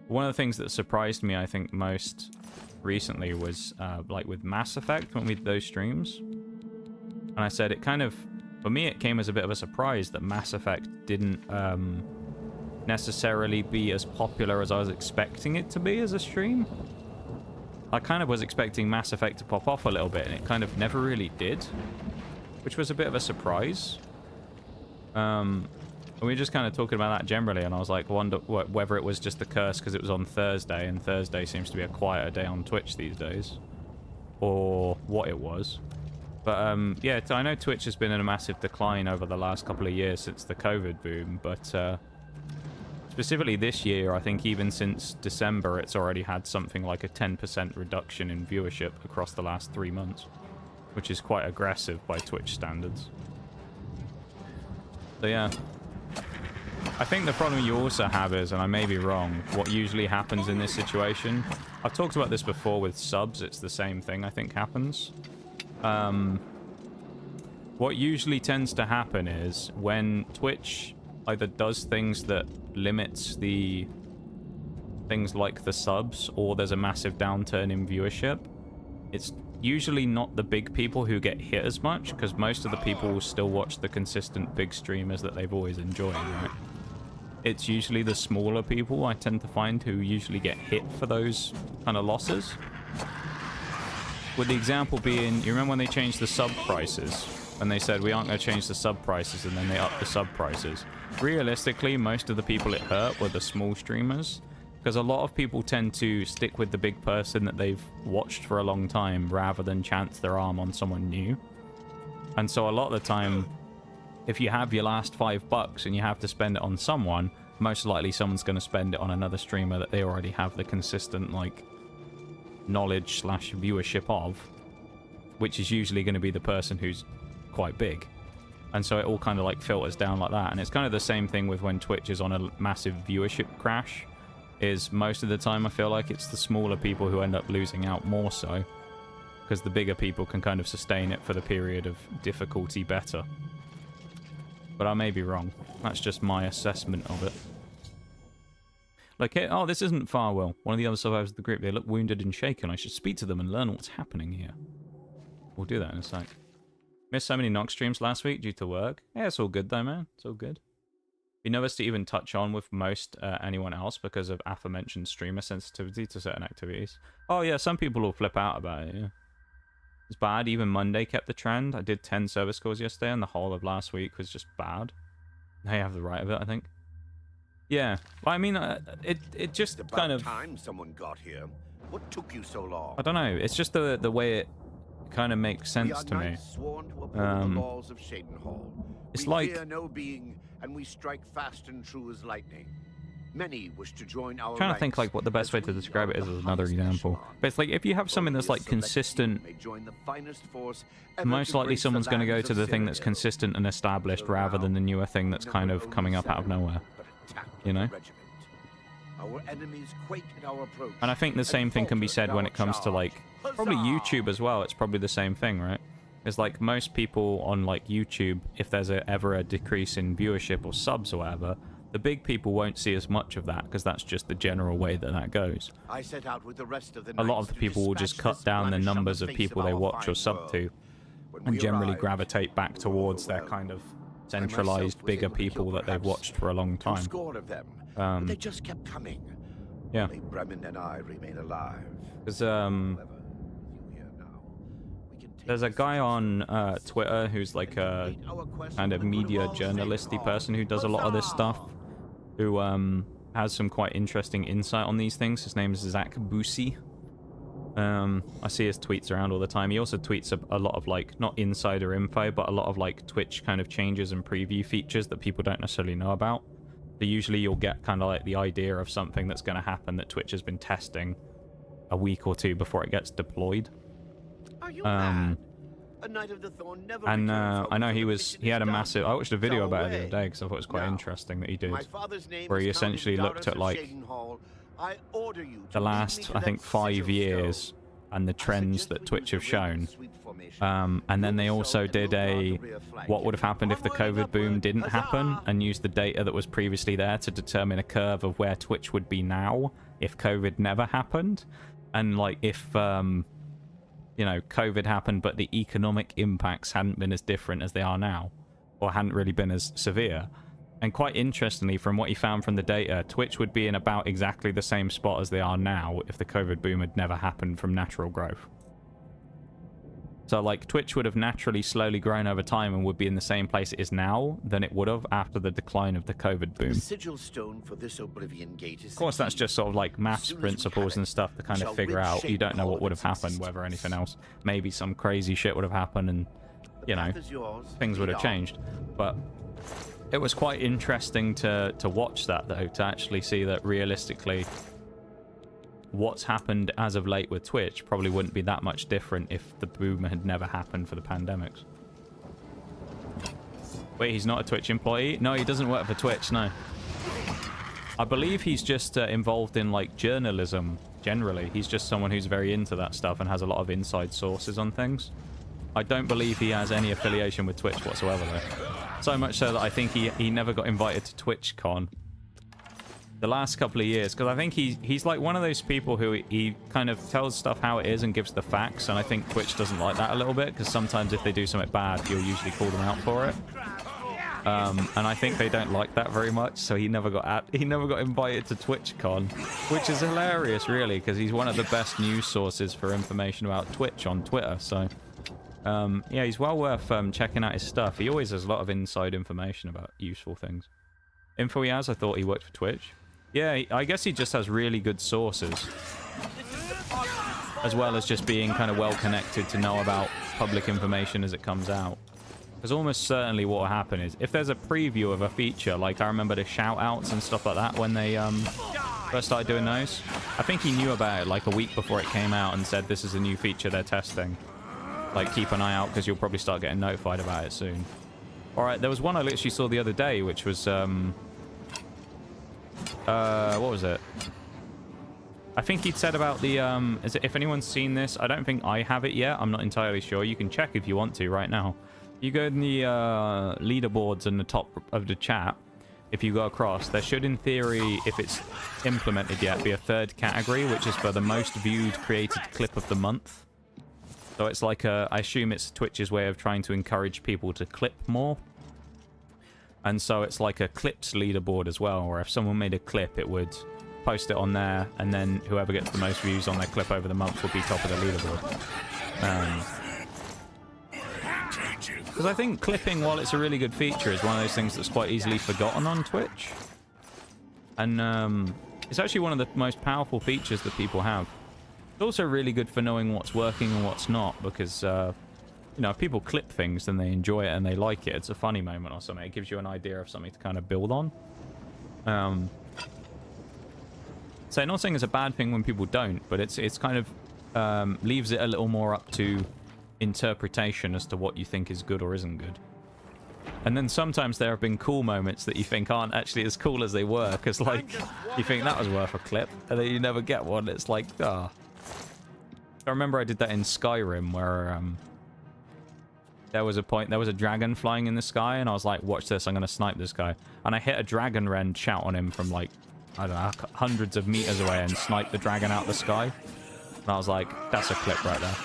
S1: One of the things that surprised me, I think, most recently was, like, with Mass Effect, when we did those streams. And I said it kind of... For me, it came as a bit of a surprise that Mass Effect didn't necessarily be as popular as I was expecting it to be as a stream. I kind of was expecting Mass Effect to pop off a little bit, and it kind of never really did, which was a bit of a surprise. And we were just kind of talking about that generally, and I was like, wonder whether it was just the curse because it was on Thursday, and Thursday seems to be a quieter day on Twitch these days, or what it was. But yeah, I know Twitch has been in a massive decline over the last couple of years since the COVID boom, but specifically this year, I think even since December, it's already had something like a 10% reduction in viewership across the last 3 months, which is quite aggressive by Twitch standards. So yeah, I think the problem you also have is, and I may be wrong, what usually happens in this situation, I've talked about this before with subs, it's the same thing I think happens. What usually tends to happen is when Twitch either does things that limits the things like the subs, or there's a massive downturn in viewership, it's usually not the big people who get hit as much, because most of the people will still watch the consistent big streamers that they've always enjoyed, right? It's usually the smaller people I tend to find who usually get hit for those kind of losses. With the example being, you remember when they changed the sub prices? And they said, we aren't going to change the sub prices, and then they upped the sub prices. Realistically, most of the people it hurt were the small streamers, because a lot of people tend to stick with the big person that they've watched for a long time rather than chance their arm on someone new. And so a lot of the time, if you have your last $5 and you have to spend it on someone, most likely someone's going to spend it on another streamer that they already have the consistent, like, knowledge / viewership of, which is usually going to be the person who's quite big. And so it all kind of, like, filters down like that. And it's kind of the same thing with when Twitch is on a massive viewership crash, is most of the time I feel like it's the smaller people who end up losing out more so, because the bigger people can kind of sustain it for the period of difficulty better. But I may be wrong. That's just my assessment of it. Like, oh, this isn't Farwell. One of the other survivors of the group. They look wounded and shaken. I should speak to them and learn what's happening here. We'll do that in a sec. Missed so many Nox streams last week due to work. Yeah, it's all good though, man. It's all good. Be nervous to even touch on with most anyone else because of aforementioned streamer sensitivity to certain activities. Oh yeah, some people will flip out about it, yeah. It's bad. Even Monday kept the trend. I did 10 service calls yesterday, and the whole of last week was just bad. They have the right of it, I think. Yeah. Well, I mean, it just
S3: About
S1: kind of...
S3: time someone got here. What took you so long?
S1: I don't know. It's just the way it kind of makes sense to me.
S3: Sworn to uphold the laws of Shadenhall.
S1: It's
S3: we
S1: like...
S3: fear no being, and we strike fast and true as lightning. Many wish to join our
S1: I'm trying to think like what the best way to describe it is as another example. But it's like if you have something that's like consistent, most likely someone's going to go to the thing that's consistent and established rather than the newer thing that's kind of coming up out of nowhere. You know?
S3: Our enemies quake at our approach.
S1: And I think the same thing can be said when it comes to like probably YouTube as well. It's probably the same thing, right? It's like most people on like YouTube, if there's ever a decrease in viewership or subs or whatever, the big people won't see as much of that because that's just the general way that goes.
S3: I set out with the rest of the
S1: a lot of the people will just cut down the numbers of people they watch or sub to and generally gravitate back towards their kind of centralized bigger people that they've watched for a long time.
S3: They just kept coming.
S1: Yeah.
S3: Only Bremen and I remain alive.
S1: Because there's a guy on Twitter who's like a kind of media journalisty person who does a lot of this stuff, who has some quite interesting insight on these things. His name is Zach Boosie. I see his tweets around all the time. He also tweets a lot of like, not insider info, but a lot of like Twitch kind of changes and preview features that people don't necessarily know about. So usually you'll get kind of like the idea of something that's going to happen that Twitch has been testing a week or two before it gets deployed.
S3: Are you mad? A Knight of the Thorn never
S1: and I know he had a massive... I watched a video about it the other day because I thought it was quite
S3: Now,
S1: interesting that he did,
S3: my father's name
S1: where he
S3: is
S1: essentially
S3: Count
S1: looked at
S3: Darius
S1: like
S3: of Shadenhall. I order you to
S1: the
S3: lead me
S1: last,
S3: to
S1: I think,
S3: that
S1: 5
S3: sigil
S1: years
S3: stone.
S1: and the trends that Twitch have shown. And then they also did a what would have happened if the COVID boom didn't happen, and used the data that was previously there to determine a curve of where Twitch would be now if COVID never happened. And like if you know, COVID happened but the economic impacts hadn't been as different as they are now, or hadn't really been as severe. And quite interestingly, from what he found from the data, Twitch would be in about exactly the same spot as they are now if the COVID boom had never happened from natural growth. So, like, Twitch would have naturally slowly grown over time and would be in the same place it is now than it would have after the decline of the COVID boom.
S3: The sigil stone for this Oblivion Gate is
S1: Of course, that's just sort of like maths principles and stuff to kind of figure out. You don't know what would have happened, whether anything else. Maybe some crazy shit would have happened and, you know, things would have changed. But it was quite interesting to watch that, though, to actually see that realistically what's happened as of late with Twitch probably wouldn't be that much different if the boom had never happened for the pandemics. Wait, he's not a Twitch employee? No, he doesn't work for Twitch, no. I believe he's just involved in, like, journalism, generally. He's just someone who's very into that stuff and has a lot of inside sources on things. I don't believe he has any affiliation with Twitch whatsoever, though. So much so that I think he never got invited to TwitchCon the last couple of years, because I think he's like one of those people who he kind of tells stuff how it is and gives the facts, and I think Twitch doesn't like that a little bit, because sometimes if they do something bad, he'll usually call them out for it. And I think they don't like that very much, so he never got invited to TwitchCon, which is hilarious, really, because he's one of the best news sources for information about Twitch on Twitter. So yeah, he's well worth checking out his stuff. He always has a lot of inside information about useful things. Info he has, I thought he worked for Twitch. Yeah, I guess he just has really good sources, as well as just being kind of well connected to know about public information as it comes out. Because almost certainly what will happen is, if there's a preview of a feature, like I remember the shout-outs and stuff like that when they first started doing those. I think he knew about it like a week before it came out and said this is a new feature they're testing. Like, keep an eye out because you'll probably start getting notified about it soon. Alright, there was one I literally saw the other day, which was, what was it? I think he'd said about the, if anyone's seen this, I don't think I have it yet. I'm not entirely sure. You can check if you want to right now. You go in the leaderboards in the top of the chat. If you go across, there should, in theory, if it's implemented yet, be a third category, which is for the most viewed created clip of the month. So it's like I assume it's Twitch's way of trying to encourage people to clip more. And so it's like a clips leaderboard as well, where if someone made a clip, it would post it on there, and then whoever gets the most views on their clip over the month will be top of the leaderboard. Because I think clipping, while it's a really good feature, is one of those things that's quite easily forgotten on Twitch. And it's actually one of the most powerful features that people have. It's also really good for knowing what's working and what's not, because, you know, if people clip things, then they enjoy it and they like it. It's a funny moment or something. It gives you an idea of something to kind of build on. So I'm not saying it's a bad thing when people don't, but it's kind of leaves it a little more up to interpretation as to what you think is good or isn't good. And then sometimes there have been cool moments that you think aren't actually as cool as they were, because, like, you think that was worth a clip, and then you never get one. It's like, ah. I remember I did that in Skyrim, where there was a dragon flying in the sky, and I was like, watch this, I'm going to snipe this guy. And I hit a dragon wren shout on him from, like, I don't know, hundreds of meters away, and sniped the dragon out the sky. And I was like, that's a clip right there.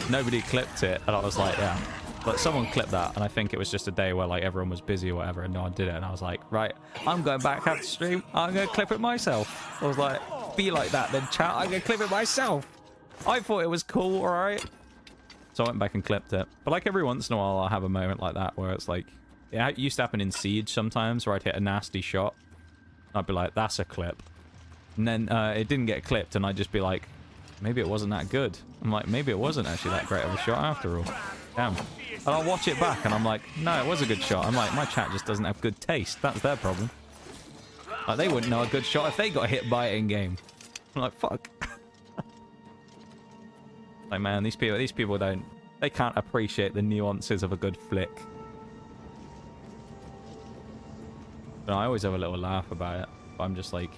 S1: Nobody clipped it, and I was like, yeah. But someone clipped that, and I think it was just a day where, like, everyone was busy or whatever, and no one did it. And I was like, right, I'm going back after stream. I'm going to clip it myself. I was like, be like that then, chat. I'm going to clip it myself. I thought it was cool, alright? So I went back and clipped it. But, like, every once in a while, I'll have a moment like that where it's like, yeah, it used to happen in Siege sometimes, where I'd hit a nasty shot. I'd be like, that's a clip. And then it didn't get clipped, and I'd just be like, maybe it wasn't that good. I'm like, maybe it wasn't actually that great of a shot after all. Damn. And I'll watch it back, and I'm like, no, it was a good shot. I'm like, my chat just doesn't have good taste. That's their problem. Like, they wouldn't know a good shot if they got hit by it in-game. I'm like, fuck. Like, man, these people they can't appreciate the nuances of a good flick. But I always have a little laugh about it. But I'm just like...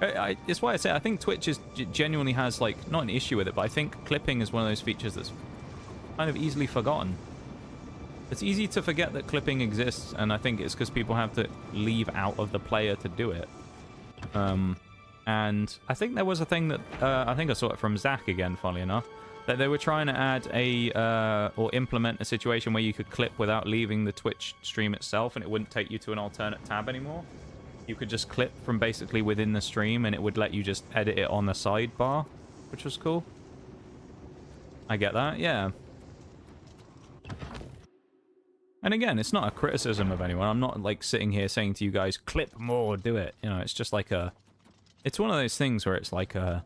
S1: it's why I say I think Twitch genuinely has, like, not an issue with it, but I think clipping is one of those features that's kind of easily forgotten. It's easy to forget that clipping exists, and I think it's because people have to leave out of the player to do it. And I think there was a thing that... I think I saw it from Zach again, funnily enough, that they were trying to add or implement a situation where you could clip without leaving the Twitch stream itself, and it wouldn't take you to an alternate tab anymore. You could just clip from basically within the stream, and it would let you just edit it on the sidebar, which was cool. I get that, yeah. And again, it's not a criticism of anyone. I'm not, like, sitting here saying to you guys, clip more, do it. You know, it's just like a... It's one of those things where it's like a...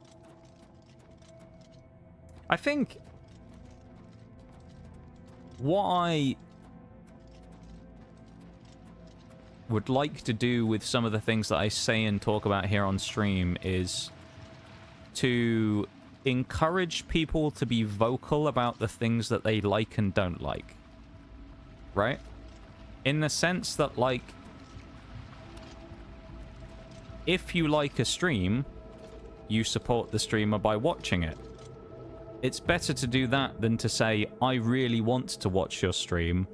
S1: I think... What I would like to do with some of the things that I say and talk about here on stream is to encourage people to be vocal about the things that they like and don't like. Right? In the sense that, like, if you like a stream, you support the streamer by watching it. It's better to do that than to say, I really want to watch your stream,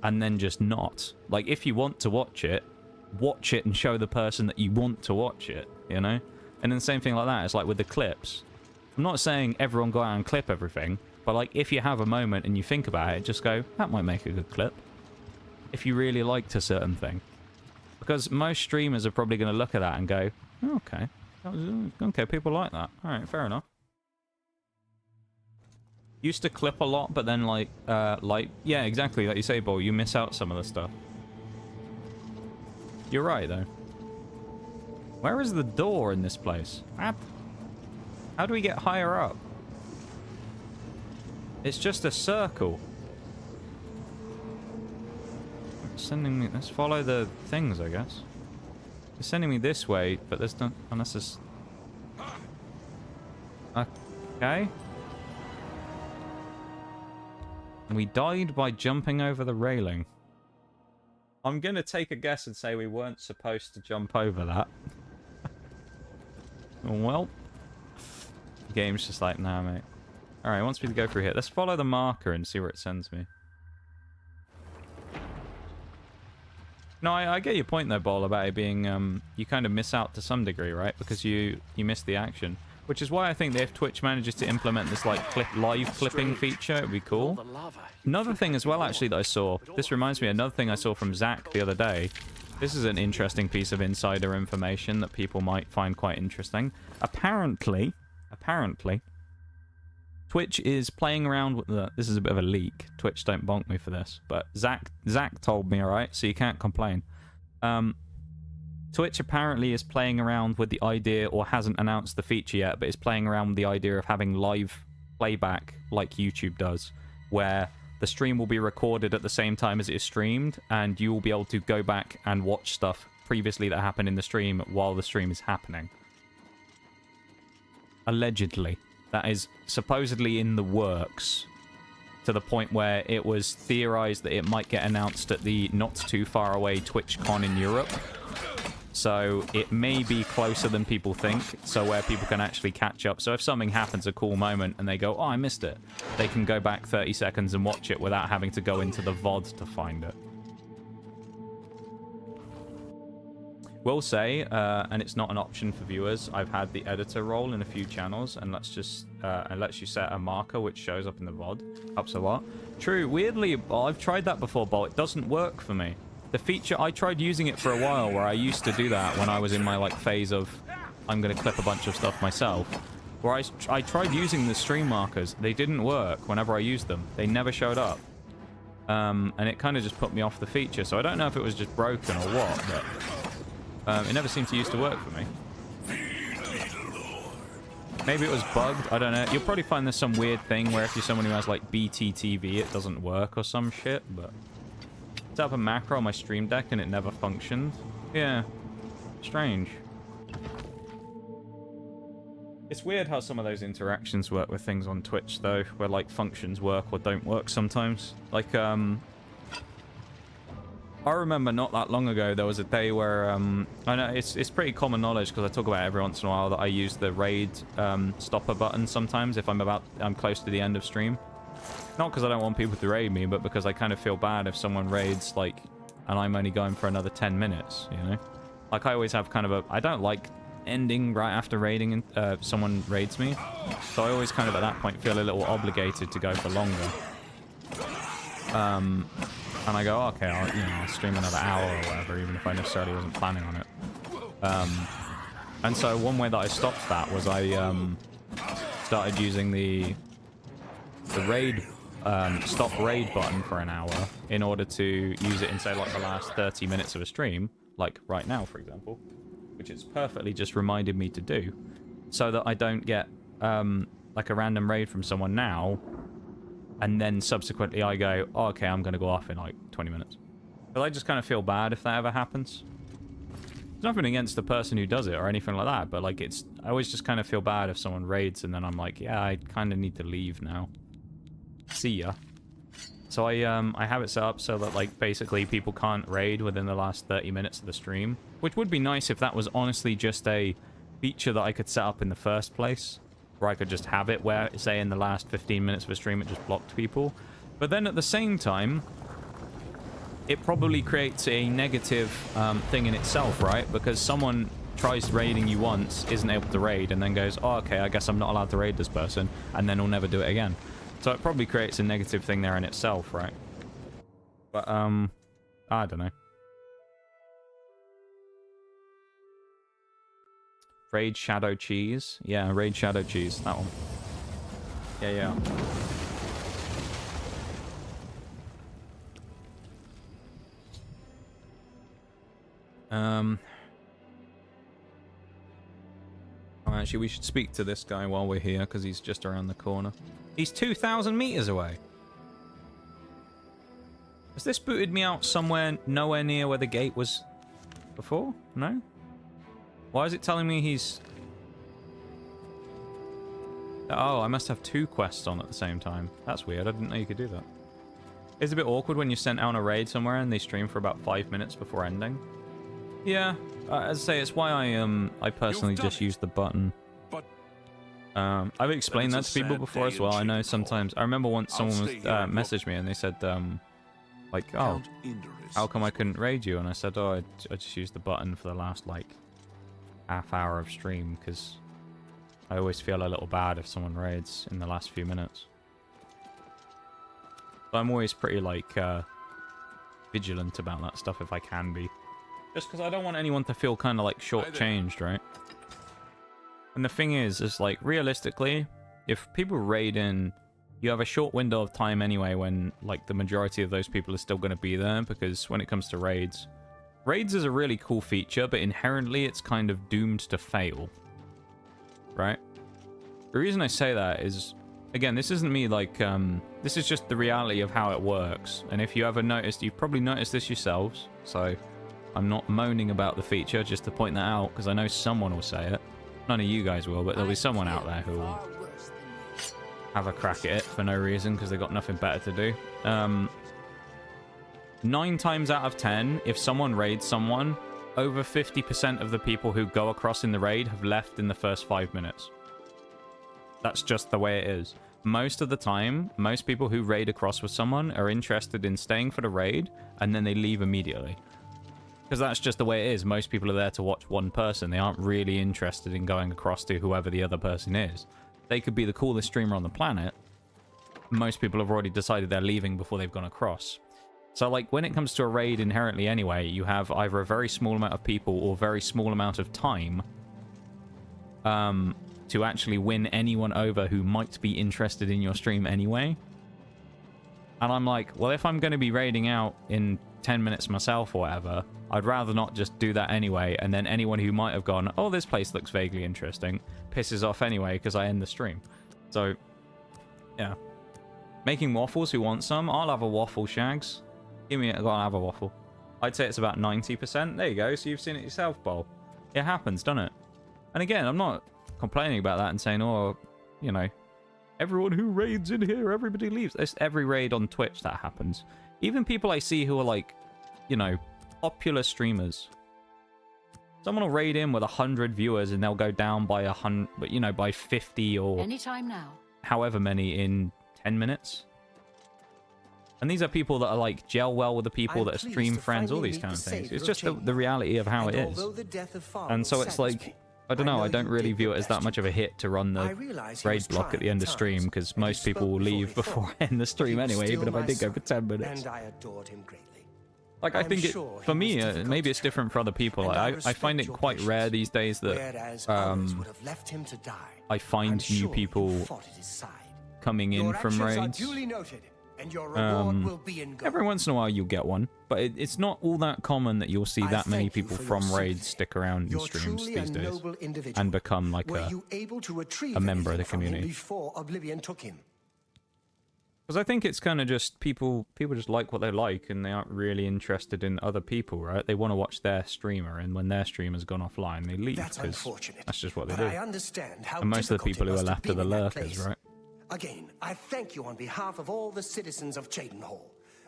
S1: and then just not. Like, if you want to watch it and show the person that you want to watch it, you know? And then the same thing like that. It's like with the clips. I'm not saying everyone go out and clip everything, but, like, if you have a moment and you think about it, just go, that might make a good clip. If you really liked a certain thing. Because most streamers are probably going to look at that and go, oh, okay, people like that. Alright, fair enough. Used to clip a lot, but then, like, yeah, exactly, like you say, Bull, you miss out some of the stuff. You're right, though. Where is the door in this place? How do we get higher up? It's just a circle. sending me... Let's follow the things, I guess. It's sending me this way, but there's no... Unless it's... Okay. We died by jumping over the railing. I'm gonna take a guess and say we weren't supposed to jump over that. Well. The game's just like, nah, mate. Alright, it wants me to go through here. Let's follow the marker and see where it sends me. No, I get your point though, Bol, about it being, you kind of miss out to some degree, right? Because you miss the action. Which is why I think that if Twitch manages to implement this, like, live clipping feature, it would be cool. Another thing as well, actually, that I saw. This reminds me of another thing I saw from Zach the other day. This is an interesting piece of insider information that people might find quite interesting. Apparently, Twitch is playing around with the... This is a bit of a leak. Twitch, don't bonk me for this. But Zach told me, alright? So you can't complain. Twitch apparently is playing around with the idea, or hasn't announced the feature yet, but is playing around with the idea of having live playback like YouTube does, where the stream will be recorded at the same time as it is streamed, and you will be able to go back and watch stuff previously that happened in the stream while the stream is happening. Allegedly. That is supposedly in the works, to the point where it was theorized that it might get announced at the not too far away TwitchCon in Europe. So it may be closer than people think, so where people can actually catch up. So if something happens, a cool moment, and they go, oh, I missed it, they can go back 30 seconds and watch it without having to go into the VOD to find it. Will say, and it's not an option for viewers, I've had the editor role in a few channels, and lets you set a marker which shows up in the VOD. Helps a lot. True, weirdly, I've tried that before, but it doesn't work for me. The feature, I tried using it for a while, where I used to do that when I was in my like phase of I'm going to clip a bunch of stuff myself. Where I tried using the stream markers. They didn't work whenever I used them. They never showed up. And it kind of just put me off the feature. So I don't know if it was just broken or what, but it never seemed to used to work for me. Maybe it was bugged. I don't know. You'll probably find there's some weird thing where if you're someone who has like BTTV, it doesn't work or some shit, but... Set up a macro on my stream deck and it never functioned. Yeah. Strange. It's weird how some of those interactions work with things on Twitch, though, where, like, functions work or don't work sometimes. Like, I remember not that long ago, there was a day where, I know it's pretty common knowledge, because I talk about it every once in a while, that I use the raid stopper button sometimes if I'm close to the end of stream. Not because I don't want people to raid me, but because I kind of feel bad if someone raids, like, and I'm only going for another 10 minutes, you know? Like, I always have kind of I don't like ending right after raiding and someone raids me. So I always kind of, at that point, feel a little obligated to go for longer. And I go, okay, I'll stream another hour or whatever, even if I necessarily wasn't planning on it. And so one way that I stopped that was I started using the raid stop raid button for an hour in order to use it in, say, like the last 30 minutes of a stream, like right now, for example, which it's perfectly just reminded me to do, so that I don't get like a random raid from someone now, and then subsequently I go, oh, okay, I'm going to go off in like 20 minutes. But I just kind of feel bad if that ever happens. There's nothing against the person who does it or anything like that, but like I always just kind of feel bad if someone raids and then I'm like, yeah, I kind of need to leave now. See ya. So I have it set up so that, like, basically people can't raid within the last 30 minutes of the stream, which would be nice if that was honestly just a feature that I could set up in the first place, where I could just have it where, say, in the last 15 minutes of a stream it just blocked people. But then at the same time, it probably creates a negative thing in itself, right? Because someone tries raiding you once, isn't able to raid, and then goes, oh, okay, I guess I'm not allowed to raid this person, and then will never do it again. So it probably creates a negative thing there in itself, right? But, I don't know. Raid Shadow Cheese. Yeah, Raid Shadow Cheese. That one. Yeah. Actually, we should speak to this guy while we're here, because he's just around the corner. He's 2,000 meters away. Has this booted me out somewhere nowhere near where the gate was before? No? Why is it telling me he's... Oh, I must have 2 quests on at the same time. That's weird. I didn't know you could do that. It's a bit awkward when you're sent out on a raid somewhere and they stream for about 5 minutes before ending. Yeah, as I say, it's why I personally just use the button.
S2: But
S1: I've explained that to people before as well. I know sometimes... I remember once someone was, messaged me and they said, like, oh, how come I couldn't raid you? And I said, oh, I just used the button for the last, like, half hour of stream, because I always feel a little bad if someone raids in the last few minutes. So I'm always pretty, like, vigilant about that stuff if I can be. Just because I don't want anyone to feel kind of, like, shortchanged, right? And the thing is like, realistically, if people raid in... You have a short window of time anyway when, like, the majority of those people are still going to be there, because when it comes to raids... Raids is a really cool feature, but inherently it's kind of doomed to fail. Right? The reason I say that is... Again, this isn't me, like, this is just the reality of how it works. And if you ever noticed, you've probably noticed this yourselves, so... I'm not moaning about the feature, just to point that out, because I know someone will say it. None of you guys will, but there'll be someone out there who will have a crack at it for no reason, because they've got nothing better to do. 9 times out of 10, if someone raids someone, over 50% of the people who go across in the raid have left in the first 5 minutes. That's just the way it is. Most of the time, most people who raid across with someone are interested in staying for the raid, and then they leave immediately. Because that's just the way it is. Most people are there to watch one person. They aren't really interested in going across to whoever the other person is. They could be the coolest streamer on the planet. Most people have already decided they're leaving before they've gone across. So, like, when it comes to a raid inherently anyway, you have either a very small amount of people or a very small amount of time to actually win anyone over who might be interested in your stream anyway. And I'm like, well, if I'm going to be raiding out in 10 minutes myself or whatever, I'd rather not just do that anyway, and then anyone who might have gone, oh, this place looks vaguely interesting, pisses off anyway because I end the stream. So, yeah. Making waffles, who wants some? I'll have a waffle, Shags. Give me it, I'll have a waffle. I'd say it's about 90%. There you go, so you've seen it yourself, Bol. It happens, doesn't it? And again, I'm not complaining about that and saying, oh, you know, everyone who raids in here, everybody leaves. It's every raid on Twitch that happens. Even people I see who are like, you know, popular streamers. Someone will raid in with 100 viewers and they'll go down by 100, you know, by 50 or
S6: anytime now,
S1: however many in 10 minutes. And these are people that are like gel well with the people that are stream friends, all these kind of things. It's just the reality of how it is. And so it's like, I don't know, I don't really view it as that much of a hit to run the raid block at the end of stream, because most people will leave before I end the stream anyway, even if I did go for 10 minutes.
S5: And I adored him greatly.
S1: Like, I think for me, maybe it's different for other people. Like, I find it quite rare these days that I find new people coming in from raids. Every once in a while you'll get one, but it's not all that common that you'll see that many people from raids stick around in streams these days and become like a member of the community. Because I think it's kind of just people just like what they like, and they aren't really interested in other people, right? They want to watch their streamer, and when their streamer's gone offline, they leave, because that's just what they do. And most of the people who are left are the lurkers, right?
S5: Again, I thank you on behalf of all the citizens of Cheydinhall.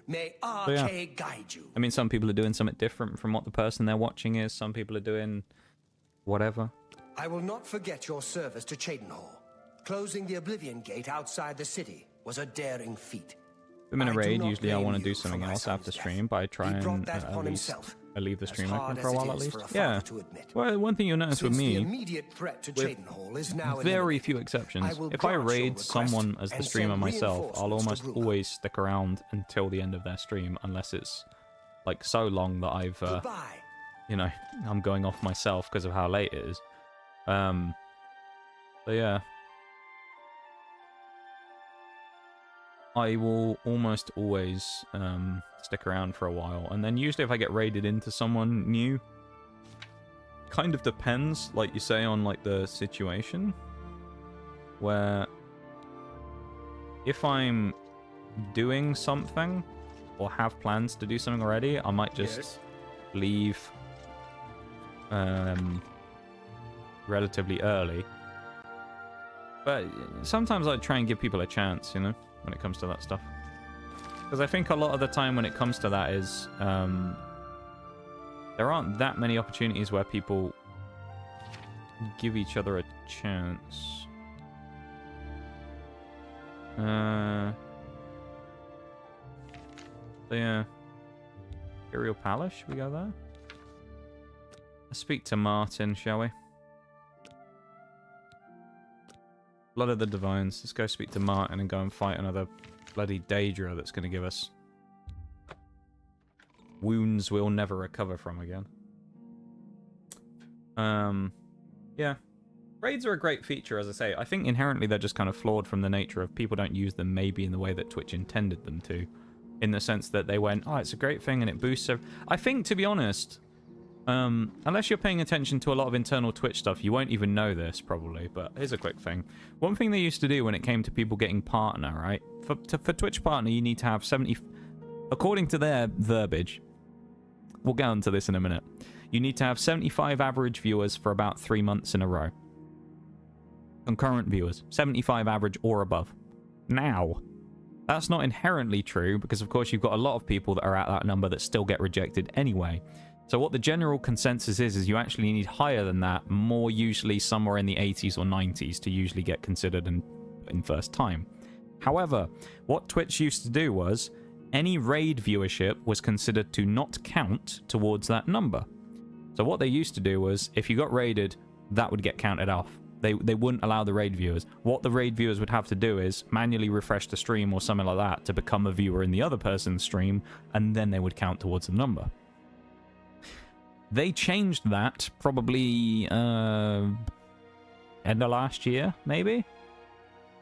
S5: May RK guide you.
S1: I mean, some people are doing something different from what the person they're watching is. Some people are doing whatever.
S5: I will not forget your service to Cheydinhall. Closing the Oblivion Gate outside the city was a daring feat.
S1: If I'm in a raid, usually I want to do something else after stream, but I try and at least I leave the stream open for a while at least. Yeah. Well, one thing you'll notice with me, with very few exceptions, if I raid someone as the streamer myself, I'll almost always stick around until the end of their stream, unless it's like so long that I've, you know, I'm going off myself because of how late it is. So yeah. I will almost always stick around for a while, and then usually if I get raided into someone new, kind of depends, like you say, on like the situation, where if I'm doing something or have plans to do something already, I might just leave relatively early. But sometimes I try and give people a chance, you know, when it comes to that stuff. Because I think a lot of the time when it comes to that is there aren't that many opportunities where people give each other a chance. So yeah. Imperial Palace, should we go there? Let's speak to Martin, shall we? Blood of the Divines. Let's go speak to Martin and go and fight another bloody Daedra that's going to give us wounds we'll never recover from again. Yeah. Raids are a great feature, as I say. I think inherently they're just kind of flawed from the nature of people don't use them maybe in the way that Twitch intended them to. In the sense that they went, oh, it's a great thing and it boosts... I think, to be honest, unless you're paying attention to a lot of internal Twitch stuff, you won't even know this, probably. But here's a quick thing. One thing they used to do when it came to people getting partner, right? For Twitch partner, you need to have 70... According to their verbiage, we'll get onto this in a minute. You need to have 75 average viewers for about 3 months in a row. Concurrent viewers. 75 average or above. Now, that's not inherently true because, of course, you've got a lot of people that are at that number that still get rejected anyway. So what the general consensus is you actually need higher than that, more usually somewhere in the 80s or 90s to usually get considered in first time. However, what Twitch used to do was any raid viewership was considered to not count towards that number. So what they used to do was, if you got raided, that would get counted off. They wouldn't allow the raid viewers. What the raid viewers would have to do is manually refresh the stream or something like that to become a viewer in the other person's stream, and then they would count towards the number. They changed that probably end of last year, maybe?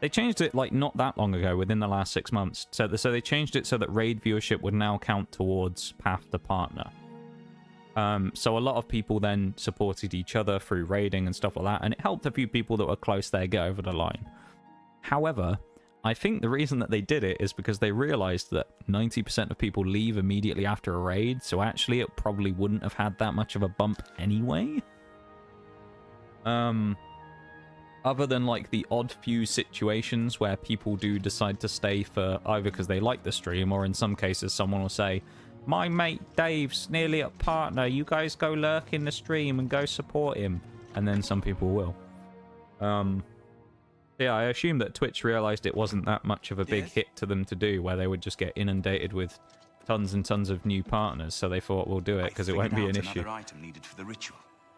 S1: They changed it like not that long ago, within the last 6 months. So they changed it so that raid viewership would now count towards path to partner. So a lot of people then supported each other through raiding and stuff like that, and it helped a few people that were close there get over the line. However, I think the reason that they did it is because they realized that 90% of people leave immediately after a raid, so actually it probably wouldn't have had that much of a bump anyway. Other than like the odd few situations where people do decide to stay for either because they like the stream, or in some cases someone will say, my mate Dave's nearly at partner, you guys go lurk in the stream and go support him. And then some people will. Yeah, I assume that Twitch realized it wasn't that much of a big hit to them to do, where they would just get inundated with tons and tons of new partners, so they thought we'll do it because it won't be an issue.
S9: Item needed for the ritual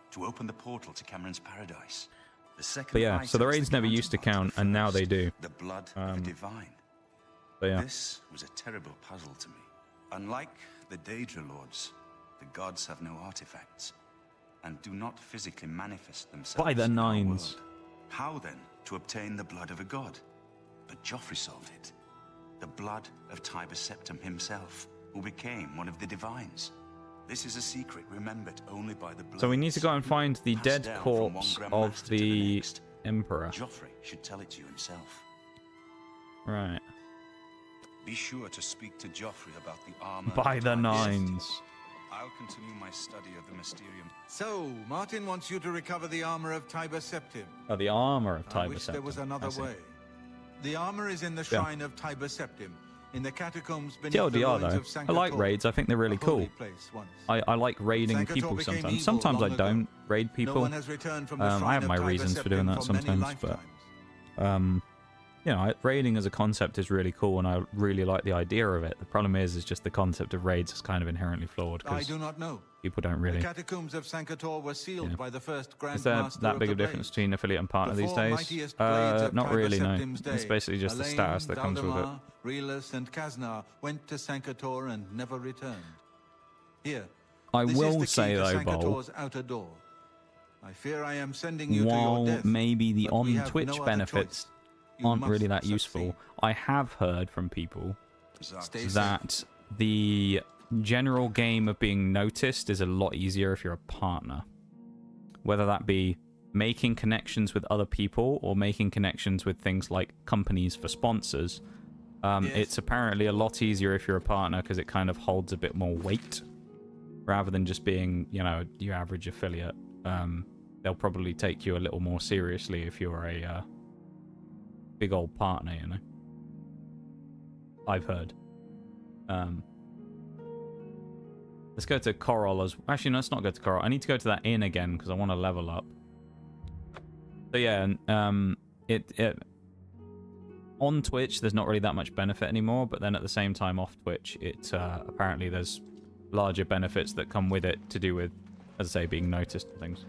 S9: to open the portal to Cameron's paradise.
S1: But yeah, so the raids never used to count, and now they do.
S9: The blood of the divine.
S1: But yeah.
S9: This was a terrible puzzle to me. Unlike the Daedra Lords, the gods have no artifacts and do not physically manifest themselves
S1: by the
S9: in our
S1: nines.
S9: world. How then to obtain the blood of a god? But Joffrey solved it. The blood of Tiber Septim himself, who became one of the divines. This is a secret remembered only by the blood.
S1: So we need to go and find the dead corpse of the Emperor.
S9: Joffrey should tell it to you himself.
S1: Right.
S9: Be sure to speak to Joffrey about the armor.
S1: By the nines.
S9: I'll continue my study of the Mysterium.
S8: So, Martin wants you to recover the armor of Tiber Septim.
S1: Oh, the armor of Tiber
S8: I wish
S1: Septim.
S8: there was another way. The armor is in the shrine of Tiber Septim, in the catacombs beneath the
S1: TLDR
S8: ruins
S1: though,
S8: of Sankator,
S1: I like raids. I think they're really cool. I like raiding
S8: Sankator
S1: people
S8: became
S1: sometimes.
S8: evil
S1: Sometimes I
S8: long
S1: don't
S8: ago.
S1: raid people.
S8: No one has returned from the
S1: I
S8: shrine
S1: have
S8: of
S1: my
S8: Tiber
S1: reasons for doing
S8: Septim
S1: that
S8: for many
S1: sometimes, but you know, raiding as a concept is really cool, and I really like the idea of it. The problem is just the concept of raids is kind of inherently flawed.
S8: I do not know.
S1: People don't really.
S8: The catacombs of Sankator were sealed by the first Grand
S1: Is there
S8: Master
S1: that big
S8: of
S1: of
S8: the
S1: a difference
S8: Blades.
S1: between affiliate and partner
S8: The
S1: these
S8: four
S1: days?
S8: mightiest blades of
S1: Not
S8: Tiber
S1: really, no.
S8: Septim's day.
S1: It's basically just the
S8: Elaine,
S1: status that comes with it.
S8: Valdemar, Relus, and Kaznar went to Sankator and never returned. Here,
S1: I
S8: this
S1: will
S8: is the
S1: say
S8: key to
S1: though, Bolt,
S8: Sankator's outer door. I fear I am sending you
S1: while
S8: to your death,
S1: maybe the
S8: but we have
S1: on-Twitch
S8: no other
S1: benefits
S8: choice. You
S1: aren't
S8: must
S1: really that
S8: succeed.
S1: useful, I have heard from people
S8: Stay
S1: that
S8: safe.
S1: the general game of being noticed is a lot easier if you're a partner. Whether that be making connections with other people or making connections with things like companies for sponsors, It's apparently a lot easier if you're a partner because it kind of holds a bit more weight rather than just being, you know, your average affiliate. They'll probably take you a little more seriously if you're a big old partner, you know. I've heard. Let's go to Coral as... Actually, no, let's not go to Coral. I need to go to that inn again because I want to level up. So yeah, on Twitch, there's not really that much benefit anymore, but then at the same time off Twitch, apparently there's larger benefits that come with it to do with, as I say, being noticed and things.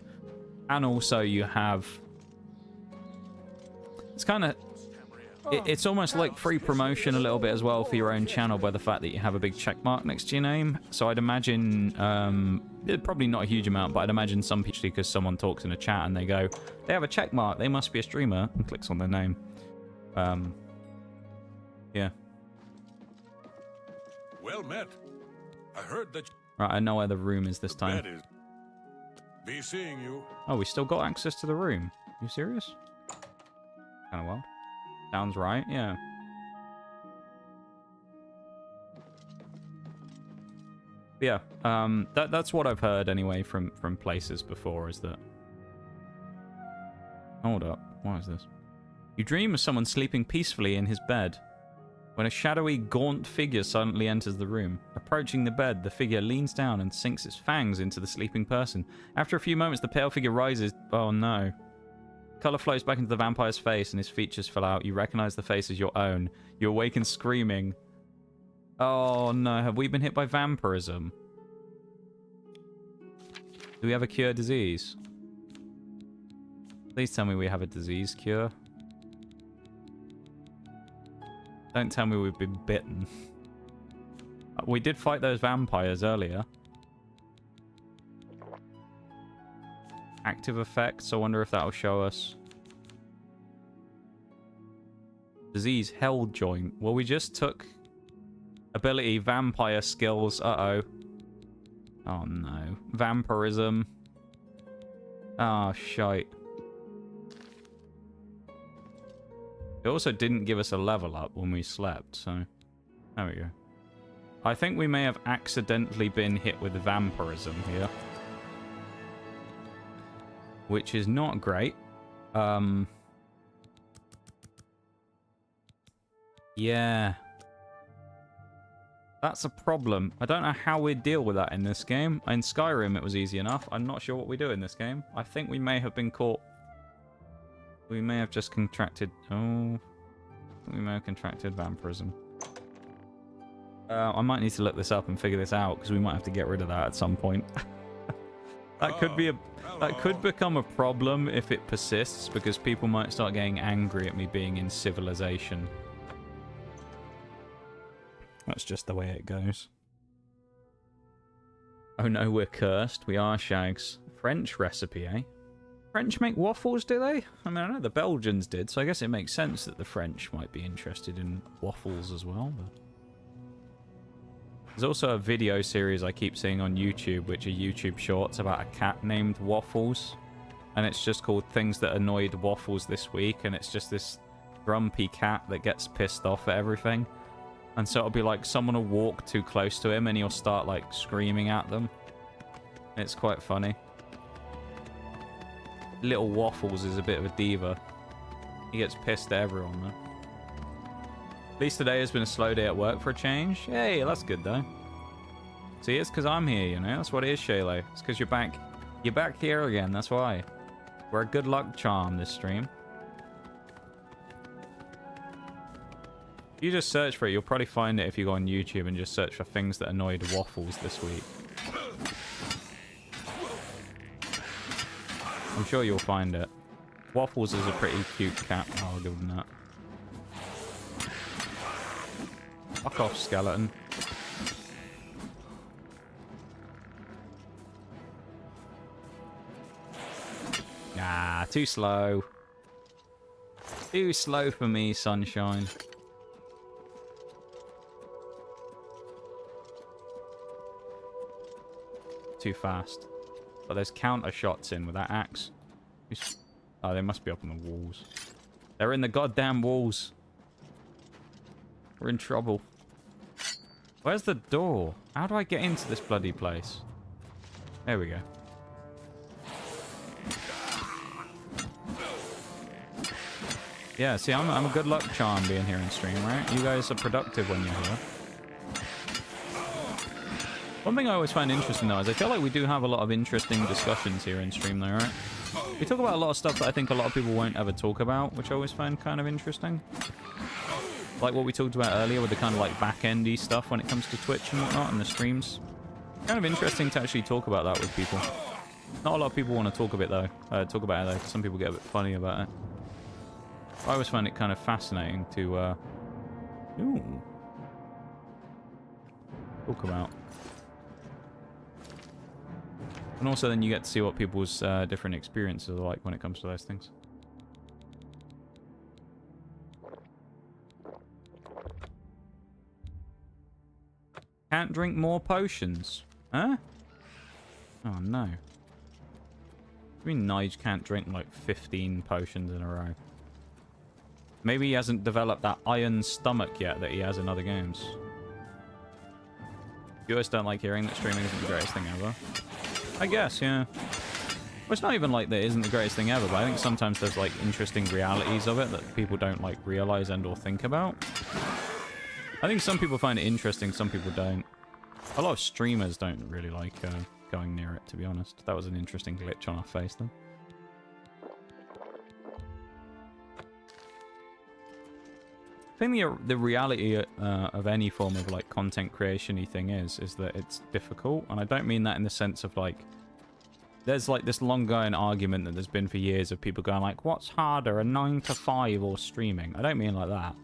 S1: And also you have... It's kind of... It's almost like free promotion a little bit as well for your own channel by the fact that you have a big check mark next to your name. So I'd imagine, probably not a huge amount, but I'd imagine some people, because someone talks in a chat and they go, they have a check mark, they must be a streamer, and clicks on their name. Yeah.
S12: Well met. I heard that...
S1: Right, I know where the room is this time.
S12: Be seeing you.
S1: Oh, we still got access to the room. You serious? Kind of wild. Sounds right, yeah. Yeah, that's what I've heard anyway from places before, is that... Hold up, what is this? You dream of someone sleeping peacefully in his bed. When a shadowy, gaunt figure suddenly enters the room. Approaching the bed, the figure leans down and sinks its fangs into the sleeping person. After a few moments, the pale figure rises... Oh no. Color flows back into the vampire's face and his features fill out. You recognize the face as your own. You awaken screaming. Oh no, have we been hit by vampirism? Do we have a cure disease? Please tell me we have a disease cure. Don't tell me we've been bitten. We did fight those vampires earlier. Active effects, I wonder if that'll show us. Disease, held joint. Well, we just took ability, vampire skills. Uh-oh. Oh no. Vampirism. Oh, shite. It also didn't give us a level up when we slept, so... There we go. I think we may have accidentally been hit with vampirism here. Which is not great. Yeah. That's a problem. I don't know how we deal with that in this game. In Skyrim, it was easy enough. I'm not sure what we do in this game. I think we may have been caught... We may have just contracted... Oh... We may have contracted vampirism. I might need to look this up and figure this out, because we might have to get rid of that at some point. That could be a... That could become a problem if it persists, because people might start getting angry at me being in civilization. That's just the way it goes. Oh no, we're cursed. We are shags. French recipe, eh? French make waffles, do they? I mean, I know the Belgians did, so I guess it makes sense that the French might be interested in waffles as well, but... There's also a video series I keep seeing on YouTube, which are YouTube shorts about a cat named Waffles. And it's just called Things That Annoyed Waffles This Week, and it's just this grumpy cat that gets pissed off at everything. And so it'll be like someone will walk too close to him and he'll start like screaming at them. It's quite funny. Little Waffles is a bit of a diva. He gets pissed at everyone though. At least today has been a slow day at work for a change. Hey, that's good though. See, it's because I'm here, you know? That's what it is, Shaylo. It's because you're back here again, that's why. We're a good luck charm this stream. If you just search for it, you'll probably find it if you go on YouTube and just search for Things That Annoyed Waffles this week. I'm sure you'll find it. Waffles is a pretty cute cat, I'll give them that. Fuck off, skeleton. Ah, too slow. Too slow for me, sunshine. Too fast. But there's counter shots in with that axe. Oh, they must be up on the walls. They're in the goddamn walls. We're in trouble. Where's the door? How do I get into this bloody place? There we go. Yeah, see, I'm a good luck charm being here in stream, right? You guys are productive when you're here. One thing I always find interesting, though, is I feel like we do have a lot of interesting discussions here in stream, though, right? We talk about a lot of stuff that I think a lot of people won't ever talk about, which I always find kind of interesting. Like what we talked about earlier with the kind of like back-endy stuff when it comes to Twitch and whatnot and the streams. Kind of interesting to actually talk about that with people. Not a lot of people want to talk about it though. Some people get a bit funny about it. I always find it kind of fascinating to talk about. And also then you get to see what people's different experiences are like when it comes to those things. Can't drink more potions. Huh? Oh no. I mean Nige can't drink like 15 potions in a row. Maybe he hasn't developed that iron stomach yet that he has in other games. You guys don't like hearing that streaming isn't the greatest thing ever? I guess, yeah. Well, it's not even like that it isn't the greatest thing ever, but I think sometimes there's like interesting realities of it that people don't like realize and or think about. I think some people find it interesting, some people don't. A lot of streamers don't really like going near it, to be honest. That was an interesting glitch on our face, though. I think the reality of any form of like content creation-y thing is that it's difficult, and I don't mean that in the sense of like there's like this long-going argument that there's been for years of people going like, what's harder, a 9 to 5 or streaming? I don't mean like that.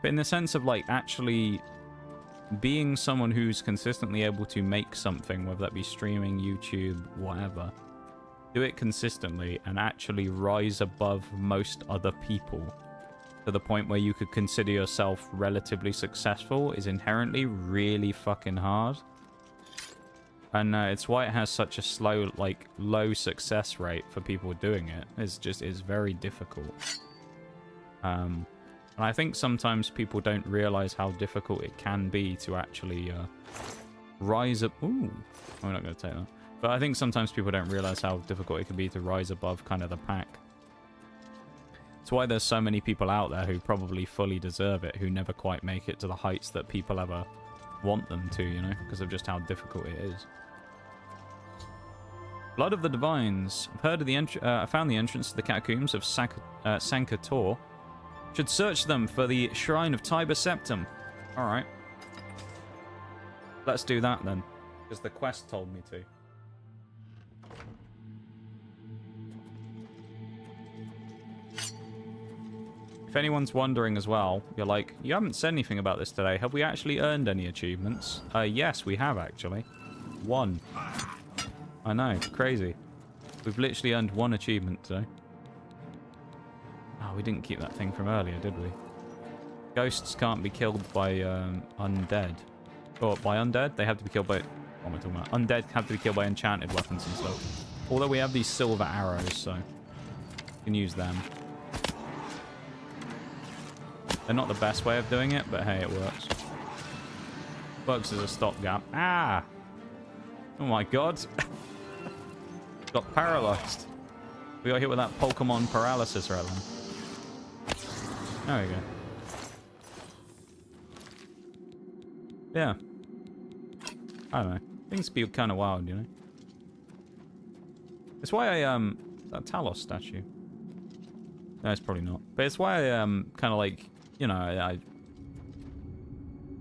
S1: But in the sense of like actually being someone who's consistently able to make something, whether that be streaming, YouTube, whatever, do it consistently and actually rise above most other people to the point where you could consider yourself relatively successful is inherently really fucking hard. And it's why it has such a slow, like, low success rate for people doing it. It's very difficult. And I think sometimes people don't realize how difficult it can be to actually rise up. Ooh, I'm not going to take that. But I think sometimes people don't realize how difficult it can be to rise above kind of the pack. It's why there's so many people out there who probably fully deserve it, who never quite make it to the heights that people ever want them to, you know, because of just how difficult it is. Blood of the Divines. I've heard of the I found the entrance to the catacombs of Sankator. Should search them for the Shrine of Tiber Septum. Alright. Let's do that then, because the quest told me to. If anyone's wondering as well, you're like, you haven't said anything about this today. Have we actually earned any achievements? Yes, we have actually. 1. I know, crazy. We've literally earned 1 achievement today. Oh, we didn't keep that thing from earlier, did we? Ghosts can't be killed by undead. Or by undead? They have to be killed by... What am I talking about? Undead have to be killed by enchanted weapons and stuff. Although we have these silver arrows, so... you can use them. They're not the best way of doing it, but hey, it works. Works as a stopgap. Ah! Oh my god. Got paralyzed. We got hit with that Pokemon paralysis right then. There we go. Yeah. I don't know. Things feel kind of wild, you know? It's why I, that Talos statue. No, it's probably not. But it's why I, kind of like, you know, I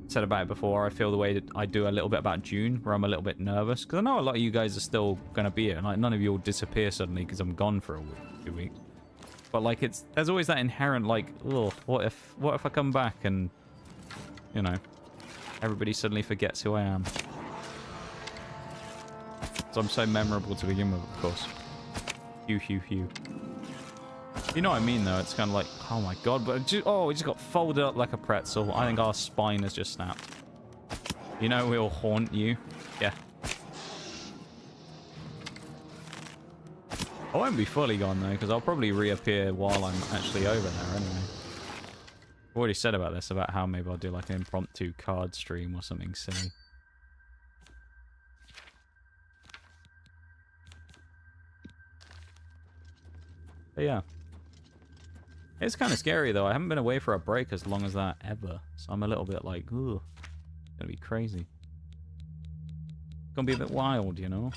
S1: said about it before, I feel the way that I do a little bit about June, where I'm a little bit nervous. Because I know a lot of you guys are still going to be here. And like, none of you will disappear suddenly because I'm gone for a week, 2 weeks. But like, there's always that inherent like, ugh, what if I come back and, you know, everybody suddenly forgets who I am. So I'm so memorable to begin with, of course. Phew. You know what I mean, though? It's kind of like, oh my god, but we just got folded up like a pretzel. I think our spine has just snapped. You know, we'll haunt you. Yeah. I won't be fully gone, though, because I'll probably reappear while I'm actually over there, anyway. I've already said about this, about how maybe I'll do like an impromptu card stream or something silly. But yeah. It's kind of scary though. I haven't been away for a break as long as that ever. So I'm a little bit like, ooh, it's gonna be crazy. It's gonna be a bit wild, you know?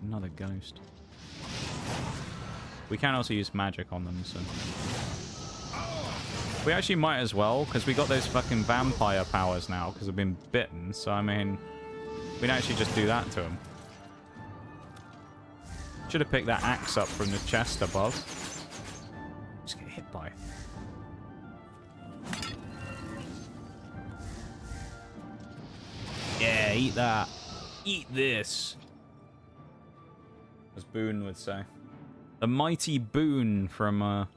S1: Another ghost. We can also use magic on them, so... We actually might as well, because we got those fucking vampire powers now, because we've been bitten. So, I mean, we can actually just do that to them. Should have picked that axe up from the chest above. Just get hit by it. Yeah, eat that. Eat this. As Boone would say. The mighty Boone from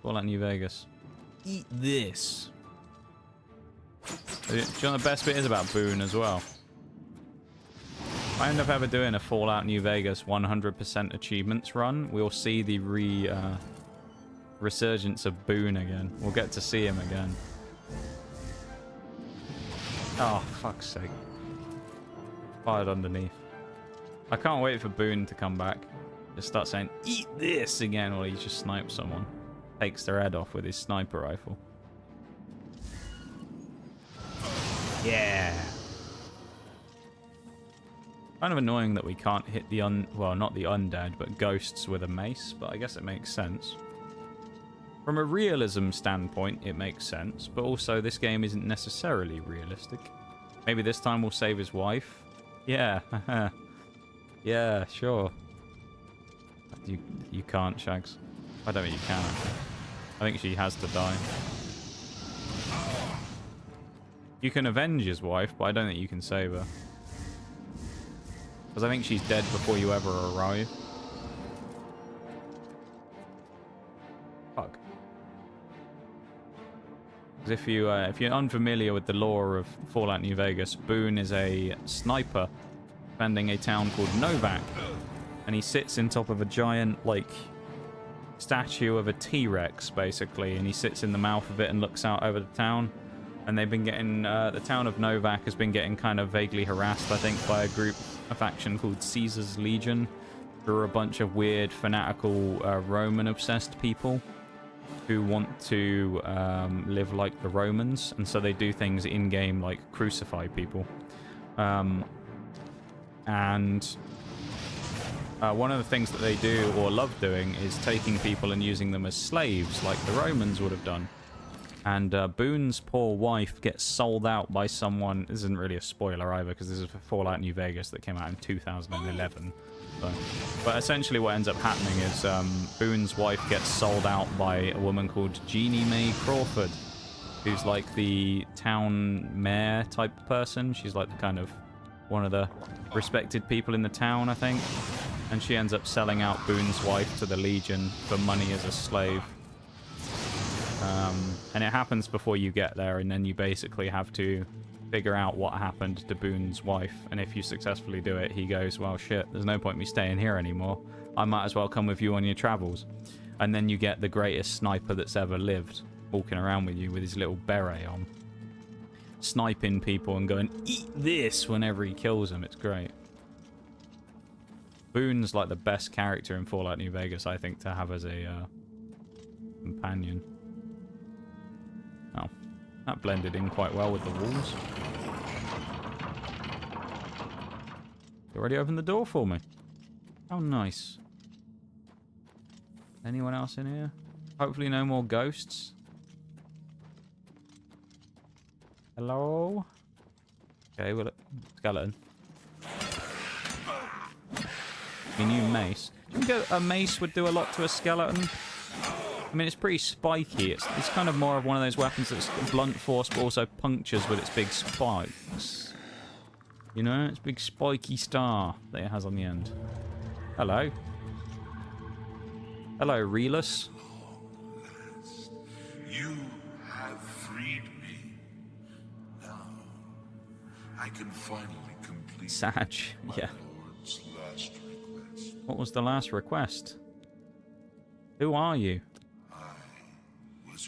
S1: Fallout New Vegas. Eat this. Do you know what the best bit is about Boone as well? If I end up ever doing a Fallout New Vegas 100% achievements run, we'll see the resurgence of Boone again. We'll get to see him again. Oh, fuck's sake. Fired underneath. I can't wait for Boone to come back. Just start saying, eat this again, while he just snipes someone. Takes their head off with his sniper rifle. Yeah. Kind of annoying that we can't hit the well, not the undead, but ghosts with a mace, but I guess it makes sense. From a realism standpoint, it makes sense, but also this game isn't necessarily realistic. Maybe this time we'll save his wife. Yeah. Yeah, sure. You can't, Shags. I don't think you can, actually. I think she has to die. You can avenge his wife, but I don't think you can save her. Because I think she's dead before you ever arrive. Fuck. Because if you're unfamiliar with the lore of Fallout New Vegas, Boone is a sniper defending a town called Novak. And he sits in top of a giant, like, statue of a T-Rex, basically. And he sits in the mouth of it and looks out over the town. And they've been getting, the town of Novak has been getting kind of vaguely harassed, I think, by a faction called Caesar's Legion, who are a bunch of weird, fanatical, Roman-obsessed people who want to live like the Romans. And so they do things in-game, like crucify people. One of the things that they do, or love doing, is taking people and using them as slaves, like the Romans would have done. And Boone's poor wife gets sold out by someone. This isn't really a spoiler either, because this is for Fallout New Vegas that came out in 2011. So. But essentially what ends up happening is Boone's wife gets sold out by a woman called Jeannie Mae Crawford, who's like the town mayor type person. She's like the kind of one of the respected people in the town, I think. And she ends up selling out Boone's wife to the Legion for money as a slave. And it happens before you get there, and then you basically have to figure out what happened to Boone's wife. And if you successfully do it, he goes, well, shit, there's no point me staying here anymore. I might as well come with you on your travels. And then you get the greatest sniper that's ever lived, walking around with you with his little beret on, sniping people and going, eat this, whenever he kills them. It's great. Boone's like the best character in Fallout New Vegas, I think, to have as a companion. Oh, that blended in quite well with the walls. You already opened the door for me. How nice. Anyone else in here? Hopefully no more ghosts. Hello? Okay, well, skeleton. Your new mace. Do you think a mace would do a lot to a skeleton? I mean, it's pretty spiky. It's kind of more of one of those weapons that's blunt force, but also punctures with its big spikes. You know, it's a big spiky star that it has on the end. Hello. Hello, Relus.
S2: You have freed me. Now, I can finally complete
S1: Sag, yeah.
S2: Lord's last request.
S1: What was the last request? Who are you?
S2: I was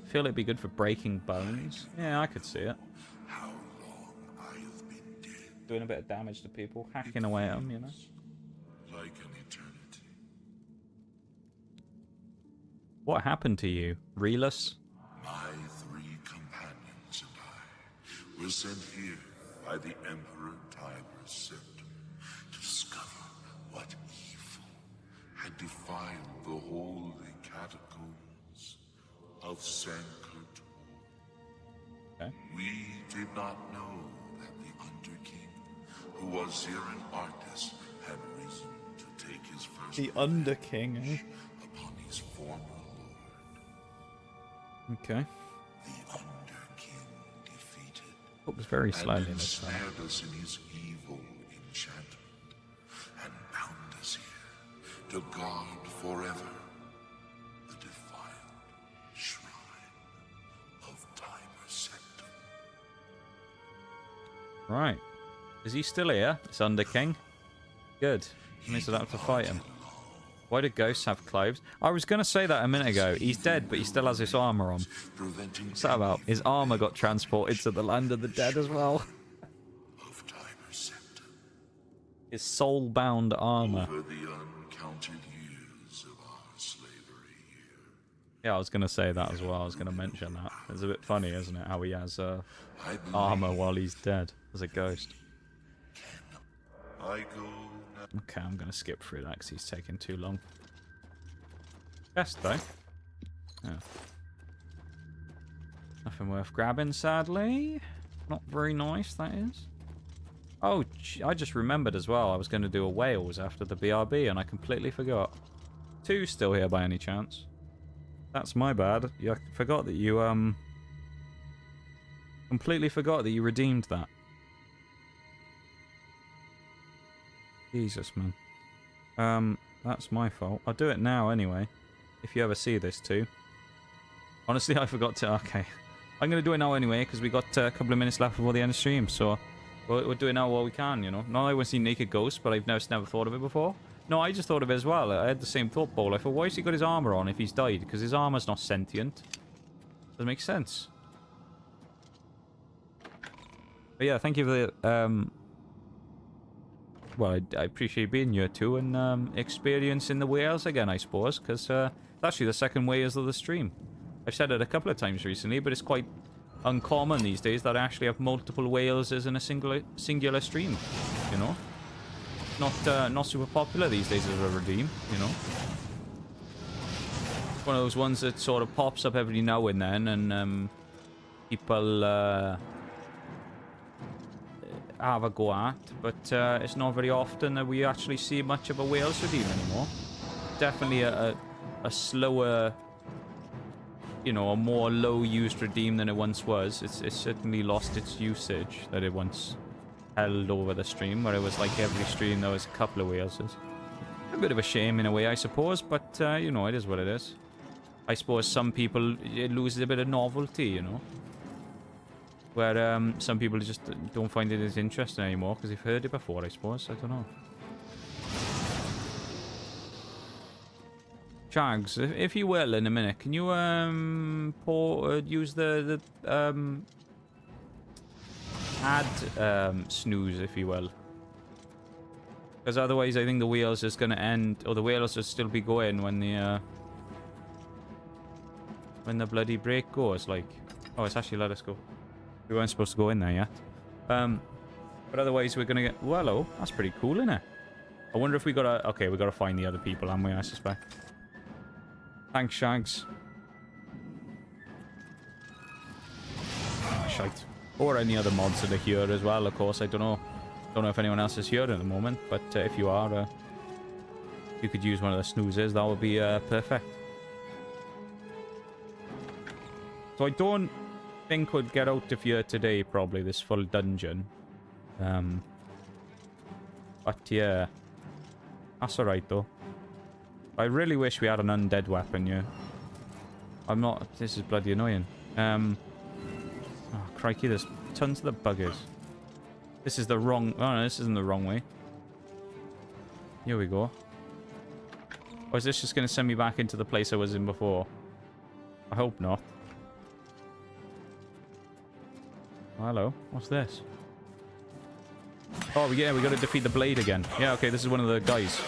S1: feel it'd be good for breaking bones. Yeah, I could see it.
S2: How long I have been dead.
S1: Doing a bit of damage to people, hacking away at them, you know.
S2: Like an eternity.
S1: What happened to you, Relus?
S2: My 3 companions and I were sent here by the Emperor Tiberius Septim to discover what evil had defiled the holy catacombs of Sankert.
S1: Okay.
S2: We did not know that the Underking, who was here in Arctis, had risen to take his first
S1: The Underking, eh?
S2: upon his former lord.
S1: Okay.
S2: The Underking defeated
S1: Looks very slowly
S2: and
S1: this time.
S2: ensnared us in his evil enchantment and bound us here to guard forever the defiled shrine of Tiber Septim.
S1: Right. Is he still here? This Underking? Good. Means I don't have to fight him. Why do ghosts have clothes? I was going to say that a minute ago. He's dead, but he still has his armor on. What's that about? His armor got transported to the land of the dead as well. His soul-bound armor.
S2: Over the uncounted years of our slavery here.
S1: Yeah, I was going to say that as well. I was going to mention that. It's a bit funny, isn't it? How he has armor while he's dead as a ghost.
S2: I go now.
S1: Okay, I'm going to skip through that because he's taking too long. Best, though. Yeah. Nothing worth grabbing, sadly. Not very nice, that is. Oh, I just remembered as well. I was going to do a Wales after the BRB, and I completely forgot. 2 still here by any chance? That's my bad. I forgot that you, completely forgot that you redeemed that. Jesus, man. That's my fault. I'll do it now anyway. If you ever see this too. Honestly, I forgot to... Okay. I'm going to do it now anyway, because we got a couple of minutes left before the end of stream, so... We'll do it now while we can, you know. Not I want to see Naked Ghost, but I've never thought of it before. No, I just thought of it as well. I had the same thought, Paul. I thought, why has he got his armor on if he's died? Because his armor's not sentient. Doesn't make sense. But yeah, thank you for the... Well, I appreciate being here too and experiencing the whales again, I suppose, because it's actually the second whales of the stream. I've said it a couple of times recently, but it's quite uncommon these days that I actually have multiple whales in a singular stream, you know? Not super popular these days as a redeem, you know? One of those ones that sort of pops up every now and then and people... have a go at, but it's not very often that we actually see much of a Wales redeem anymore. Definitely a slower, you know, a more low-used redeem than it once was. It's certainly lost its usage that it once held over the stream, where it was like every stream there was a couple of Waleses. A bit of a shame in a way, I suppose, but you know, it is what it is. I suppose some people, it loses a bit of novelty, you know. Where some people just don't find it as interesting anymore because they've heard it before, I suppose. I don't know. Shags, if you will, in a minute, can you use the add snooze, if you will? Because otherwise, I think the wheels is going to end, or the wheels will still be going when the bloody break goes. Like, oh, it's actually let us go. We weren't supposed to go in there yet. But otherwise, we're going to get... Well, hello. That's pretty cool, isn't it? I wonder if we got to... Okay, we got to find the other people, haven't we, I suspect. Thanks, Shags. Shite. Or any other mods that are here as well, of course. I don't know. Don't know if anyone else is here at the moment. But if you are, if you could use one of the snoozes, that would be perfect. So I don't... think would get out of here today, probably, this full dungeon. But yeah, that's alright though. I really wish we had an undead weapon, yeah. I'm not... This is bloody annoying. Oh, crikey, there's tons of the buggers. This is the wrong... Oh no, this isn't the wrong way. Here we go. Or is this just going to send me back into the place I was in before? I hope not. Hello. What's this? Oh, yeah, we got to defeat the blade again. Yeah, okay, this is one of the guys.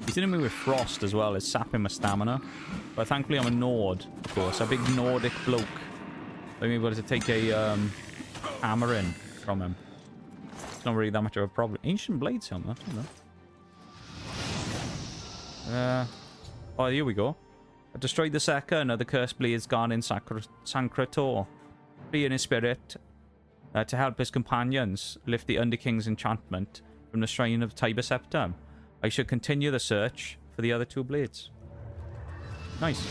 S1: He's hitting me with frost as well. It's sapping my stamina. But thankfully I'm a Nord, of course. A big Nordic bloke. I'm able to take a hammer in from him. It's not really that much of a problem. Ancient Blades helmet. I don't know. Oh, here we go. I destroyed the Sekka. Another cursed blade has gone in Sancrator. Free in his spirit to help his companions lift the Underking's enchantment from the shrine of Tiber Septum. I should continue the search for the other two blades. Nice.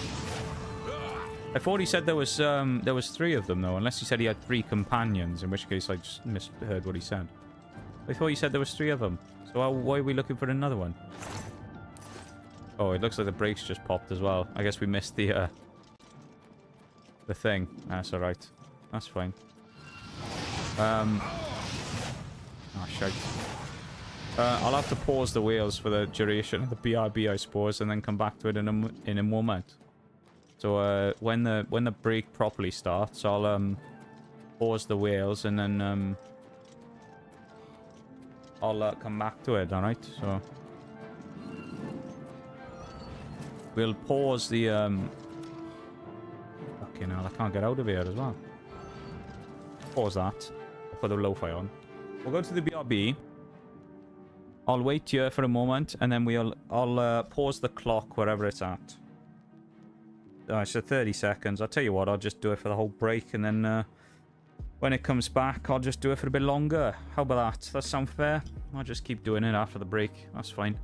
S1: I thought he said there was 3 of them though, unless he said he had 3 companions, in which case I just misheard what he said. I thought he said there was 3 of them. So why are we looking for another one? Oh, it looks like the brakes just popped as well. I guess we missed the thing. That's alright. That's fine. Oh, shite. I'll have to pause the wheels for the duration of the BRB, I suppose, and then come back to it in a moment. So when the brake properly starts, I'll pause the wheels and then I'll come back to it. All right. So we'll pause the fucking hell, I can't get out of here as well. Pause that. I'll put the lo-fi on. We'll go to the BRB. I'll wait here for a moment, and then I'll pause the clock wherever it's at. It's 30 seconds. I'll tell you what, I'll just do it for the whole break, and then when it comes back, I'll just do it for a bit longer. How about that? Does that sound fair? I'll just keep doing it after the break. That's fine.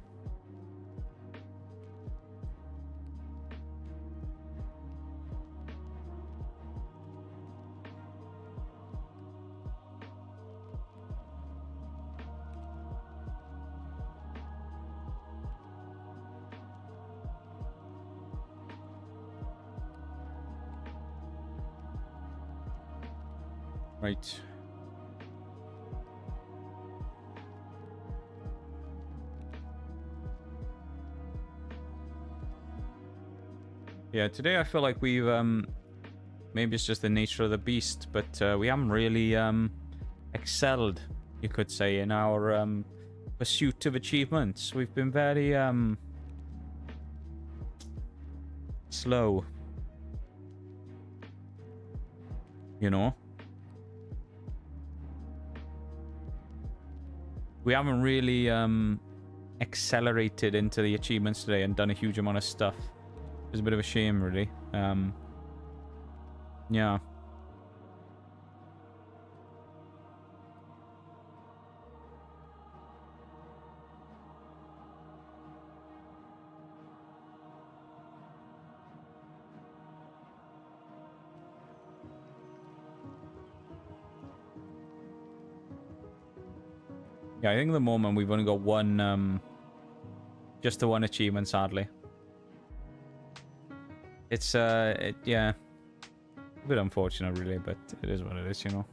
S1: Right. Yeah, today I feel like we've maybe it's just the nature of the beast, but we haven't really excelled, you could say, in our pursuit of achievements. We've been very slow. You know? We haven't really accelerated into the achievements today and done a huge amount of stuff. It's a bit of a shame, really. Yeah. Yeah, I think at the moment we've only got one, just the one achievement, sadly. It's, yeah, a bit unfortunate, really, but it is what it is, you know.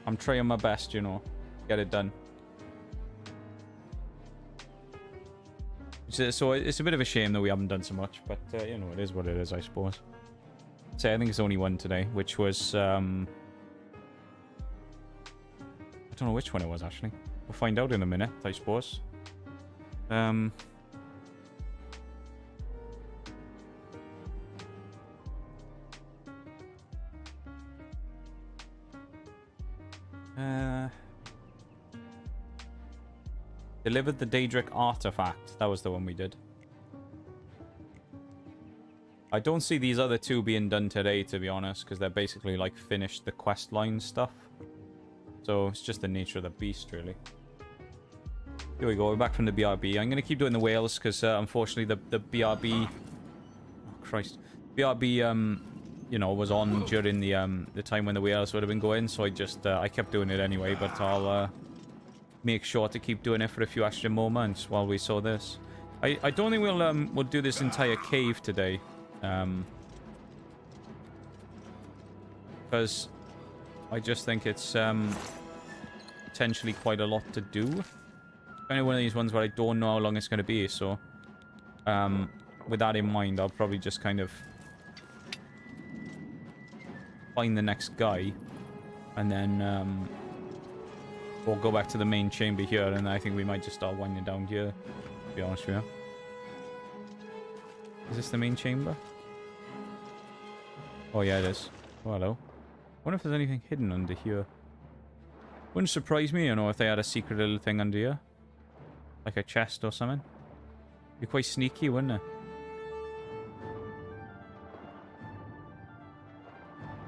S1: I'm trying my best, you know, get it done. So it's a bit of a shame that we haven't done so much, but you know, it is what it is, I suppose. So I think it's only one today, which was I don't know which one it was, actually. We'll find out in a minute, I suppose. Delivered the Daedric artifact. That was the one we did. I don't see these other two being done today, to be honest, because they're basically like finished the quest line stuff. So it's just the nature of the beast, really. Here we go. We're back from the BRB. I'm going to keep doing the whales because unfortunately the BRB... Oh, Christ. BRB, you know, was on during the time when the whales would have been going. So I kept doing it anyway, but I'll... make sure to keep doing it for a few extra moments while we saw this. I don't think we'll do this entire cave today. Because I just think it's potentially quite a lot to do. Only one of these ones where I don't know how long it's going to be, so with that in mind, I'll probably just kind of find the next guy, and then we'll go back to the main chamber here, and I think we might just start winding down here, to be honest with you. Is this the main chamber? Oh yeah, it is. Oh, hello. I wonder if there's anything hidden under here. Wouldn't surprise me, you know, if they had a secret little thing under here. Like a chest or something. Be quite sneaky, wouldn't it?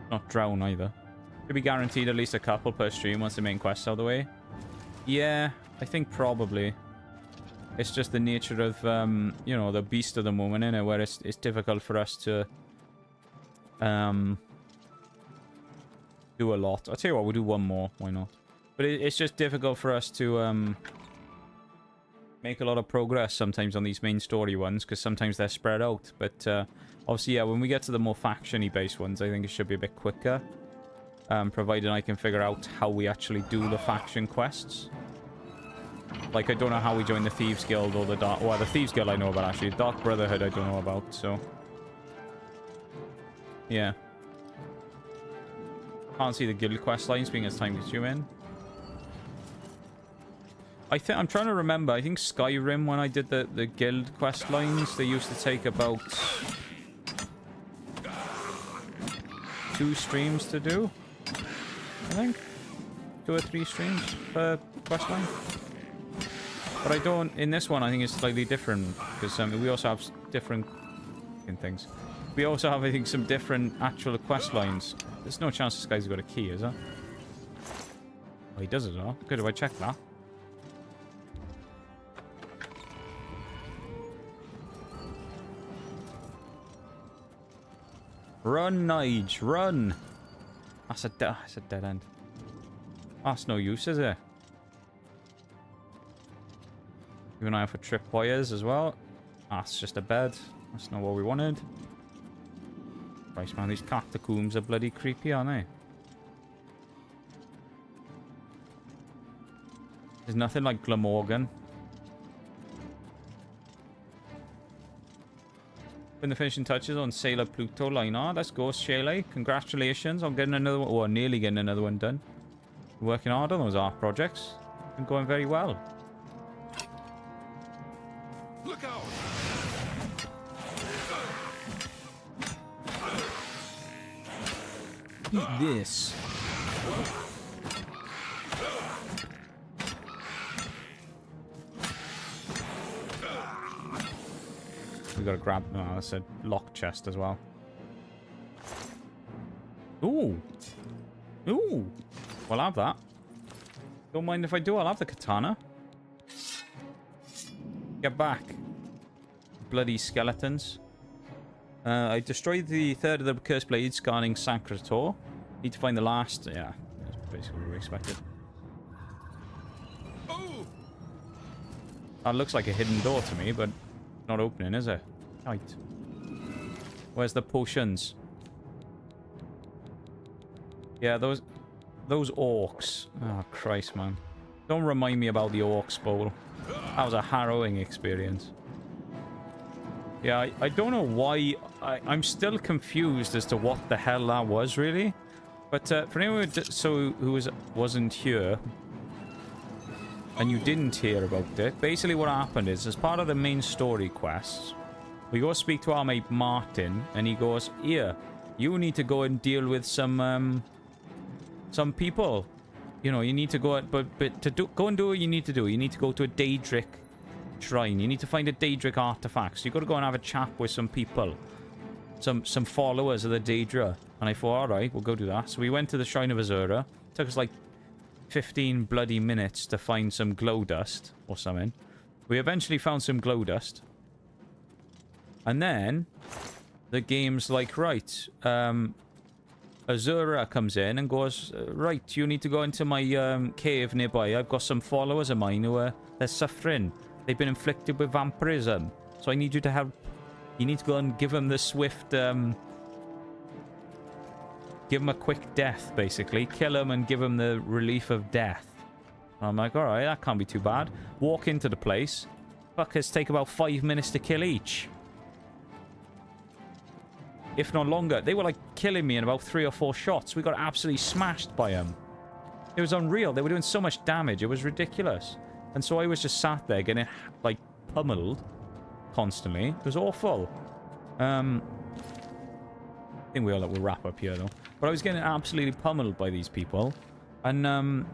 S1: Not drown either. Could be guaranteed at least a couple per stream once the main quest's out of the way. Yeah, I think probably. It's just the nature of, you know, the beast of the moment, innit? Where it's difficult for us to do a lot. I'll tell you what, we'll do one more. Why not? But it's just difficult for us to make a lot of progress sometimes on these main story ones, because sometimes they're spread out. But obviously, yeah, when we get to the more faction-y based ones, I think it should be a bit quicker. Provided I can figure out how we actually do the faction quests. Like, I don't know how we join the Thieves Guild or the Dark... Well, the Thieves Guild I know about, actually. Dark Brotherhood I don't know about, so... Yeah. Can't see the guild quest lines being as time consuming. I'm trying to remember. I think Skyrim, when I did the guild quest lines, they used to take about 2 streams to do. I think 2 or 3 streams per quest line. But I don't... In this one, I think it's slightly different. Because we also have different things. We also have, I think, some different actual quest lines. There's no chance this guy's got a key, is there? Oh, he does it all. Good, do I check that? Run, Nige, run! That's a dead end. That's no use, is it? Keep an eye out for tripwires as well. That's just a bed. That's not what we wanted. Christ, man, these catacombs are bloody creepy, aren't they? There's nothing like Glamorgan. Putting the finishing touches on Sailor Pluto line art. Let's go, Shayla. Congratulations on getting another one, or nearly getting another one done. Working hard on those art projects. Been going very well.
S12: Look out!
S1: Eat this. We gotta grab... Oh, that's a lock chest as well. Ooh. Ooh. We'll have that. Don't mind if I do. I'll have the katana. Get back. Bloody skeletons. I destroyed the third of the cursed blades, scanning Sancrator. Need to find the last. Yeah, that's basically what we expected.
S12: Oh!
S1: That looks like a hidden door to me, but not opening, is it? Right. Where's the potions? Yeah, those orcs. Oh, Christ, man. Don't remind me about the Orcs Bowl. That was a harrowing experience. Yeah, I don't know why. I'm still confused as to what the hell that was, really. But for anyone who wasn't here, and you didn't hear about it, basically what happened is, as part of the main story quests, we go speak to our mate Martin, and he goes, "Here, you need to go and deal with some people. You know, you need to go, but go and do what you need to do. You need to go to a Daedric shrine. You need to find a Daedric artifact. So you got to go and have a chat with some people, some followers of the Daedra." And I thought, all right, we'll go do that. So we went to the Shrine of Azura. Took us like 15 bloody minutes to find some glow dust or something. We eventually found some glow dust, and then the game's like, right, Azura comes in and goes, right, you need to go into my cave nearby. I've got some followers of mine who they're suffering. They've been inflicted with vampirism. So I need you to help. You need to go and give them the swift, give give him a quick death, basically. Kill him and give him the relief of death. I'm like, alright, that can't be too bad. Walk into the place. Fuckers take about 5 minutes to kill each. If not longer. They were like killing me in about 3 or 4 shots. We got absolutely smashed by them. It was unreal. They were doing so much damage. It was ridiculous. And so I was just sat there getting, like, pummeled constantly. It was awful. I think we'll wrap up here, though. But I was getting absolutely pummeled by these people. And,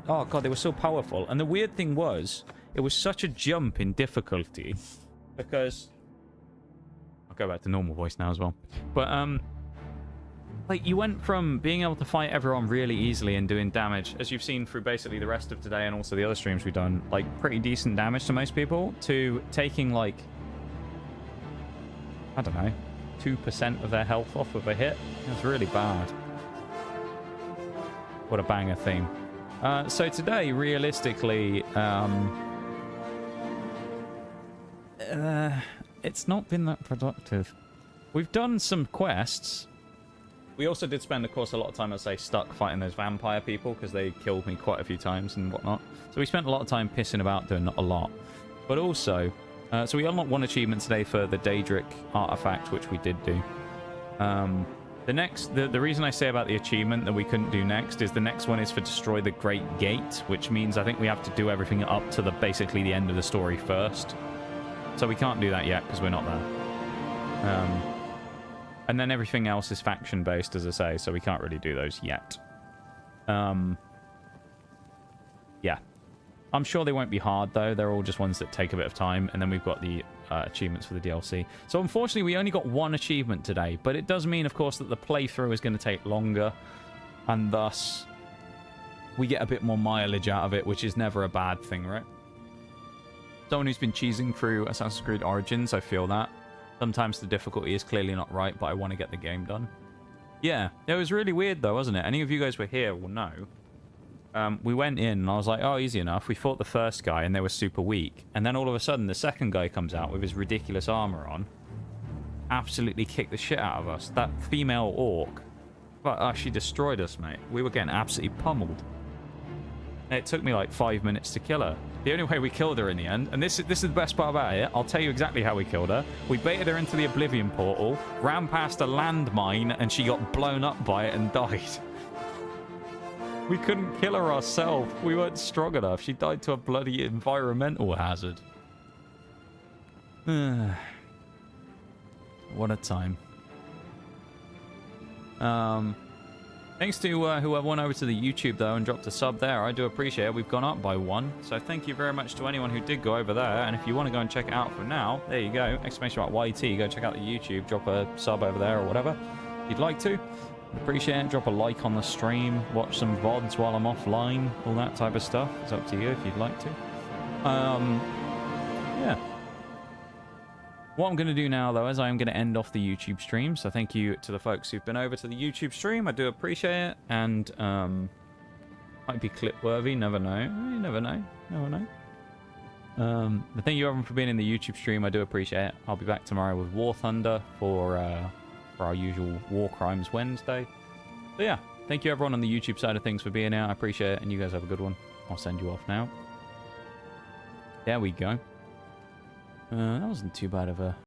S1: oh, God, they were so powerful. And the weird thing was, it was such a jump in difficulty. Because... I'll go back to normal voice now as well. But, like, you went from being able to fight everyone really easily and doing damage, as you've seen through basically the rest of today and also the other streams we've done, like, pretty decent damage to most people, to taking, like, I don't know, 2% of their health off of a hit. That's really bad. What a banger theme. So today, realistically, it's not been that productive. We've done some quests. We also did spend, of course, a lot of time, I'd say, stuck fighting those vampire people, because they killed me quite a few times and whatnot. So we spent a lot of time pissing about doing a lot. But also, so we unlocked one achievement today for the Daedric artifact, which we did do. The reason I say about the achievement that we couldn't do next is the next one is for Destroy the Great Gate, which means I think we have to do everything up to basically the end of the story first. So we can't do that yet because we're not there. And then everything else is faction-based, as I say, so we can't really do those yet. Yeah. I'm sure they won't be hard, though. They're all just ones that take a bit of time. And then we've got the achievements for the DLC. So, unfortunately, we only got one achievement today. But it does mean, of course, that the playthrough is going to take longer. And thus, we get a bit more mileage out of it, which is never a bad thing, right? Someone who's been cheesing through Assassin's Creed Origins, I feel that. Sometimes the difficulty is clearly not right, but I want to get the game done. Yeah, it was really weird, though, wasn't it? Any of you guys were here will know. We went in, and I was like, oh, easy enough. We fought the first guy, and they were super weak. And then all of a sudden, the second guy comes out with his ridiculous armor on. Absolutely kicked the shit out of us. That female orc. But she destroyed us, mate. We were getting absolutely pummeled. And it took me like 5 minutes to kill her. The only way we killed her in the end, and this is the best part about it, I'll tell you exactly how we killed her. We baited her into the Oblivion portal, ran past a landmine, and she got blown up by it and died. We couldn't kill her ourselves. We weren't strong enough. She died to a bloody environmental hazard. What a time. Thanks to whoever went over to the YouTube, though, and dropped a sub there. I do appreciate it. We've gone up by 1. So thank you very much to anyone who did go over there. And if you want to go and check it out for now, there you go. Exclamation mark YT. Go check out the YouTube. Drop a sub over there or whatever if you'd like to. Appreciate it. Drop a like on the stream. Watch some VODs while I'm offline. All that type of stuff. It's up to you if you'd like to. Yeah. What I'm going to do now, though, is I am going to end off the YouTube stream. So thank you to the folks who've been over to the YouTube stream. I do appreciate it. And might be clip-worthy. Never know. You never know. Never know. But thank you, everyone, for being in the YouTube stream. I do appreciate it. I'll be back tomorrow with War Thunder for our usual War Crimes Wednesday. So yeah, thank you, everyone, on the YouTube side of things for being here. I appreciate it. And you guys have a good one. I'll send you off now. There we go. That wasn't too bad of a